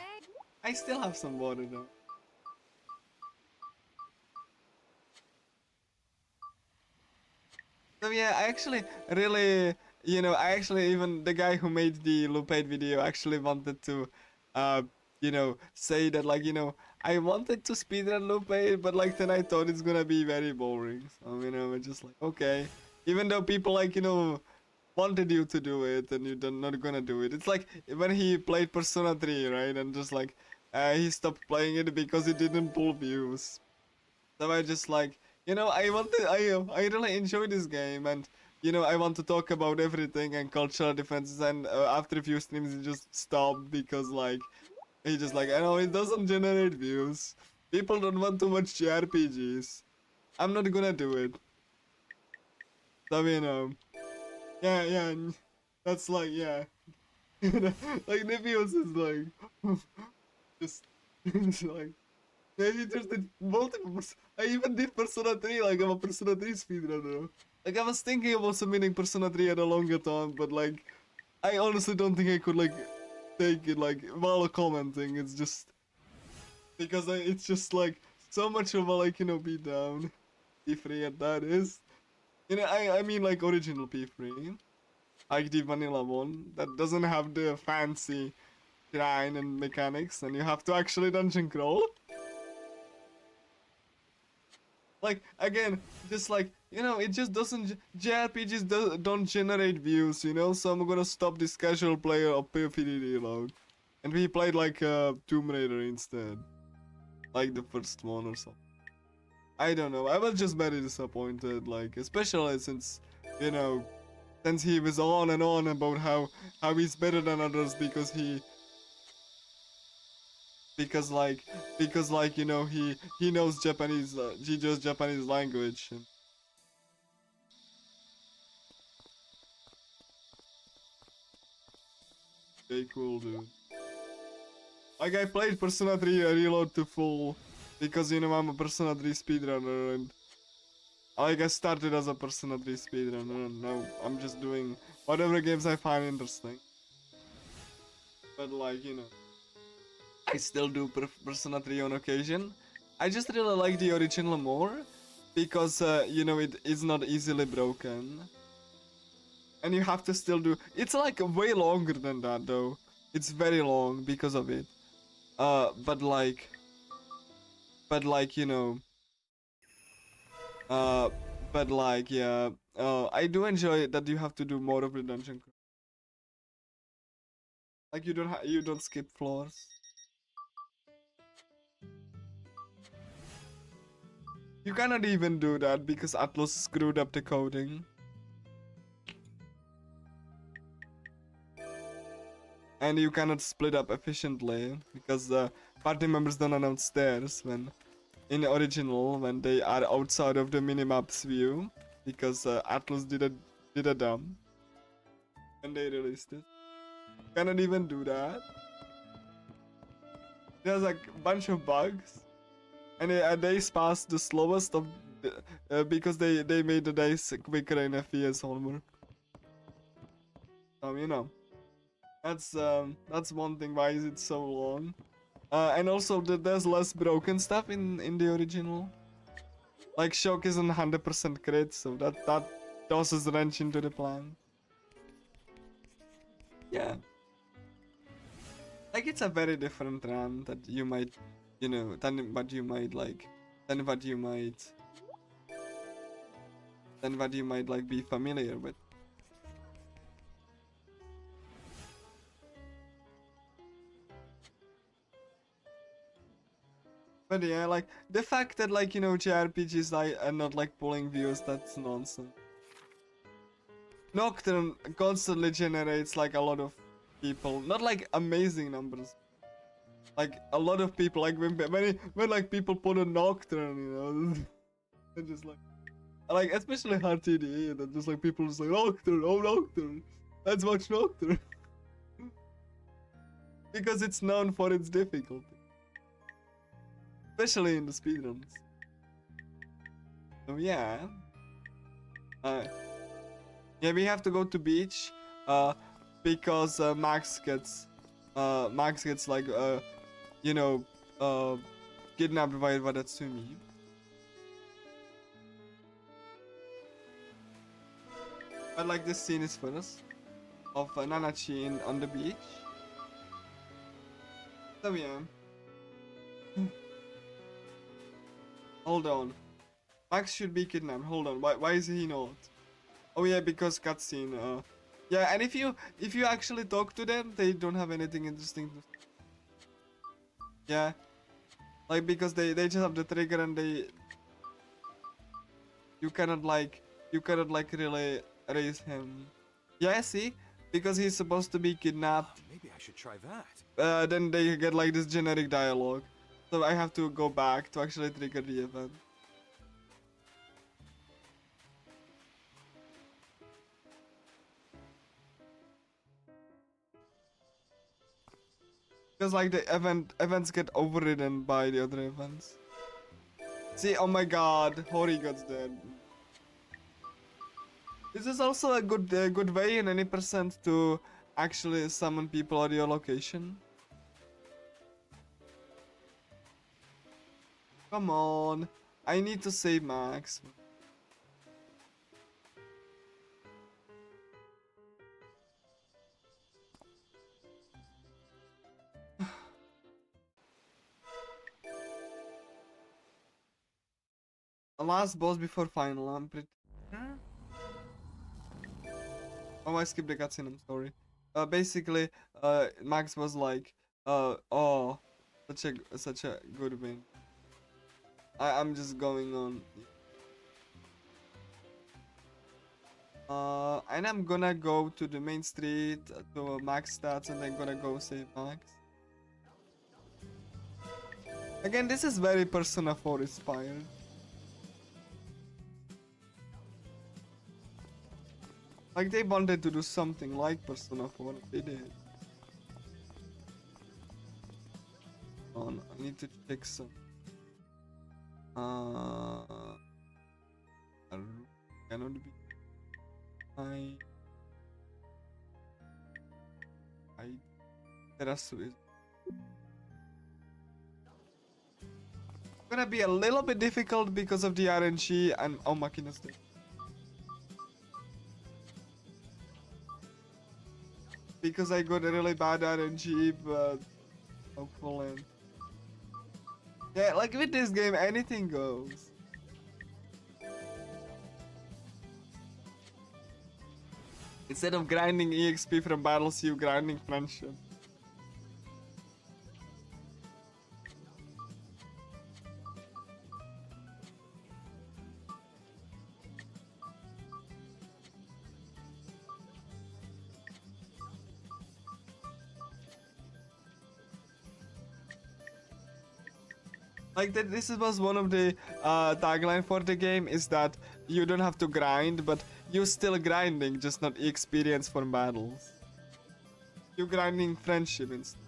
still have some water though. So yeah, I actually really, you know, I actually even the guy who made the Loop8 video actually wanted to, uh, you know, say that like, you know, I wanted to speedrun Loop8, but like then I thought it's gonna be very boring. So you know, it's just like okay, even though people like you know wanted you to do it and you're not gonna do it. It's like when he played Persona 3, right? And just like he stopped playing it because it didn't pull views. So I just like, you know, I really enjoy this game, and you know, I want to talk about everything and cultural differences. And after a few streams, he just stopped because like he just like, I know it doesn't generate views. People don't want to watch JRPGs. I'm not gonna do it. So you know, yeah, that's like yeah, like the views is like just it's like. Yeah, he just did multiple. I even did Persona 3, like I'm a Persona 3 speedrunner. Like I was thinking about submitting Persona 3 at a longer time, but like I honestly don't think I could like take it like while commenting. It's just because it's just like so much of a like you know beat down P3 and that is. You know I mean like original P3, like the vanilla one that doesn't have the fancy shrine and mechanics, and you have to actually dungeon crawl. Like again, just like you know, it just doesn't. JRPGs don't generate views, you know. So I'm gonna stop this casual player of PvP log, and we played like Tomb Raider instead, like the first one or something. I don't know. I was just very disappointed, like especially since you know, since he was on and on about how he's better than others because like you know he knows Japanese, he knows Japanese language. And, okay, cool, dude. Like I played Persona 3 Reload to full because you know I'm a Persona 3 speedrunner and like I started as a Persona 3 speedrunner and now I'm just doing whatever games I find interesting. But like you know, I still do Persona 3 on occasion. I just really like the original more because you know it is not easily broken. And you have to still do it's like way longer than that though. It's very long because of it. But like you know uh but like yeah I do enjoy that you have to do more of the dungeon like you don't skip floors. You cannot even do that because Atlas screwed up the coding, and you cannot split up efficiently because the party members don't announce stairs when in the original when they are outside of the minimap's view because Atlas did a dumb when they released it. Cannot even do that. There's like a bunch of bugs, and days pass the slowest of the, because they made the days quicker in FPS homework. You know, that's one thing why is it so long. And also there's less broken stuff in the original. Like Shock isn't 100% crit, so that tosses a wrench into the plan. Yeah. Like it's a very different run that you might, you know, than what you might like, than what you might, than what you might like be familiar with. But yeah, like the fact that like you know JRPGs like are not like pulling views, that's nonsense. Nocturne constantly generates like a lot of people, not like amazing numbers, Like a lot of people, like when like people put a Nocturne, you know, they're just like especially hard TDE, that just like people just like Nocturne, oh Nocturne, let's watch Nocturne. Because it's known for its difficulty, especially in the speedruns. So yeah, yeah, we have to go to beach, because Max gets like you know, kidnapped by Wadatsumi. But like this scene is first of Nanachi on the beach. So yeah. Hold on. Max should be kidnapped. Hold on. Why is he not? Oh yeah, because cutscene. Yeah, and if you actually talk to them, they don't have anything interesting to. Yeah. Like because they just have the trigger and you cannot like really raise him. Yeah, see? Because he's supposed to be kidnapped. Maybe I should try that. Then they get like this generic dialogue. So I have to go back to actually trigger the event. Because like the events get overridden by the other events. See, oh my god, Hori got dead. This is also a good way in any percent to actually summon people at your location. Come on, I need to save Max. A last boss before final, I'm pretty. Oh, I skipped the cutscene, I'm sorry. Basically, Max was like, oh, such a good win. I'm just going on. And I'm gonna go to the main street to Max stats, and then gonna go save Max. Again, this is very Persona 4 inspired. Like they wanted to do something like Persona 4, and they did. On, I need to check some. Cannot be. Terasu is gonna be a little bit difficult because of the RNG and oh Makina's dead. Because I got a really bad RNG, but hopefully. Yeah, like with this game, anything goes. Instead of grinding EXP from battles, you grinding friendship. Like that, this was one of the tagline for the game is that you don't have to grind, but you're still grinding, just not experience from battles. You're grinding friendship instead.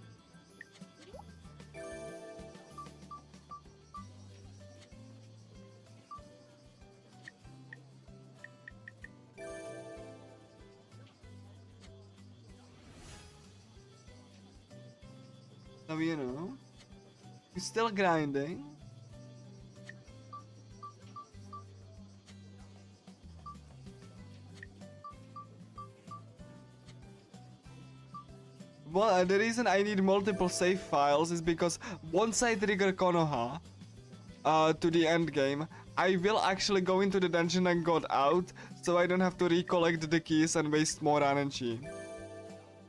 So you know, you're still grinding. Well, the reason I need multiple save files is because once I trigger Konoha to the end game, I will actually go into the dungeon and got out, so I don't have to recollect the keys and waste more energy.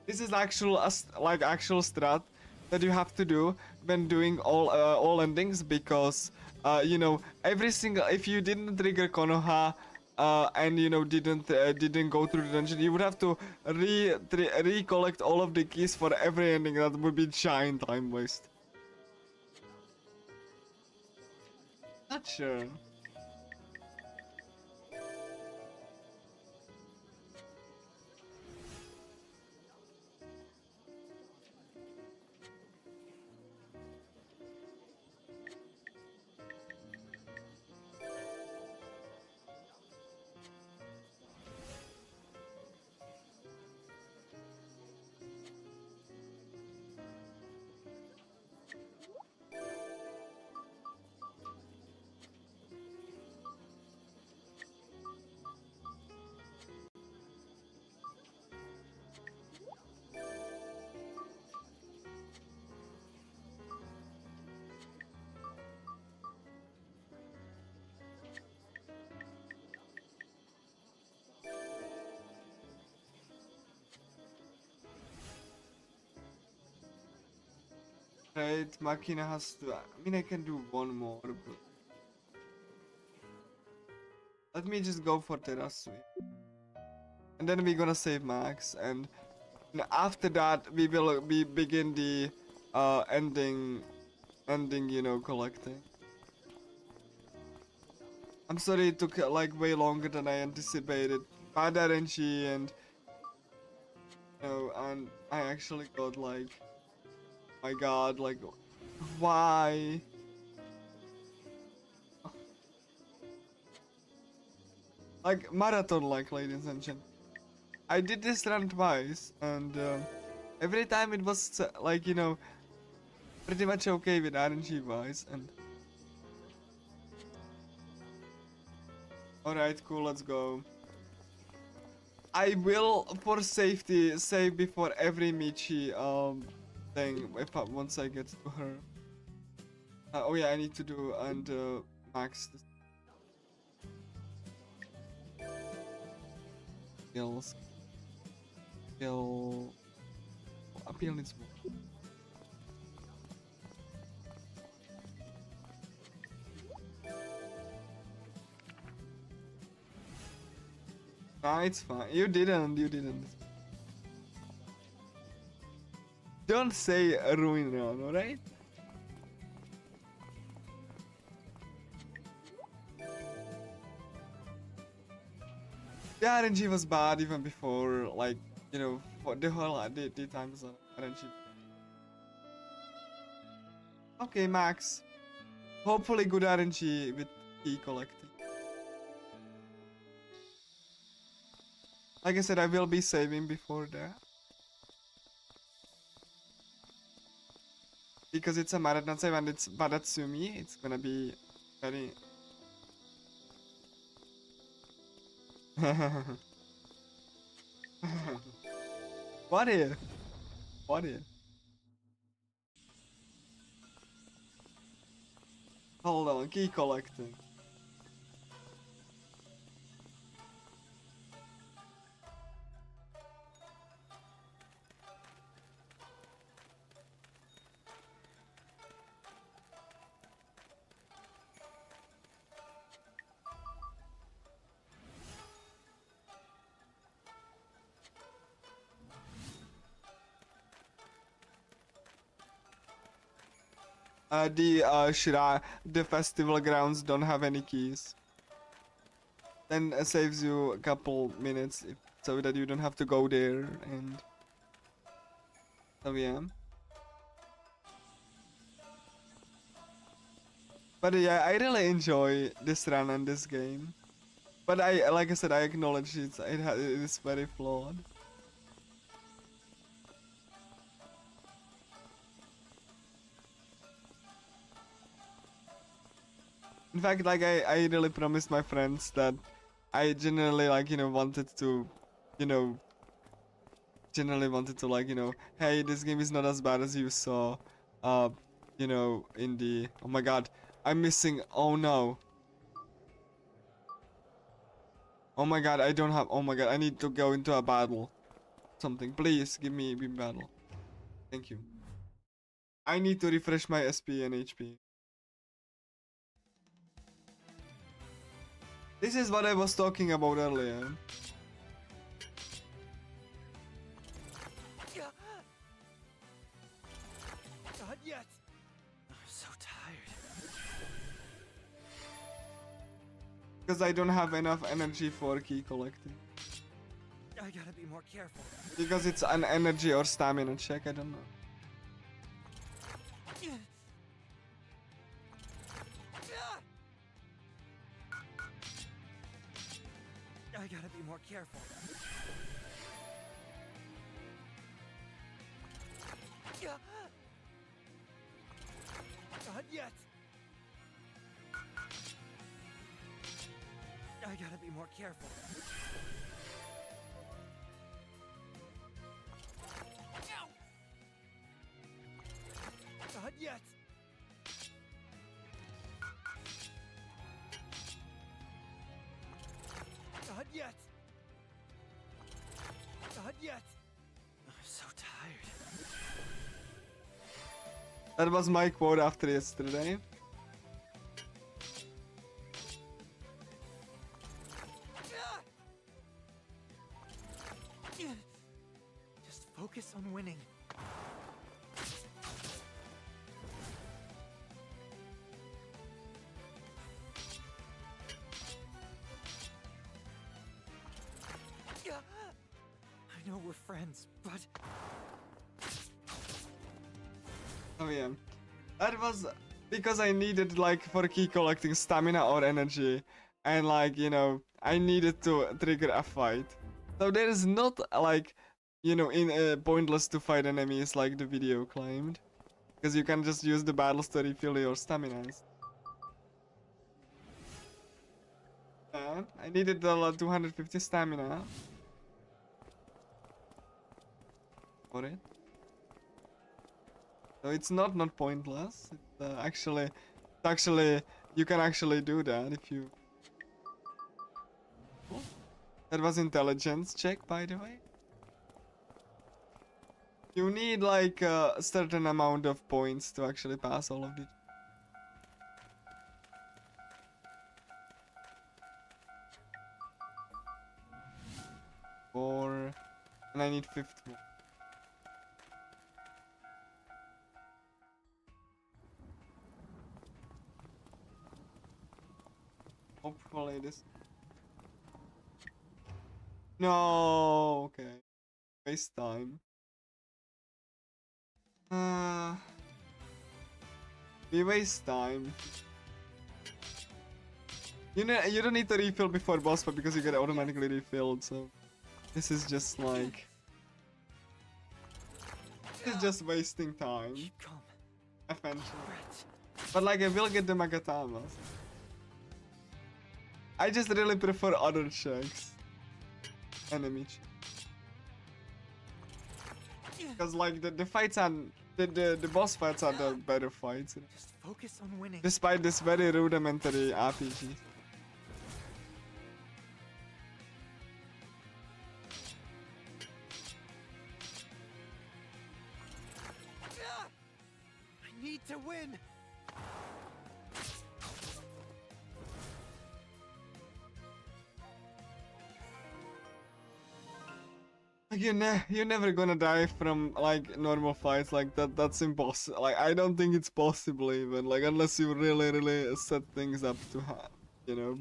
This is actual strat that you have to do when doing all endings, because you know, every single, if you didn't trigger Konoha and you know didn't go through the dungeon, you would have to recollect all of the keys for every ending. That would be giant time waste. Not sure. Right, Makina has to. I mean, I can do one more, but let me just go for Terrasu. And then we're gonna save Max, and after that we will begin the ending, you know, collecting. I'm sorry it took like way longer than I anticipated. Bad RNG, and you know, and I actually got like, my God, like, why? Like marathon, like, ladies and gentlemen. I did this run twice, and every time it was like, you know, pretty much okay with RNG wise. And alright, cool, let's go. I will, for safety, save before every Michi thing once I get to her. Oh yeah, I need to do and max the skills. Skill appeal needs more. Nah, it's fine. You didn't. Don't say a ruin run, alright? The RNG was bad even before, like, you know, for the whole the times of RNG. Okay, Max. Hopefully good RNG with key collecting. Like I said, I will be saving before that. Because it's a marathon save and it's Badatsumi, it's gonna be very... What if? What if? Hold on, key collecting. The festival grounds don't have any keys. Then it saves you a couple minutes so that you don't have to go there, and so yeah. But yeah, I really enjoy this run and this game. But like I said, I acknowledge it is very flawed. In fact, like I really promised my friends that I generally, like, you know, wanted to, you know, like, you know, hey, this game is not as bad as you saw, you know, in the, oh my God, I'm missing, oh no. Oh my God, I don't have, oh my God, I need to go into a battle. Something, please give me a battle. Thank you. I need to refresh my SP and HP. This is what I was talking about earlier. Not yet. I'm so tired. Because I don't have enough energy for key collecting. I gotta be more careful. Because it's an energy or stamina check, I don't know. I gotta be more careful. Not yet. I gotta be more careful. Not yet. Not yet. Not yet. I'm so tired. That was my quote after yesterday. Just focus on winning. I know we're friends, but Oh yeah. That was because I needed like for key collecting stamina or energy. And like, you know, I needed to trigger a fight. So there is not like, you know, pointless to fight enemies like the video claimed. Because you can just use the battles to refill your stamina. Yeah, I needed the 250 stamina. For it. So it's not pointless. It's actually you can actually do that if you. Oh, that was intelligence check, by the way. You need like a certain amount of points to actually pass all of these. Four, and I need 50 more. Hopefully this. No, okay. Waste time. We waste time. You know, you don't need to refill before boss fight because you get automatically refilled. So this is just like. This is just wasting time. keep calm. Eventually. Right. But like I will get the Magatamas. I just really prefer other checks. Enemy checks. Because like the fights and the boss fights are the better fights. Just focus on winning. Despite this very rudimentary RPG. I need to win. Like you're never gonna die from like normal fights like that. That's impossible. Like I don't think it's possible even. Like unless you really set things up to have, you know.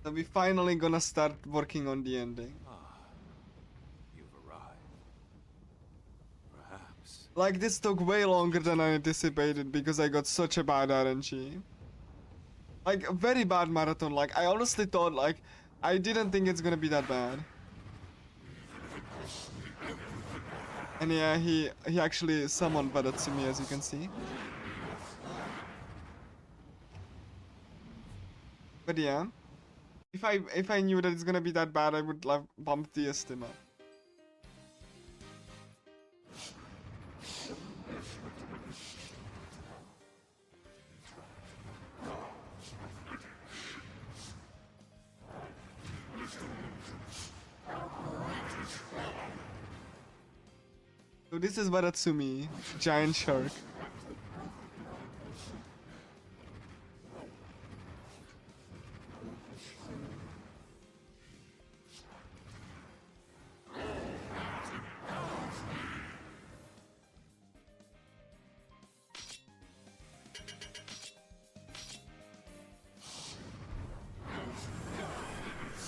So we finally gonna start working on the ending. You've arrived. Perhaps. Like this took way longer than I anticipated because I got such a bad RNG. Like a very bad marathon. Like I honestly thought like I didn't think it's gonna be that bad. And yeah, he actually summoned Badatsumi as you can see. But yeah. If I knew that it's gonna be that bad, I would have bumped the estimate. So this is Baratsumi, giant shark.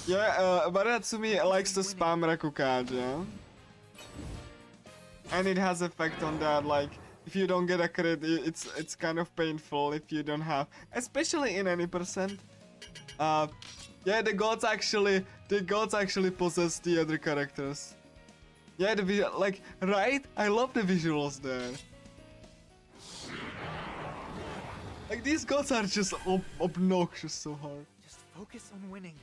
Yeah, Baratsumi likes to spam Rakukaja. Yeah? And it has effect on that, like, if you don't get a crit, it's kind of painful if you don't have, especially in any percent. Yeah, the gods actually possess the other characters. Yeah, like, right? I love the visuals there. Like, these gods are just obnoxious so hard. Just focus on winning.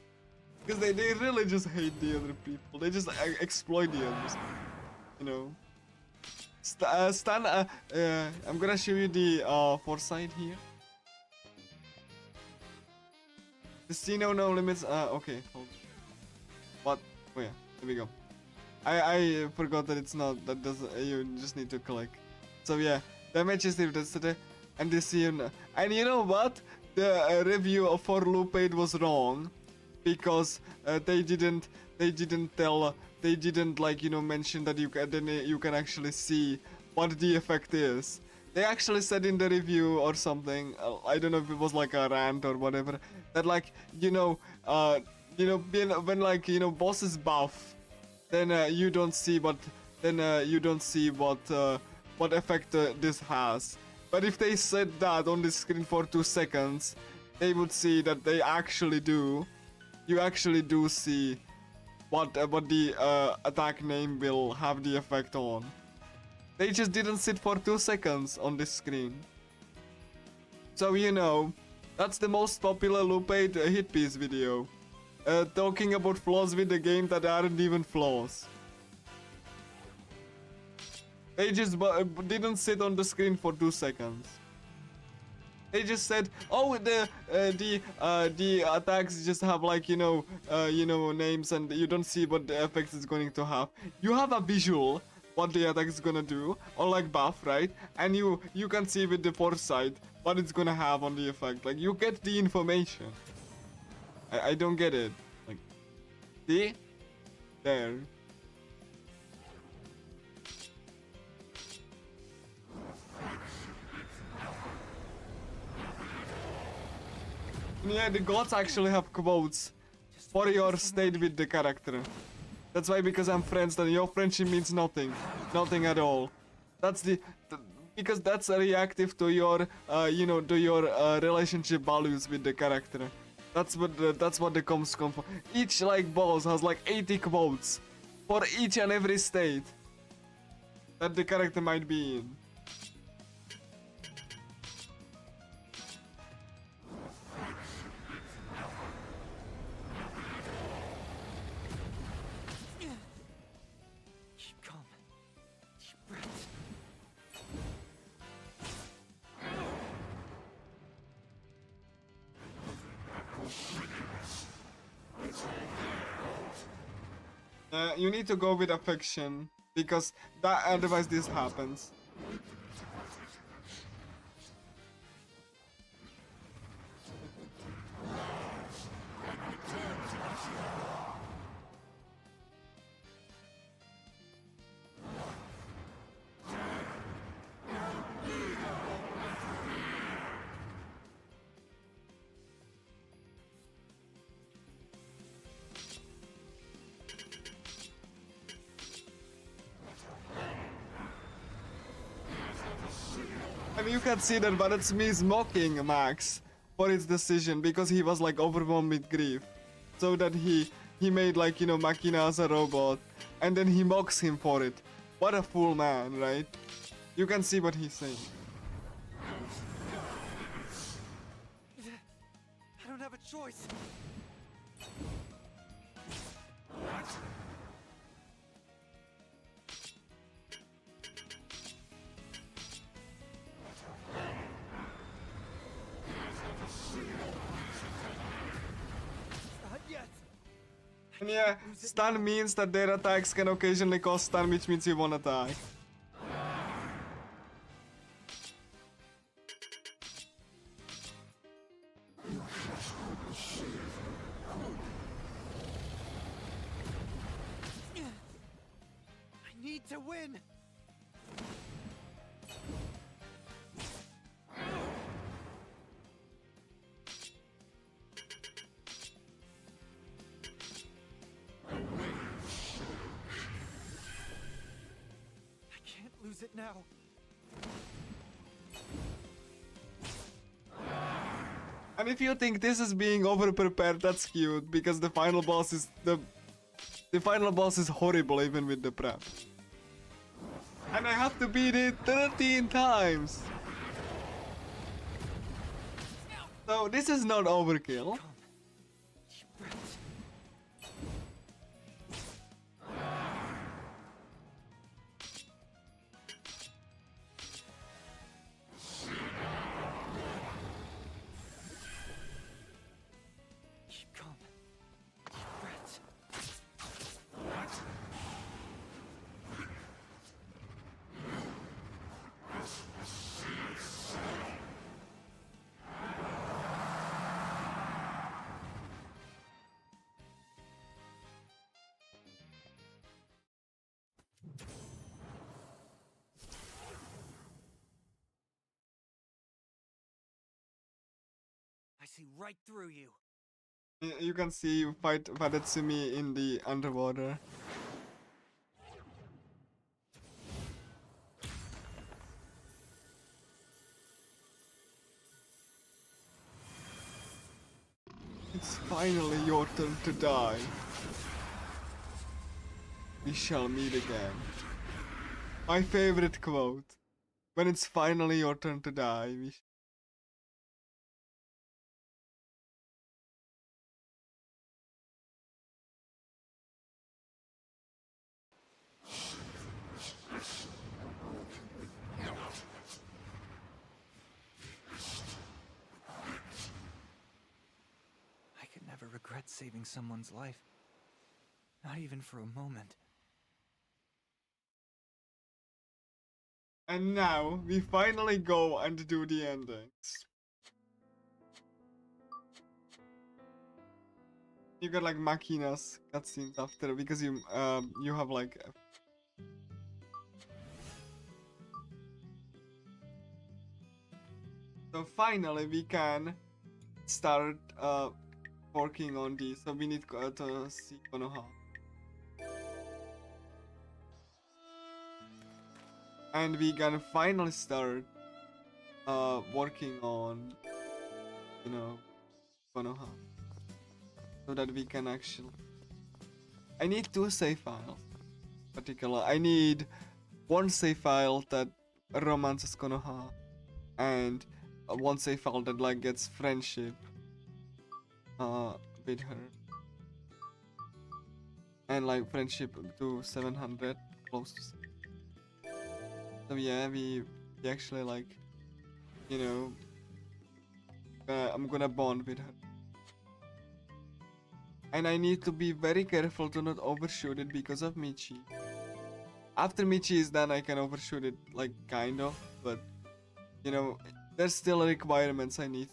Because they really just hate the other people. They just exploit the others. You know. Stan, I'm gonna show you the foresight here. Casino no limits. Okay, hold. What? Oh yeah, there we go. I forgot that it's not. That doesn't. You just need to click. So yeah, damage is listed, and this and you know what? The review for Loop8 was wrong, because they didn't tell. They didn't, like, you know, mention that you can actually see what the effect is. They actually said in the review or something, I don't know if it was like a rant or whatever, that, like, when like, you know, boss is buff, then you don't see what what effect this has. But if they said that on the screen for 2 seconds, they would see that they actually do. You actually do see what the attack name will have the effect on. They just didn't sit for 2 seconds on this screen. So, you know, that's the most popular Loop8 hit piece video. Talking about flaws with the game that aren't even flaws. They just didn't sit on the screen for 2 seconds. They just said, oh, the attacks just have, like, you know, names, and you don't see what the effect is going to have. You have a visual what the attack is gonna do, or like buff, right? And you can see with the foresight what it's gonna have on the effect. Like, you get the information. I don't get it. Like, see? There. Yeah, the gods actually have quotes for your state with the character. That's why, because I'm friends, then your friendship means nothing. Nothing at all. That's because that's reactive to your, to your relationship values with the character. That's what the comms come for. Each, like, boss has like 80 quotes for each and every state that the character might be in. You need to go with affection, because otherwise this happens. And you can see that Baratsumi is mocking Max for his decision, because he was, like, overwhelmed with grief. So that he made, like, you know, Makina as a robot, and then he mocks him for it. What a fool man, right? You can see what he's saying. I don't have a choice. And yeah, stun means that their attacks can occasionally cause stun, which means you won't attack. to win! I can't lose it now. And if you think this is being over prepared, that's cute because the final boss is the final boss is horrible even with the prep. And I have to beat it 13 times. So this is not overkill. Deep breaths. Keep calm. Deep breaths. I see right through you. You can see you fight Wadatsumi in the underwater. It's finally your turn to die. We shall meet again. My favorite quote. When it's finally your turn to die, we I could never regret saving someone's life. Not even for a moment. And now we finally go and do the endings. You got like Machinas cutscenes after because you have like so finally we can start working on this. So we need to see Konoha. And we can finally start working on, you know, Konoha. So that we can actually... I need 2 save files. Particular. I need 1 save file that romances Konoha. And 1 save file that like gets friendship with her. And like friendship to 700, close to 700. So yeah, we actually like, you know, I'm gonna bond with her. And I need to be very careful to not overshoot it because of Michi. After Michi is done, I can overshoot it, like, kind of, but, you know, there's still requirements I need.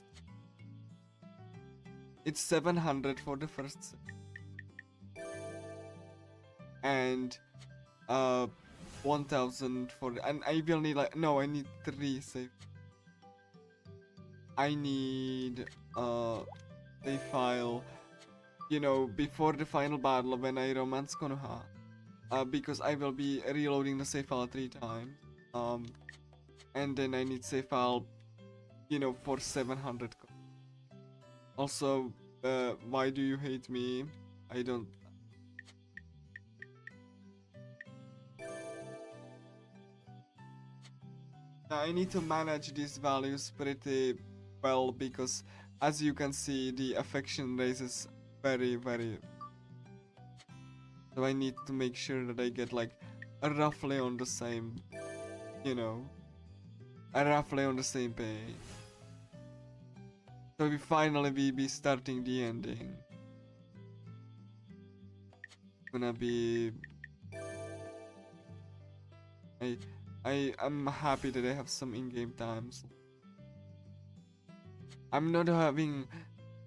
It's 700 for the first set. And, 1000 for, and I will need, like, no, I need 3 save. I need, a file, you know, before the final battle when I romance Konoha. Because I will be reloading the save file 3 times. And then I need save file, you know, for 700. Also, why do you hate me? I don't... I need to manage these values pretty well because as you can see the affection raises very. So I need to make sure that I get like roughly on the same, you know, roughly on the same page. So we finally be starting the ending. Gonna be... I'm happy that I have some in-game times. I'm not having...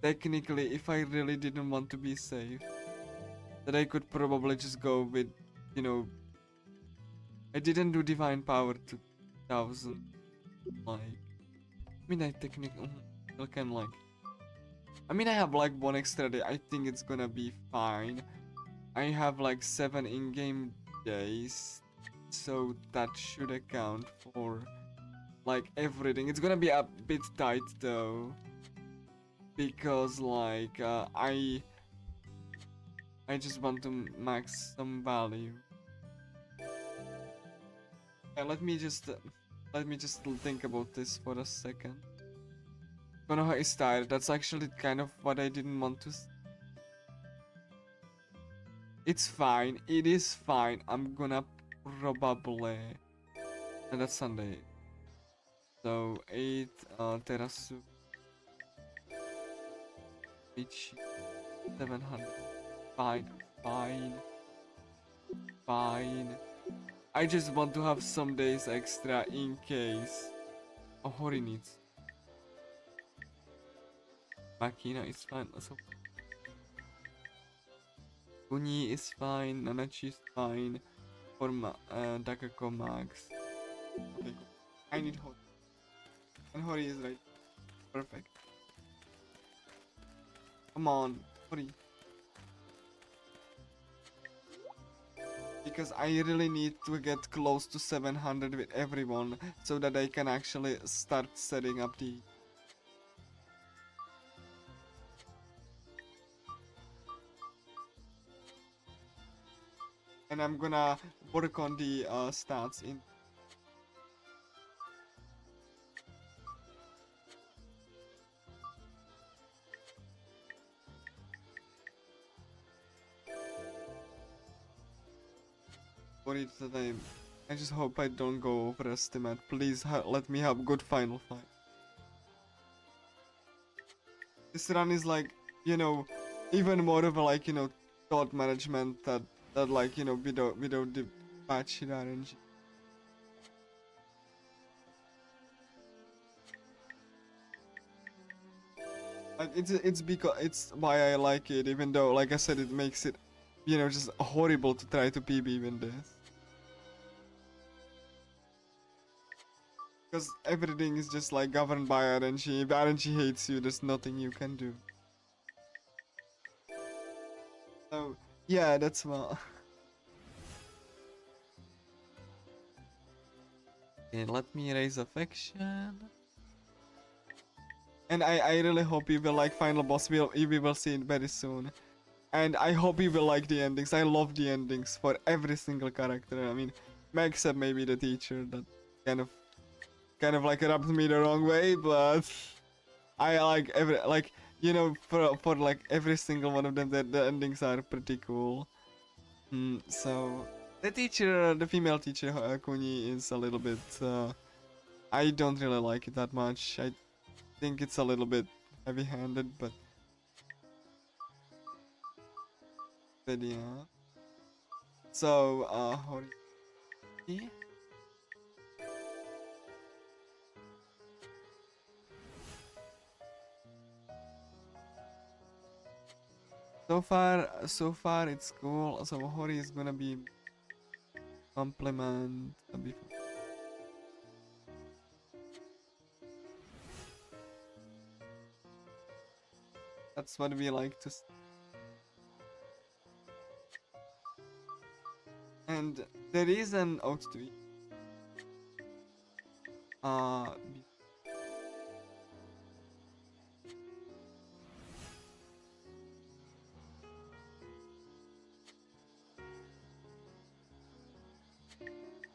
Technically, if I really didn't want to be safe, that I could probably just go with, you know, I didn't do Divine Power 2000. Like, I mean, I technically can like. I mean, I have like one extra day. I think it's gonna be fine. I have like 7 in-game days, so that should account for like everything. It's gonna be a bit tight though, because like I just want to max some value. Let me just think about this for a second. Konoha is tired. That's actually kind of what I didn't want to. It's fine. It is fine. I'm gonna probably. And that's Sunday. So 8 Terasu. Each 700. Fine. Fine. Fine. I just want to have some days extra in case. Oh, Hori needs. Makina is fine. So Kuni is fine. Nanachi is fine. For Takako Max. Okay, cool. I need Hori. And Hori is right. Perfect. Come on, Hori. Because I really need to get close to 700 with everyone so that I can actually start setting up the. And I'm gonna work on the stats in. For it that I just hope I don't go overestimate. Please let me have good final fight. This run is like, you know, even more of a like, you know, thought management that like, you know, without the patch RNG. Like it's because it's why I like it, even though like I said it makes it, you know, just horrible to try to PB even this. Because everything is just like governed by RNG. If RNG hates you, there's nothing you can do. So yeah, that's well. Okay, let me raise affection. And I really hope you will like final boss. We will see it very soon. And I hope you will like the endings. I love the endings for every single character. I mean, except maybe the teacher that kind of like rubbed me the wrong way, but I like you know, for like every single one of them, that the endings are pretty cool. So the teacher, the female teacher Kuni is a little bit. I don't really like it that much. I think it's a little bit heavy-handed, but yeah. So how do you... So far it's cool. So Hori is gonna be compliment before. That's what we like to. And there is an out tweet. Uh,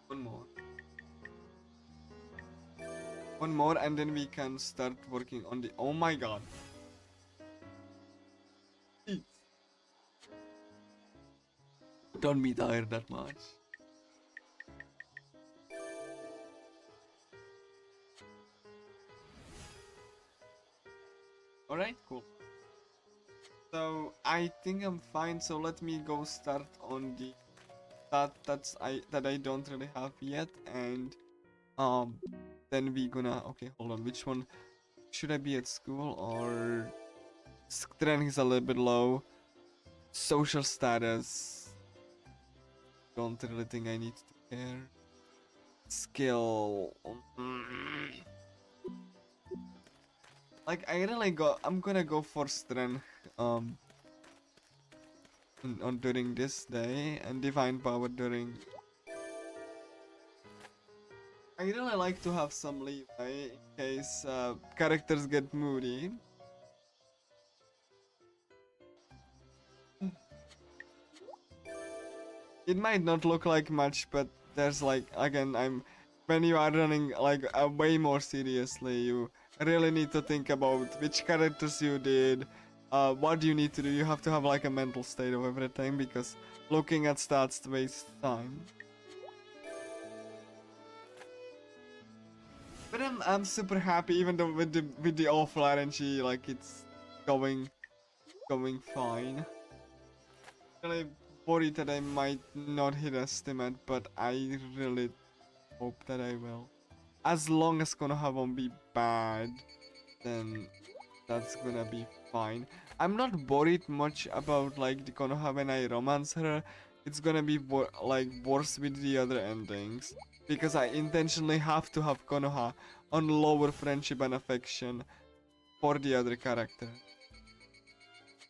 one more. One more, and then we can start working on the. Oh my god. Don't be tired that much. Alright, cool. So I think I'm fine, so let me go start on the that I don't really have yet, and then we gonna okay, hold on, which one should I be at school or strength is a little bit low, social status don't really think I need to care. skill. Like I'm gonna go for strength on during this day and divine power during. I really like to have some leeway in case characters get moody. It might not look like much, but there's like, again, when you are running like way more seriously, you really need to think about which characters you did, what you need to do. You have to have like a mental state of everything because looking at stats wastes time. But I'm super happy, even though with the awful RNG, like it's going fine. Really worried that I might not hit estimate, but I really hope that I will. As long as Konoha won't be bad, then that's gonna be fine. I'm not worried much about like the Konoha when I romance her. It's gonna be like worse with the other endings because I intentionally have to have Konoha on lower friendship and affection for the other character,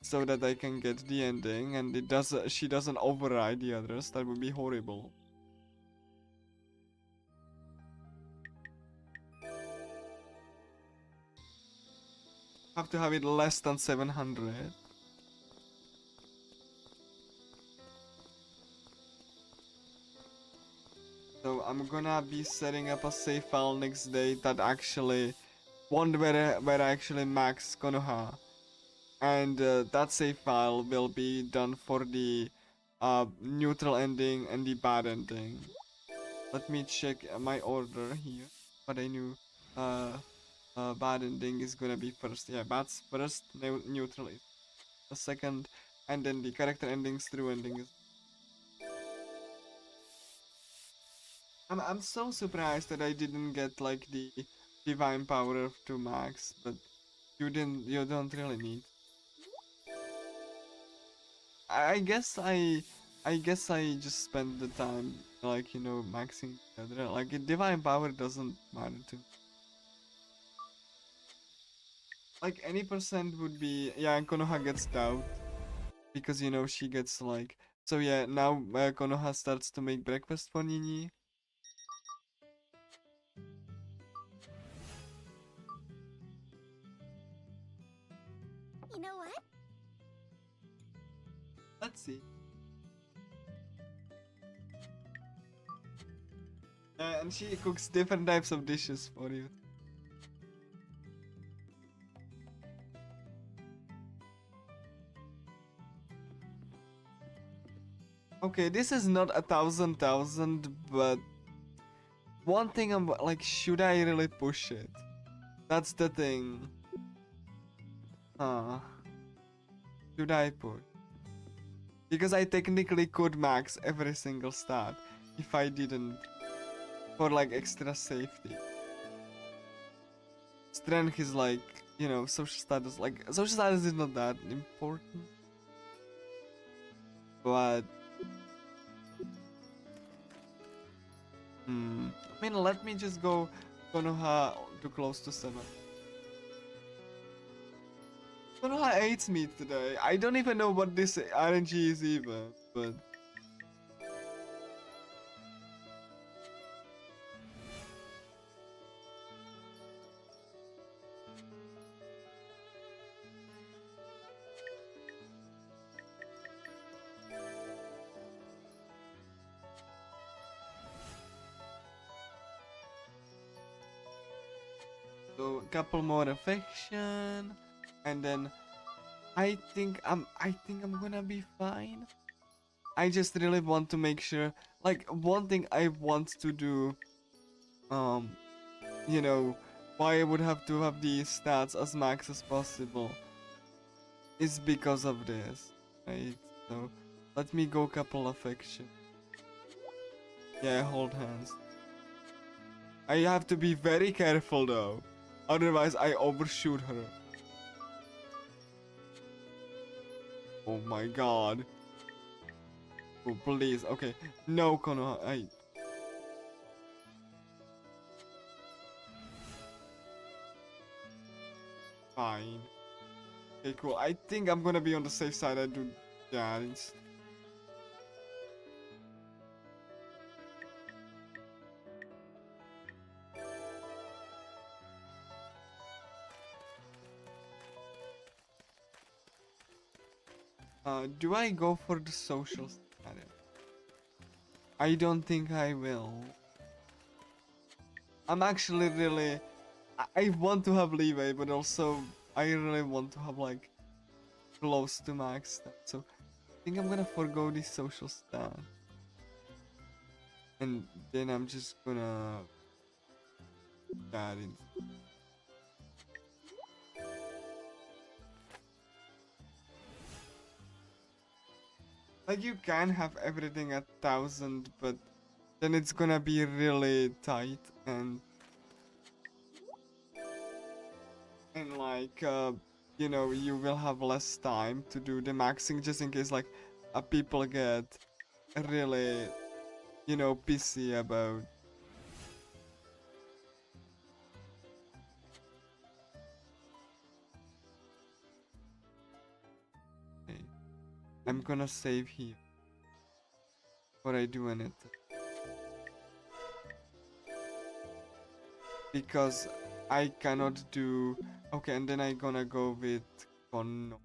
so that I can get the ending and she doesn't override the others. That would be horrible. Have to have it less than 700. So I'm gonna be setting up a save file next day that actually one where I actually max Konoha, and that save file will be done for the neutral ending and the bad ending. Let me check my order here. But I knew bad ending is gonna be first. Yeah, bad's first, neutral is the second, and then the character endings, true ending is. I'm so surprised that I didn't get like the divine power to max, but you don't really need. I guess I just spent the time like maxing the other, like divine power doesn't matter to. Like any percent would be, yeah, and Konoha gets doubt because she gets like, so yeah, now Konoha starts to make breakfast for Nini. You know what? Let's see. And she cooks different types of dishes for you. Okay, this is not 1,000, but one thing I'm like, should I really push it? That's the thing. Should I push? Because I technically could max every single stat if I didn't, for like extra safety. Strength is like, social status. Like, social status is not that important. But I mean, let me just go Konoha to close to 7. Konoha hates me today. I don't even know what this RNG is even, but... So, a couple more affection, and then I think I'm gonna be fine. I just really want to make sure, like, one thing I want to do, why I would have to have the stats as max as possible is because of this, right? So, let me go couple affection. Yeah, hold hands. I have to be very careful though, otherwise I overshoot her. Oh my god. Oh please, okay. No Konoha, fine. Okay, cool. I think I'm gonna be on the safe side. I do that. Do I go for the social status? I don't think I will. I'm actually really... I want to have leeway, but also I really want to have like close to max stat. So I think I'm gonna forgo the social stat. And then I'm just gonna add in. Like you can have everything at 1000, but then it's gonna be really tight and like you know, you will have less time to do the maxing just in case like people get really, you know, pissy about. Okay. I'm gonna save here before I do anything because I cannot do. Okay, and then I gonna go with Kono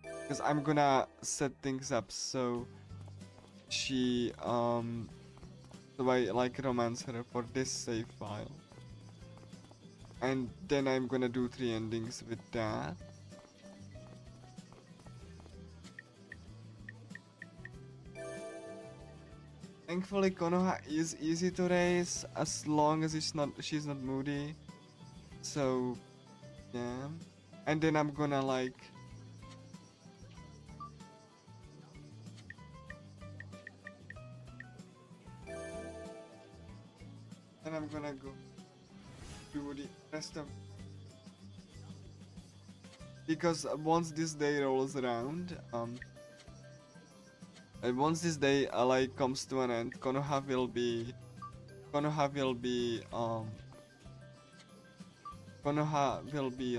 because I'm gonna set things up so she so I like romance her for this save file, and then I'm gonna do 3 endings with that. Thankfully, Konoha is easy to raise as long as she's not moody. So, yeah. And then I'm gonna like... Then I'm gonna go do the rest of... Because once this day rolls around, and once this day like comes to an end, Konoha will be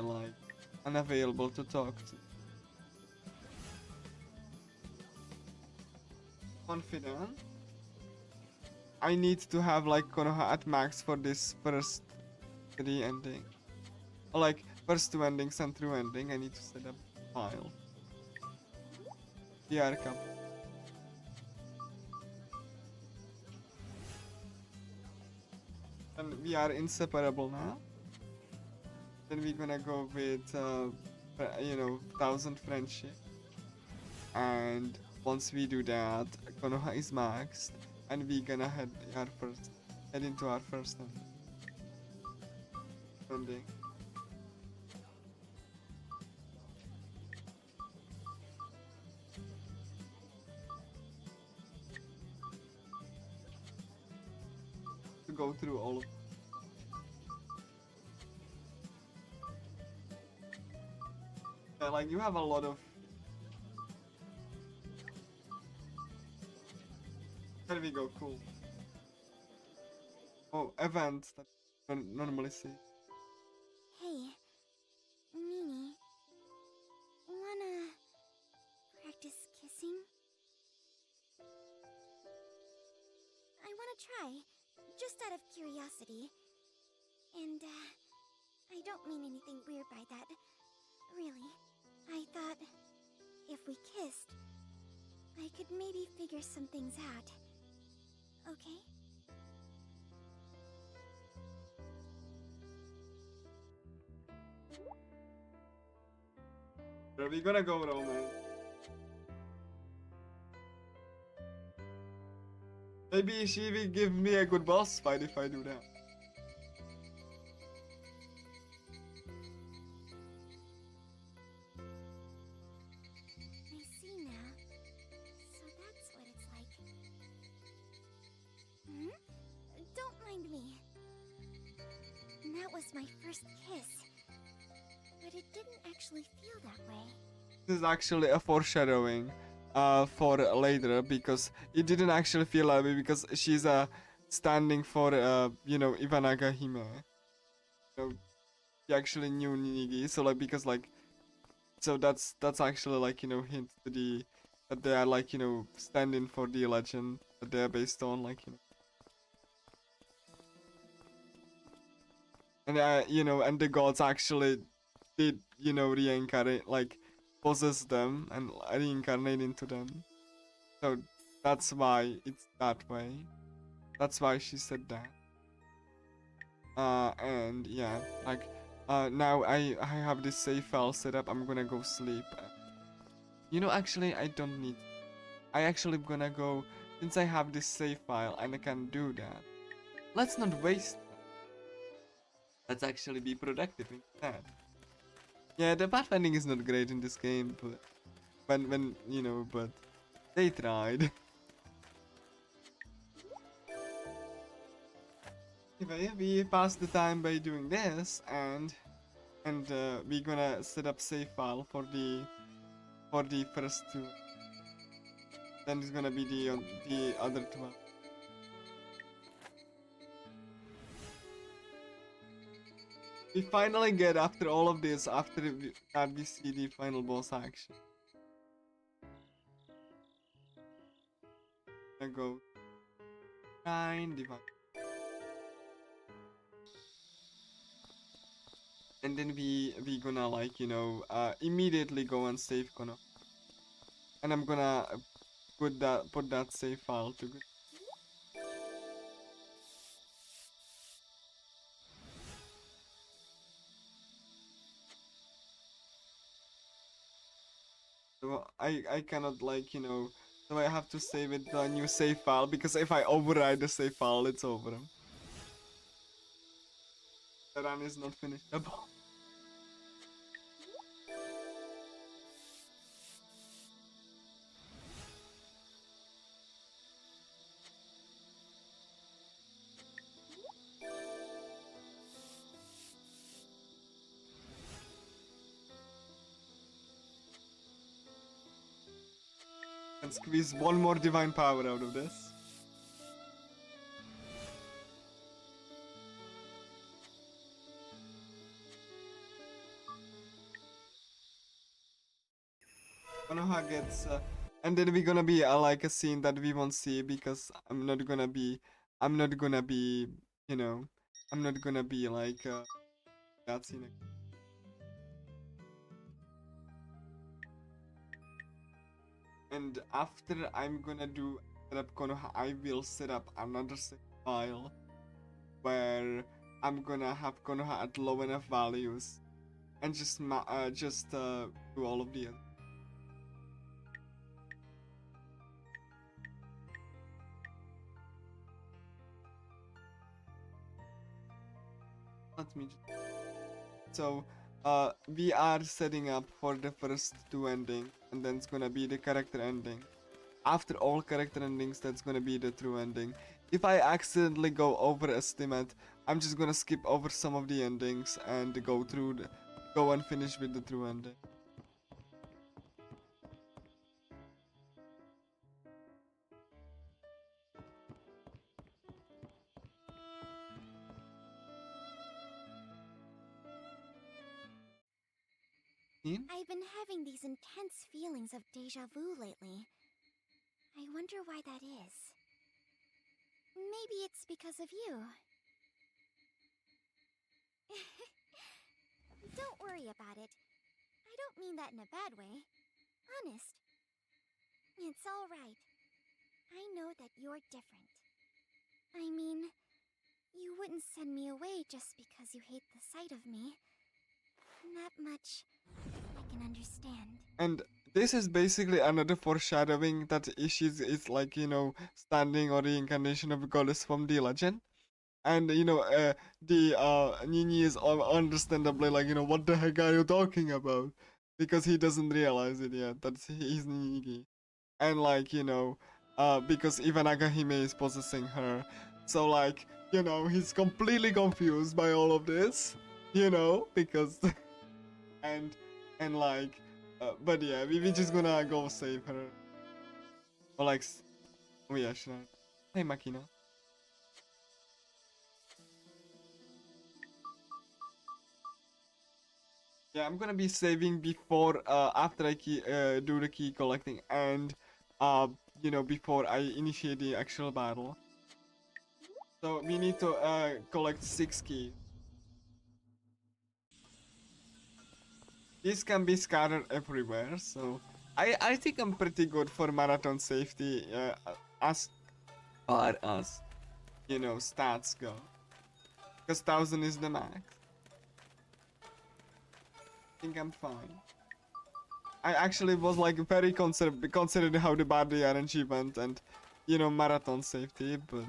like unavailable to talk to. Confident. I need to have like Konoha at max for this first 3 ending. Or like first 2 endings and through ending. I need to set up file. PR cup. And we are inseparable now. Then we're gonna go with you know, 1000 friendship. And once we do that, Konoha is maxed, and we're gonna head into our first ending. To go through all of. Yeah, like you have a lot of. There we go, cool. Oh, events that you don't normally see. Hey, Nini, wanna practice kissing? I wanna try, just out of curiosity. And, I don't mean anything weird by that. Really. I thought, if we kissed, I could maybe figure some things out. Okay? Where are we gonna go, Roman? Maybe she will give me a good boss fight if I do that. I see now. So that's what it's like. Hmm? Don't mind me. That was my first kiss. But it didn't actually feel that way. This is actually a foreshadowing for later, because it didn't actually feel that way because she's standing for you know, Ivanaga Hime. So he actually knew Nigi. So like because like so that's actually like hint to the that they are like standing for the legend that they are based on and and the gods actually did reincarnate like possess them and reincarnate into them. So that's why it's that way. That's why she said that. And yeah, like now I have this save file set up. I'm gonna go sleep. Actually I don't need. I actually gonna go since I have this save file and I can do that. Let's not waste. Let's actually be productive instead. Yeah, the pathfinding is not great in this game, but when but they tried. Anyway, we passed the time by doing this, and we're gonna set up save file for the first two. Then it's gonna be the other two. We finally get after all of this after we see the final boss action. I go 9 divide. And then we gonna like immediately go and save Kono. And I'm gonna put that save file to good. So I cannot like so I have to save it to a new save file because if I override the save file it's over. The run is not finishable. And squeeze one more divine power out of this. Konoha gets and then we're gonna be like a scene that we won't see because I'm not gonna be you know I'm not gonna be like that scene. And after I'm gonna do set up Konoha, I will set up another save file where I'm gonna have Konoha at low enough values and just do all of the. Let me just. So we are setting up for the first two ending, and then it's gonna be the character ending. After all character endings, that's gonna be the true ending. If I accidentally go overestimate, I'm just gonna skip over some of the endings and go and finish with the true ending. Scene? I've been having these intense feelings of deja vu lately. I wonder why that is. Maybe it's because of you. Don't worry about it. I don't mean that in a bad way. Honest. It's all right. I know that you're different. I mean, you wouldn't send me away just because you hate the sight of me. That much I can understand. And this is basically another foreshadowing that Ishi's is like, standing or reincarnation of a goddess from the legend. And Nini is understandably like, what the heck are you talking about? Because he doesn't realize it yet that he's Nini. And like, because even Agahime is possessing her. So like, he's completely confused by all of this, because and like but yeah, we just gonna go save her. Or like oh yeah, should I? Hey Makina. Yeah, I'm gonna be saving before, after I do the key collecting and, before I initiate the actual battle. So we need to collect 6 keys. These can be scattered everywhere, so I think I'm pretty good for marathon safety, as far as stats go. Because 1000 is the max. I think I'm fine. I actually was like very considered how the bad the RNG went and marathon safety, but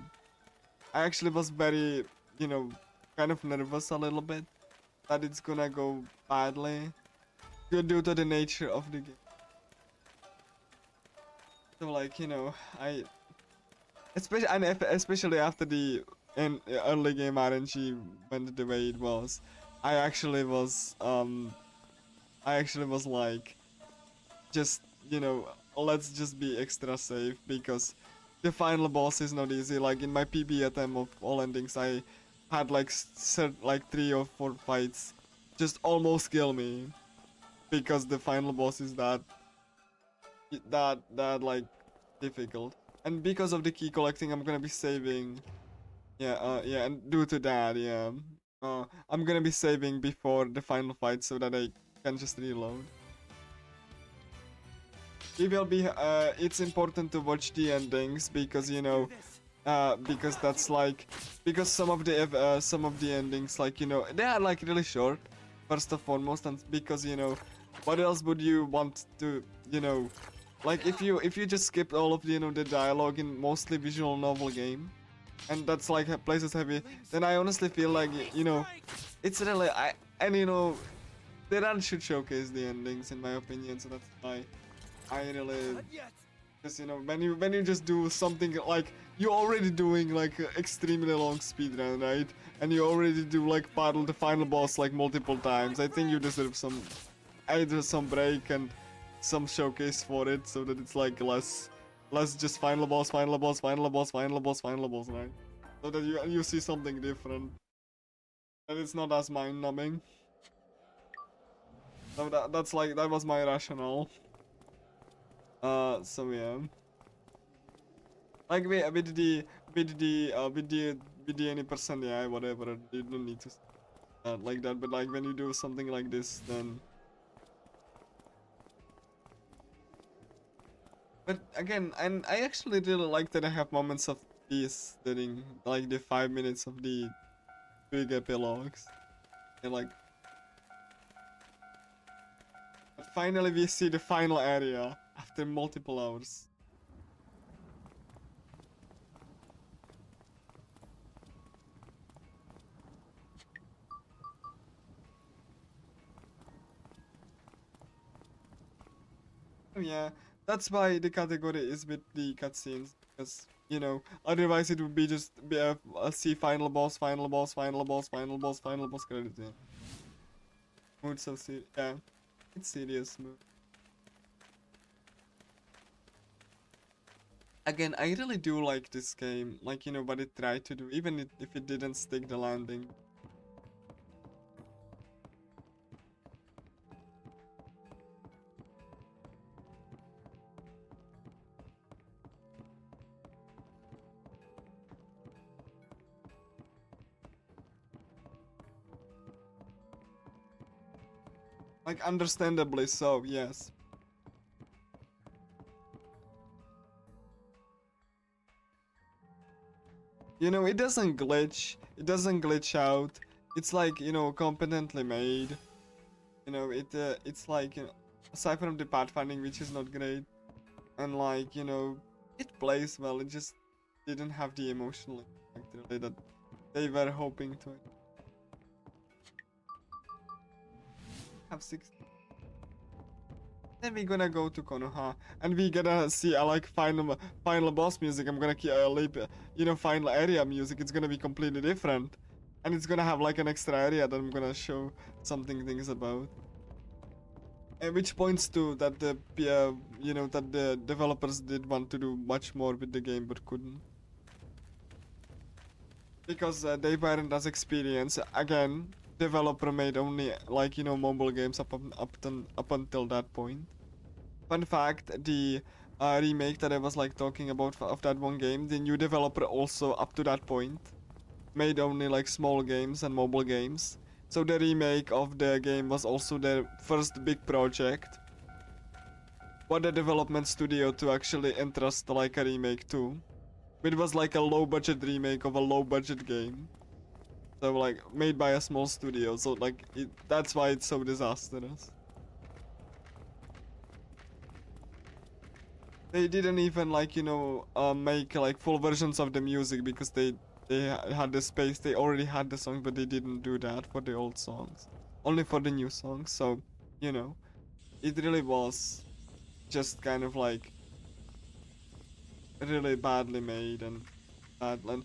I actually was very kind of nervous a little bit that it's gonna go badly due to the nature of the game. So like I especially after the early game RNG went the way it was, I actually was like, just let's just be extra safe because the final boss is not easy. Like in my PB attempt of all endings, I had like 3 or 4 fights just almost kill me because the final boss is that like difficult. And because of the key collecting, I'm gonna be saving. Yeah, and due to that, yeah, I'm gonna be saving before the final fight so that I can just reload. We will be. It's important to watch the endings because because that's like, because some of the endings, like they are like really short. First and foremost, and because what else would you want to like if you just skip all of the dialogue in mostly visual novel game, and that's like places heavy, then I honestly feel like it's really they should showcase the endings in my opinion. So that's why I really, because when you just do something like you're already doing like a extremely long speed run, right? And you already do like battle the final boss like multiple times. I think you deserve either some break and some showcase for it, so that it's like less just final boss, final boss, final boss, final boss, final boss, right? So that you see something different, and it's not as mind numbing. So that was my rationale. So yeah. Like with the any percent, yeah, whatever, you don't need to like that, but like when you do something like this, then. But again, and I actually really like that I have moments of peace during like the 5 minutes of the big epilogues. And like, but finally we see the final area after multiple hours. Oh yeah, that's why the category is with the cutscenes, because otherwise it would be just a see final boss, final boss, final boss, final boss, final boss credit. Yeah. Mood so serious. Yeah, it's serious mood. Again, I really do like this game, like what it tried to do, even if it didn't stick the landing. Like, understandably so, yes. It doesn't glitch out. It's like, competently made. It's like, aside from the pathfinding, which is not great, and like, it plays well, it just didn't have the emotional impact really that they were hoping to. Have 6. Then we're gonna go to Konoha, and we gonna see like final boss music. I'm gonna leap, final area music. It's gonna be completely different, and it's gonna have like an extra area that I'm gonna show things about. And which points to that that the developers did want to do much more with the game but couldn't, because they weren't as experienced. Again, developer made only like mobile games up until that point. Fun fact, the remake that I was like talking about of that one game, the new developer also up to that point made only like small games and mobile games. So the remake of the game was also their first big project for the development studio to actually entrust like a remake too. It was like a low budget remake of a low budget game. So like made by a small studio. So like that's why it's so disastrous. They didn't even like make like full versions of the music because they had the space. They already had the songs, but they didn't do that for the old songs. Only for the new songs. So it really was just kind of like really badly made and bad. And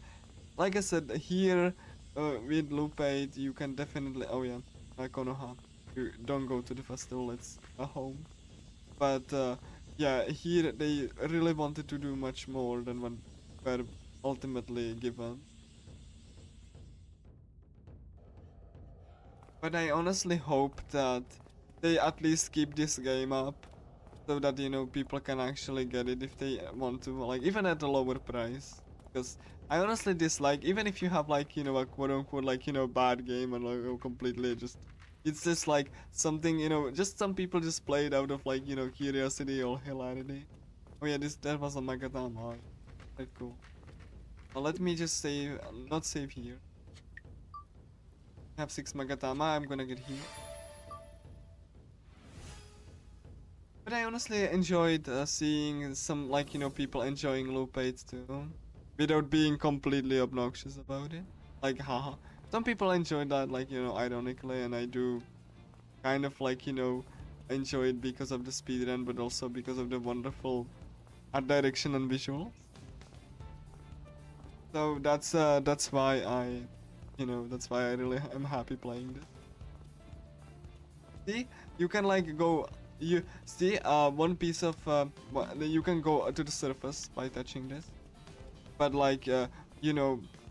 like I said, here with Loop8, you can definitely. Oh yeah, Konoha. You don't go to the festival. It's a home. But yeah, here they really wanted to do much more than what were ultimately given. But I honestly hope that they at least keep this game up so that people can actually get it if they want to, like even at a lower price. Because I honestly dislike, even if you have like a quote unquote like bad game and like completely just, it's just like something just some people just play it out of like curiosity or hilarity. Oh yeah, that was a Magatama. Quite cool. Let me just save, not save here. I have 6 Magatama, I'm gonna get here. But I honestly enjoyed seeing some like people enjoying Loop8 too, without being completely obnoxious about it. Like haha. Some people enjoy that like ironically, and I do kind of like enjoy it because of the speedrun, but also because of the wonderful art direction and visuals. So that's why that's why I really am happy playing this. See, you can like go, you see one piece of you can go to the surface by touching this, but like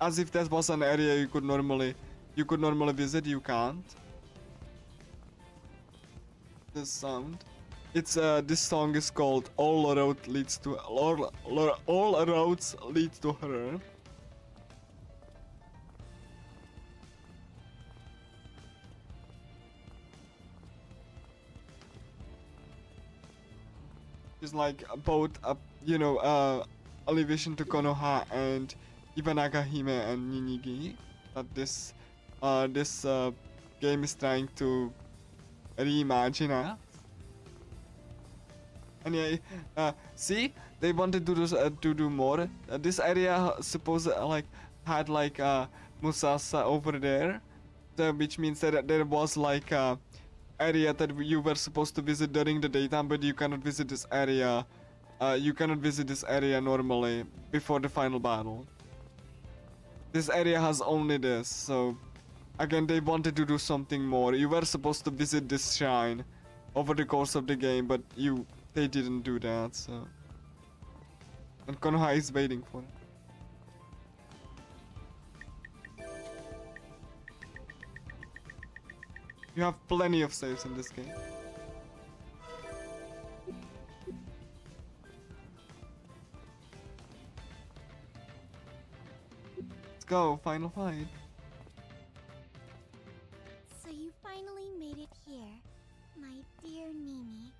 as if that was an area you could normally visit, you can't. This sound, it's this song is called All Roads Lead to Her. It's like both elevation to Konoha and Ibanaka Hime and Ninigi that this game is trying to reimagine as. And yeah, see, they wanted to do more. This area supposed like had like Musasa over there, which means that there was like area that you were supposed to visit during the daytime, but you cannot visit this area. You cannot visit this area normally before the final battle. This area has only this, so again they wanted to do something more. You were supposed to visit this shrine over the course of the game, but they didn't do that, so. And Konoha is waiting for it. You have plenty of saves in this game. Let's go, final fight. So you finally made it here, my dear Mimi.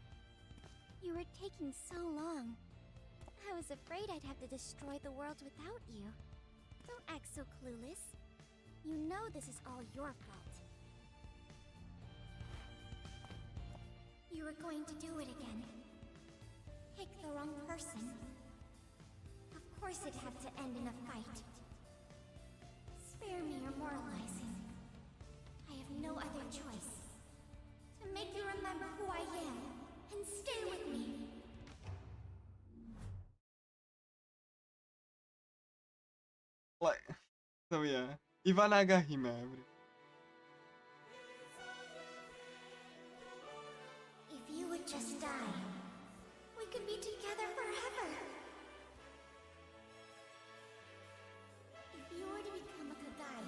You were taking so long. I was afraid I'd have to destroy the world without you. Don't act so clueless. You know this is all your fault. You were going to do it again. Pick the wrong person. Of course it'd have to end in a fight. Spare me your moralizing. I have no other choice. To make you remember who I am, and stay with me. Like, so yeah, Ivanaga Hime. If you would just die, we could be together forever. If you were to become a Kagai,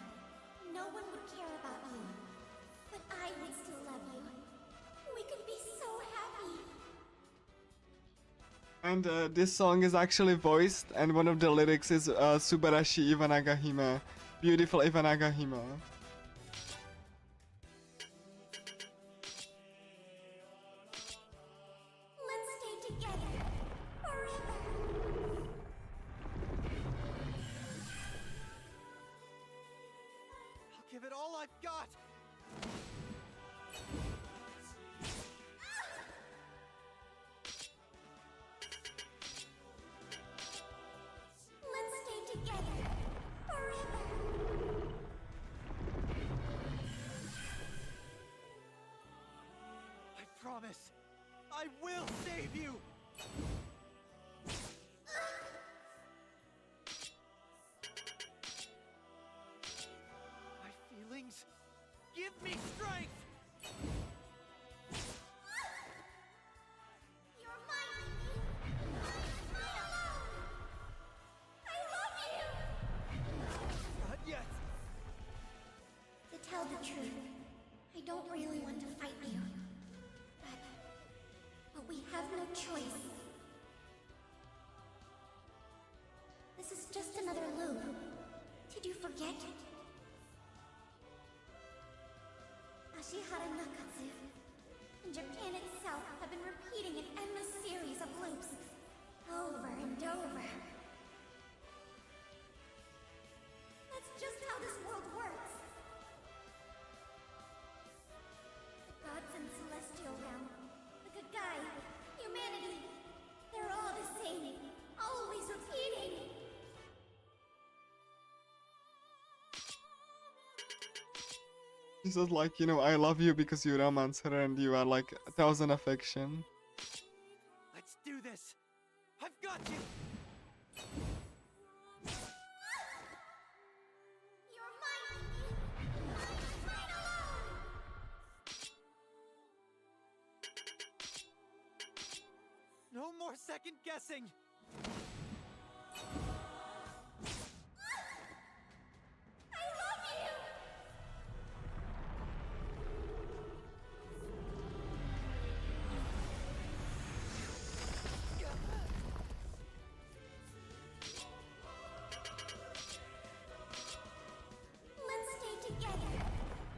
no one would care about you. And this song is actually voiced, and one of the lyrics is Subarashi Ivanaga Hime, beautiful Ivanaga Hime. Let's stay together forever. I'll give it all I've got! Let's stay together forever. I promise! I will save you! My feelings give me strength! You're mine. Mine alone. I love you. Not yet! To tell the truth, I don't really want to fight you. But we have no choice. This is just another loop. Did you forget? Ashihara Nakatsu and Japan itself have been repeating an endless series of loops over and over. That's just how this world works. The gods in celestial realm, the Kagai, humanity, they're all the same, always repeating. She says like, you know, I love you because you romance her and you are like 1,000 affection. Let's do this! I've got you! You're mine. Mine alone. No more second guessing! I love you. Let's stay together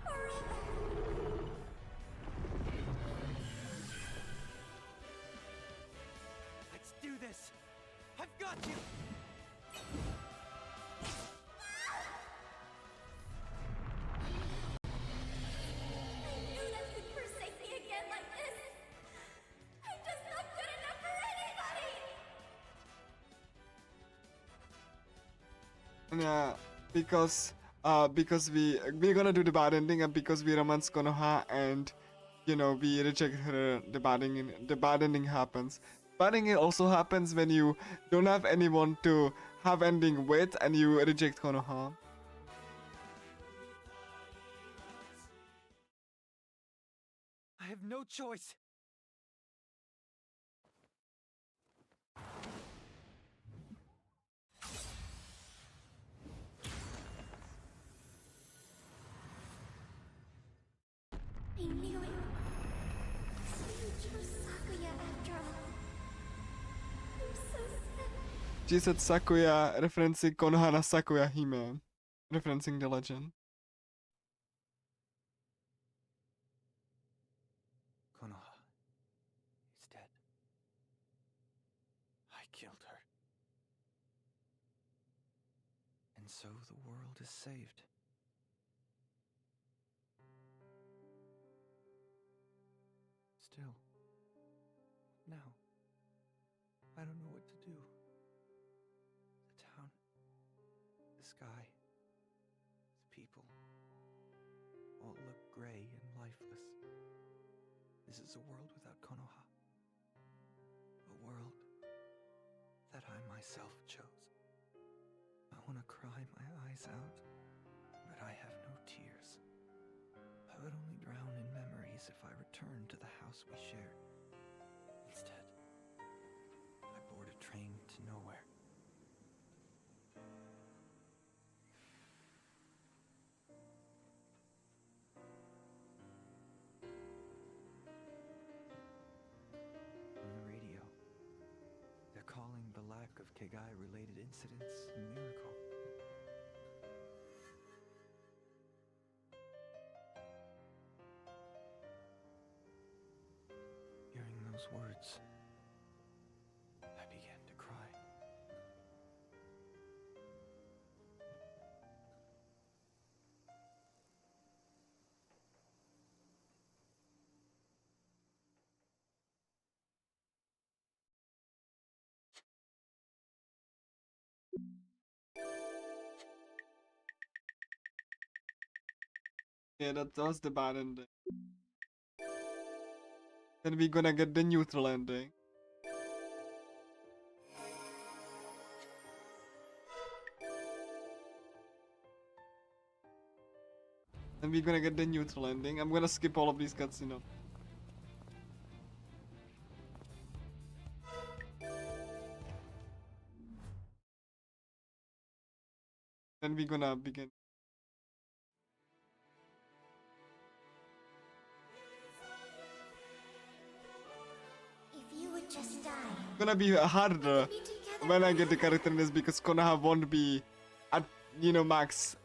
forever. Let's do this! I've got you! I knew that you'd forsake me again like this. I'm just not good enough for anybody. Yeah, because we're gonna do the bad ending, and because we romance Konoha and you know we reject her, the bad ending happens. Bad ending also happens when you don't have anyone to have ending with and you reject Konoha. I have no choice! I knew it. You chose Sakuya after all. I'm so sad. She said Sakuya, referencing Konoha na Sakuya Hime, referencing the legend. Konoha is dead. I killed her. And so the world is saved. Still, now, I don't know what to do. The town, the sky, the people, all look gray and lifeless. This is a world without Konoha. A world that I myself chose. I want to cry my eyes out, but I have no tears. I would only drown in memories if I returned to the house we shared. Instead, I board a train to nowhere. On the radio, Kegai-related incidents a miracle. Hearing those words, I began to cry. Yeah, that was the bad ending. Then we're gonna get the neutral ending. And we're gonna get the neutral ending. I'm gonna skip all of these cuts, you know. Then we're gonna begin. If you would just die, Gonna be harder be together when I get the forever. character in this because Konoha won't be at, you know, max,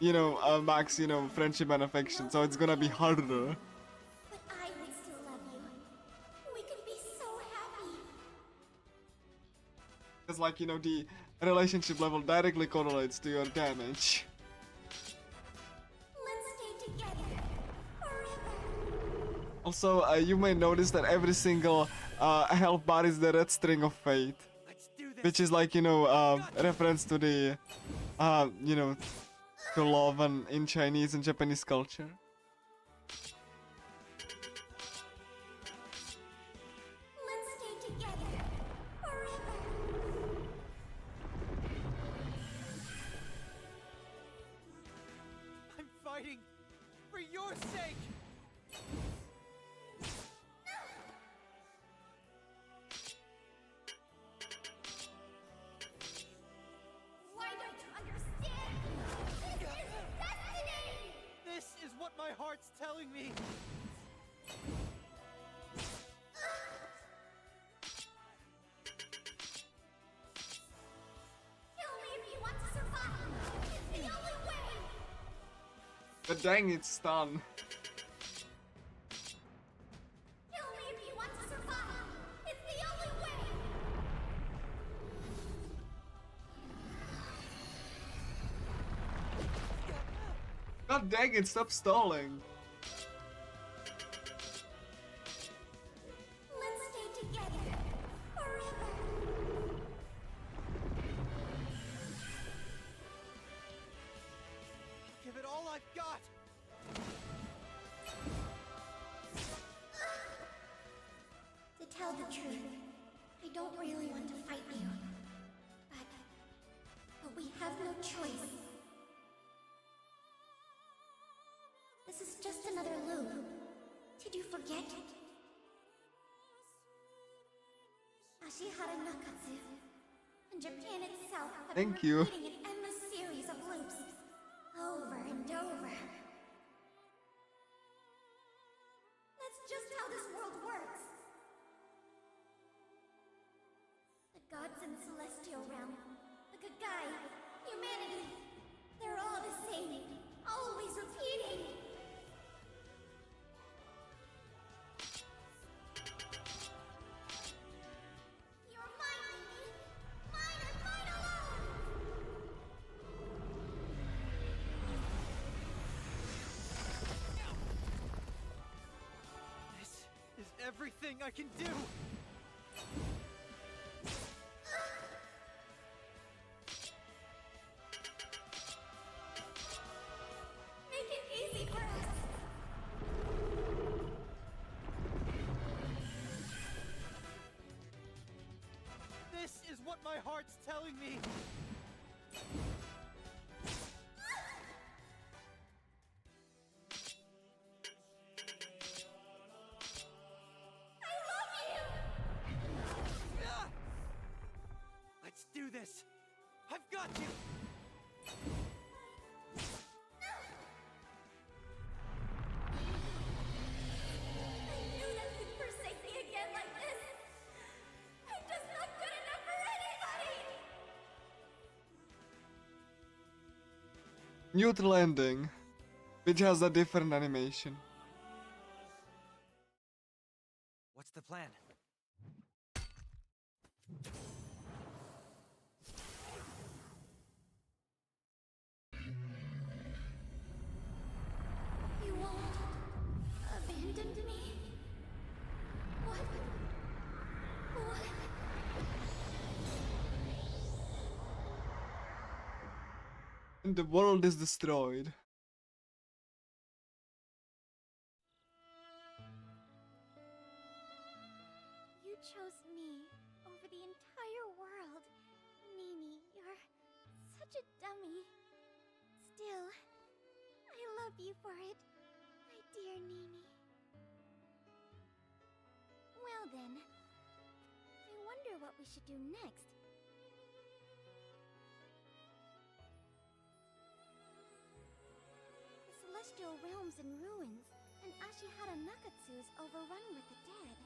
max, friendship and affection. So it's gonna be harder. But I would still love you. We could be so happy. Because, like, the relationship level directly correlates to your damage. Let's stay together forever. Also, you may notice that every single health bar is the red string of fate. Let's do this! Which is like, reference to the, to love and in Chinese and Japanese culture. Let's stay together forever. I'm fighting for your sake! Why don't you understand? This is destiny! This is what my heart's telling me! Kill me if you want to survive. It's the only way. But dang, it's done. Kill me if you want to survive. It's the only way. God dang it, stop stalling. Let's stay together forever. Give it all I've got! To tell the truth, I don't really want to fight you. But we have no choice. This is just another loop. Did you forget? Ashihara Nakatsu and Japan itself have been Thank you. repeating an endless series of loops over and over. That's just how this world works. The gods in the celestial realm, the Kagai, humanity, they're all the same, always repeating. You're mine, Mimi. Mine and mine alone. This is everything I can do! Make it easy for us. This is what my heart's telling me! I love you. Ah! Let's do this! I've got you! I knew that you'd forsake me again like this. I'm just not good enough for anybody. neutral ending, which has a different animation. What's the plan? You won't abandon me? What? What? And the world is destroyed. You chose me over the entire world. Mimi, you're such a dummy. Still, I love you for it, my dear Mimi. Well then, I wonder what we should do next. The celestial realm's in ruins, and Ashihara Nakatsu's overrun with the dead.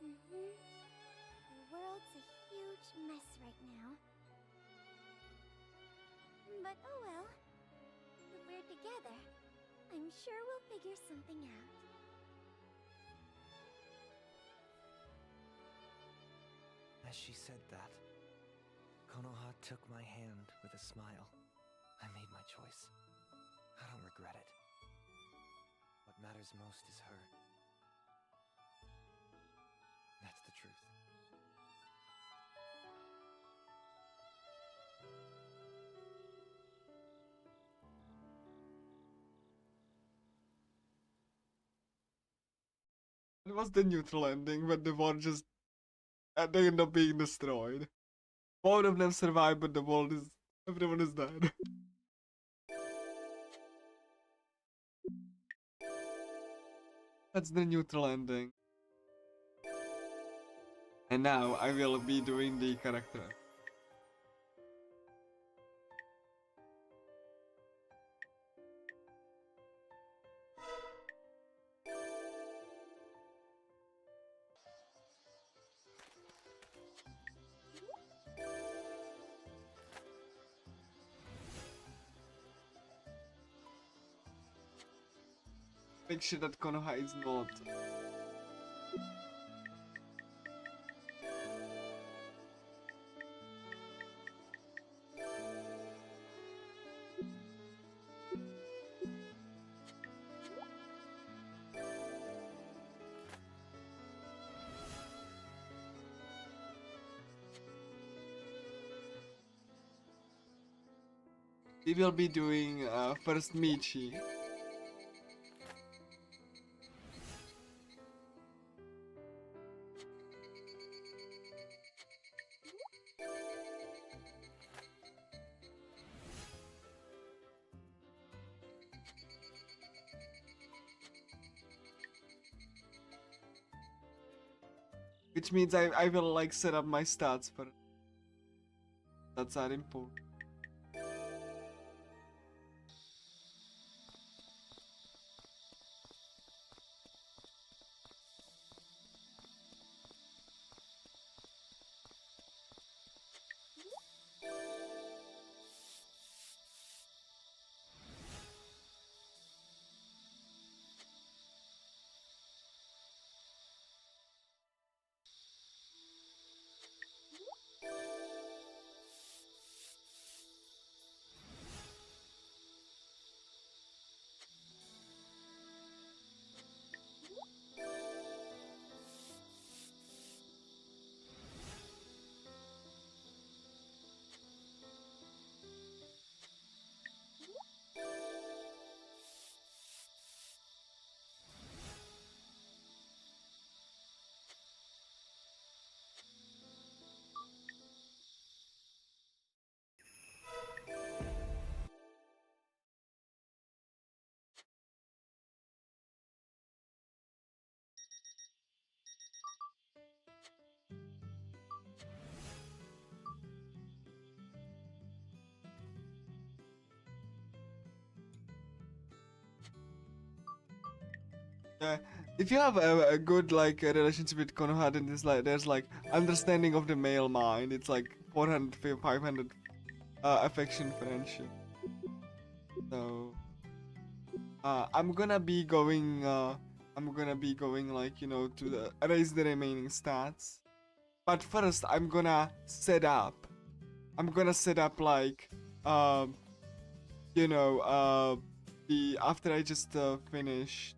The world's a huge mess right now. But oh well. If we're together, I'm sure we'll figure something out. As she said that, Konoha took my hand with a smile. I made my choice. I don't regret it. What matters most is her. That's the truth. It was the neutral ending, but the world just they end up being destroyed. Both of them survive, but the world is everyone is dead. That's the neutral ending. And now I will be doing the character. Make sure that Konoha is not. We will be doing first Michi. Which means I will like set up my stats for that's are important. If you have a good like relationship with Konoha, then there's like understanding of the male mind. It's like 400, 500 affection, friendship. So I'm gonna be going like, you know, to erase the remaining stats. But first I'm gonna set up like you know, the after I just finish.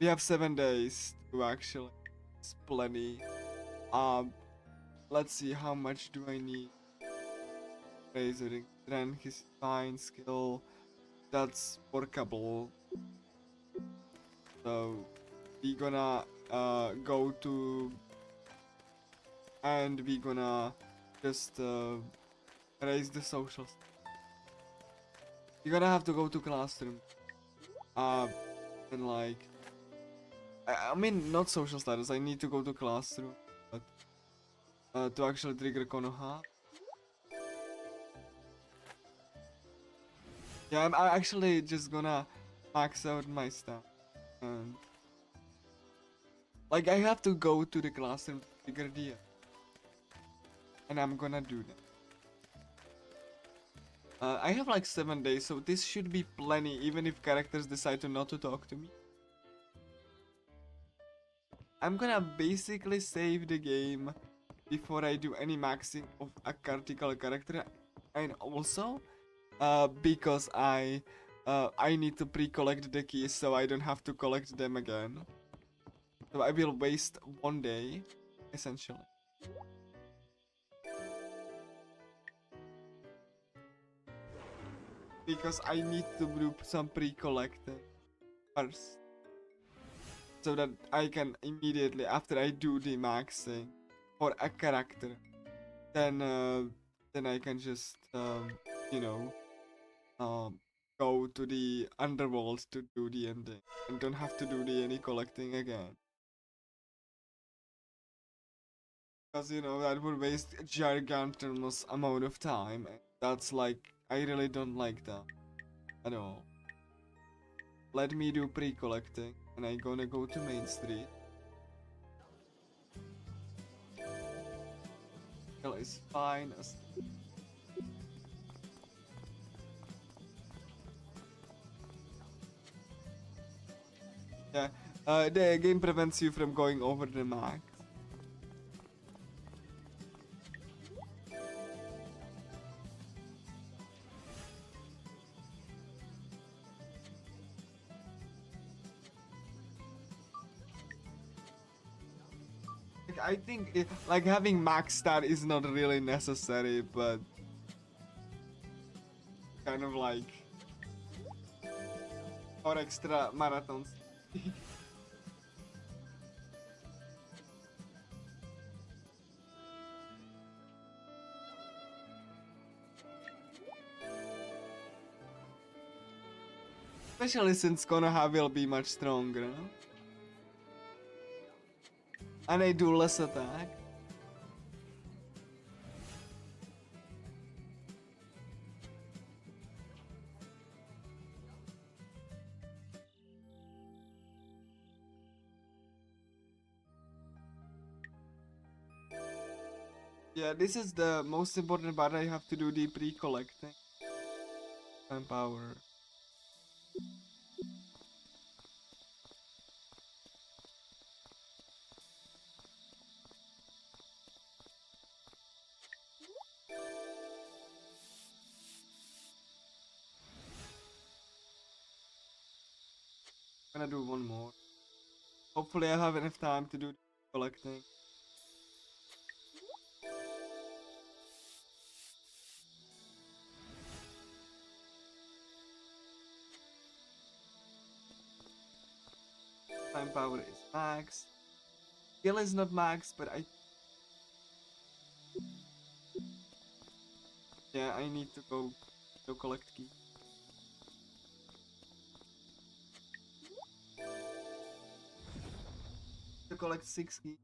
We have 7 days to actually. It's plenty. Let's see, how much do I need? Razoring strength, his fine skill. That's workable. So we gonna go to, and we gonna just raise the social. You're gonna have to go to classroom. And like, I mean, not social status. I need to go to classroom, but to actually trigger Konoha. Yeah, I'm actually just gonna max out my stuff, and like I have to go to the classroom to trigger the, and I'm gonna do that. I have like 7 days, so this should be plenty, even if characters decide to not to talk to me. I'm gonna basically save the game before I do any maxing of a critical character, and also because I need to pre-collect the keys so I don't have to collect them again. So I will waste 1 day, essentially. Because I need to do some pre-collecting first. So that I can immediately, after I do the maxing for a character, then I can just, you know, go to the underworld to do the ending. And don't have to do any collecting again. Because, you know, that would waste a gigantomous amount of time. And that's like, I really don't like that at all. Let me do pre-collecting, and I'm gonna go to Main Street. Hill is fine as... Yeah, the game prevents you from going over the max. Like, I think like having max stat is not really necessary, but kind of like or extra marathons. Especially since Konoha will be much stronger. And I do less attack. Yeah, this is the most important part. I have to do the pre-collecting. And power. I'm gonna do one more. Hopefully I have enough time to do the collecting. Time power is max. Skill is not max, but yeah, I need to go to collect key. To collect 6 key.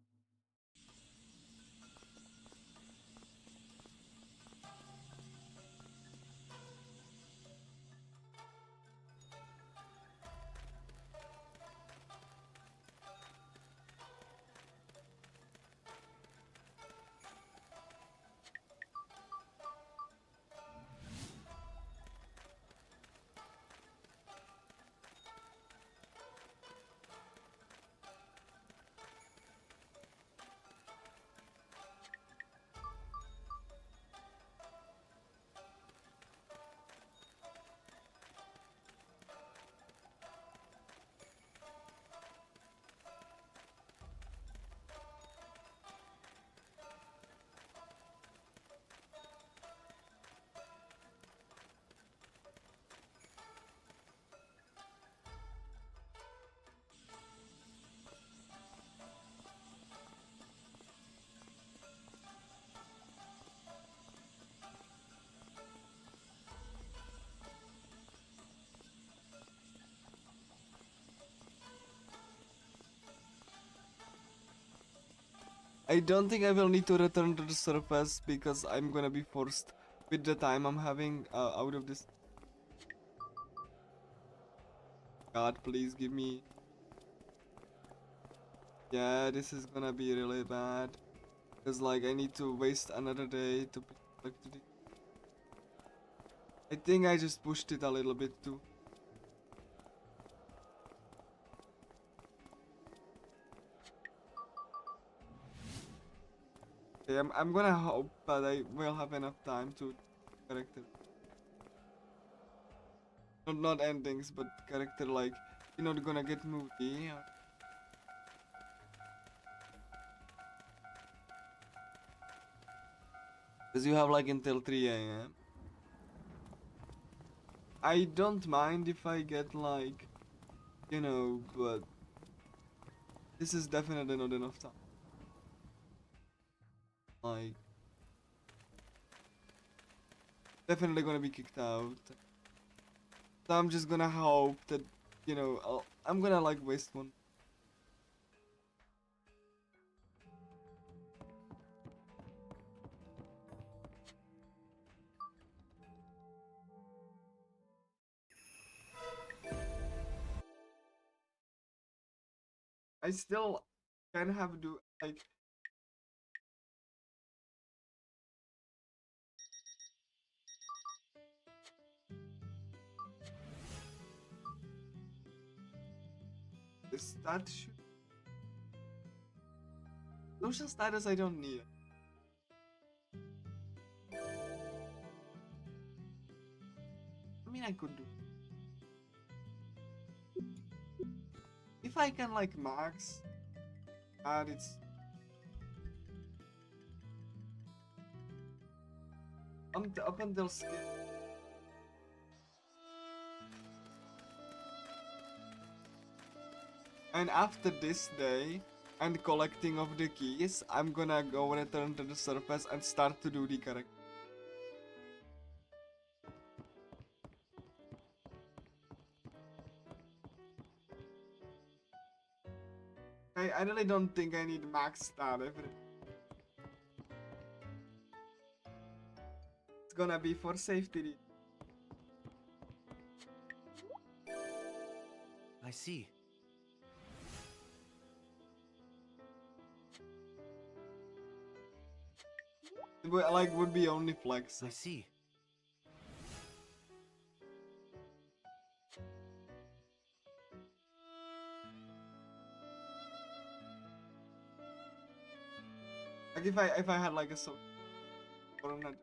I don't think I will need to return to the surface because I'm gonna be forced with the time I'm having out of this. God, please give me. Yeah, this is gonna be really bad. Because, like, I need to waste another day to like to the. I think I just pushed it a little bit too. Okay, I'm gonna hope that I will have enough time to character. Not endings, but character, like, you're not gonna get moody. Because you have like until 3 a.m. I don't mind if I get like, but this is definitely not enough time. Like, definitely gonna be kicked out. So I'm just gonna hope that, I'm gonna like waste one. I still can have do like. This that should. Social status I don't need. I mean I could do. If I can like max and it's up until skill. And after this day and collecting of the keys, I'm gonna go return to the surface and start to do the character. I really don't think I need max stat every. It's gonna be for safety. I see. Like would be only flex. I see. Like if I had like a so or not.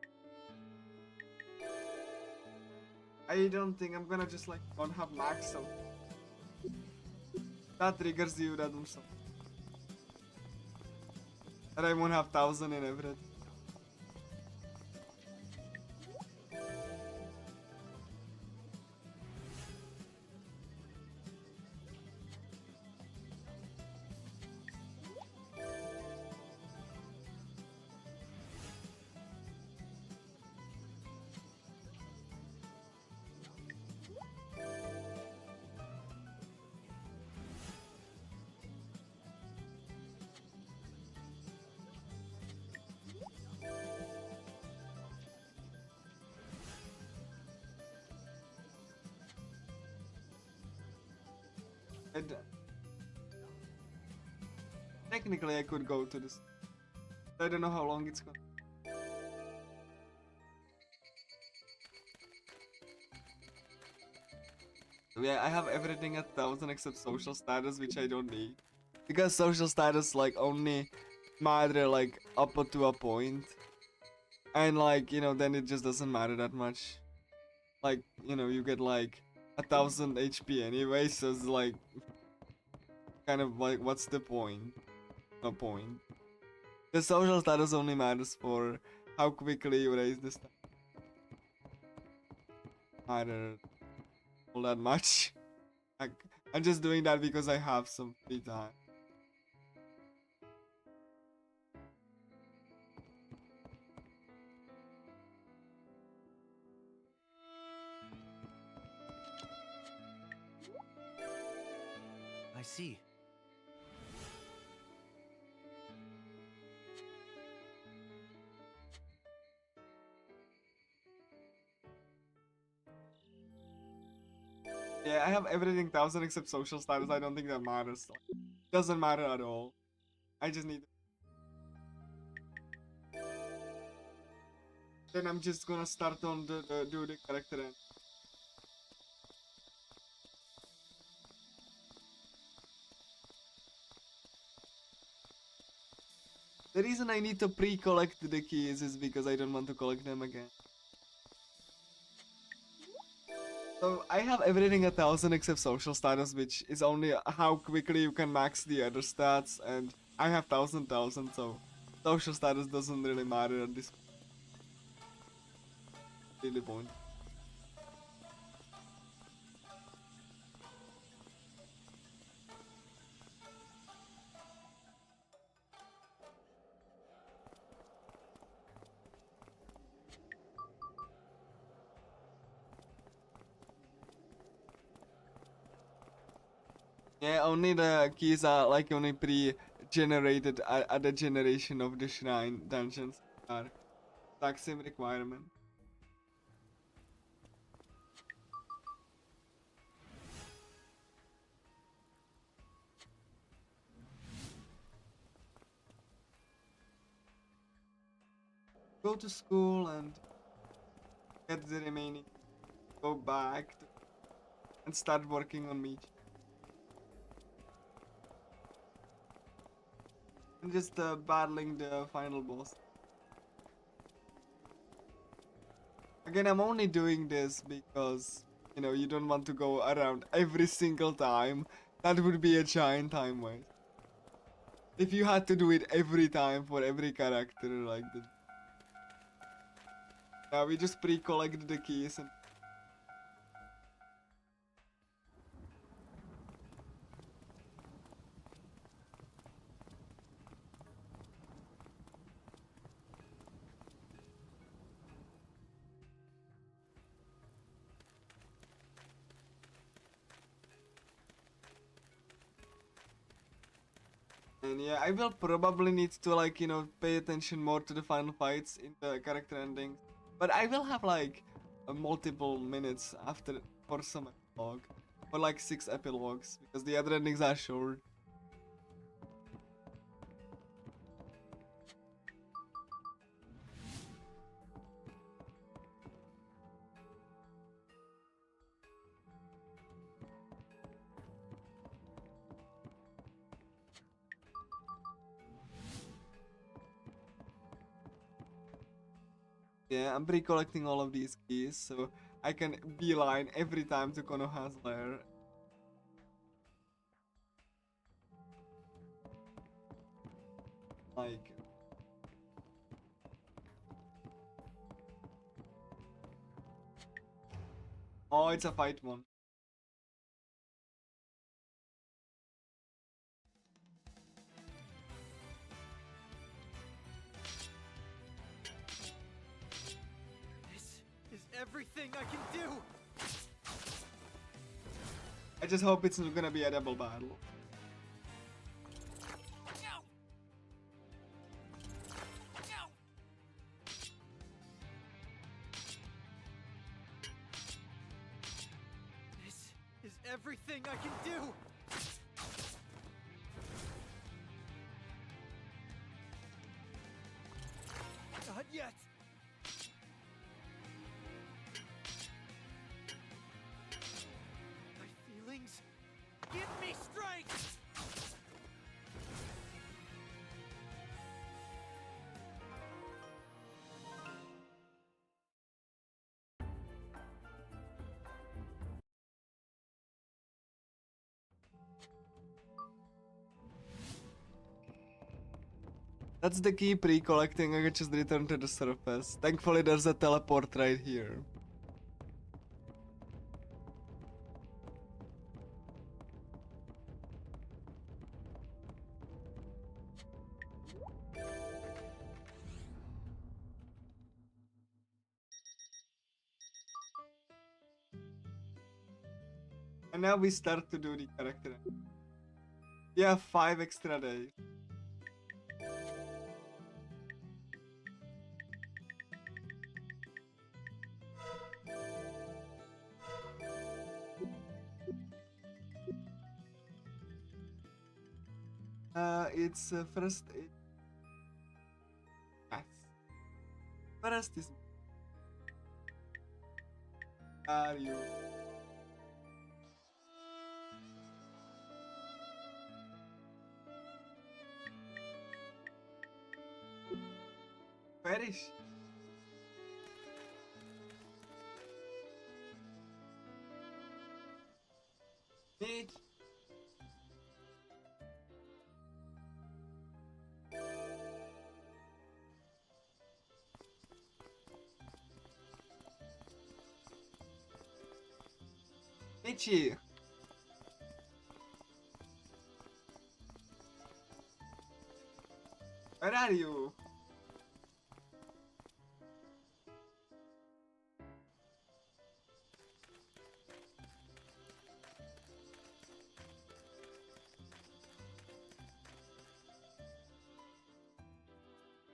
I don't think I'm gonna just like not have max so that triggers you that also. And I won't have 1,000 in everything. And technically I could go to this. I don't know how long it's gonna. Yeah, I have everything at 1,000 except social status, which I don't need. Because social status like only matter like up to a point. And like, then it just doesn't matter that much. Like, you get like 1,000 HP anyway, so it's like kind of like what's the point? No point. The social status only matters for how quickly you raise the stat. Matter all that much. Like, I'm just doing that because I have some free time. I see. Yeah, I have everything 1000 except social status. I don't think that matters. Doesn't matter at all. I just need. Then I'm just gonna start on do the character end. The reason I need to pre-collect the keys is because I don't want to collect them again. So I have everything at 1000 except social status, which is only how quickly you can max the other stats, and I have 1000, so social status doesn't really matter at this really point. Yeah, only the keys are like only pre-generated at the generation of the shrine dungeons are exact same requirement. Go to school and get the remaining. Go back and start working on me. And just battling the final boss. Again, I'm only doing this because, you know, you don't want to go around every single time. That would be a giant time waste. If you had to do it every time for every character, like the... Yeah, we just pre-collect the keys and... And yeah, I will probably need to, like, you know, pay attention more to the final fights in the character endings. But I will have, like, multiple minutes after for some epilogue. Or, like, 6 epilogues, because the other endings are short. Yeah, I'm pre-collecting all of these keys, so I can beeline every time to Konoha's lair. Like... Oh, it's a fight one. This is everything I can do! I just hope it's not gonna be a double battle. This is everything I can do! Not yet! My feelings give me strength! That's the key pre-collecting, I can just return to the surface. Thankfully there's a teleport right here. And now we start to do the character. We have 5 extra days. it's first. Yes. First is. Are you? Perish. Mitch. Michi. Where are you?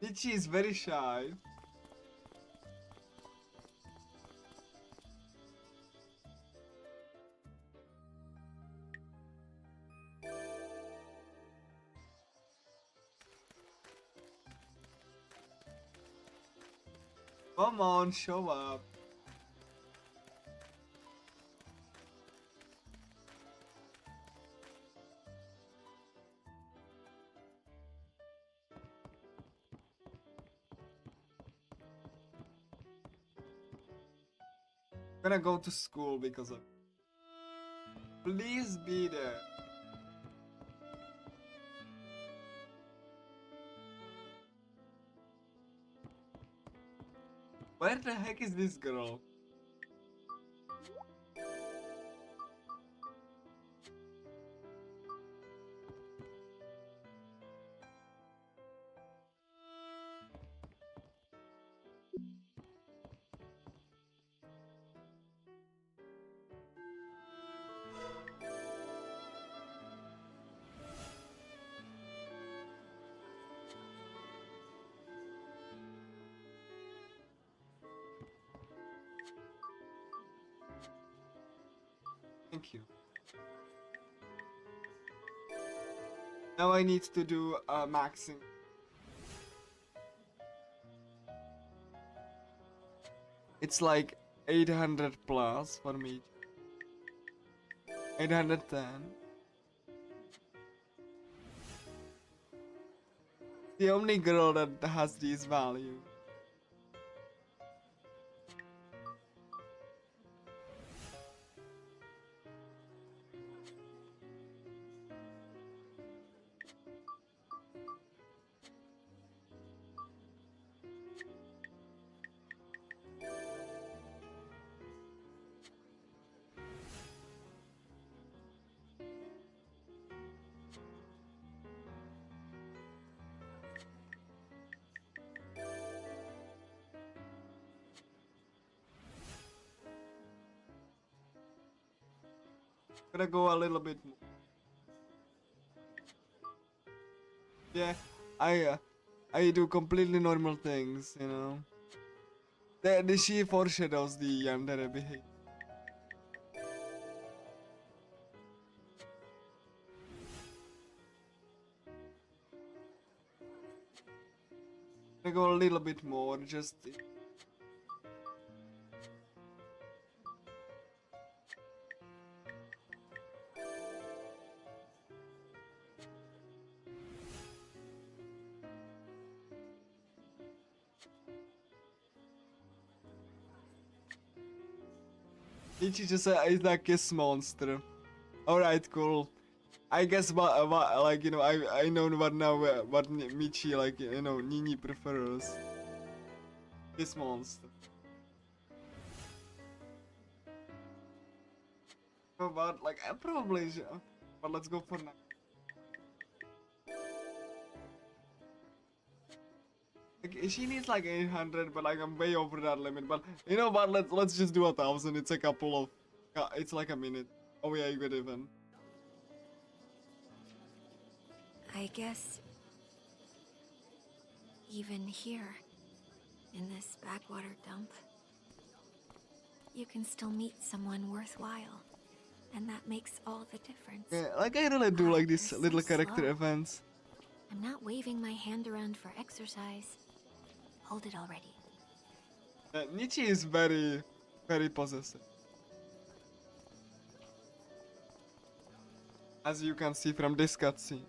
Michi is very shy. Come on, show up. I'm gonna go to school because of. Please be there. Where the heck is this girl? Thank you. Now I need to do maxing. It's like 800 plus for me. 810. The only girl that has these values. Gonna go a little bit more. Yeah, I do completely normal things, you know. She foreshadows the yandere behavior. Gonna go a little bit more, just. Ichi just is a kiss monster. Alright, cool. I guess what like, you know, I know what now what Michi, like, you know, Nini prefers. Kiss monster. No, but like I probably should, but let's go for now. Like, she needs like 800, but like I'm way over that limit. But you know what? Let's just do 1,000. It's a couple of, it's like a minute. Oh yeah, you could even. I guess even here, in this backwater dump, you can still meet someone worthwhile, and that makes all the difference. Yeah, like I really do Wow, like these they're so little character slow. events. I'm not waving my hand around for exercise. Hold it already. Nietzsche is very, very possessive. As you can see from this cutscene.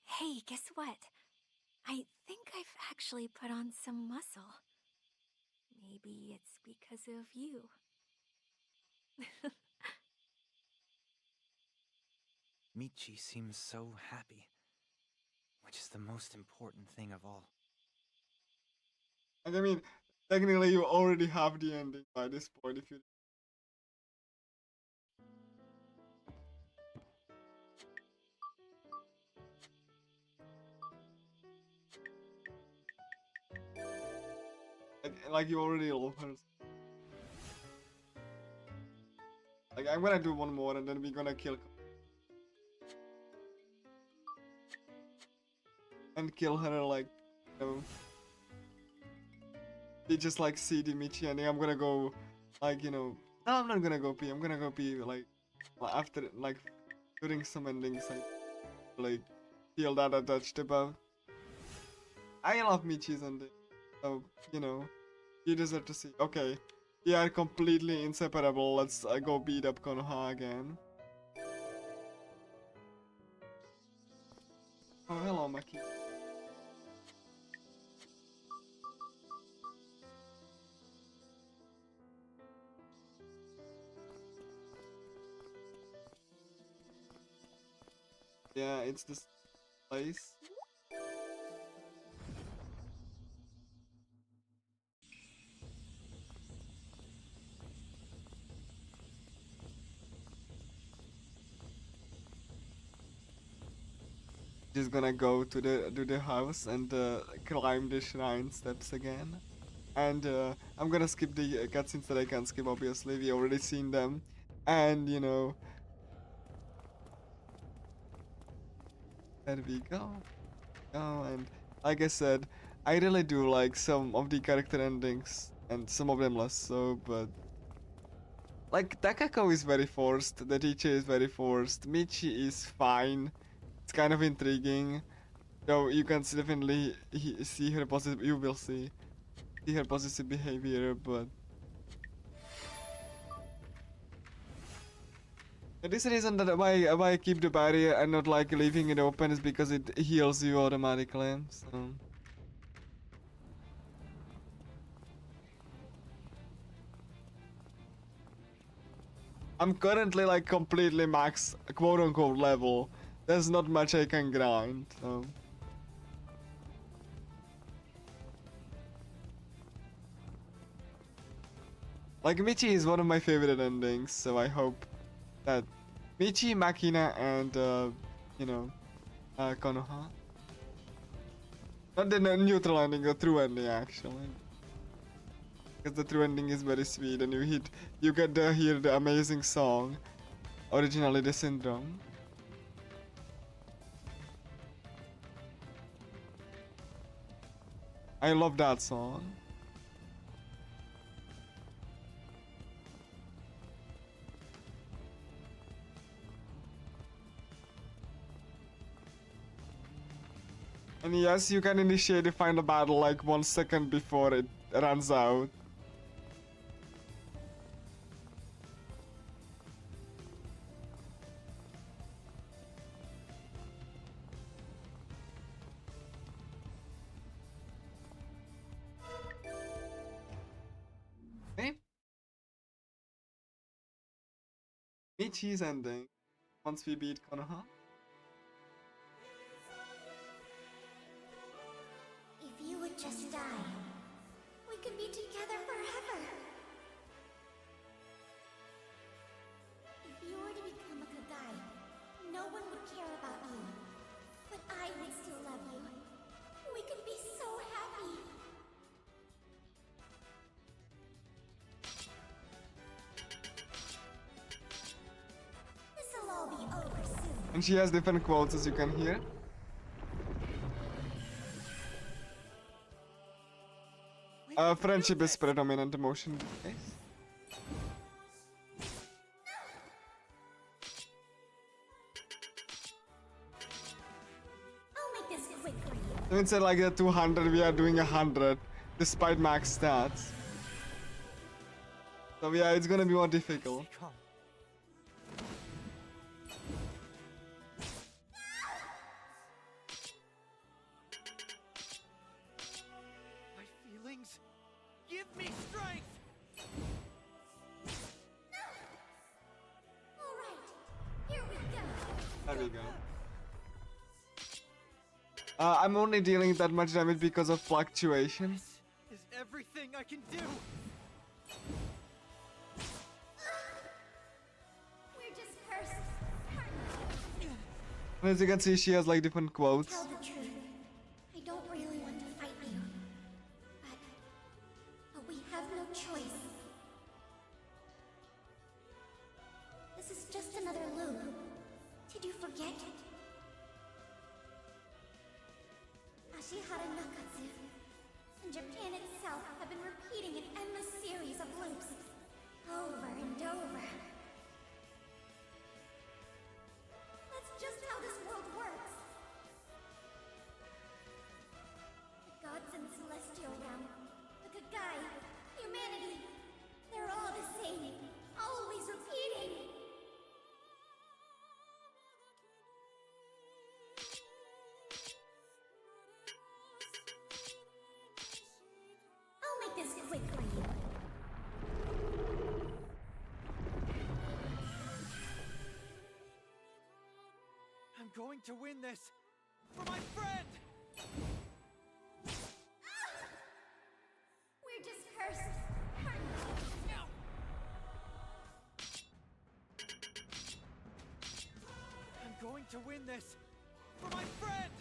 Hey, guess what? I think I've actually put on some muscle. Maybe it's because of you. Michi seems so happy, which is the most important thing of all. And I mean, technically you already have the ending by this point if you... Like you already love her. Like I'm gonna do one more and then we're gonna kill... And kill her like, you know... We just like see the Michi ending. I'm gonna go, like, you know... No, I'm not gonna go pee. I'm gonna go pee like after, like, during some endings, like feel that attached about. I love Michi's ending, so you know, you deserve to see. Okay, we are completely inseparable. Let's go beat up Konoha again. Oh, hello, Maki. Yeah, it's this place. Just gonna go to the house and climb the shrine steps again. And I'm gonna skip the cutscenes that I can skip. Obviously, we already seen them, and you know, there we go. Oh, and like I said, I really do like some of the character endings, and some of them less so. But like Takako is very forced. The teacher is very forced. Michi is fine. It's kind of intriguing. Though you can definitely see her positive. You will see her positive behavior, but this reason that why I keep the barrier and not like leaving it open is because it heals you automatically. So. I'm currently like completely max quote unquote level. There's not much I can grind. So. Like Michi is one of my favorite endings, so I hope that Michi, Makina, and you know, Konoha. Not the neutral ending, the true ending actually. Because the true ending is very sweet, and you get to hear the amazing song, originally the Syndrome. I love that song. And yes, you can initiate the final battle like 1 second before it runs out. Okay. Michi's ending once we beat Konoha. If you would just die, we could be together forever. If you were to become a Kagai, no one would care about you. But I would still love you. We could be so happy. This'll all be over soon. And she has different quotes as you can hear. Friendship is predominant emotion. Yes. I'll make this quick for you. So instead like a 200, we are doing 100, despite max stats. So yeah, it's gonna be more difficult. Stay calm. My feelings give me strength. All right, here we go. There we go. I'm only dealing that much damage because of fluctuation. This is everything I can do. We're just cursed. And as you can see, she has like different quotes. Tell the truth. I don't really want to fight you. But we have no choice. This is just another loop. Did you forget? Ashihara Nakatsu and Japan itself have been repeating an endless series of loops. Over and over. That's just how this world works. The gods in the celestial realm, the Kagai, humanity, they're all the same, always repeating. I'll make this quick for you. I'm going to win this for my friend. We're just cursed. I'm going to win this for my friend.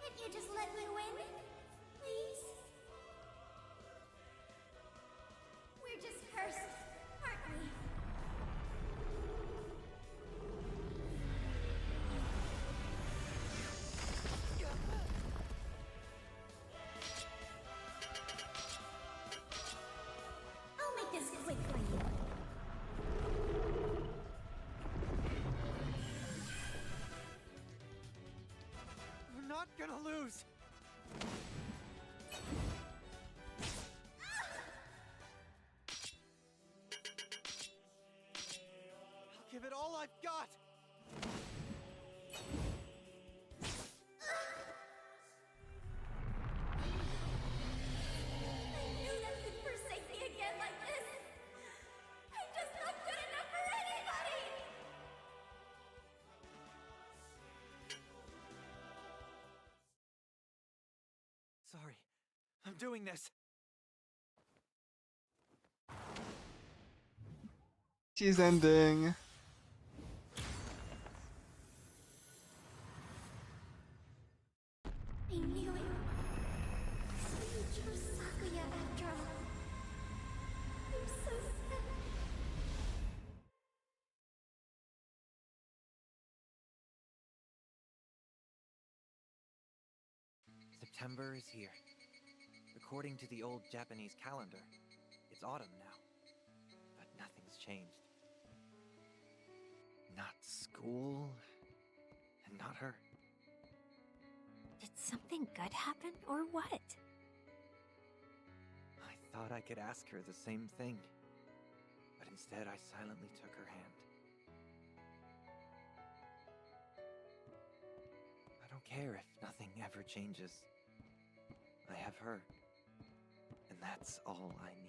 Can't you just let me win? Please? We're just cursed, aren't we? I'll make this quick for you. We're not gonna lose. I'll give it all I've got. I knew that you'd forsake me again like this. I'm just not good enough for anybody. Sorry, I'm doing this. She's ending. I knew it. So you chose Sakuya after all. I'm so sad. September is here. According to the old Japanese calendar, it's autumn now. But nothing's changed. Not school, and not her. Did something good happen, or what? I thought I could ask her the same thing, but instead I silently took her hand. I don't care if nothing ever changes. I have her, and that's all I need.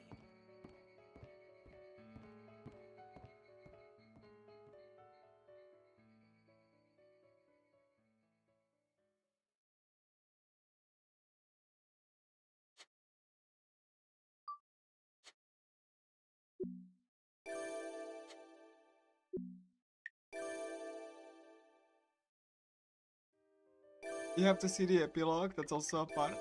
You have to see the epilogue, that's also a part.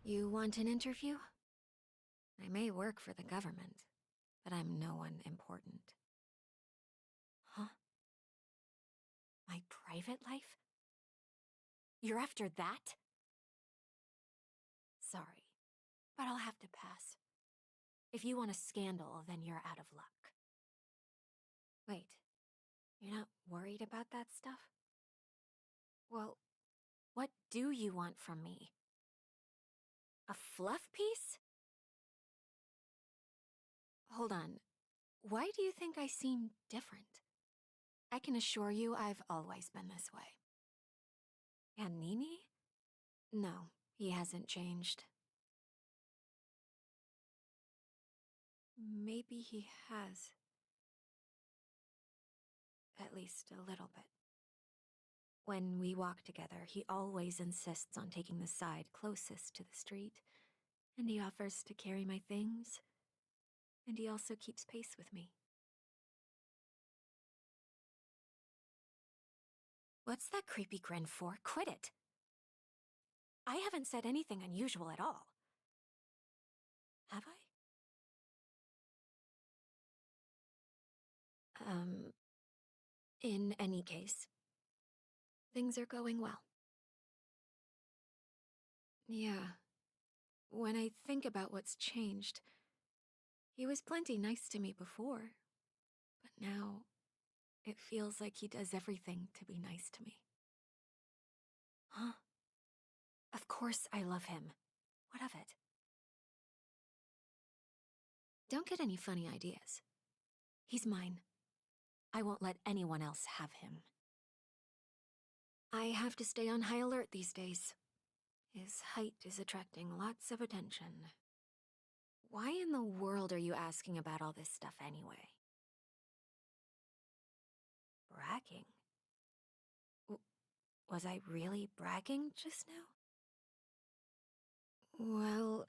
You want an interview? I may work for the government, but I'm no one important. Huh? My private life? You're after that? Sorry, but I'll have to pass. If you want a scandal, then you're out of luck. Wait, you're not worried about that stuff? Well, what do you want from me? A fluff piece? Hold on. Why do you think I seem different? I can assure you I've always been this way. And Nini? No, he hasn't changed. Maybe he has. At least a little bit. When we walk together, he always insists on taking the side closest to the street, and he offers to carry my things, and he also keeps pace with me. What's that creepy grin for? Quit it! I haven't said anything unusual at all. Have I? In any case, things are going well. Yeah. When I think about what's changed, he was plenty nice to me before, but now it feels like he does everything to be nice to me. Huh? Of course I love him. What of it? Don't get any funny ideas. He's mine. I won't let anyone else have him. I have to stay on high alert these days. His height is attracting lots of attention. Why in the world are you asking about all this stuff anyway? Bragging? Was I really bragging just now? Well,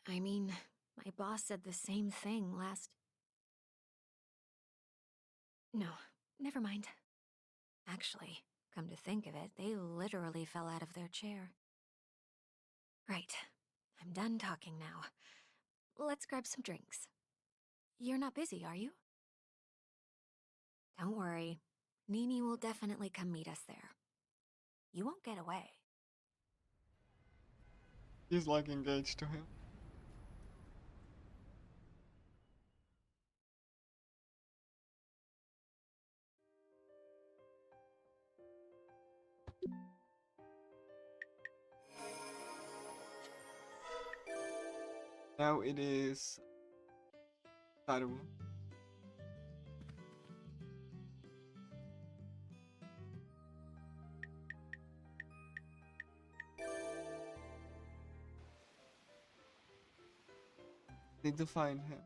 I mean, my boss said the same thing last... No, never mind. Actually, come to think of it, they literally fell out of their chair. Right, I'm done talking now. Let's grab some drinks. You're not busy, are you? Don't worry. Nini will definitely come meet us there. You won't get away. He's like engaged to him. Now it is Taru. Need to find him.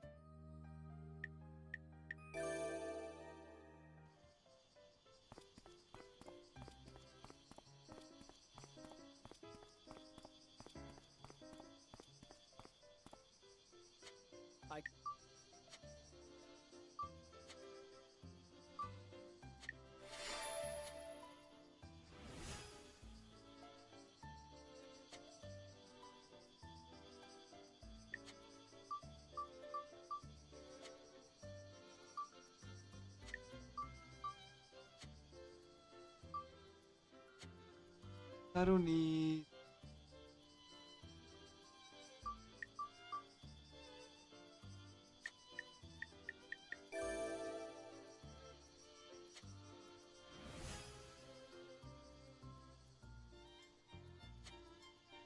Taru need...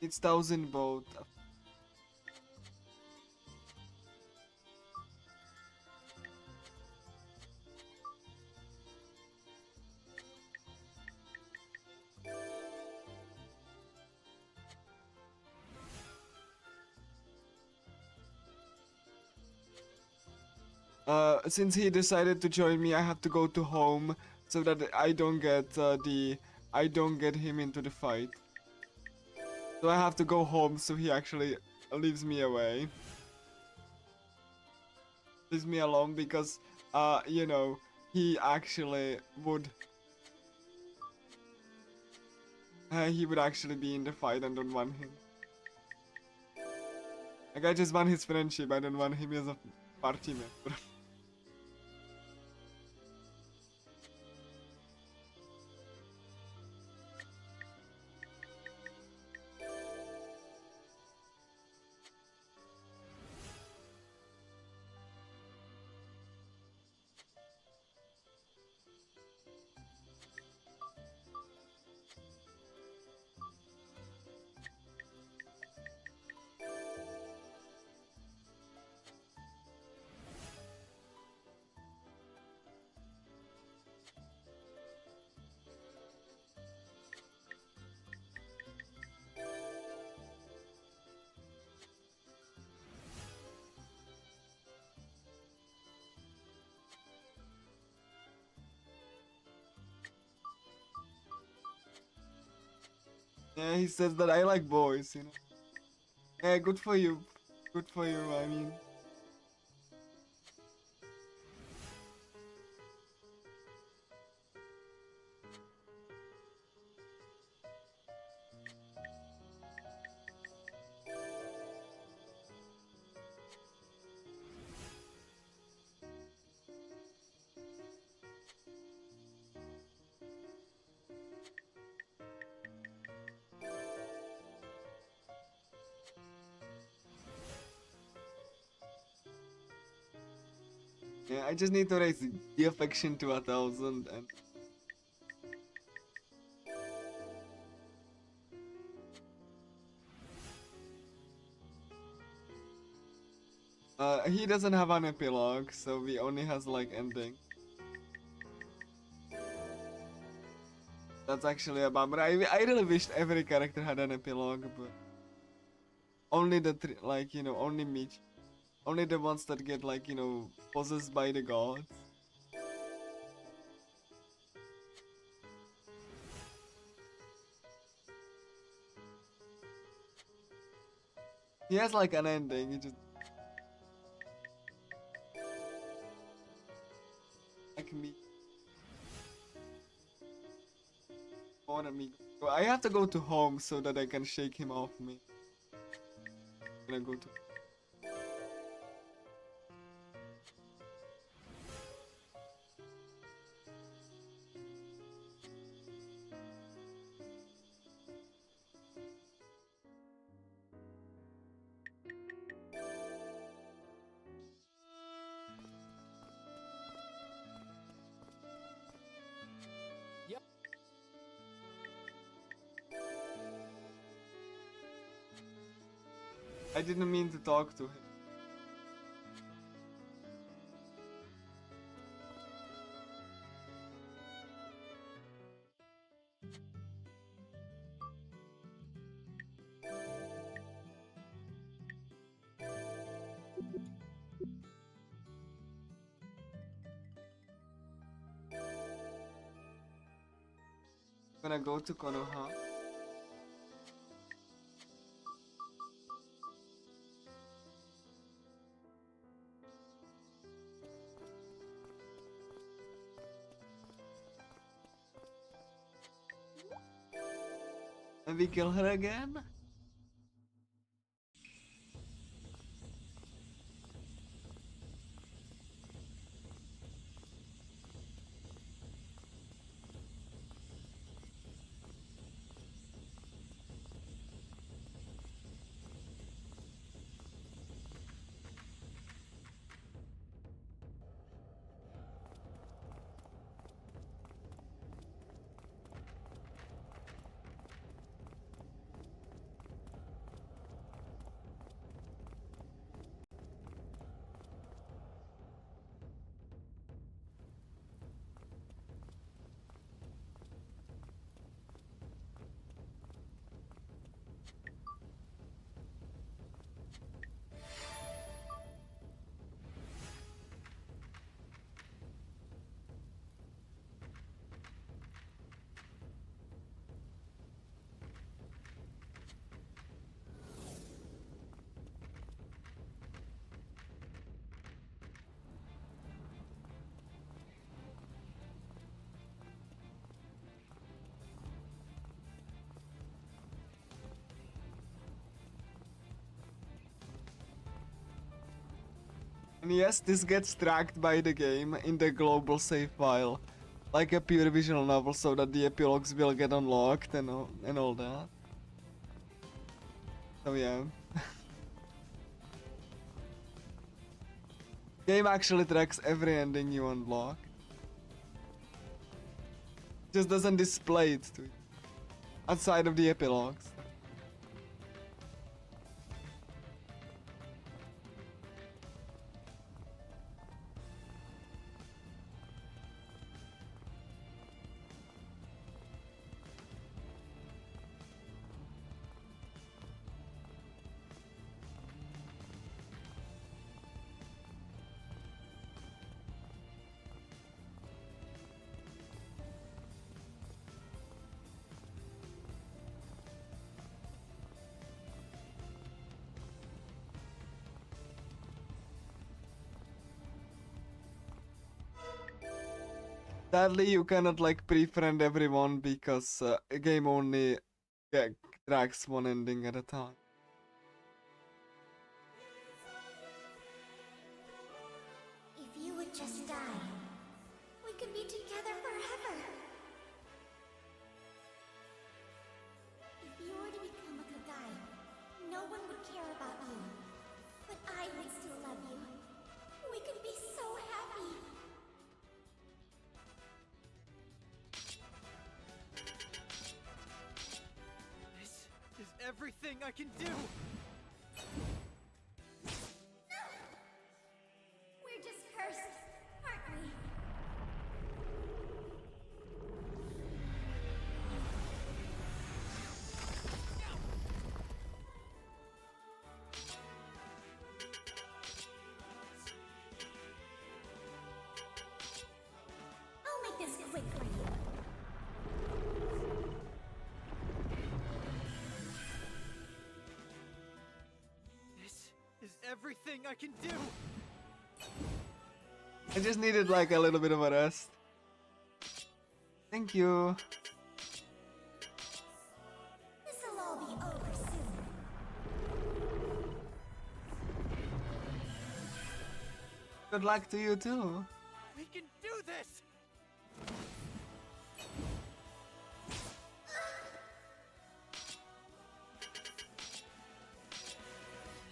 It's 1,000 both. Since he decided to join me, I have to go to home so that I don't get him into the fight. So I have to go home so he actually leaves me away. Leaves me alone because, you know, he actually would he would actually be in the fight and don't want him. Like I just want his friendship. I don't want him as a party member. Yeah, he says that I like boys, you know. Yeah, good for you. Good for you, I mean. Yeah, I just need to raise the affection to 1,000 and he doesn't have an epilogue, so he only has like ending. That's actually a bummer. I really wished every character had an epilogue, but only the like you know only me, only the ones that get like you know possessed by the gods. He has like an ending. He just like me. More than me. So I have to go to home so that I can shake him off me. I'm gonna go to. I didn't mean to talk to him. I'm gonna go to Konoha. And we kill her again? And yes, this gets tracked by the game in the global save file, like a pure visual novel, so that the epilogues will get unlocked and all that. So yeah. Game actually tracks every ending you unlock. Just doesn't display it to you. Outside of the epilogues. Sadly, you cannot like pre-friend everyone because a game only tracks one ending at a time. If you would just die, we could be together forever. If you were to become a Kagai, no one would care about you. But I would still love you. We could be so happy. This is everything I can do! We're just cursed, aren't we? I'll make this quick for you. This is everything I can do! I just needed like a little bit of a rest. Thank you. This'll all be over soon. Good luck to you too. We can do this!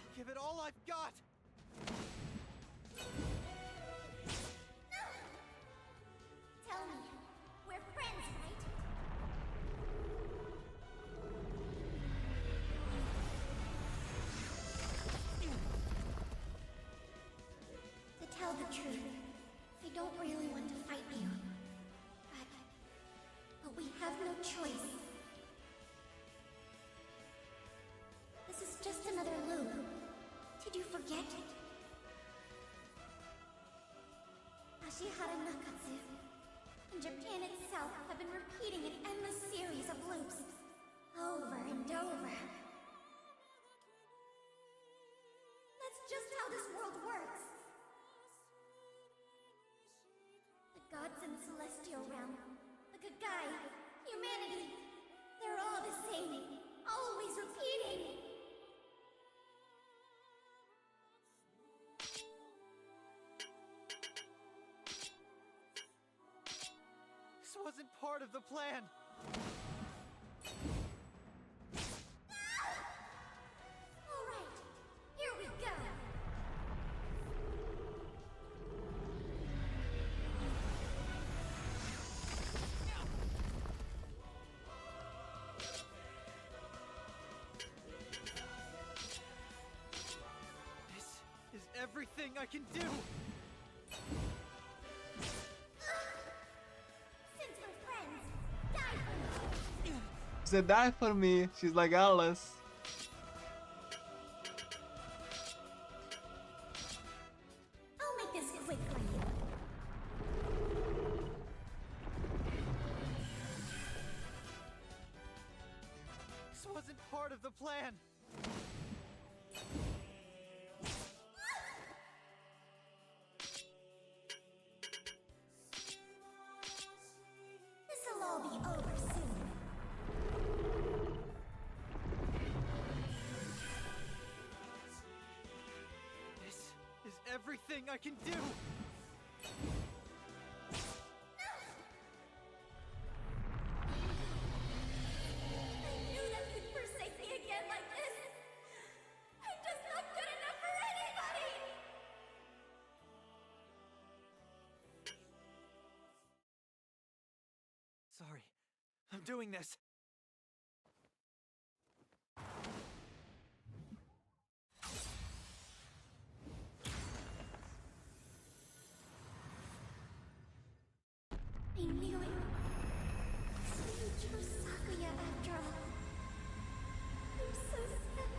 I'll give it all I've got! Tell me, we're friends, right? To tell the truth, I don't really want to fight you. But we have no choice. This is just another loop. Did you forget? Ashihara Nakatsu and Japan itself have been repeating an endless series of loops, over and over. That's just how this world works. The gods in the celestial realm, the Kagai, humanity, they're all the same, always repeating. This wasn't part of the plan! All right, here we go. This is everything I can do! Since we're friends, die for me. She said die for me. She's like Alice. I'll make this quick for you. This wasn't part of the plan! This'll all be over soon. This is everything everything I can do! I knew that you'd forsake me again like this. I'm just not good enough for anybody. Sorry. I'm doing this. I knew it. So you chose Sakuya after all. I'm so sad.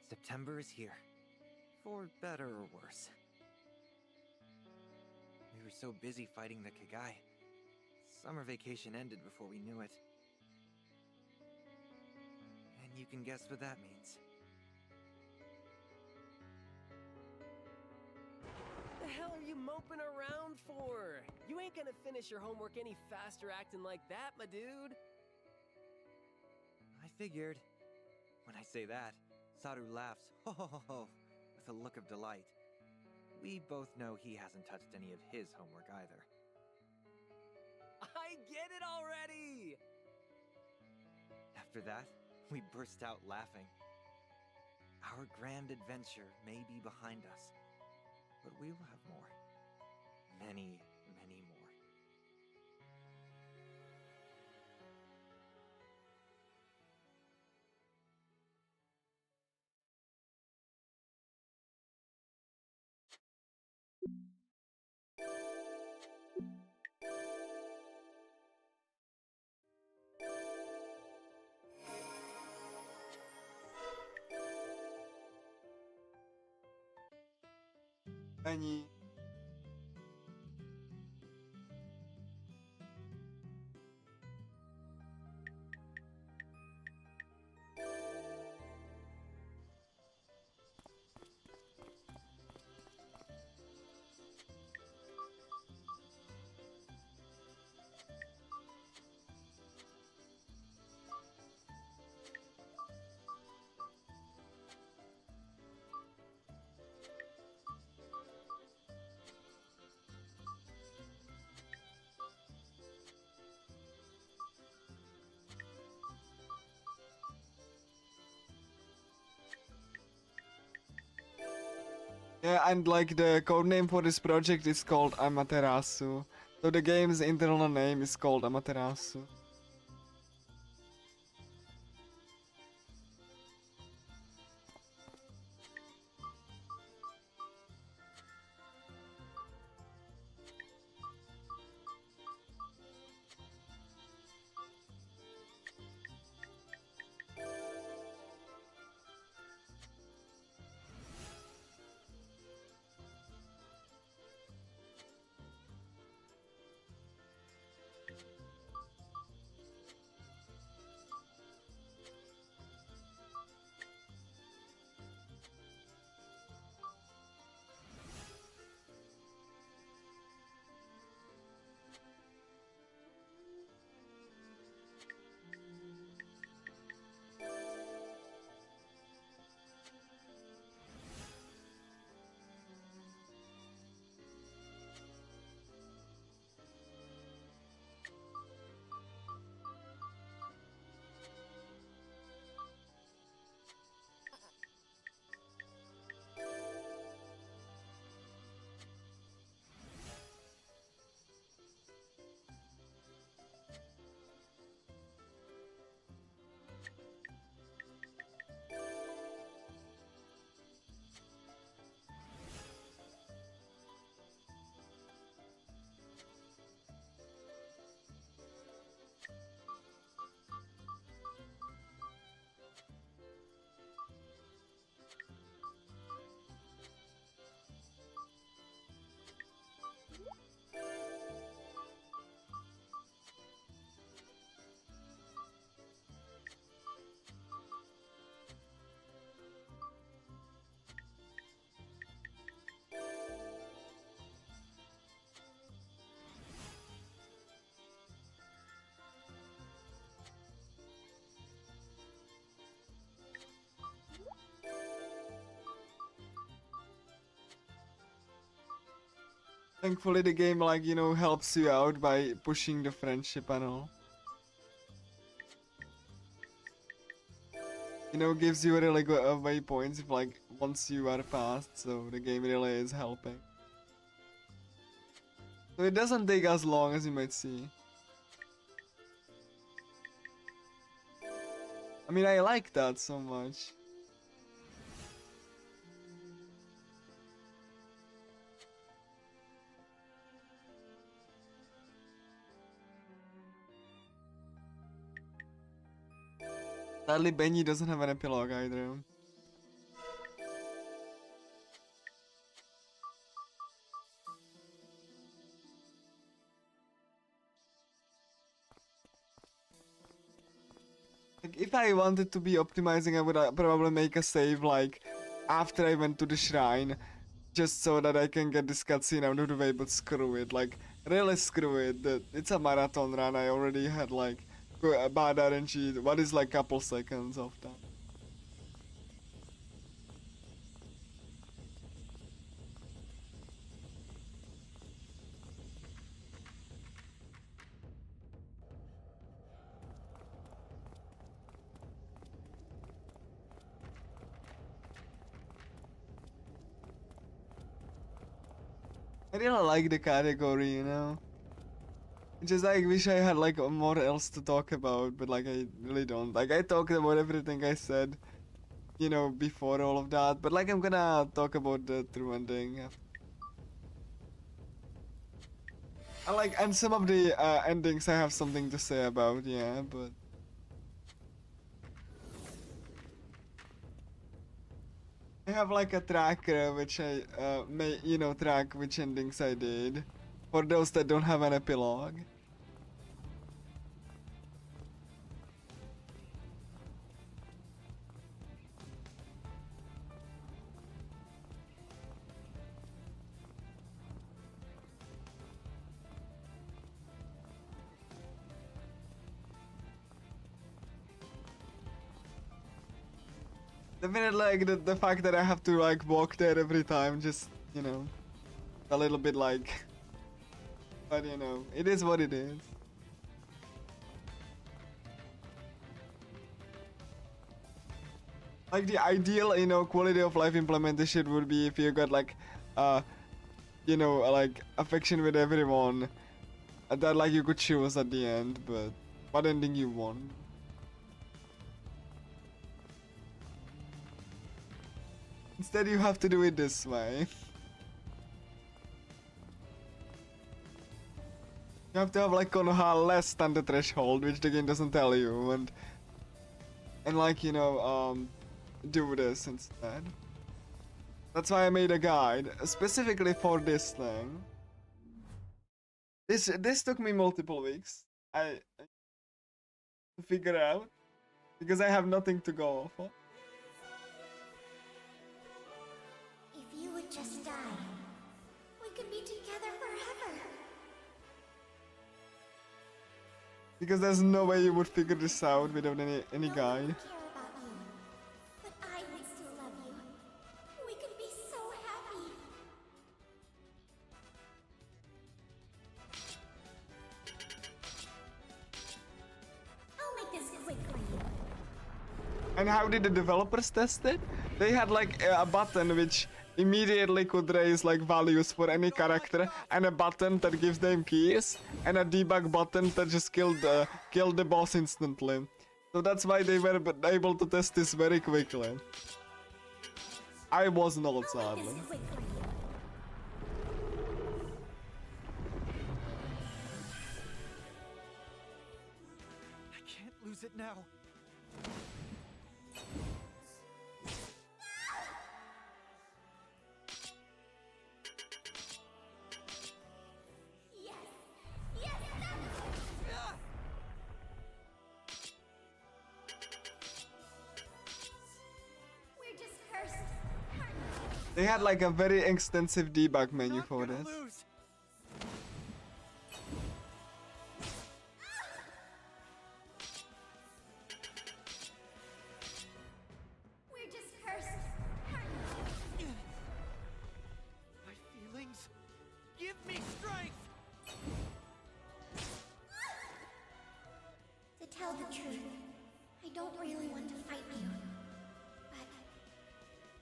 September is here. For better or worse. We were so busy fighting the Kagai. Summer vacation ended before we knew it. And you can guess what that means. The hell are you moping around for? You ain't gonna finish your homework any faster acting like that, my dude. I figured. When I say that, Saru laughs, ho ho ho ho, with a look of delight. We both know he hasn't touched any of his homework either. I get it already! After that, we burst out laughing. Our grand adventure may be behind us, but we will have more. Many, many more. Ennyi. Yeah, and like the code name for this project is called Amaterasu. So the game's internal name is called Amaterasu. Thankfully, the game, like, you know, helps you out by pushing the friendship and all. You know, gives you a really good waypoints if, like, once you are past, so the game really is helping. So it doesn't take as long as you might see. I mean, I like that so much. Sadly, Benny doesn't have an epilogue either. Like, if I wanted to be optimizing, I would probably make a save, like, after I went to the shrine, just so that I can get this cutscene out of the way, but screw it, like, really screw it. It's a marathon run, I already had, like, a bad RNG, what is, like, couple seconds of that? I really like the category, you know? Just like wish I had like more else to talk about, but like I really don't. Like I talked about everything I said, you know, before all of that, but like I'm gonna talk about the true ending. I like, and some of the endings I have something to say about, yeah, but I have like a tracker which I may, you know, track which endings I did for those that don't have an epilogue. Definitely like the fact that I have to like walk there every time, just, you know, a little bit like, but you know, it is what it is. Like the ideal, you know, quality of life implementation would be if you got like, you know, like affection with everyone, that like you could choose at the end, but what ending you want? Instead, you have to do it this way. You have to have like Konoha less than the threshold, which the game doesn't tell you, and like, you know, do this instead. That's why I made a guide specifically for this thing. This took me multiple weeks. I to figure out because I have nothing to go off of. If you would just die, we could be together forever. Because there's no way you would figure this out without any guide. I care about you, but I would still love you. We could be so happy. I'll make this quick for you. And how did the developers test it? They had like a button which immediately could raise like values for any character, and a button that gives them keys, and a debug button that just killed the boss instantly. So that's why they were able to test this very quickly. I was not, I'll make sadly. this quick for you. I can't lose it now. Yes, yes, that's We're just cursed. They had like a very extensive debug menu Not for gonna this. lose. We're just cursed. My feelings. Give me the truth. I don't really want to fight you.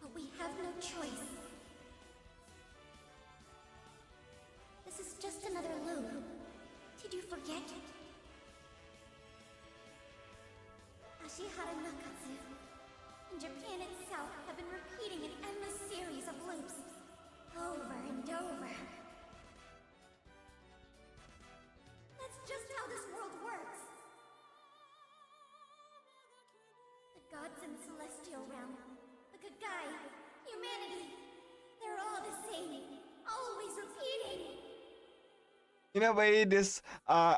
But we have no choice. This is just another loop. Did you forget? Ashihara Nakatsu and Japan itself have been repeating an endless series of loops. Over and over. That's just how this world works. The gods in the celestial realm, the Kagai, humanity, they're all the same, always repeating. In a way, this run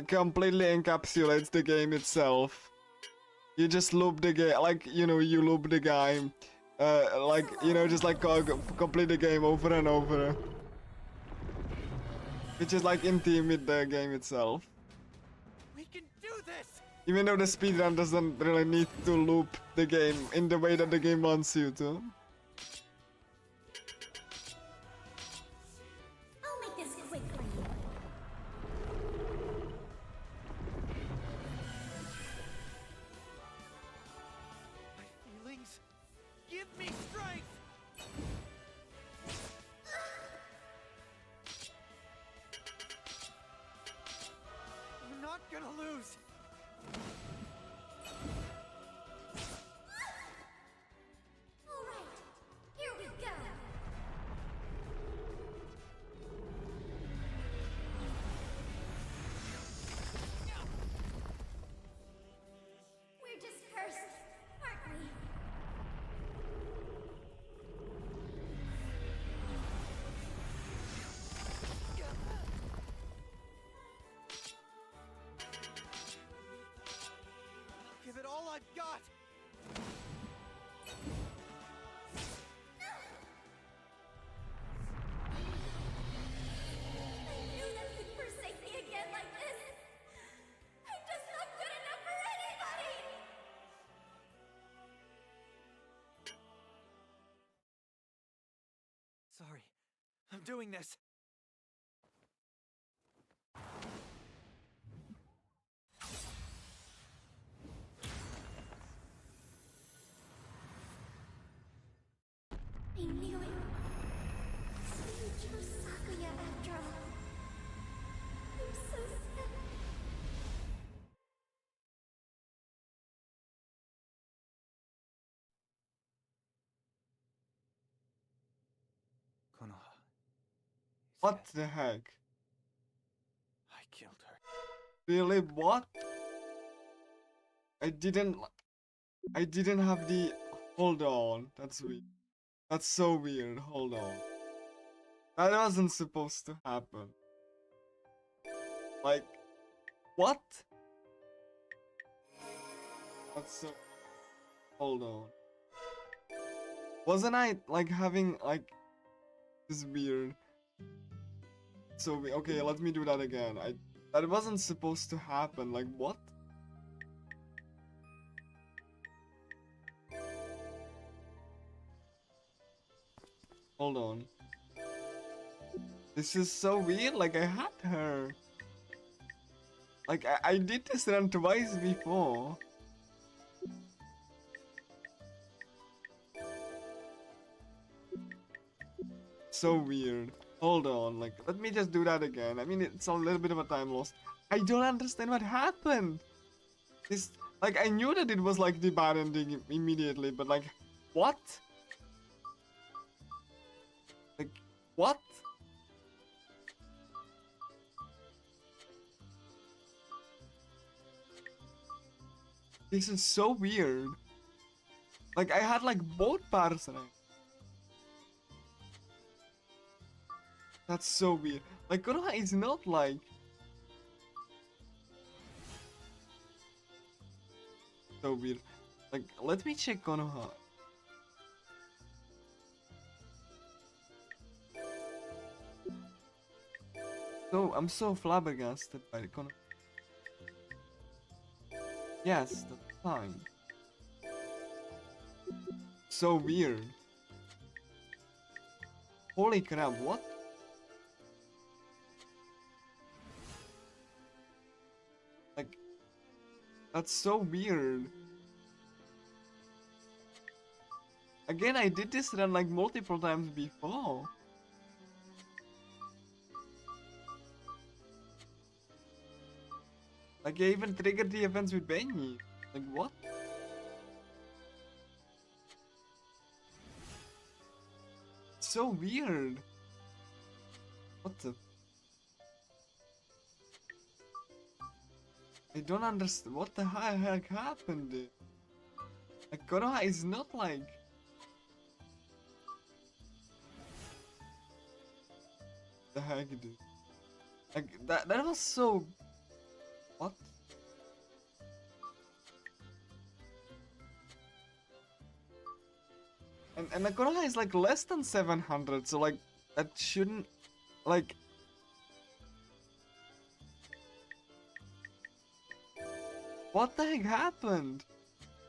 completely encapsulates the game itself. You just loop the game, like, you know, you loop the game, like, you know, just like complete the game over and over, which is like in theme with the game itself. We can do this! Even though the speedrun doesn't really need to loop the game in the way that the game wants you to. I'll make this quick for you. My feelings give me strength! You're not gonna lose! All right, here we go. We're just cursed, aren't we? Give it all I've got! I knew that you'd forsake me again like this. I'm just not good enough for anybody. Sorry, I'm doing this. I knew it. You chose Sakuya after all. I'm so sad. Konoha. is What dead. the heck? I killed her. Really? What? I didn't have the... Hold on. That's weird. That's so weird. Hold on. That wasn't supposed to happen. Like... What? That's so... Hold on. Wasn't I, like, having, like... This weird... So, okay, let me do that again. That wasn't supposed to happen. Like, what? Hold on. This is so weird. Like, I had her. Like, I did this run twice before. So weird. Hold on. Like, let me just do that again. I mean, it's a little bit of a time loss. I don't understand what happened. This, like, I knew that it was like the bad ending immediately, but like, what? Like, what? This is so weird. Like, I had like both parts right. That's so weird. Like, Konoha is not like... So weird. Like, let me check Konoha. So, I'm so flabbergasted by the Konoha. Yes, that's fine. So weird. Holy crap, what? That's so weird. Again, I did this run like multiple times before. Like I even triggered the events with Benny. Like what? So weird. What the? I don't understand. What the heck happened? Like Konoha is not like. The heck, dude? Like that was so. What? And the Konoha is like less than 700, so like that shouldn't like. What the heck happened?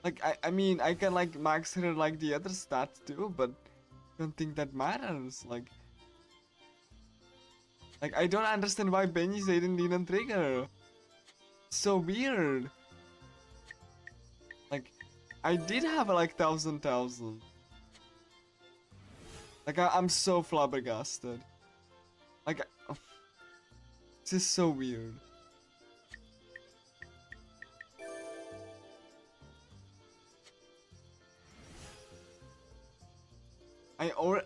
Like I mean I can like max her like the other stats too, but I don't think that matters. Like I don't understand why Benny's didn't trigger. So weird. Like I did have like thousand. Like I'm so flabbergasted. Like this is so weird.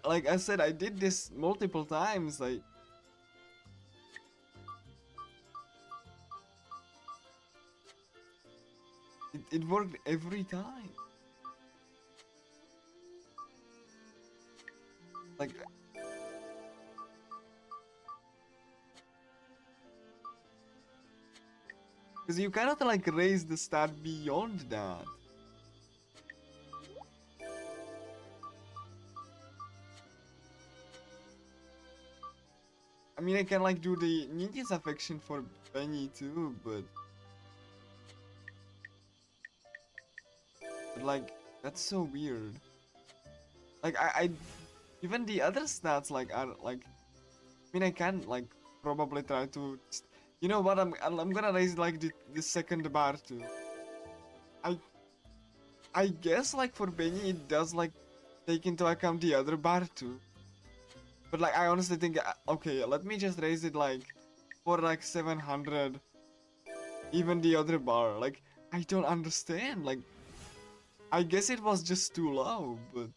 Like I said, I did this multiple times. Like it worked every time. Like because you cannot like raise the stat beyond that. I mean, I can like do the ninja's affection for Benny too, but like that's so weird. Like I even the other stats like are like. I mean, I can like probably try to. You know what? I'm gonna raise like the second bar too. I guess like for Benny it does like take into account the other bar too. But like I honestly think okay, let me just raise it like for like 700. Even the other bar, like I don't understand. Like I guess it was just too low, but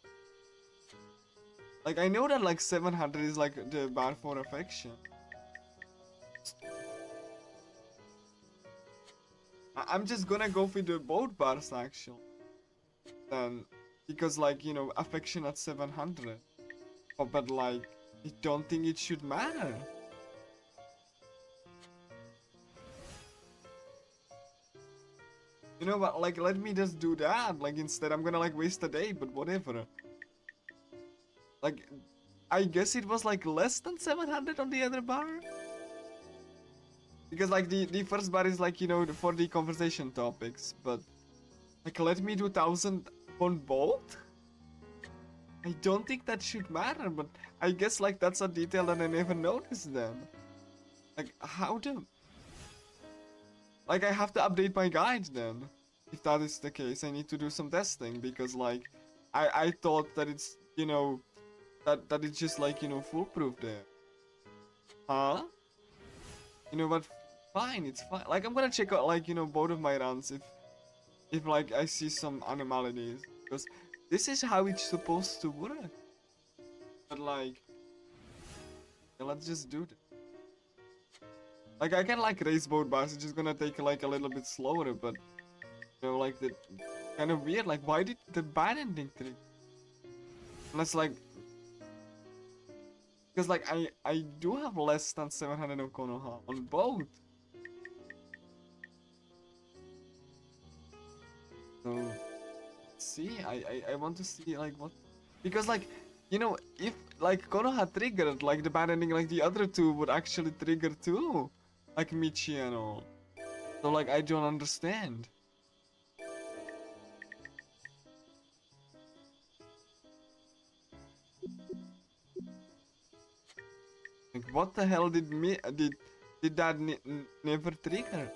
like I know that like 700 is like the bar for affection. I'm just gonna go for the both bars actually. Then because like you know affection at 700. Oh, but like I don't think it should matter. You know what? Like let me just do that. Like instead I'm gonna like waste a day, but whatever. Like I guess it was like less than 700 on the other bar. Because like the first bar is like, you know, for the conversation topics, but like let me do 1000 on both? I don't think that should matter, but I guess like that's a detail that I never noticed then. Like how do... Like I have to update my guide then. If that is the case, I need to do some testing because like I thought that it's, you know, that it's just like, you know, foolproof there. Huh? You know what? Fine, it's fine. Like I'm gonna check out like, you know, both of my runs if like I see some anomalies, because this is how it's supposed to work. But like, yeah, let's just do it. Like I can like raise both bars, it's just gonna take like a little bit slower, but you know, like the kind of weird. Like why did the bad ending trick? Unless like, because like I do have less than 700 on Konoha on both. So see, I want to see like what, because like, you know, if like Konoha triggered, like the bad ending, like the other two would actually trigger too, like Michi and all. So like I don't understand. Like what the hell did that never trigger?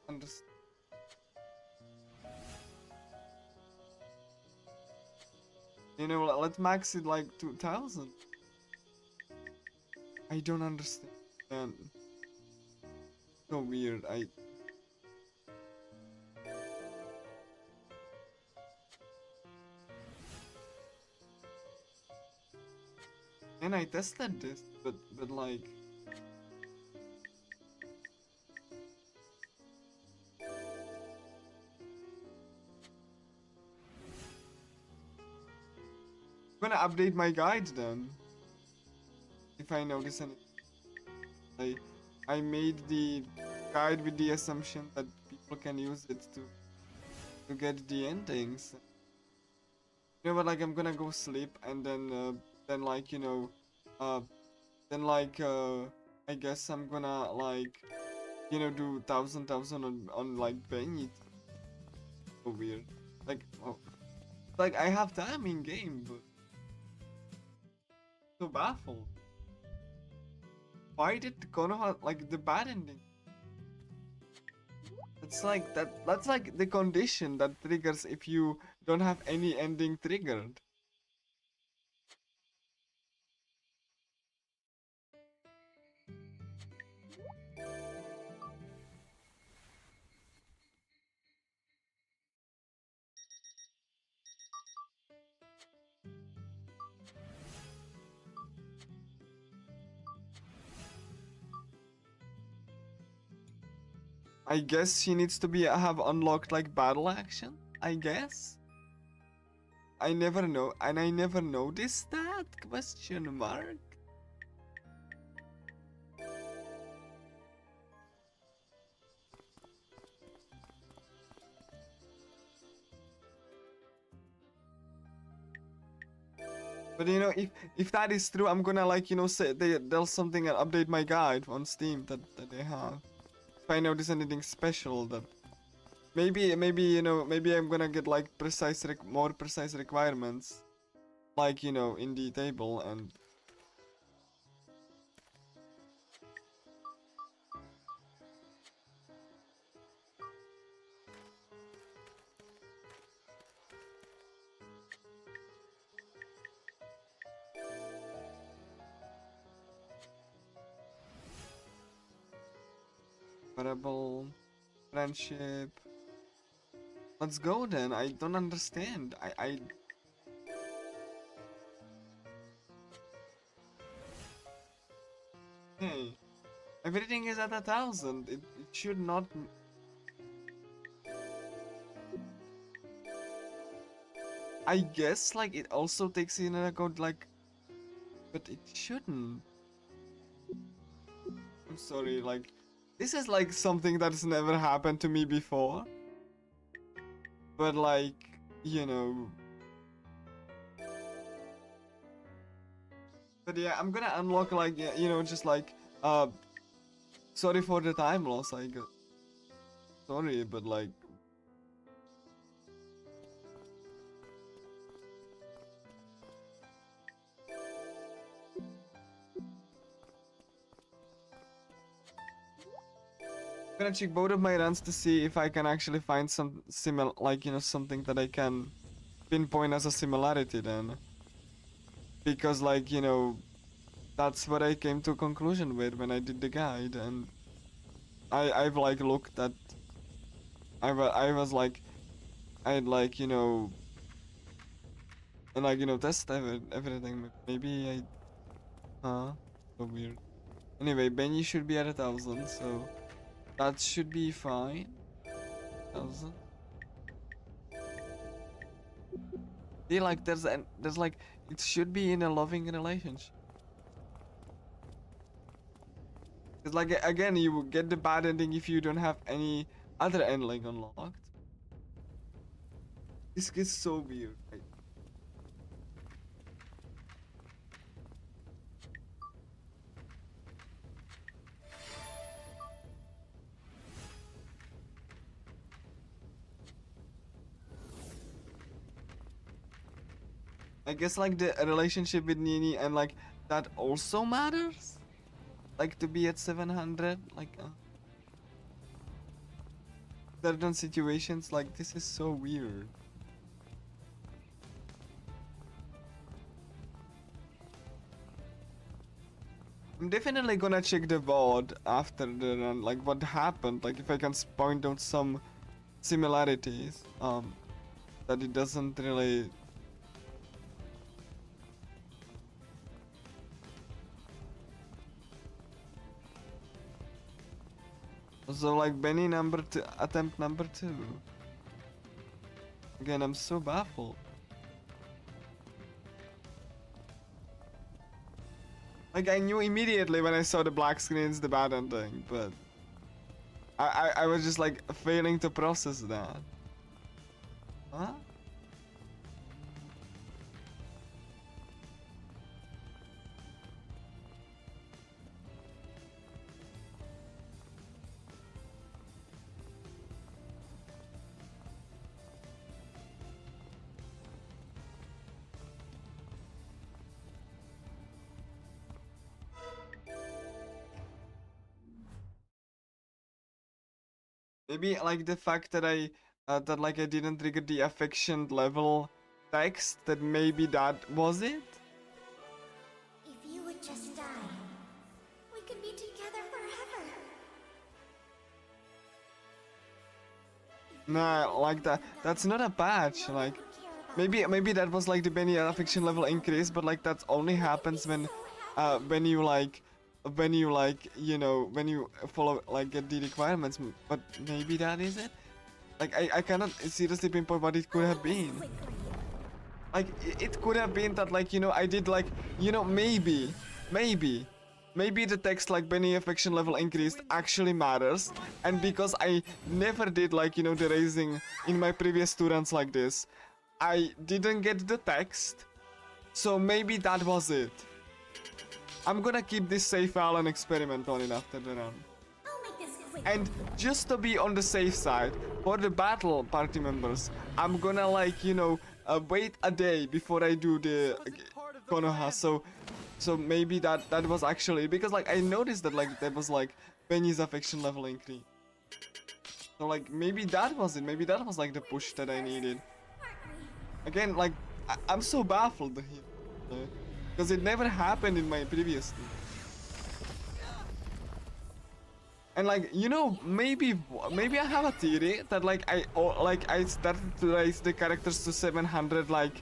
Understand? You know, let's max it like 2000. I don't understand. So weird. And I tested this, but like. I'm gonna update my guide then. If I notice anything. I made the guide with the assumption that people can use it to get the endings. You know what, like I'm gonna go sleep and then like, you know, then like, I guess I'm gonna like, you know, do thousand on like Benny. So weird. Like, oh, like I have time in game, but so baffled. Why did Konoha like the bad ending? It's like that's like the condition that triggers if you don't have any ending triggered. I guess she needs to be have unlocked like battle action. I guess. I never know, and I never noticed that question mark. But you know, if that is true, I'm gonna like, you know, say there's something and update my guide on Steam that they have. If I notice anything special that maybe you know, maybe I'm gonna get like more precise requirements, like, you know, in the table. And variable friendship. Let's go then. I don't understand. I Hey, everything is at 1,000. It should not. I guess like it also takes in account like, but it shouldn't. I'm sorry. Like, this is like something that's never happened to me before. But like, you know. But yeah, I'm gonna unlock like, yeah, you know, just like sorry for the time loss. I guess. Sorry, but like. I'm gonna check both of my runs to see if I can actually find some like, you know, something that I can pinpoint as a similarity then. Because like, you know, that's what I came to a conclusion with when I did the guide. And I've like looked at, I was like, I'd like, you know, and like, you know, test everything. Maybe so weird. Anyway, Benny should be at 1,000, so that should be fine. 1,000. See, like there's like, it should be in a loving relationship. It's like, again, you will get the bad ending if you don't have any other ending unlocked. This gets so weird. I guess like the relationship with Nini and like that also matters. Like to be at 700, like certain situations, like this is so weird. I'm definitely gonna check the VOD after the run, like what happened, like if I can point out some similarities, that it doesn't really. So like Benny number two, attempt number 2. Again, I'm so baffled. Like I knew immediately when I saw the black screens the bad ending, but I was just like failing to process that. Huh? Maybe like the fact that I like I didn't trigger the affection level text, that maybe that was it? If you would just die, we could be together forever. Nah, like that's not a patch, like maybe that was like the Benny affection level increase, but like that only happens when you like when you follow like get the requirements, but maybe that is it. Like I cannot seriously pinpoint what it could have been. Like it could have been that like I did like maybe the text like Benny affection level increased actually matters, and because I never did like the raising in my previous 2 runs like this, I didn't get the text, so maybe that was it. I'm gonna keep this safe file and experiment on it after the run. I'll make this quick. And just to be on the safe side, for the battle party members, I'm gonna like wait a day before I do the Konoha. So maybe that was actually, because like I noticed that like that was like Benny's affection level increase. So like maybe that was it. Maybe that was like the push that I needed. Again, like I'm so baffled here, because it never happened in my previous team. And like maybe I have a theory that like I started to raise the characters to 700 like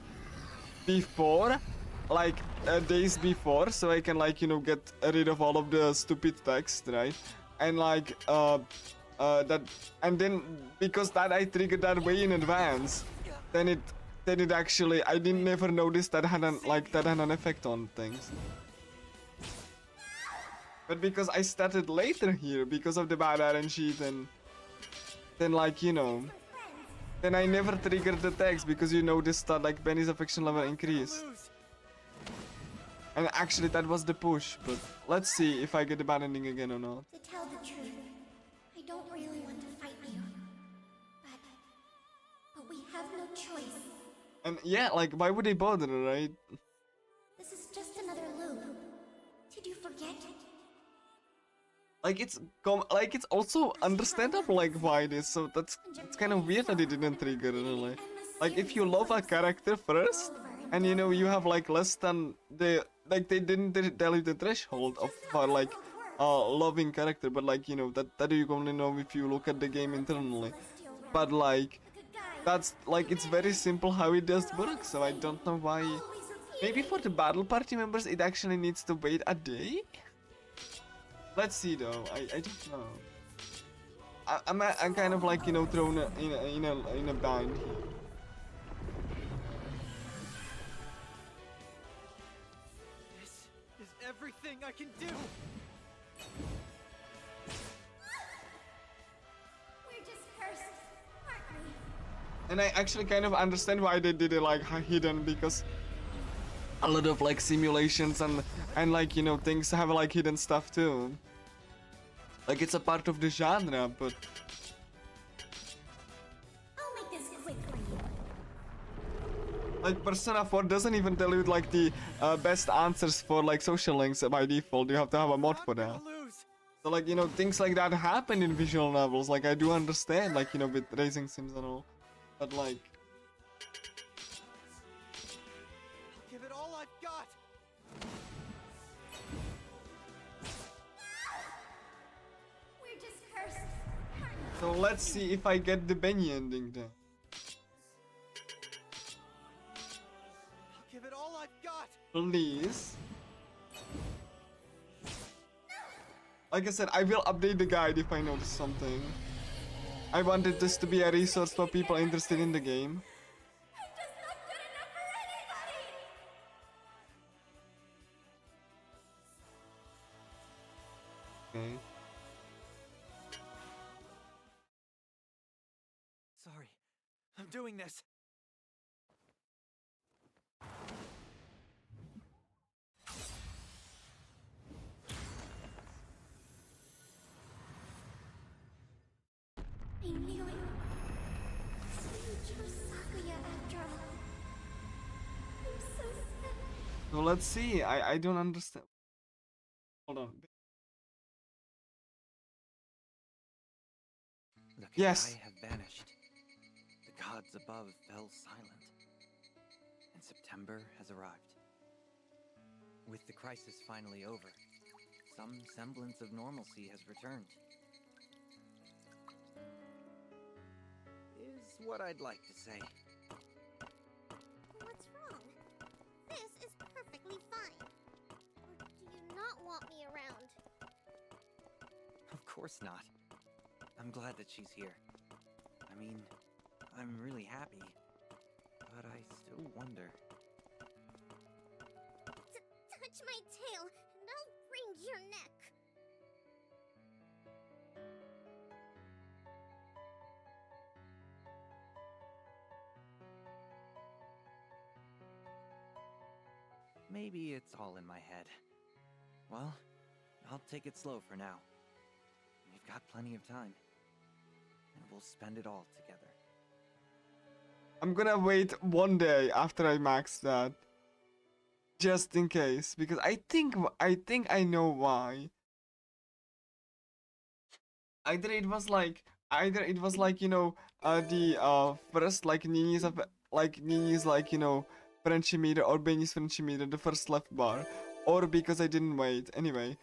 before, like days before, so I can like get rid of all of the stupid text, right? And like that, and then because that I triggered that way in advance, then it actually I didn't never notice that had an effect on things. But because I started later here because of the bad RNG, then like then I never triggered the text because you noticed that like Benny's affection level increased. And actually that was the push, but let's see if I get the bad ending again or not. To tell the truth, I don't really want to fight you. But we have no choice. And yeah, like why would they bother, right? This is just another loop. Did you forget? Like it's also understandable like why it is, so it's kind of weird that it didn't trigger really. Like if you love a character first and you have like less than they didn't tell you the threshold of for like loving character, but like that you can only know if you look at the game internally. But like that's like it's very simple how it does work, so I don't know why. Maybe for the battle party members it actually needs to wait a day? Let's see though. I don't know. I'm kind of like thrown in a bind here. This is everything I can do. We're just cursed, aren't we? And I actually kind of understand why they did it like hidden, because a lot of like simulations and like things have like hidden stuff too. Like it's a part of the genre, but I'll make this quick for you. like Persona 4 doesn't even tell you like the best answers for like social links by default. You have to have a mod for that. So like things like that happen in visual novels. Like I do understand like with racing sims and all, but like Give it all I've got. So let's see if I get the Benny ending then. I'll give it all I've got. Please. Like I said, I will update the guide if I notice something. I wanted this to be a resource for people interested in the game. I'm just not good enough for anybody! Okay. Sorry, I'm doing this. I knew it. So you chose Sakuya after all. I'm so sad. So let's see. I don't understand. Hold on. The Yes. Kagai have vanished. The gods above fell silent. And September has arrived. With the crisis finally over, some semblance of normalcy has returned. Is what I'd like to say. What's wrong? This is perfectly fine. Or do you not want me around? Of course not. I'm glad that she's here. I mean, I'm really happy. But I still wonder. Touch my tail, and I'll wring your neck. Maybe it's all in my head. Well, I'll take it slow for now. We've got plenty of time. And we'll spend it all together. I'm gonna wait one day after I max that. Just in case. Because I think I know why. Either it was like, you know, the first like Nini's of like Nini's like, you know, friendship meter or Benny's friendship meter, the first left bar, or because I didn't wait. Anyway,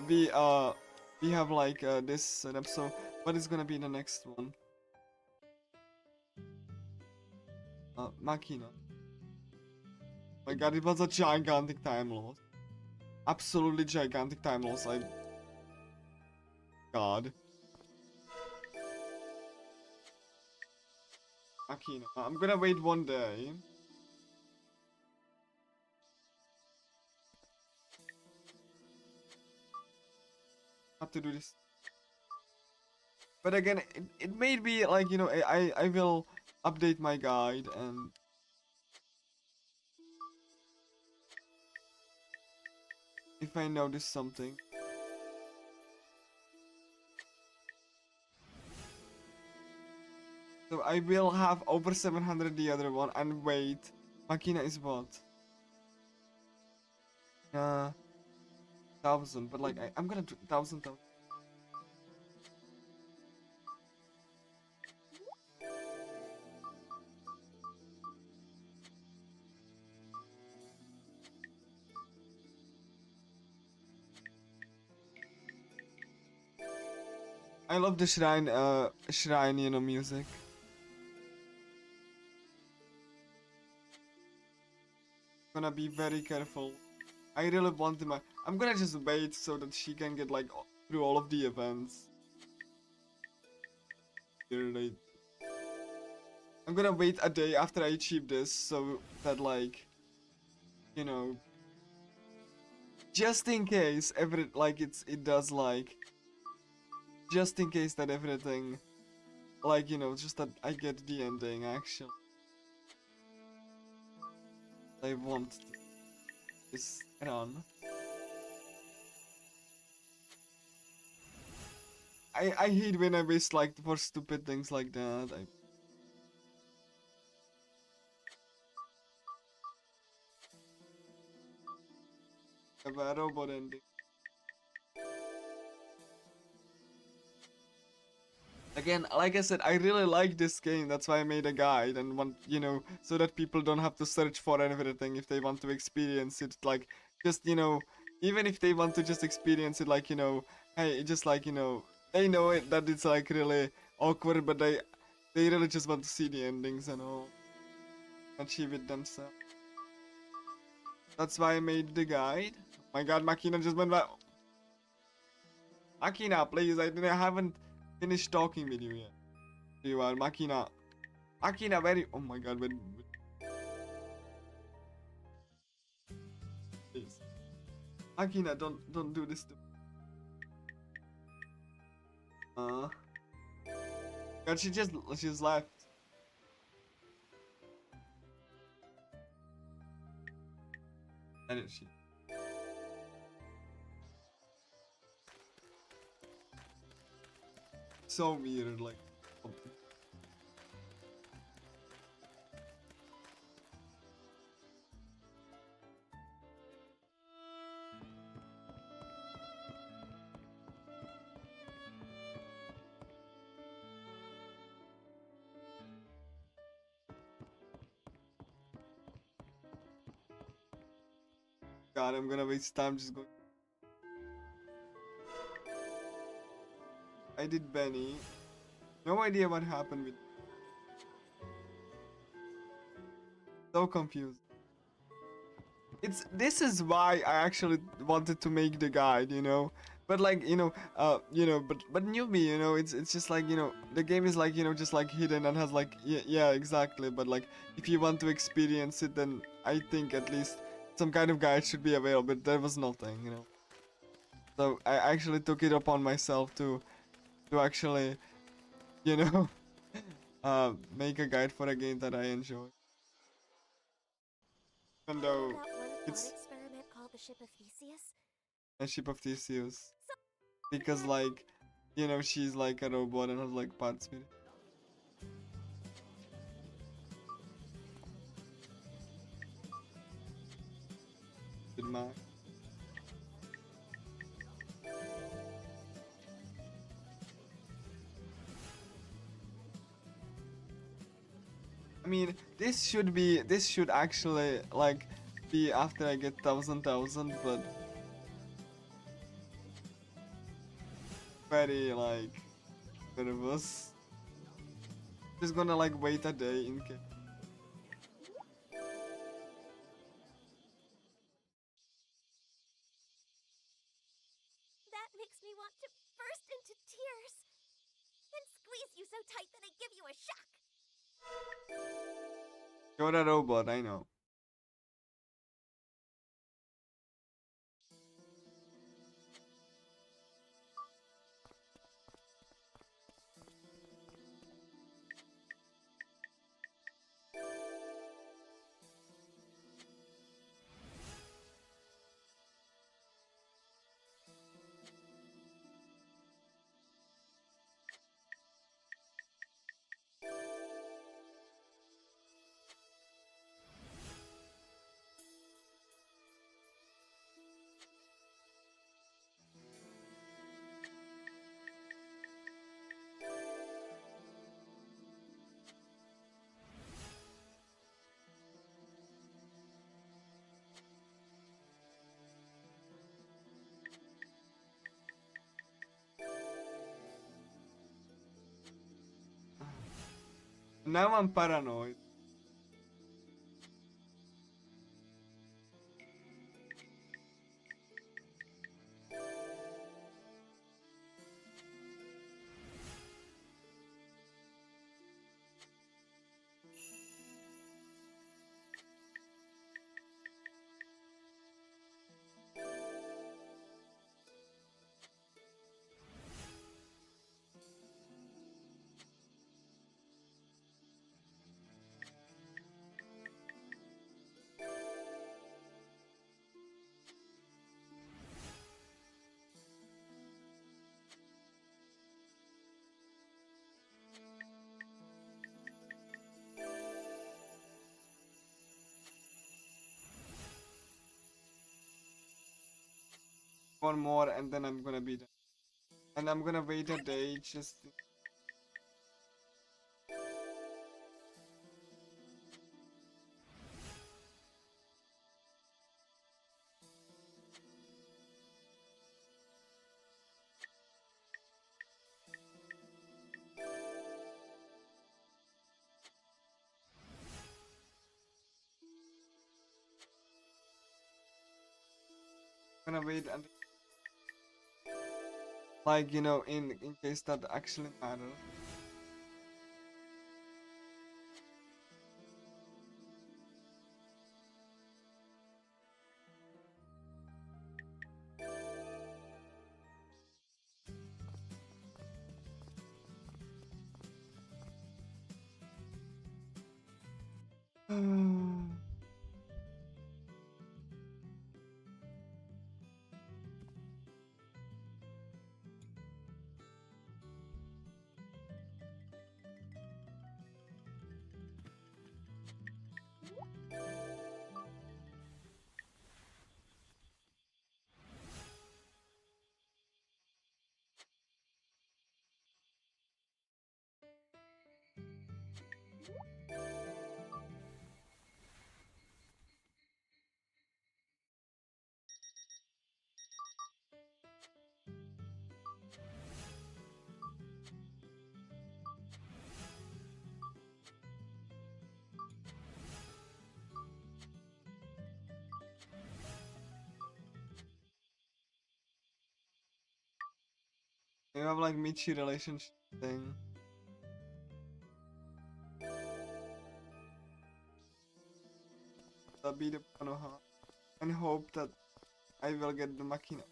we have like this setup. So what is gonna be the next one? Machina. My god, it was a gigantic time loss. Absolutely gigantic time loss. God. Machina. I'm gonna wait one day. Have to do this. But again, it may be like, you know, I will update my guide and if I notice something. So I will have over 700 the other one and wait. Machina is what? 1000, but like I'm gonna do 1000. I love the shrine, you know, music. Gonna be very careful. I really want him. I'm gonna just wait so that she can get like through all of the events. Really. I'm gonna wait a day after I achieve this so that like, you know, just in case it does like, just in case that everything, like, you know, just that I get the ending actually. I want this run. I hate when I waste like for stupid things like that. I have a robot ending. Again, like I said, I really like this game. That's why I made a guide and want, you know, so that people don't have to search for everything if they want to experience it. Like, just, you know, even if they want to just experience it, like, you know, hey, just like, you know, they know it that it's like really awkward, but they really just want to see the endings and all, achieve it themselves. That's why I made the guide. Oh my God, Makina just went back. Makina, please, I haven't finished talking with you yet. You are Makina. Makina, very. Oh my God, please. Makina, don't do this to me. God, she's left. And she. So weird, like. God, I'm gonna waste time just going. I did Benny. No idea what happened with. So confused. This is why I actually wanted to make the guide, you know. But like, but newbie, it's just like, the game is like, just like hidden and has like, yeah, exactly. But like, if you want to experience it, then I think at least some kind of guide should be available. But there was nothing, you know. So I actually took it upon myself to actually, you know, make a guide for a game that I enjoy. Even though That one thought it's experiment called the Ship of Theseus? a ship of Theseus. Because like, she's like a robot and has like parts with it. With Mac. I mean, this should actually like be after I get thousand, but very like nervous. Just gonna like wait a day in case. That makes me want to burst into tears. And squeeze you so tight that I give you a shock. You're a robot, I know. Now I'm paranoid. One more and then I'm gonna be done. And I'm gonna wait a day just. gonna wait until, like, you know, in case that actually matters. You have like Michi relationship thing. I'll beat up Konoha and hope that I will get the Makina.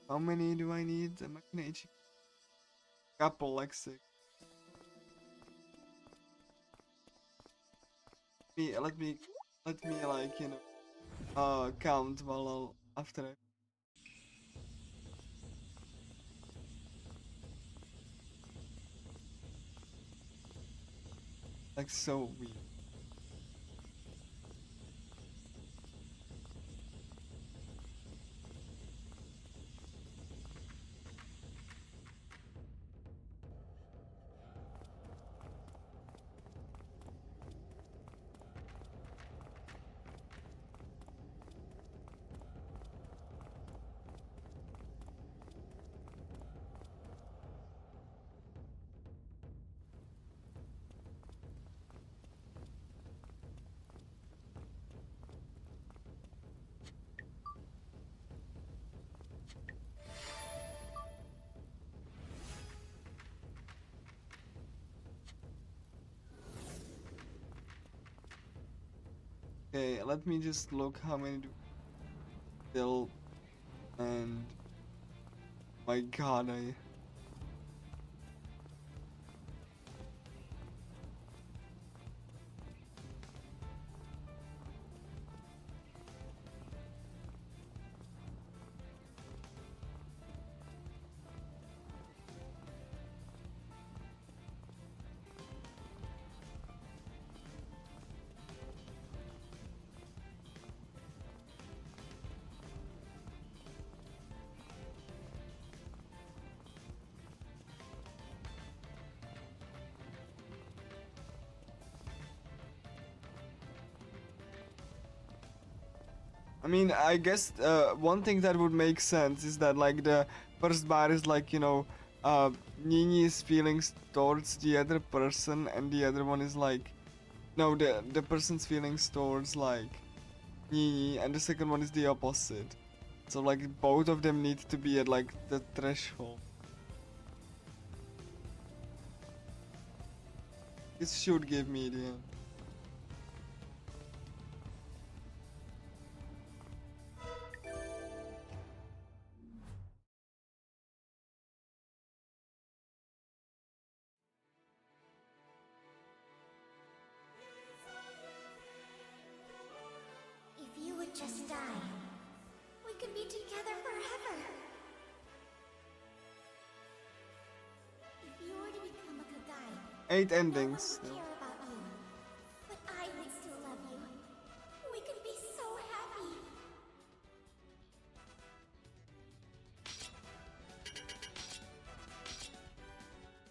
How many do I need? The Makina each couple, like 6. Let me like, you know, count while after I. Like so weird. Okay, let me just look how many do still, and my god, I mean, I guess one thing that would make sense is that like the first bar is like, you know, Nini's feelings towards the other person, and the other one is like, no, the person's feelings towards like Nini, and the second one is the opposite. So like both of them need to be at like the threshold. This should give me the end. If you would just die, we could be together forever. If you were to become a Kagai, 8 endings. no one would care about you, but I would still love you. We could be so happy.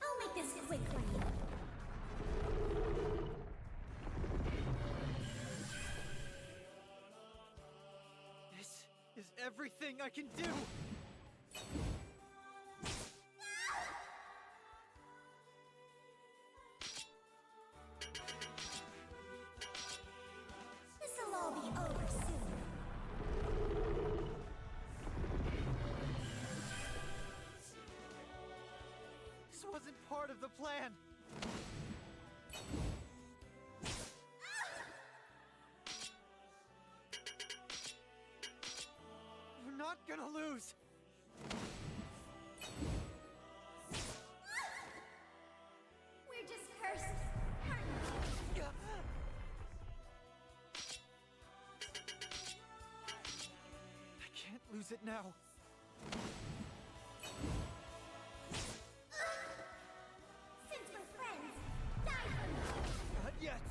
I'll make this quick for you. This is everything I can do! wasn't part of the plan! We're not gonna lose! We're just cursed, aren't we? I can't lose it now. Since we're friends, die for me! Not yet!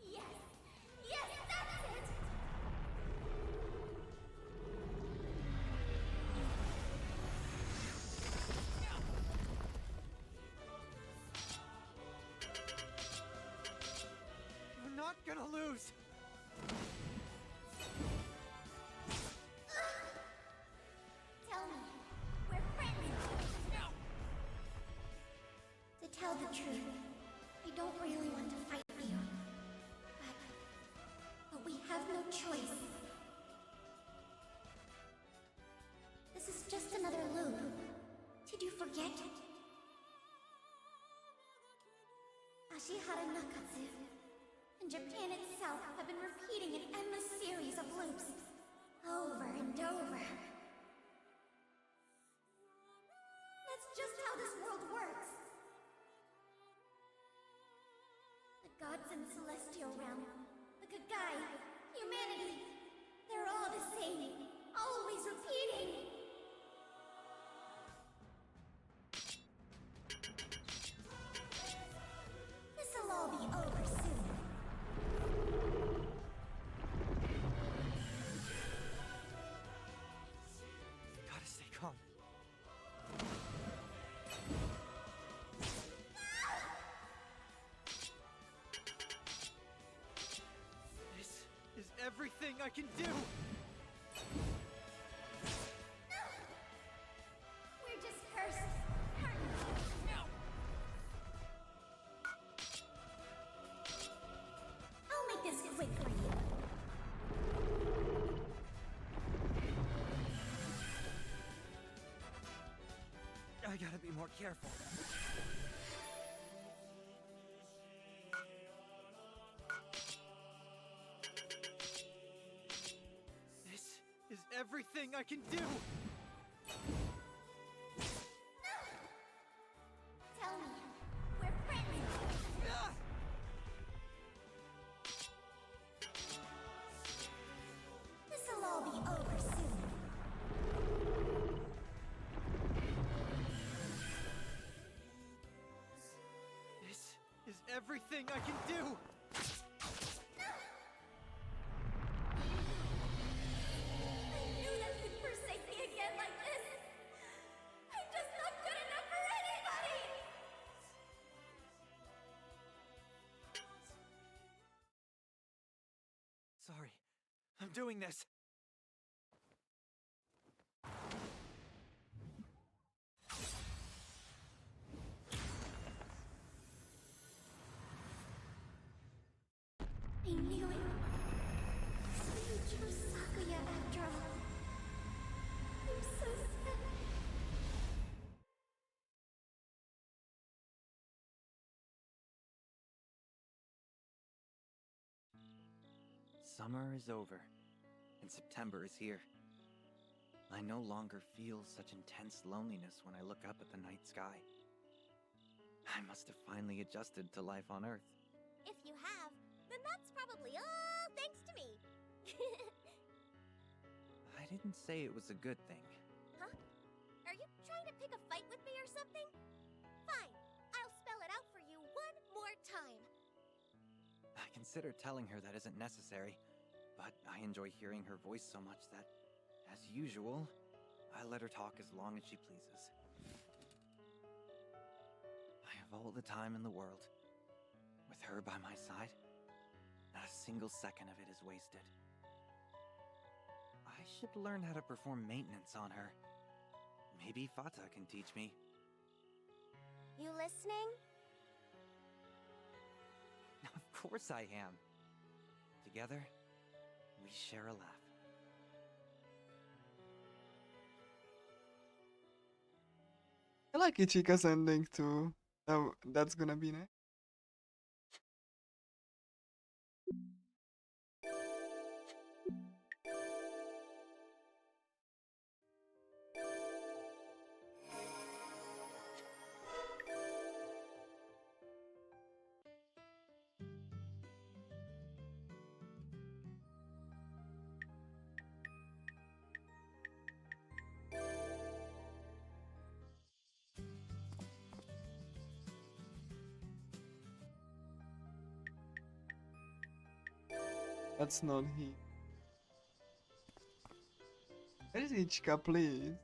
Yes! Yes, that's it! We're not gonna lose! Tell me, we're friends! To tell the truth, I don't really want to fight you. But we have no choice. This is just another loop. Did you forget? Ashihara Nakatsu and Japan itself have been repeating an endless series of loops, over and over. That's just how this world works. The gods in the celestial realm, the Kagai, humanity, they're all the same, always repeating. This'll all be over soon. Gotta stay calm. This is everything I can do! We're just cursed, aren't we? I'll make this quick for you. I gotta be more careful. This is everything I can do! Tell me, we're friends. Ah! This'll all be over soon. This is everything I can do! I knew that you'd forsake me again like this. I'm just not good enough for anybody. Sorry. I'm doing this. I knew it. So you chose Sakuya after all. I'm so sad. Summer is over, and September is here. I no longer feel such intense loneliness when I look up at the night sky. I must have finally adjusted to life on Earth. If you have, then that's probably all thanks to me. I didn't say it was a good thing. Huh? Are you trying to pick a fight with me or something? Fine. I'll spell it out for you one more time. I consider telling her that isn't necessary, but I enjoy hearing her voice so much that, as usual, I let her talk as long as she pleases. I have all the time in the world. With her by my side, not a single second of it is wasted. I should learn how to perform maintenance on her. Maybe Fata can teach me. You listening? Of course I am. Together, we share a laugh. I like Ichika's ending too. That's gonna be nice. That's not he. Where is Ichika, please?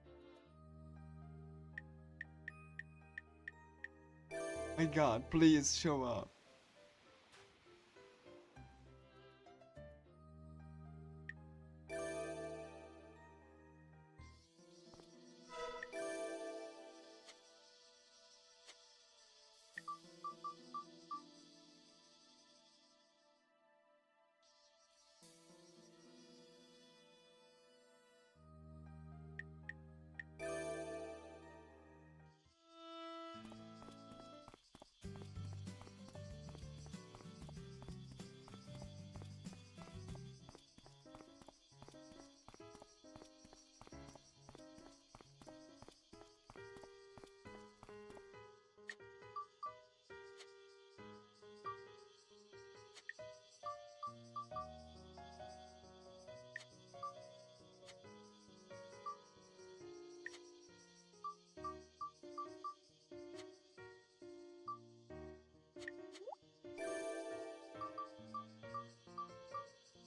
My god, please show up.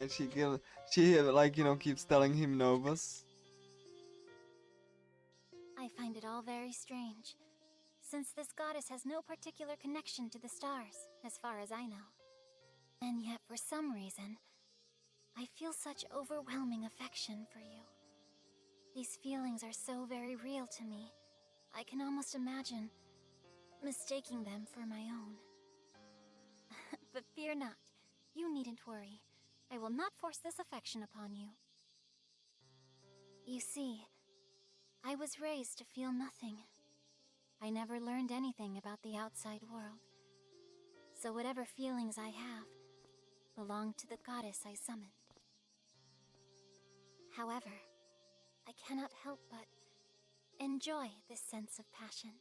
And she like, you know, keeps telling him Novus. I find it all very strange, since this goddess has no particular connection to the stars, as far as I know. And yet, for some reason, I feel such overwhelming affection for you. These feelings are so very real to me, I can almost imagine mistaking them for my own. But fear not, you needn't worry. I will not force this affection upon you. You see, I was raised to feel nothing. I never learned anything about the outside world. So whatever feelings I have belong to the goddess I summoned. However, I cannot help but enjoy this sense of passion.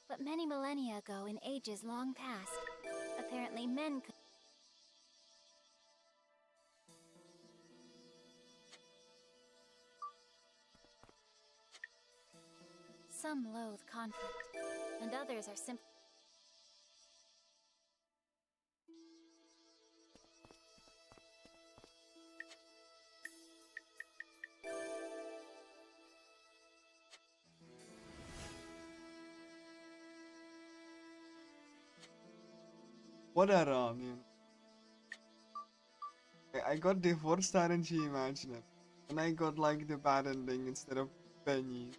But many millennia ago, in ages long past, apparently men could... Some loathe conflict, and others are simply. What a run, you know. I got divorced, aren't you imagine it? And I got like the bad ending instead of Benny.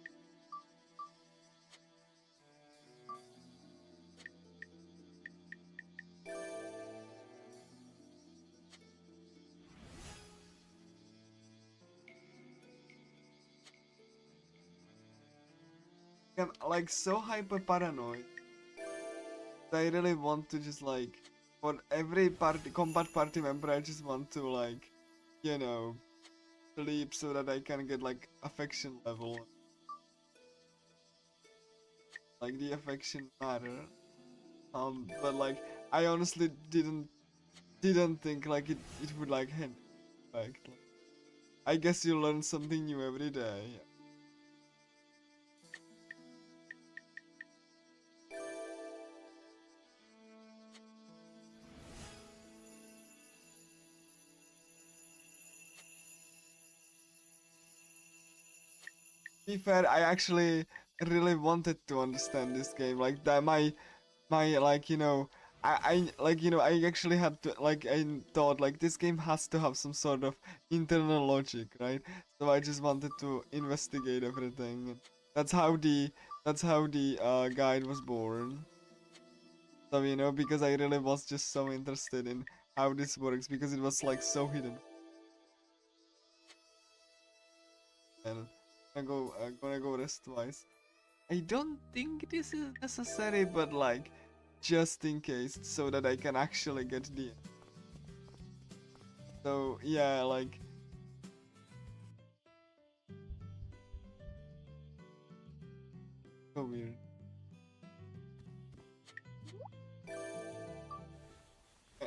I'm like so hyper paranoid. I really want to just like, for every combat party member, I just want to like, you know, sleep so that I can get like affection level. Like the affection matter. But like I honestly didn't think like it would like hint. Like I guess you learn something new every day. To be fair, I actually really wanted to understand this game. Like that my like I like I actually had to like I thought like this game has to have some sort of internal logic, right? So I just wanted to investigate everything. That's how the guide was born. So because I really was just so interested in how this works because it was like so hidden. And gonna go rest twice. I don't think this is necessary, but like just in case so that I can actually get the. So yeah, like so weird. Uh,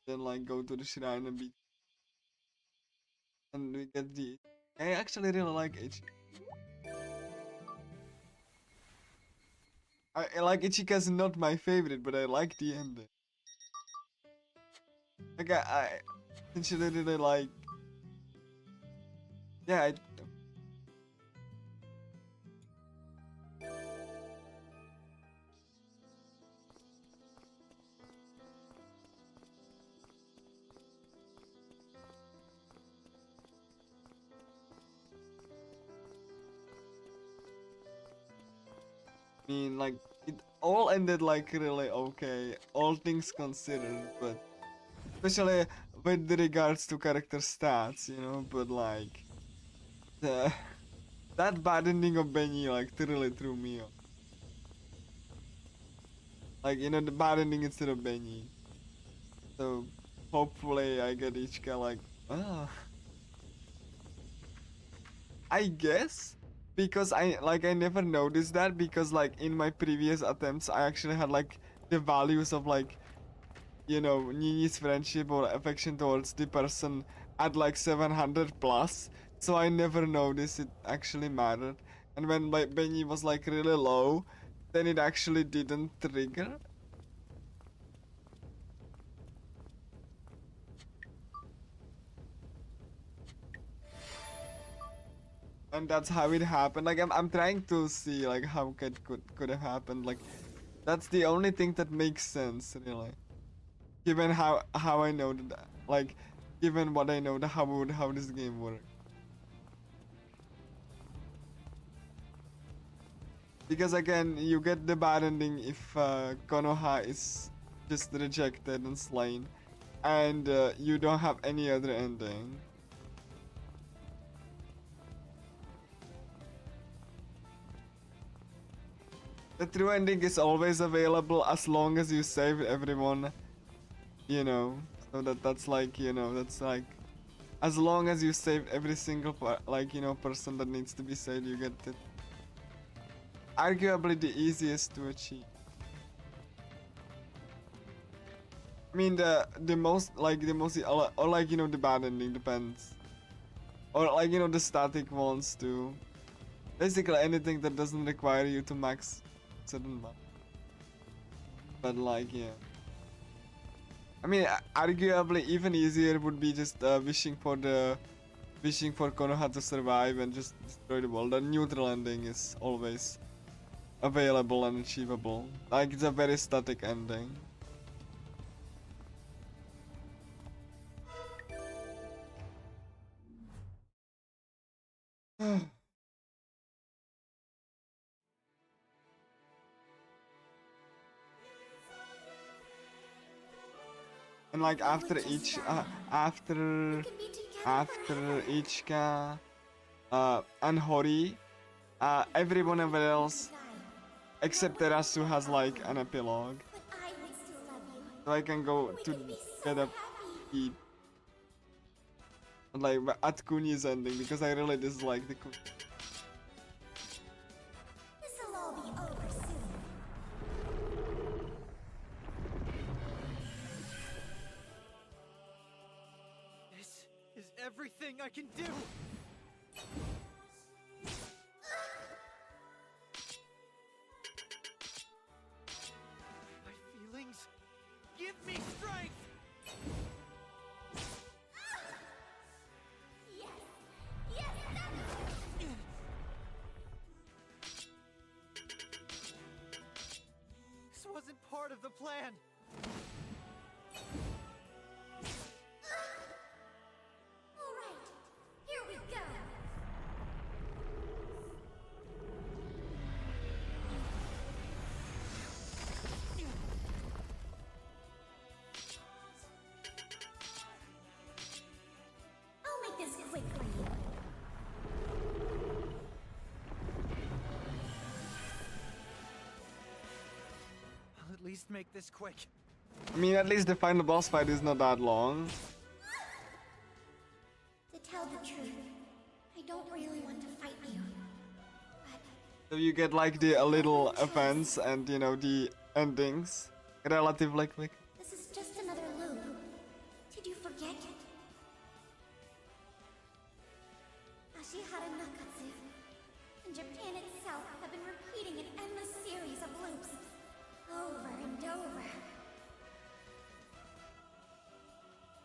then like go to the shrine and we get the. I actually really like H. I like Ichika's not my favorite, but I like the ending. Like I essentially really like. Yeah, I mean like it all ended like really okay, all things considered, but especially with regards to character stats, but like the that bad ending of Benny like really threw me off. Like the bad ending instead of Benny. So hopefully I get Ichika like I guess because I never noticed that because like in my previous attempts I actually had like the values of like Nini's friendship or affection towards the person at like 700 plus, so I never noticed it actually mattered. And when my Benny was like really low, then it actually didn't trigger. And that's how it happened. Like I'm trying to see like how could have happened. Like that's the only thing that makes sense really. Given how I know that like given what I know the how this game works. Because again, you get the bad ending if Konoha is just rejected and slain, and you don't have any other ending. The true ending is always available as long as you save everyone, So that's like, that's like, as long as you save every single person that needs to be saved, you get it. Arguably the easiest to achieve. I mean the most or like the bad ending depends. Or like, you know, the static ones too. Basically anything that doesn't require you to max certain amount. But like, yeah. I mean, arguably even easier would be just wishing for Konoha to survive and just destroy the world. The neutral ending is always available and achievable. Like, it's a very static ending. And like after each after Ichika and Hori, everyone else except Terasu has like an epilogue. So I can go to get a peep like at Kuni's ending because I really dislike the Kuni. This'll all be over soon. This is everything I can do! My feelings give me strength! Yes, that's This wasn't part of the plan! all right. Here we go. I'll make this quick for you. I'll at least make this quick. I mean, at least the final boss fight is not that long. To tell the truth, I don't really want to fight you. But So you get like the little events and you know the endings relatively quick. this is just another loop. Did you forget? Ashihara Nakatsu and Japan itself have been repeating an endless series of loops over and over.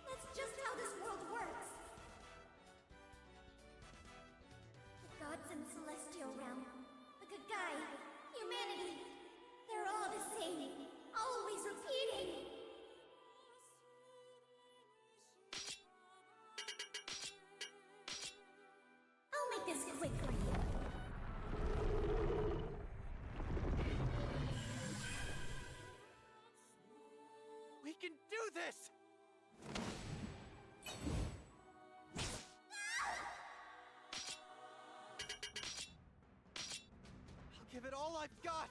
That's just how this world works. The gods in celestial realm, the Gagai, humanity, they're all the same, always repeating. I'll make this quick for you. We can do this! I'll give it all I've got!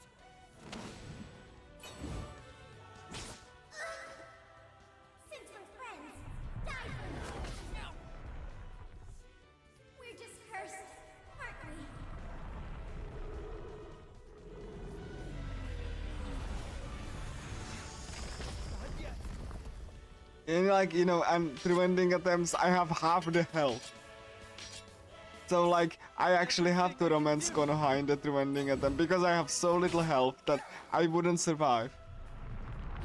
Since we're friends, die for me. We're just cursed, aren't we? Not yet! And like, you know, and through ending attempts, I have half the health. So like, I actually have to romance Konoha in the through ending attempt because I have so little health that I wouldn't survive. I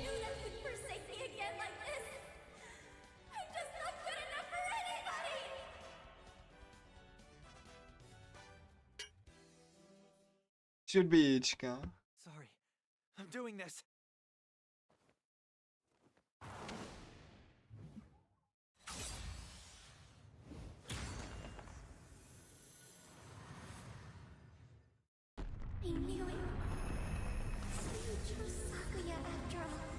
knew that you'd forsake me again like this. I'm just not good enough for anybody. Should be Ichika. Sorry. I'm doing this. I knew it. So you chose Sakuya after all.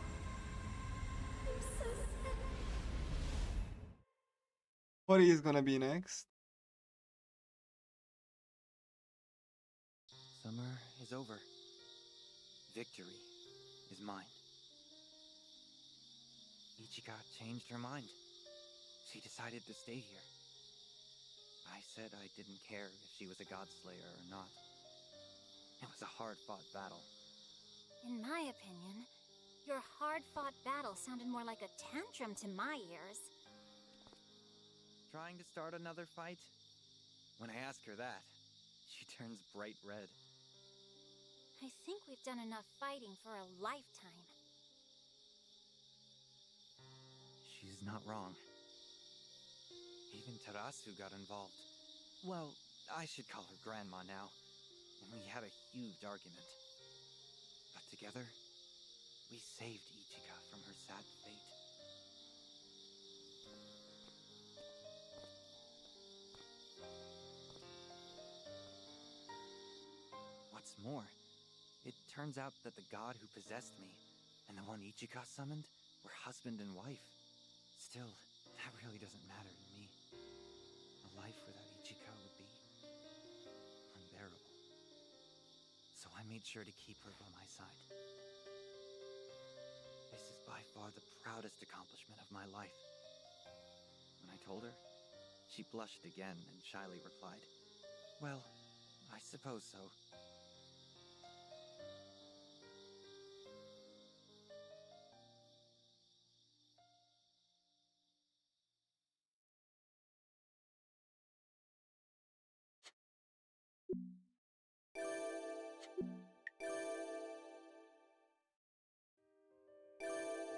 I'm so sad. Hori is gonna be next. Summer is over. Victory is mine. Ichika changed her mind. She decided to stay here. I said I didn't care if she was a god slayer or not. It was a hard-fought battle. In my opinion, your hard-fought battle sounded more like a tantrum to my ears. trying to start another fight? When I ask her that, she turns bright red. I think we've done enough fighting for a lifetime. She's not wrong. Even Tarasu got involved. Well, I should call her Grandma now. And we had a huge argument. But together, we saved Ichika from her sad fate. What's more, it turns out that the god who possessed me and the one Ichika summoned were husband and wife. Still, that really doesn't matter to me. A life without Ichika would be unbearable. So I made sure to keep her by my side. This is by far the proudest accomplishment of my life. When I told her, she blushed again and shyly replied, "Well, I suppose so."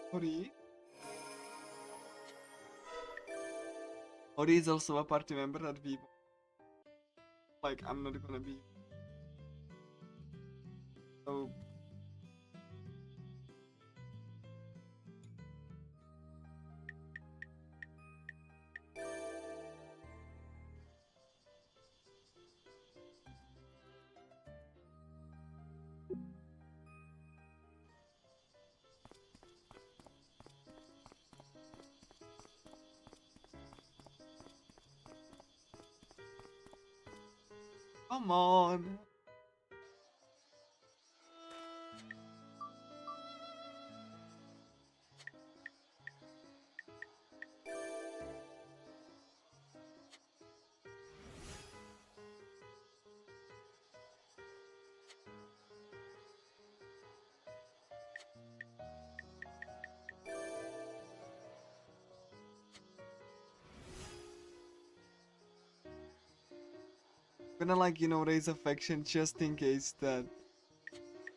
Hori? Hori is also a party member that we... Like, I'm not gonna be... So... Come on! Gonna like, you know, raise affection just in case that,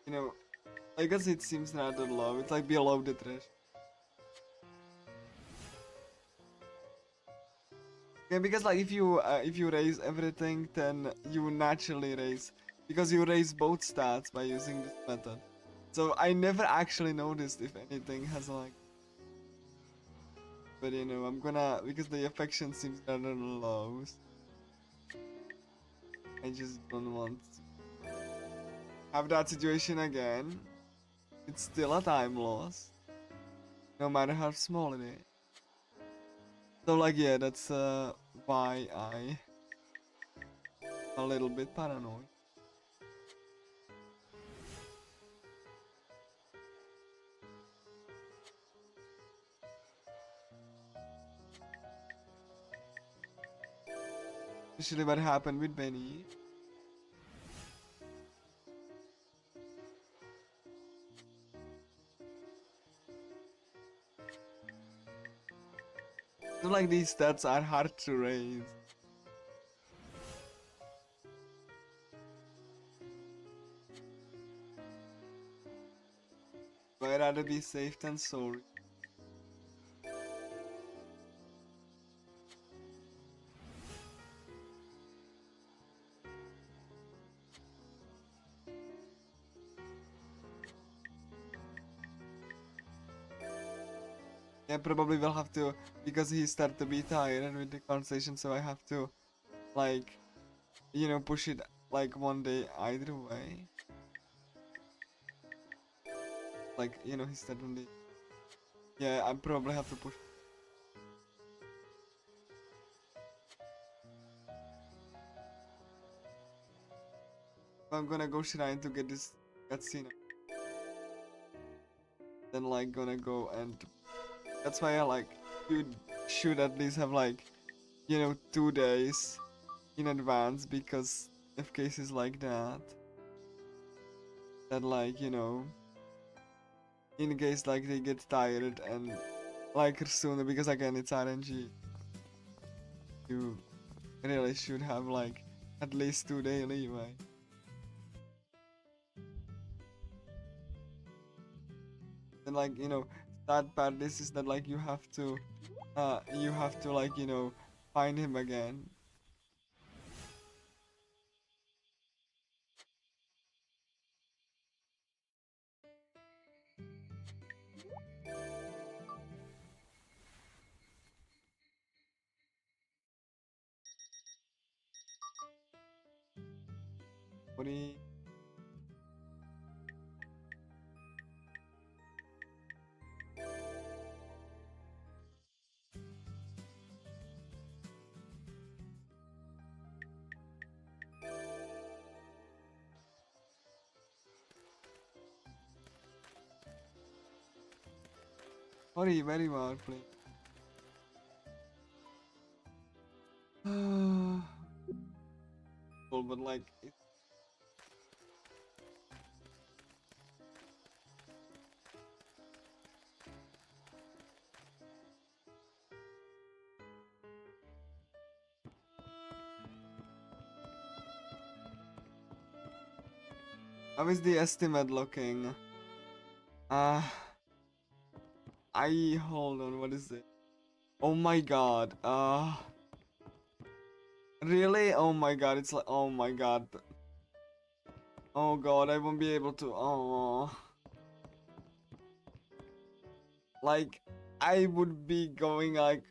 you know, I guess it seems rather low. It's like below the threshold. Yeah, because like if you raise everything, then you naturally raise, because you raise both stats by using this method. So I never actually noticed if anything has like, but you know, I'm gonna, because the affection seems rather low. I just don't want to have that situation again. It's still a time loss, no matter how small it is. So like, yeah, that's why I a little bit paranoid. Especially what happened with Benny. So like these stats are hard to raise. So I'd rather be safe than sorry. Yeah, probably will have to, because he started to be tired with the conversation, so I have to, like, you know, push it like one day either way. Like, you know, he suddenly, yeah, I probably have to push. I'm gonna go shrine to get this cutscene. Then like gonna go and that's why I like, you should at least have like, you know, 2 days in advance, because if cases like that, like, you know, in case like they get tired and like sooner, because again it's RNG. you really should have like at least 2 day leeway. And like, you know, sad part this is that like you have to like, you know, find him again. What do you... Sorry, very well, please. Cool, but like, how is the estimate looking? Hold on, what is it? Oh my god, really? Oh my god, it's like, oh my god. Oh god, I won't be able to, oh. Like, I would be going like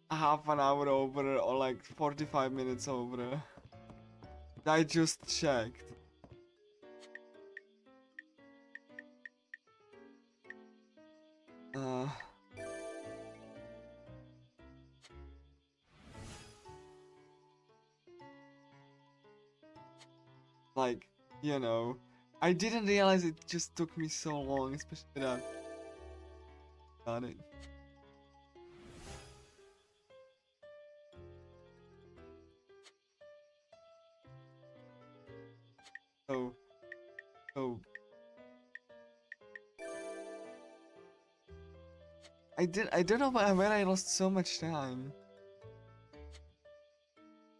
half an hour over or like 45 minutes over. I just checked. Uh, like, you know, I didn't realize it just took me so long, especially that. Got it. So, so I don't know where I lost so much time.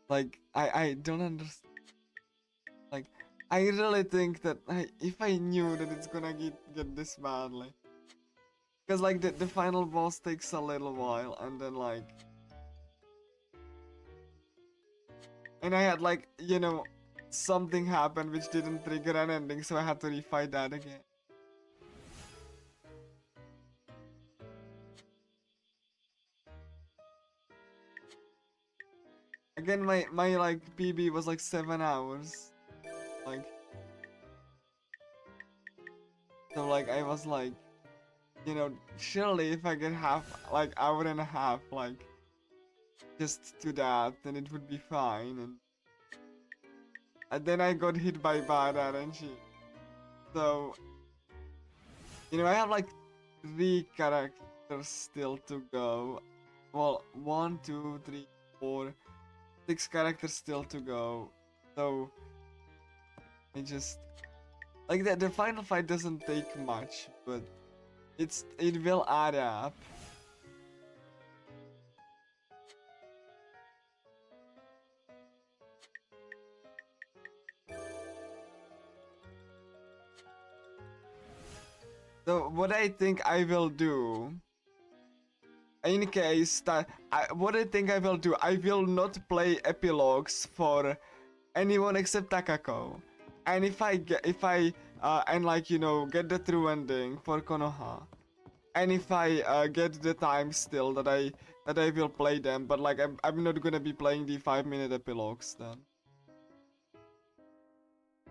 Like, I don't understand. Like, I really think that if I knew that it's gonna get this badly. Because, like, the final boss takes a little while, and then, like... And I had, like, you know, something happened which didn't trigger an ending, so I had to refight that again. Again, my like, PB was, like, 7 hours. Like... So, like, I was, like... You know, surely if I get like, hour and a half, like... Just to that, then it would be fine, and then I got hit by bad RNG. So... You know, I have, like, 3 characters still to go. Well, 1, 2, 3, 4, 6 characters still to go. So... I just... Like, the final fight doesn't take much, but... It will add up. So what I think I will do, in case that what I think I will do, I will not play epilogues for anyone except Takako, and if I and, like, you know, get the true ending for Konoha, and if I get the time still that I will play them, but like I'm not gonna be playing the 5-minute epilogues then.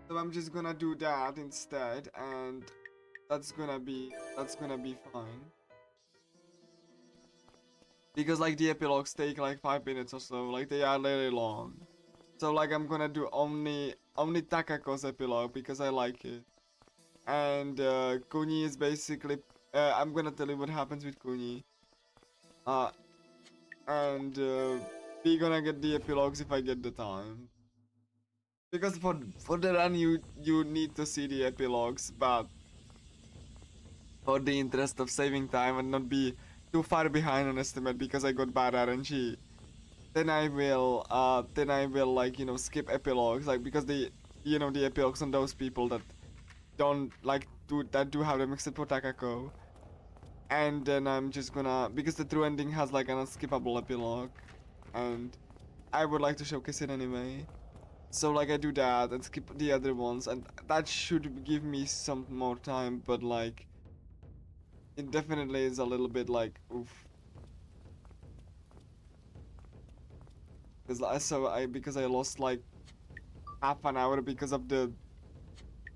So I'm just gonna do that instead, and that's gonna be fine. Because, like, the epilogues take like 5 minutes or so, like, they are really long. So, like, I'm gonna do only Takako's epilogue because I like it. And Kuni is basically I'm gonna tell you what happens with Kuni. And we're gonna get the epilogues if I get the time. Because for the run you need to see the epilogues, but for the interest of saving time and not be too far behind on estimate because I got bad RNG, then I will like, you know, skip epilogues, like, because the, you know, the epilogues on those people that don't like do have the mixed for Takako. And then I'm just gonna, because the true ending has like an unskippable epilogue, and I would like to showcase it anyway. So like I do that and skip the other ones, and that should give me some more time, but like it definitely is a little bit like oof. Because I lost like half an hour because of the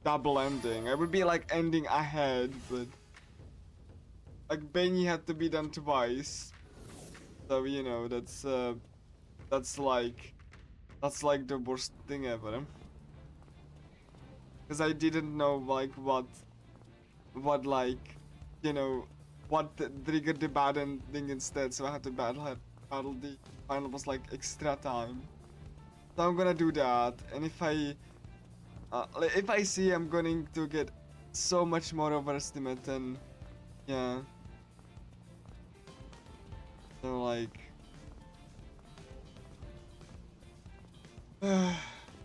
double ending. I would be like ending ahead, but like Benny had to be done twice. So you know that's like the worst thing ever. Cause I didn't know like what like, you know, what triggered the bad ending instead. So I had to battle the final boss like extra time. So I'm gonna do that, and if I see I'm going to get so much more overestimate, then yeah. So like,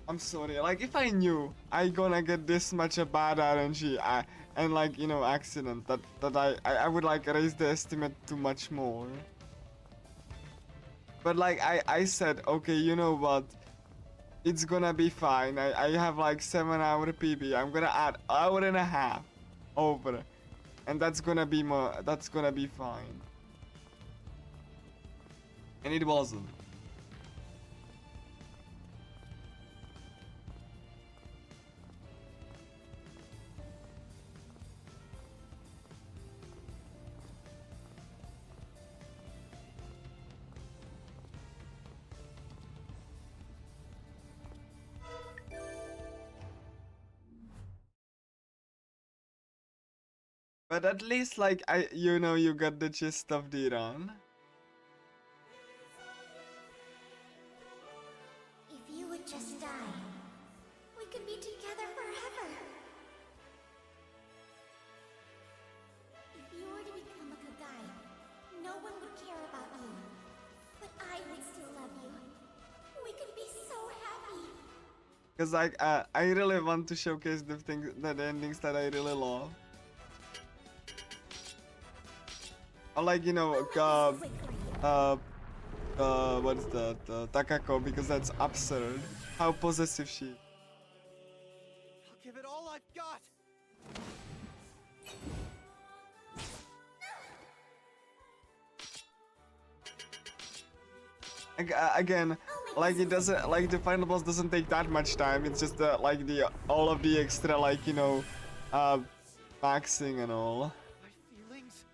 I'm sorry. Like if I knew I gonna get this much a bad RNG, and like, you know, accident, that I would like raise the estimate to much more. But like I said, okay, you know what? It's gonna be fine. I have like 7-hour PB. I'm gonna add hour and a half over, and that's gonna be fine. And it wasn't. But at least like you know, you got the gist of the run. If you would just die, we could be together forever. If you were to become a Kagai, no one would care about you. But I would still love you. We could be so happy. Cause like I really want to showcase the endings that I really love. I like, you know, what's that? Takako, because that's absurd. How possessive she is. I'll give it all I've got. Again, like it doesn't, like the final boss doesn't take that much time. It's just like all of the extra, like, you know, maxing and all. My feelings.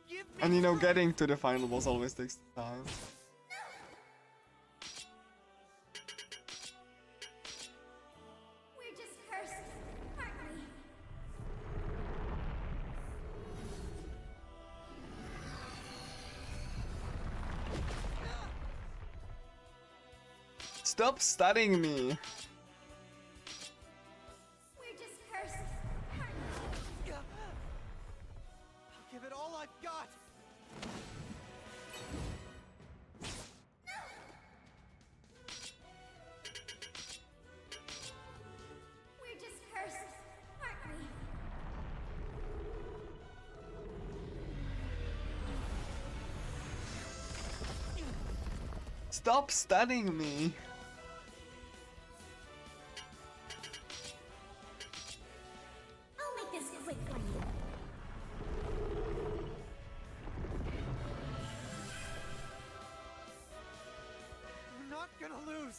Give me And you know, strength. getting to the final boss always takes time. We're just cursed, aren't we? Stop studying me. We're just cursed, aren't we? I'll give it all I've got. We're just cursed, aren't we? Stop studying me. I'll make this quick for you. You're not gonna lose.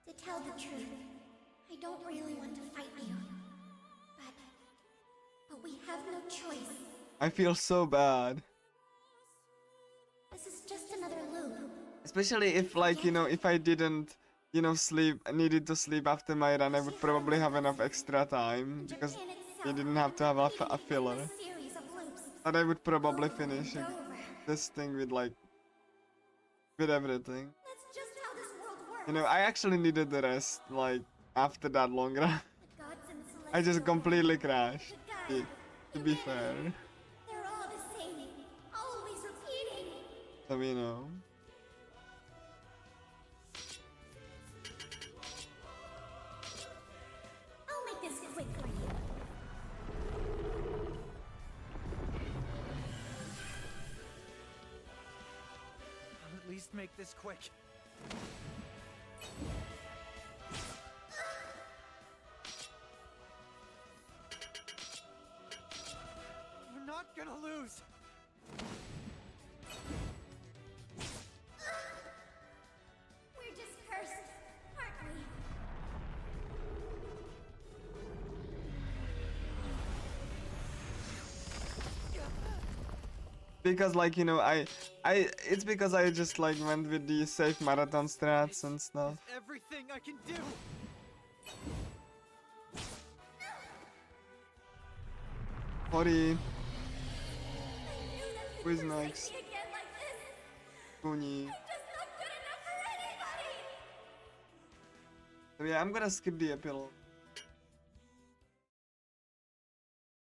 To tell the truth, I don't really want to fight you. But we have no choice. I feel so bad. This is just another loop. Especially if, like, you know, if I didn't, you know, needed to sleep after my run, I would probably have enough extra time, because Japan you itself didn't have to have a filler. a series of loops. And I would probably finish Over. this thing with, like, with everything. That's just how this world works. You know, I actually needed the rest, like, after that long run. The gods and I just celestial completely realm, crashed, the Gaia, to be humanity, fair. they're all the same So we know. I'll make this quick for you. I'll at least make this quick. You're not gonna lose. We're just cursed, aren't we? Because like, you know, it's because I just like went with the safe marathon strats and stuff. It's everything I can do. Hori, I knew that who you'd is forsake next? me again like this. Kuni. I'm just not good enough for anybody. So yeah, I'm gonna skip the epilogue.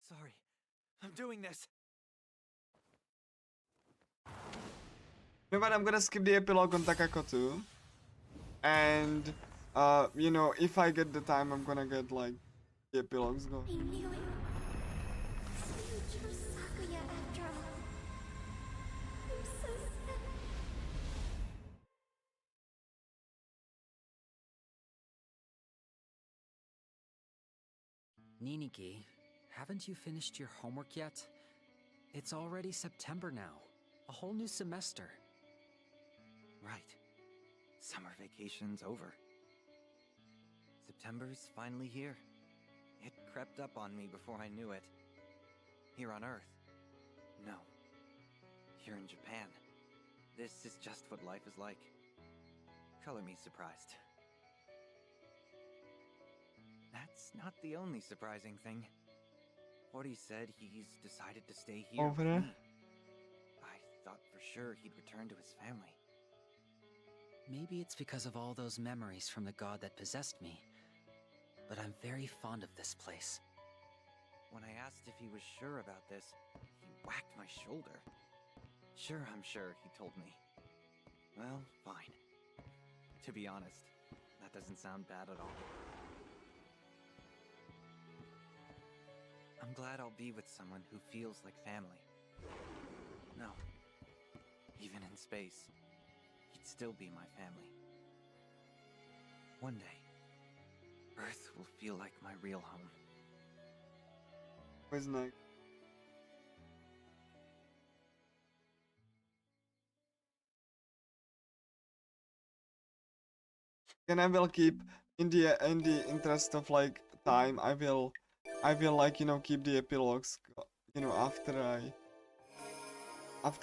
Sorry, I'm doing this. You know what? I'm gonna skip the epilogue on Takakotu. And you know, if I get the time, I'm gonna get like the epilogues go. I knew it. So you chose Sakuya after all. I'm so sad. Niniki, haven't you finished your homework yet? It's already September now. A whole new semester. Right. Summer vacation's over. September's finally here. It crept up on me before I knew it. Here on Earth. No. Here in Japan. This is just what life is like. Color me surprised. That's not the only surprising thing. Hori said he's decided to stay here Over with there? me. I thought for sure he'd return to his family. Maybe it's because of all those memories from the god that possessed me. But I'm very fond of this place. When I asked if he was sure about this, he whacked my shoulder. Sure, I'm sure, he told me. Well, fine. To be honest, that doesn't sound bad at all. I'm glad I'll be with someone who feels like family. No. Even in space, he'd still be my family. One day, Earth will feel like my real home. Who's next? And I will keep in the interest of like time. I will like, you know, keep the epilogues, you know, after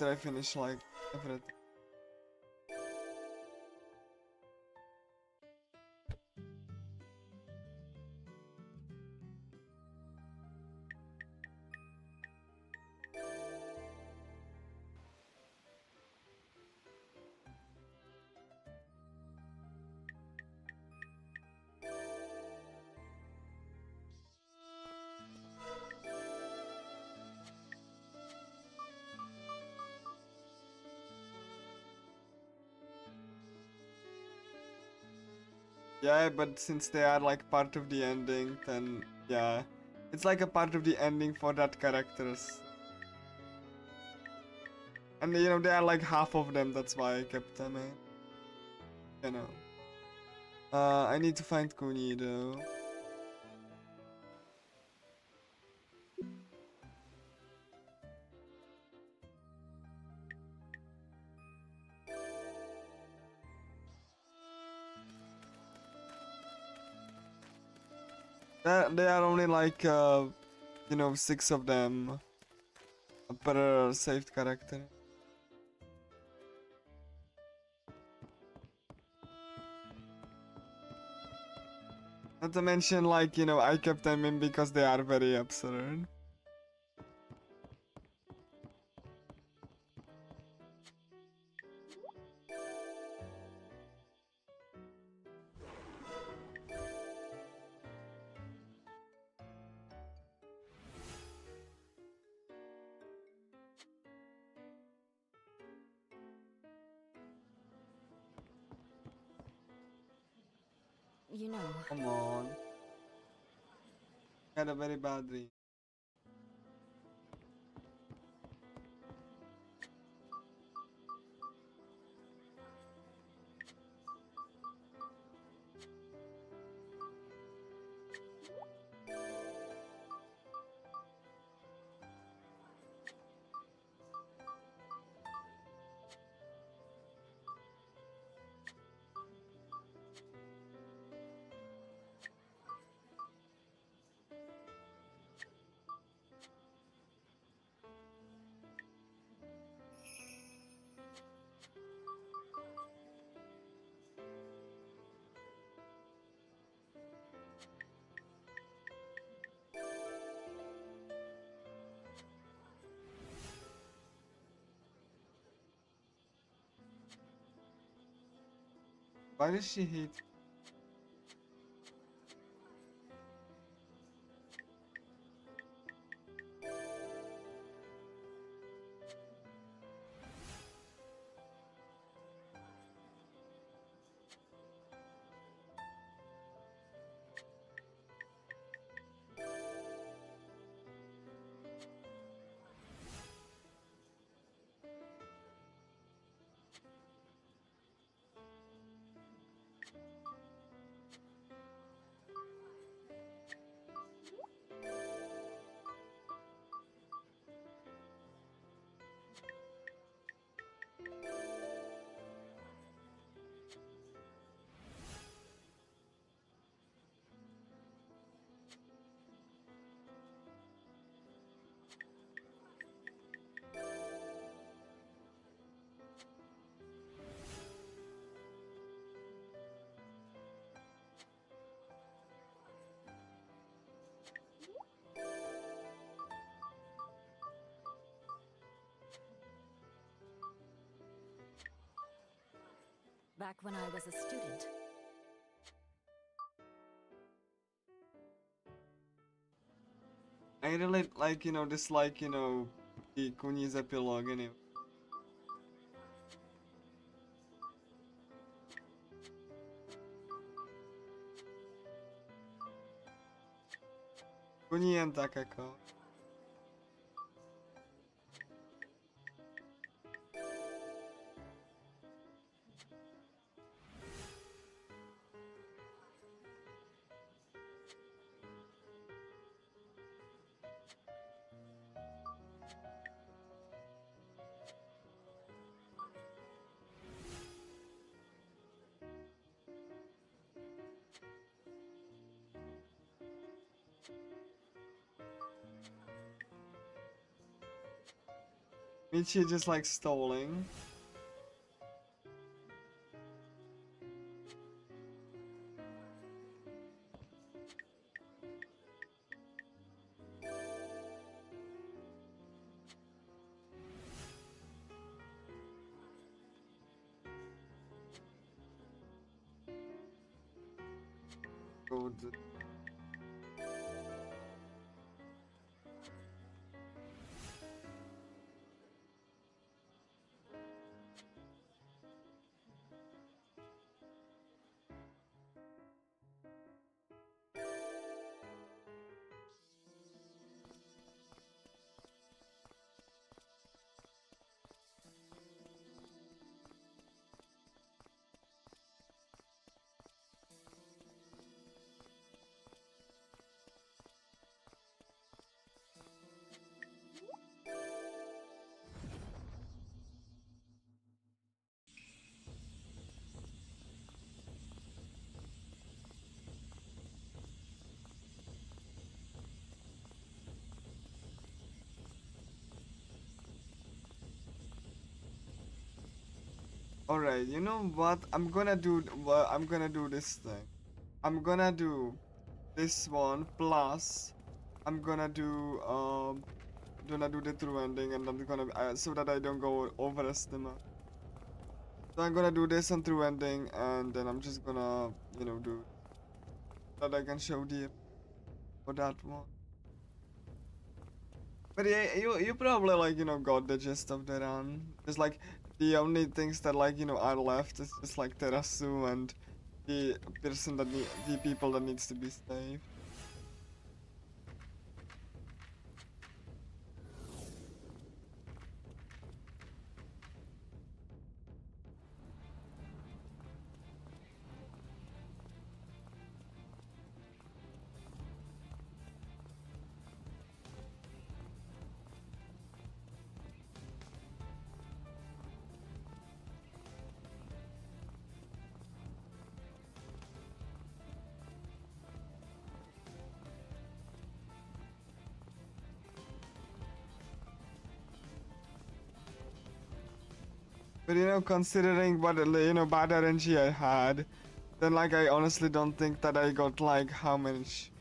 I finish like everything. Yeah, but since they are like part of the ending, then yeah, it's like a part of the ending for that characters. And you know, they are like half of them, that's why I kept them in. You know. I need to find Kuni though. There are only like, you know, 6 of them per saved character. Not to mention, like, you know, I kept them in because they are very absurd. You know, Come on. Had a very bad dream. Why does she hate? back when I was a student. I really like, dislike, the Kuni's epilogue anyway. Kuni and Takako. Michi just like stalling. Good. Alright, you know what? I'm gonna do this thing. I'm gonna do this one plus I'm gonna do the true ending, and I'm gonna so that I don't go overestimate. So I'm gonna do this and true ending, and then I'm just gonna do that I can show the for that one. But yeah, you probably like got the gist of the run. Just like the only things that like are left is just like Terasu and the person that the people that needs to be saved. But you know, considering what bad RNG I had, then like I honestly don't think that I got like how much.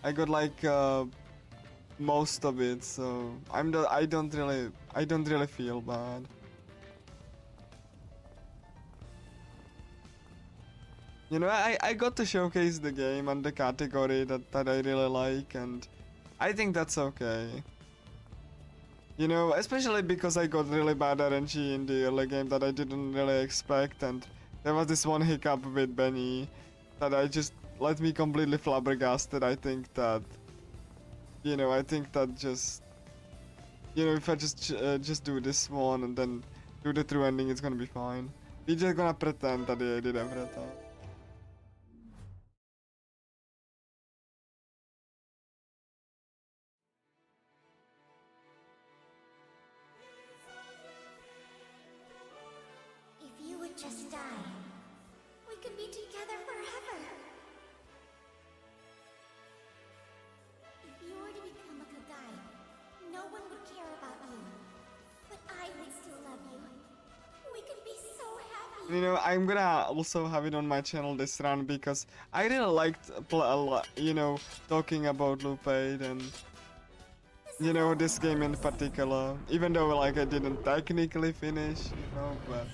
I got like most of it, so I don't really feel bad. You know, I got to showcase the game and the category that I really like, and I think that's okay. You know, especially because I got really bad RNG in the early game that I didn't really expect, and there was this one hiccup with Benny that I just let me completely flabbergasted. I think that, I think that just, if I just do this one and then do the true ending, it's gonna be fine. We're just gonna pretend that I did everything. If you would just die, we could be together forever. If you were to become a Kagai, no one would care about you. But I would still love you. We could be so happy. You know, I'm gonna also have it on my channel this round because I really liked, talking about Loop8 and, this game in particular. Even though, like, I didn't technically finish, but...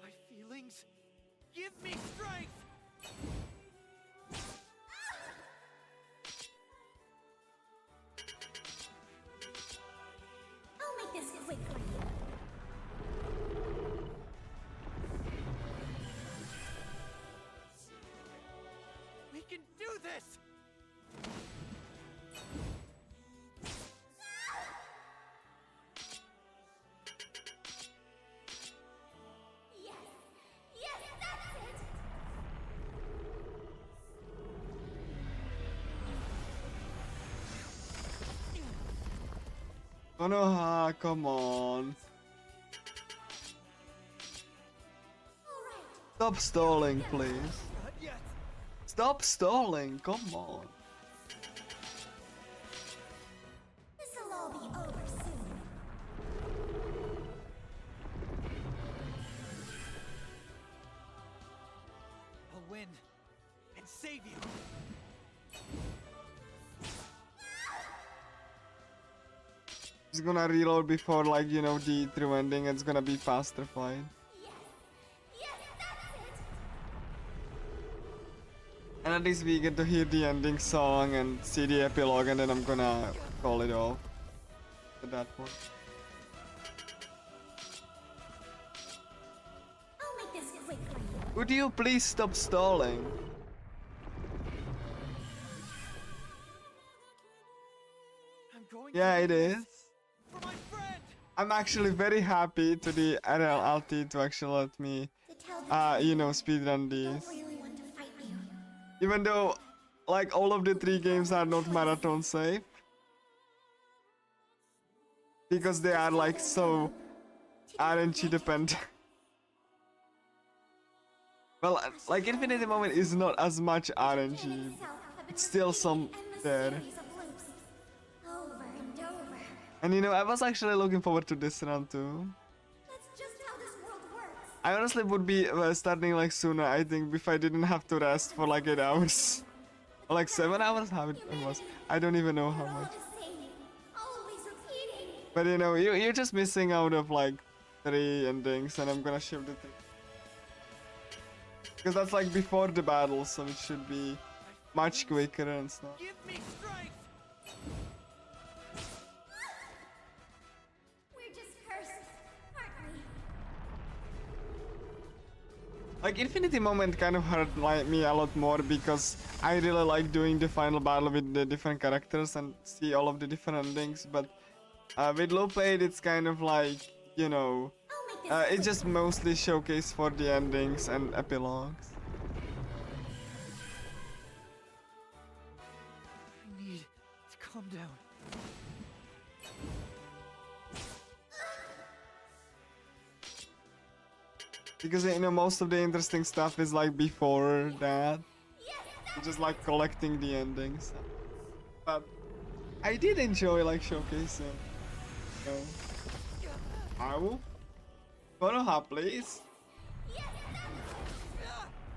My feelings give me strength. I'll make this quick for you. We can do this. Yes! Yes, that's it! Konoha, come on. Stop stalling, please. Not yet. Stop stalling, come on. This'll all be over soon. I'll win and save you. It's gonna reload before, like, the true ending. It's gonna be faster fight. Yes! Yes, that's it! And at least we get to hear the ending song and see the epilogue, and then I'm gonna call it off at that point. I'll make this quick for you. Would you please stop stalling? I'm going Yeah, to it do this is. for my friend. I'm actually very happy to the RRLT to actually let me, To tell the speedrun I these. don't really want to fight you. Even though, like, all of the 3 games are not marathon safe. Because they are, like, so RNG dependent. Well, like, Infinity Moment is not as much RNG. It's still some there. Over and over. And I was actually looking forward to this round too. That's just how this world works. I honestly would be starting like sooner, I think, if I didn't have to rest for like 8 hours. Or like 7 hours, how it was. I don't even know how All much. the same. Always repeating. But you're just missing out of like 3 endings, and I'm gonna shift the thing. Because that's like before the battle, so it should be much quicker and stuff. Give me strength. We're just cursed, aren't we? Like Infinity Moment kind of hurt me a lot more because I really like doing the final battle with the different characters and see all of the different endings. But with Loop8, it's kind of like, you know, it's just mostly showcase for the endings and epilogues. I need to calm down. Because, you know, most of the interesting stuff is like before that. Just like collecting the endings. But I did enjoy like showcasing. So, Ow. Konoha, please.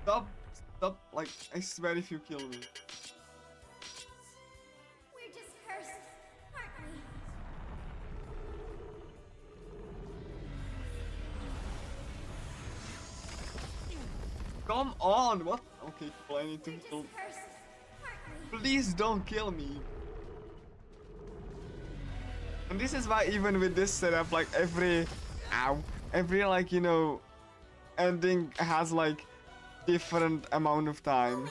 Stop. Stop. Like, I swear if you kill me. We're just cursed, aren't we? Come on. What? Okay, cool. I need to heal. Cursed, aren't we? Please don't kill me. And this is why even with this setup, like every like, you know, ending has like different amount of time.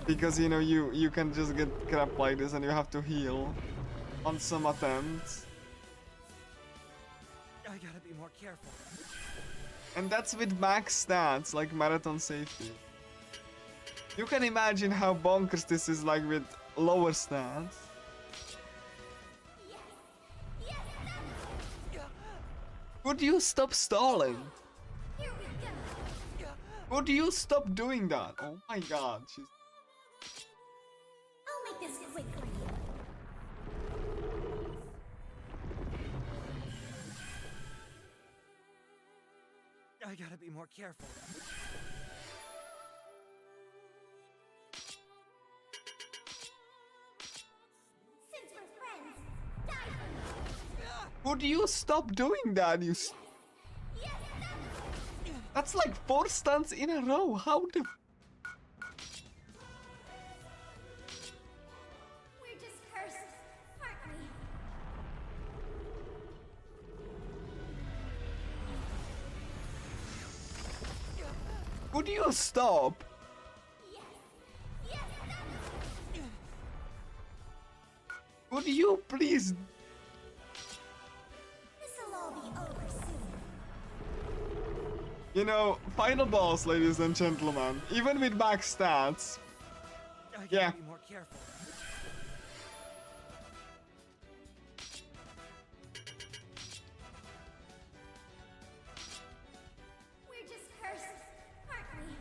Because, you know, you can just get crap like this and you have to heal on some attempts. I gotta be more careful. And that's with max stats, like marathon safety. You can imagine how bonkers this is like with lower stats. Would you stop stalling? Here we go. Would you stop doing that? Oh my god, she's... I'll make this quick for you. I gotta be more careful. Since we're friends, die for me. Would you stop doing that? That's like 4 stunts in a row. How the... We're just cursed, aren't we? Would you stop? Would you please? This'll all be over soon. You know, final boss, ladies and gentlemen. Even with max stats. I gotta Yeah. be more careful. We're just cursed, aren't we?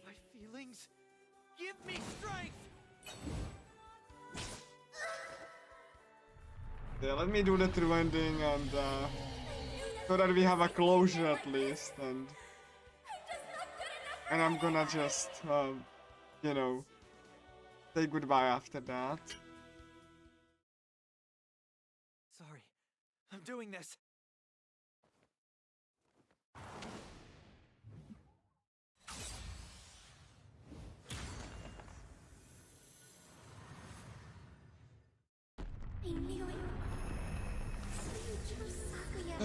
My feelings give me strength. Yeah, let me do the true ending and so that we have a closure at least, and I'm gonna just you know, say goodbye after that. Sorry, I'm doing this. I knew it. Sakuya.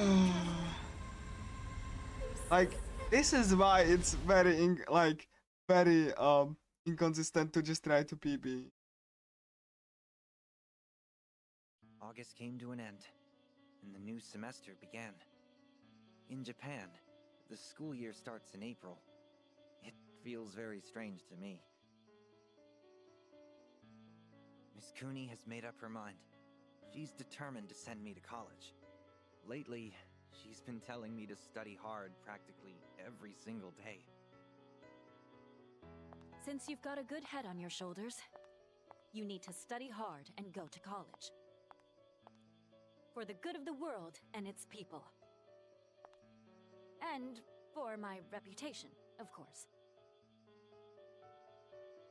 Like, this is why it's very very inconsistent to just try to PB. August came to an end, and the new semester began. In Japan, the school year starts in April. It feels very strange to me. Miss Cooney has made up her mind. She's determined to send me to college. Lately, she's been telling me to study hard practically every single day. Since you've got a good head on your shoulders, you need to study hard and go to college. For the good of the world and its people. And for my reputation, of course.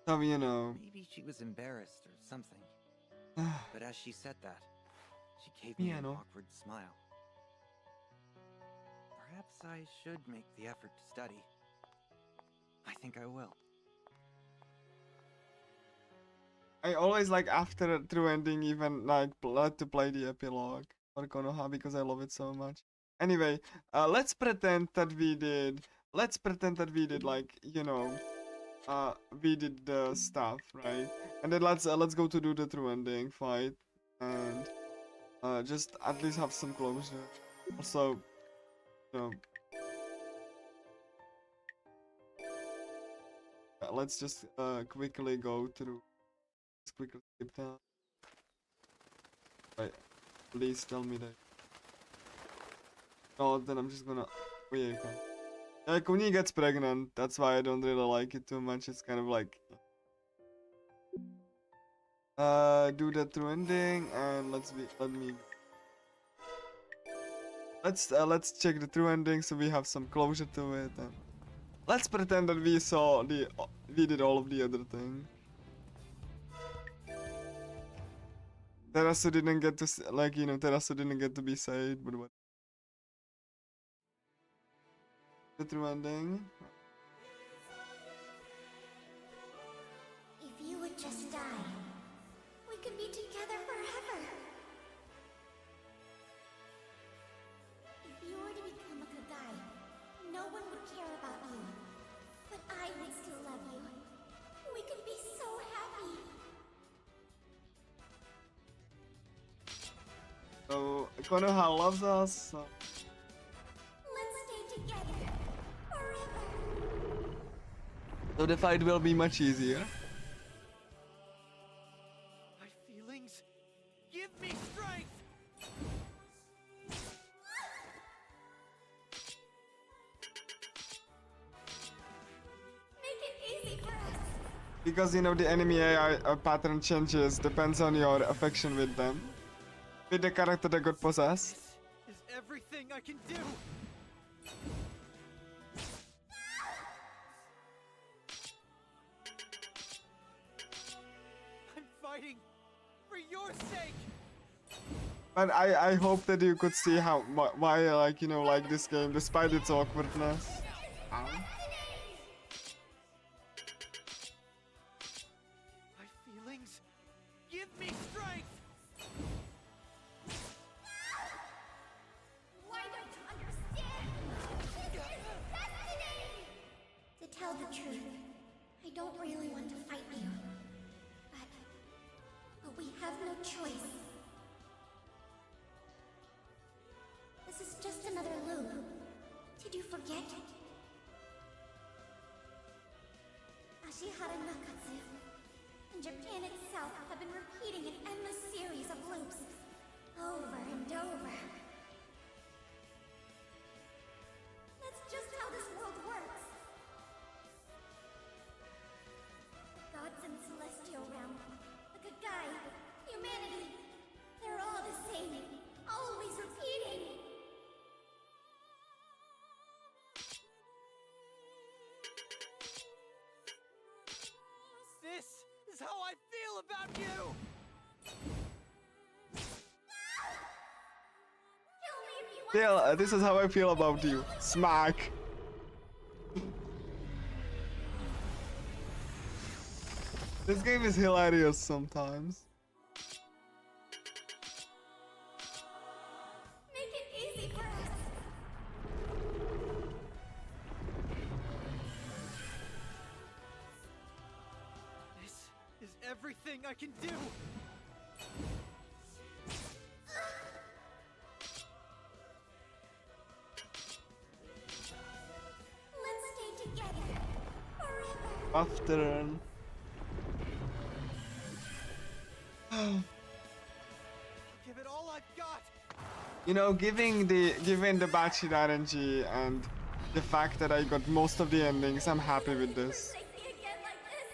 So, you know. Maybe she was embarrassed or something. But as she said that, she gave me an awkward smile. Perhaps I should make the effort to study. I think I will. I always like after a true ending even like to play the epilogue for Konoha because I love it so much. Anyway, let's pretend that we did. Let's pretend that we did like we did the stuff right, and then let's go to do the true ending fight and just at least have some closure. Also, you know, let's just quickly go through. Just quickly skip down. Right, please tell me that. No, then I'm just gonna. Oh yeah, you can. Yeah, Kuni gets pregnant. That's why I don't really like it too much. It's kind of like. Do the true ending and let's check the true ending so we have some closure to it. And let's pretend that we did all of the other thing. Terasu didn't get to Terasu didn't get to be saved, but what? The true ending. If you would just die, we could be together forever. If you were to become a Kagai, no one would care about you. But I would still love you. We could be so happy. So Konoha loves us. So. Let's stay together forever. So the fight will be much easier. My feelings give me strength. Make it easy for us. Because the enemy AI pattern changes depends on your affection with them. With the character that got possessed. This is everything I can do. I'm fighting for your sake. But I hope that you could see why like this game despite its awkwardness. My feelings give me strength. Why don't you understand? This is destiny! To tell the truth, I don't really want to fight you. But we have no choice. This is just another loop. Did you forget? Ashihara Nakatsu and Japan itself have been repeating an endless series of loops over and over. That's just how this world works. The gods in the celestial realm, the Kagai, humanity, they're all the same, always repeating. This is how I feel about you. Kill me if you want. Still, this is how I feel about you. Smack. This game is hilarious sometimes. Make it easy for us. This is everything I can do. Let's stay together forever. After. I'll give it all I've got. Given the Bachi RNG and the fact that I got most of the endings, I'm happy with this. Take me again like this.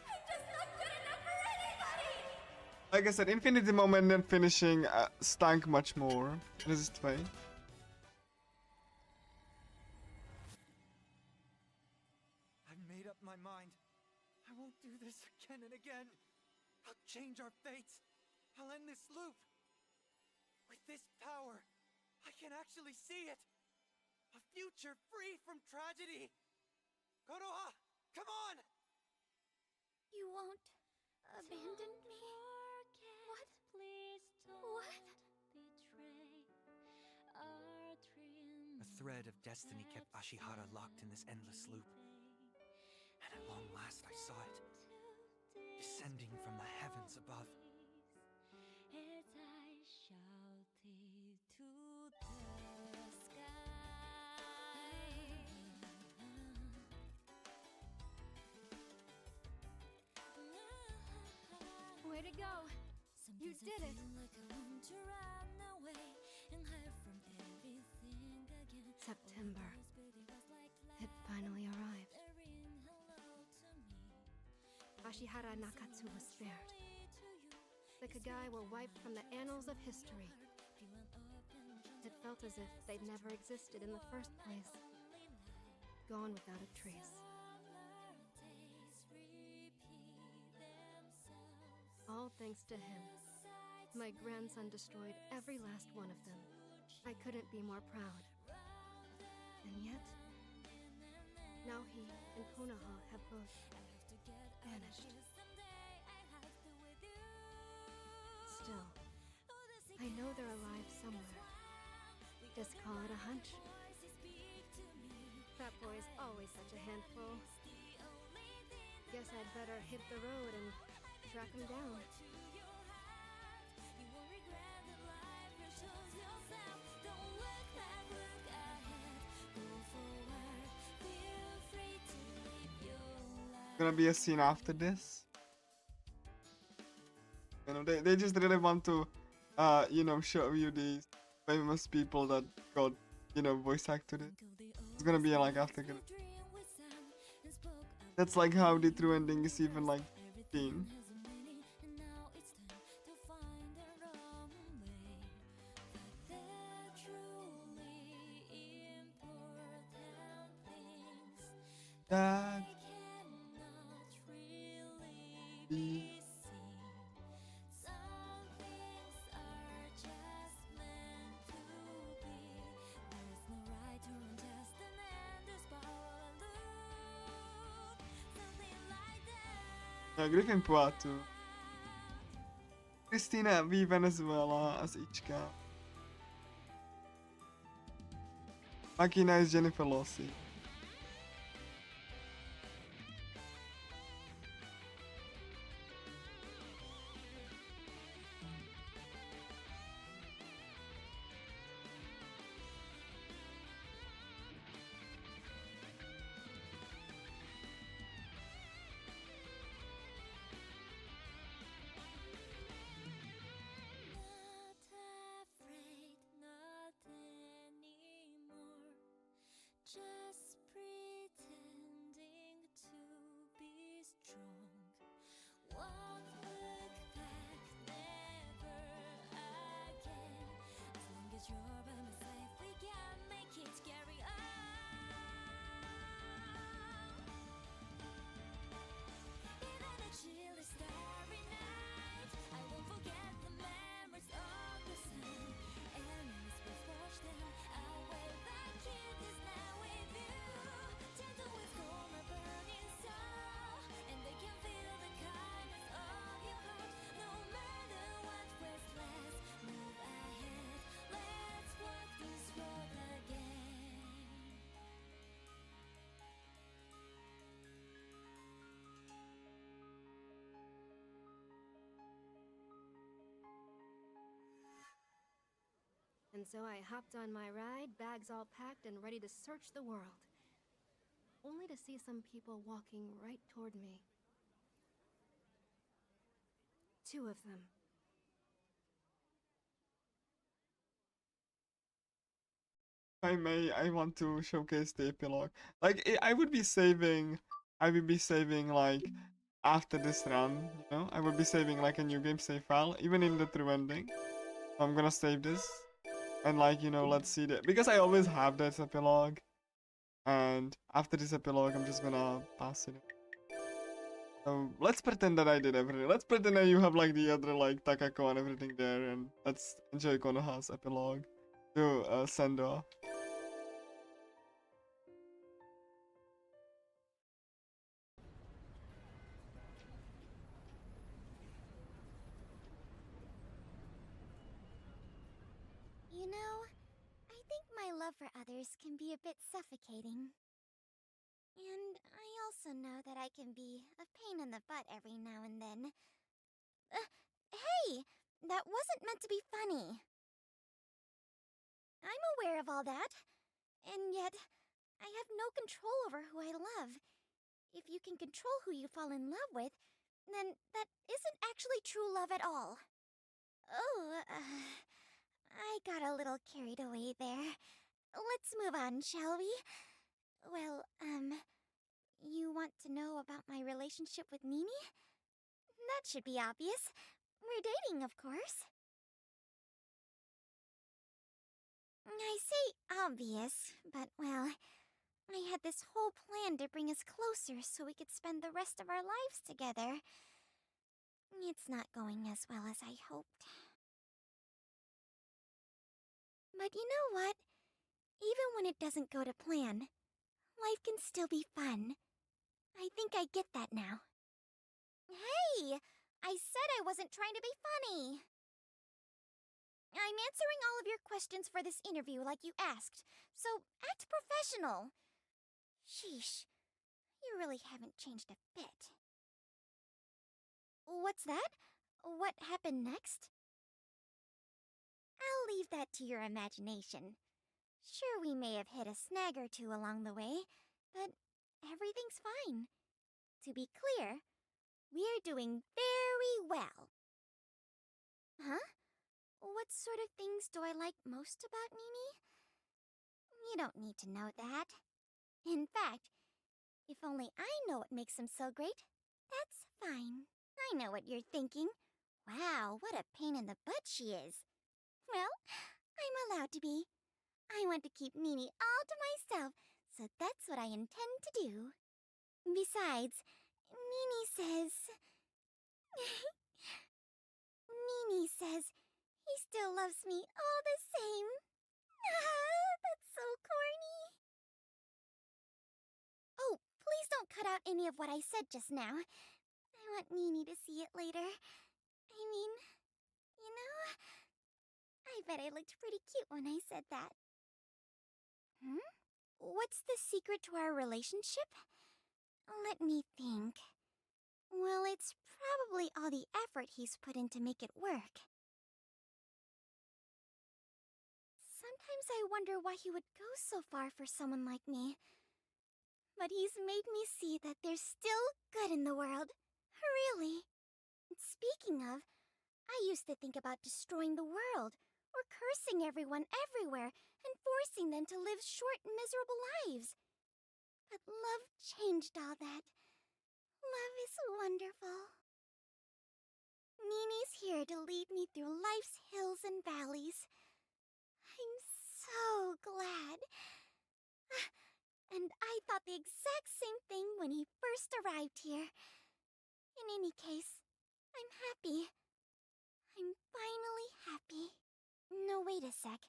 I'm just not good enough for anybody. Like I said, Infinity Moment and finishing stank much more. Resist Fate. I've made up my mind. I won't do this again and again. I'll change our fates. I'll end this loop. With this power, I can actually see it. A future free from tragedy. Konoha, come on! You won't abandoned me? What? What? A thread of destiny kept Ashihara locked in this endless loop. And at long last I saw it, descending from the heavens above. Way to go! You did it! September. It finally arrived. Ashihara Nakatsu was spared. The Kagai were wiped from the annals of history. It felt as if they'd never existed in the first place. Gone without a trace. All thanks to him. My grandson destroyed every last one of them. I couldn't be more proud. And yet, now he and Konoha have both vanished. Still, I know they're alive somewhere. Just call it a hunch. That boy's always such a handful. Guess I'd better hit the road and track him down. Gonna be a scene after this. You know, they just really want to, you know, show you these famous people that got, you know, voice acted it. It's gonna be like after. That's like how the true ending is even like 15. That be ja, Griffin Poatu. Christina V. Venezuela as Ichika. Makina is Jennifer Lossi. Just pretending to be strong. Won't look back, never again. As long as you're by my side, we can make it carry on. Even a chilly starry night, I won't forget the memories of the sun. Enemies will watch them away. That kid is now with you. Gentle winds cool my burning soul, and they can feel the kindness of your heart. No matter what was last, move ahead. Let's walk this road again. And so I hopped on my ride, bags all packed and ready to search the world. Only to see some people walking right toward me. 2 of them. If I may, I want to showcase the epilogue. Like, I would be saving like after this run, you know? I would be saving like a new game save file, even in the true ending. So I'm gonna save this. And like, you know, let's see that. Because I always have this epilogue. And after this epilogue, I'm just gonna pass it. So let's pretend that I did everything. Let's pretend that you have like the other like Takako and everything there. And let's enjoy Konoha's epilogue to send off. my love for others can be a bit suffocating. And I also know that I can be a pain in the butt every now and then. Hey! That wasn't meant to be funny. I'm aware of all that, and yet I have no control over who I love. If you can control who you fall in love with, then that isn't actually true love at all. Oh, I got a little carried away there. Let's move on, shall we? Well, you want to know about my relationship with Nini? That should be obvious. We're dating, of course. I say obvious, but well, I had this whole plan to bring us closer so we could spend the rest of our lives together. It's not going as well as I hoped. But you know what? Even when it doesn't go to plan, life can still be fun. I think I get that now. Hey! I said I wasn't trying to be funny! I'm answering all of your questions for this interview like you asked, so act professional. Sheesh, you really haven't changed a bit. What's that? What happened next? I'll leave that to your imagination. Sure, we may have hit a snag or two along the way, but everything's fine. To be clear, we're doing very well. Huh? What sort of things do I like most about Nini? You don't need to know that. In fact, if only I know what makes him so great, that's fine. I know what you're thinking. Wow, what a pain in the butt she is. Well, I'm allowed to be. I want to keep Nini all to myself, so that's what I intend to do. Besides, Nini says... Nini says he still loves me all the same. That's so corny. Oh, please don't cut out any of what I said just now. I want Nini to see it later. I mean, you know, I bet I looked pretty cute when I said that. What's the secret to our relationship? Let me think. Well, it's probably all the effort he's put in to make it work. Sometimes I wonder why he would go so far for someone like me. But he's made me see that there's still good in the world. Really. Speaking of, I used to think about destroying the world, or cursing everyone everywhere, and forcing them to live short, miserable lives. But love changed all that. Love is wonderful. Nini's here to lead me through life's hills and valleys. I'm so glad. And I thought the exact same thing when he first arrived here. In any case, I'm happy. I'm finally happy. No, wait a sec.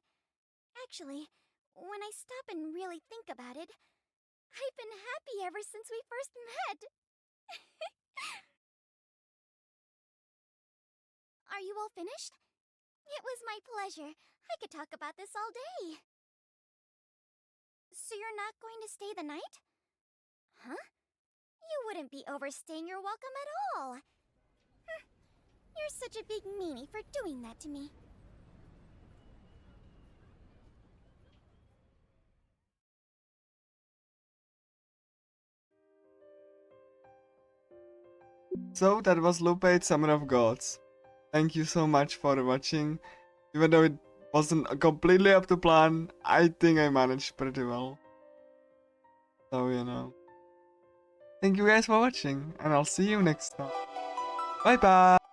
Actually, when I stop and really think about it, I've been happy ever since we first met. Are you all finished? It was my pleasure. I could talk about this all day. So you're not going to stay the night? Huh? You wouldn't be overstaying your welcome at all. You're such a big meanie for doing that to me. So that was Loop8 Summer of Gods. Thank you so much for watching. Even though it wasn't completely up to plan, I think I managed pretty well. So, you know. Thank you guys for watching, and I'll see you next time. Bye bye!